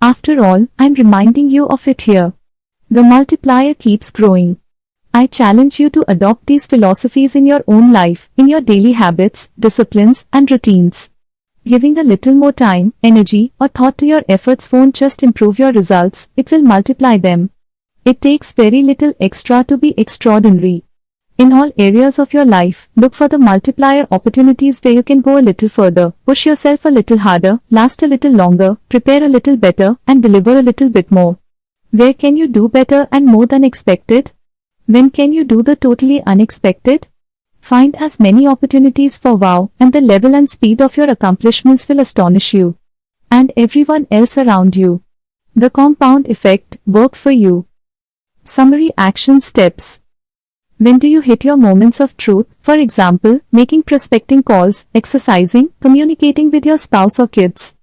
S1: After all, I'm reminding you of it here. The multiplier keeps growing. I challenge you to adopt these philosophies in your own life, in your daily habits, disciplines, and routines. Giving a little more time, energy, or thought to your efforts won't just improve your results, it will multiply them. It takes very little extra to be extraordinary. In all areas of your life, look for the multiplier opportunities where you can go a little further, push yourself a little harder, last a little longer, prepare a little better, and deliver a little bit more. Where can you do better and more than expected? When can you do the totally unexpected? Find as many opportunities for wow, and the level and speed of your accomplishments will astonish you. And everyone else around you. The compound effect, work for you. Summary action steps. When do you hit your moments of truth, for example, making prospecting calls, exercising, communicating with your spouse or kids?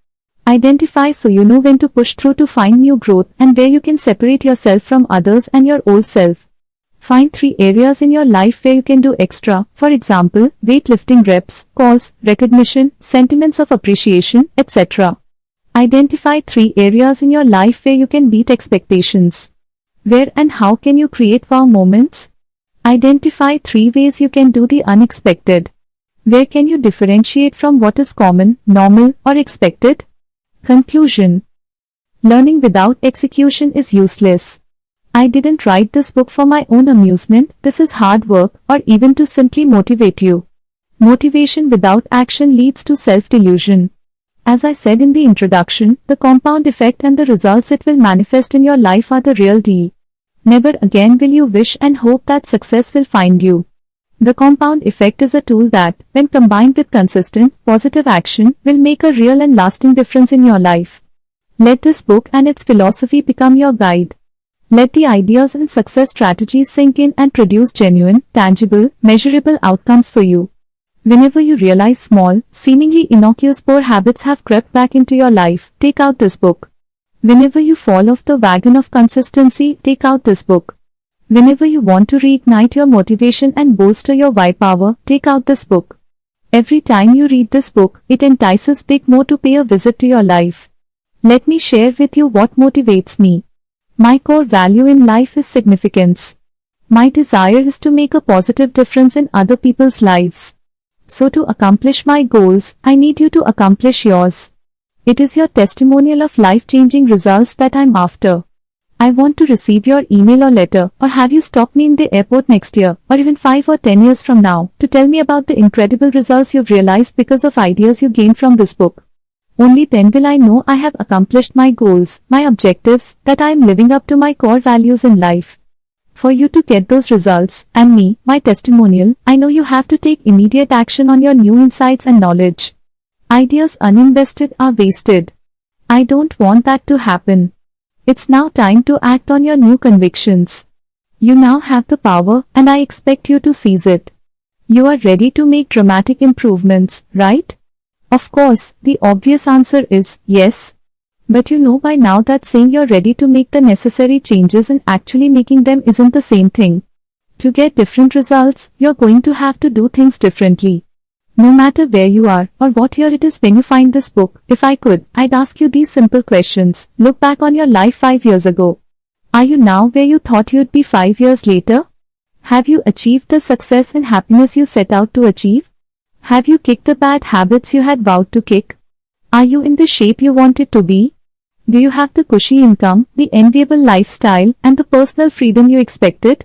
S1: Identify so you know when to push through to find new growth and where you can separate yourself from others and your old self. Find 3 areas in your life where you can do extra, for example, weightlifting reps, calls, recognition, sentiments of appreciation, etc. Identify 3 areas in your life where you can beat expectations. Where and how can you create wow moments? Identify 3 ways you can do the unexpected. Where can you differentiate from what is common, normal, or expected? Conclusion. Learning without execution is useless. I didn't write this book for my own amusement, this is hard work, or even to simply motivate you. Motivation without action leads to self-delusion. As I said in the introduction, the compound effect and the results it will manifest in your life are the real deal. Never again will you wish and hope that success will find you. The compound effect is a tool that, when combined with consistent, positive action, will make a real and lasting difference in your life. Let this book and its philosophy become your guide. Let the ideas and success strategies sink in and produce genuine, tangible, measurable outcomes for you. Whenever you realize small, seemingly innocuous poor habits have crept back into your life, take out this book. Whenever you fall off the wagon of consistency, take out this book. Whenever you want to reignite your motivation and bolster your why power, take out this book. Every time you read this book, it entices Big Mo to pay a visit to your life. Let me share with you what motivates me. My core value in life is significance. My desire is to make a positive difference in other people's lives. So to accomplish my goals, I need you to accomplish yours. It is your testimonial of life-changing results that I'm after. I want to receive your email or letter, or have you stop me in the airport next year, or even 5 or 10 years from now, to tell me about the incredible results you've realized because of ideas you gained from this book. Only then will I know I have accomplished my goals, my objectives, that I am living up to my core values in life. For you to get those results, and me, my testimonial, I know you have to take immediate action on your new insights and knowledge. Ideas uninvested are wasted. I don't want that to happen. It's now time to act on your new convictions. You now have the power, and I expect you to seize it. You are ready to make dramatic improvements, right? Of course, the obvious answer is yes. But you know by now that saying you're ready to make the necessary changes and actually making them isn't the same thing. To get different results, you're going to have to do things differently. No matter where you are, or what year it is when you find this book, if I could, I'd ask you these simple questions. Look back on your life 5 years ago. Are you now where you thought you'd be 5 years later? Have you achieved the success and happiness you set out to achieve? Have you kicked the bad habits you had vowed to kick? Are you in the shape you wanted to be? Do you have the cushy income, the enviable lifestyle, and the personal freedom you expected?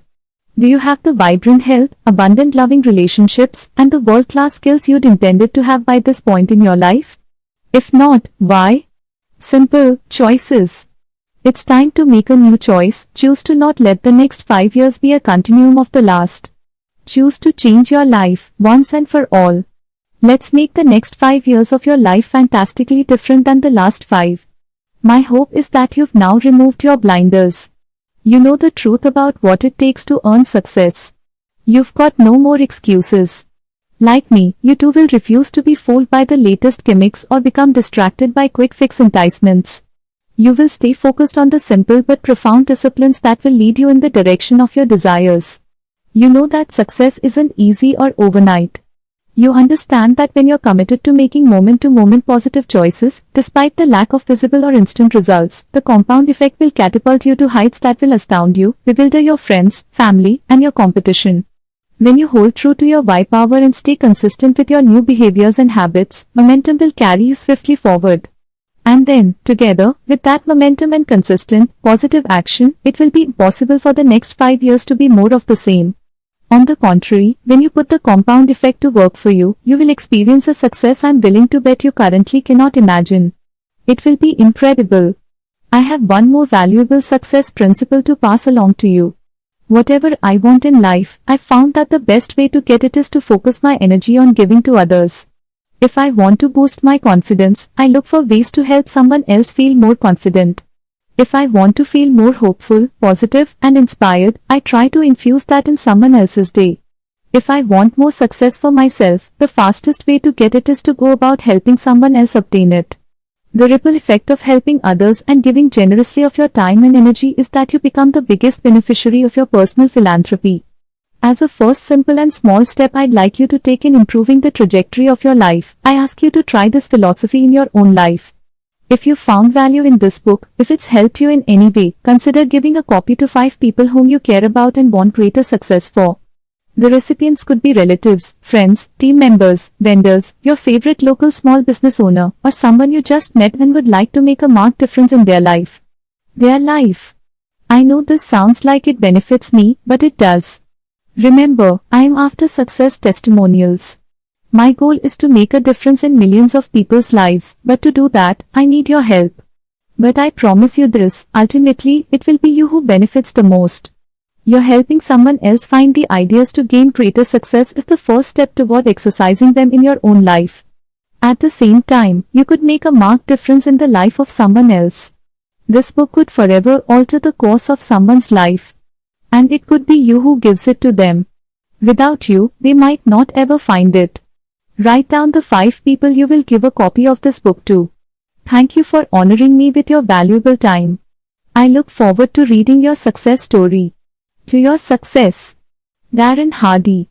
S1: Do you have the vibrant health, abundant loving relationships, and the world-class skills you'd intended to have by this point in your life? If not, why? Simple choices. It's time to make a new choice. Choose to not let the next 5 years be a continuum of the last. Choose to change your life, once and for all. Let's make the next 5 years of your life fantastically different than the last 5. My hope is that you've now removed your blinders. You know the truth about what it takes to earn success. You've got no more excuses. Like me, you too will refuse to be fooled by the latest gimmicks or become distracted by quick fix enticements. You will stay focused on the simple but profound disciplines that will lead you in the direction of your desires. You know that success isn't easy or overnight. You understand that when you're committed to making moment-to-moment positive choices, despite the lack of visible or instant results, the compound effect will catapult you to heights that will astound you, bewilder your friends, family, and your competition. When you hold true to your why power and stay consistent with your new behaviors and habits, momentum will carry you swiftly forward. And then, together, with that momentum and consistent, positive action, it will be impossible for the next 5 years to be more of the same. On the contrary, when you put the compound effect to work for you, you will experience a success I'm willing to bet you currently cannot imagine. It will be incredible. I have one more valuable success principle to pass along to you. Whatever I want in life, I found that the best way to get it is to focus my energy on giving to others. If I want to boost my confidence, I look for ways to help someone else feel more confident. If I want to feel more hopeful, positive, and inspired, I try to infuse that in someone else's day. If I want more success for myself, the fastest way to get it is to go about helping someone else obtain it. The ripple effect of helping others and giving generously of your time and energy is that you become the biggest beneficiary of your personal philanthropy. As a first simple and small step I'd like you to take in improving the trajectory of your life, I ask you to try this philosophy in your own life. If you found value in this book, if it's helped you in any way, consider giving a copy to 5 people whom you care about and want greater success for. The recipients could be relatives, friends, team members, vendors, your favorite local small business owner, or someone you just met and would like to make a marked difference in their life. Their life. I know this sounds like it benefits me, but it does. Remember, I am after success testimonials. My goal is to make a difference in millions of people's lives, but to do that, I need your help. But I promise you this, ultimately, it will be you who benefits the most. You're helping someone else find the ideas to gain greater success is the first step toward exercising them in your own life. At the same time, you could make a marked difference in the life of someone else. This book could forever alter the course of someone's life. And it could be you who gives it to them. Without you, they might not ever find it. Write down the 5 people you will give a copy of this book to. Thank you for honoring me with your valuable time. I look forward to reading your success story. To your success. Darren Hardy.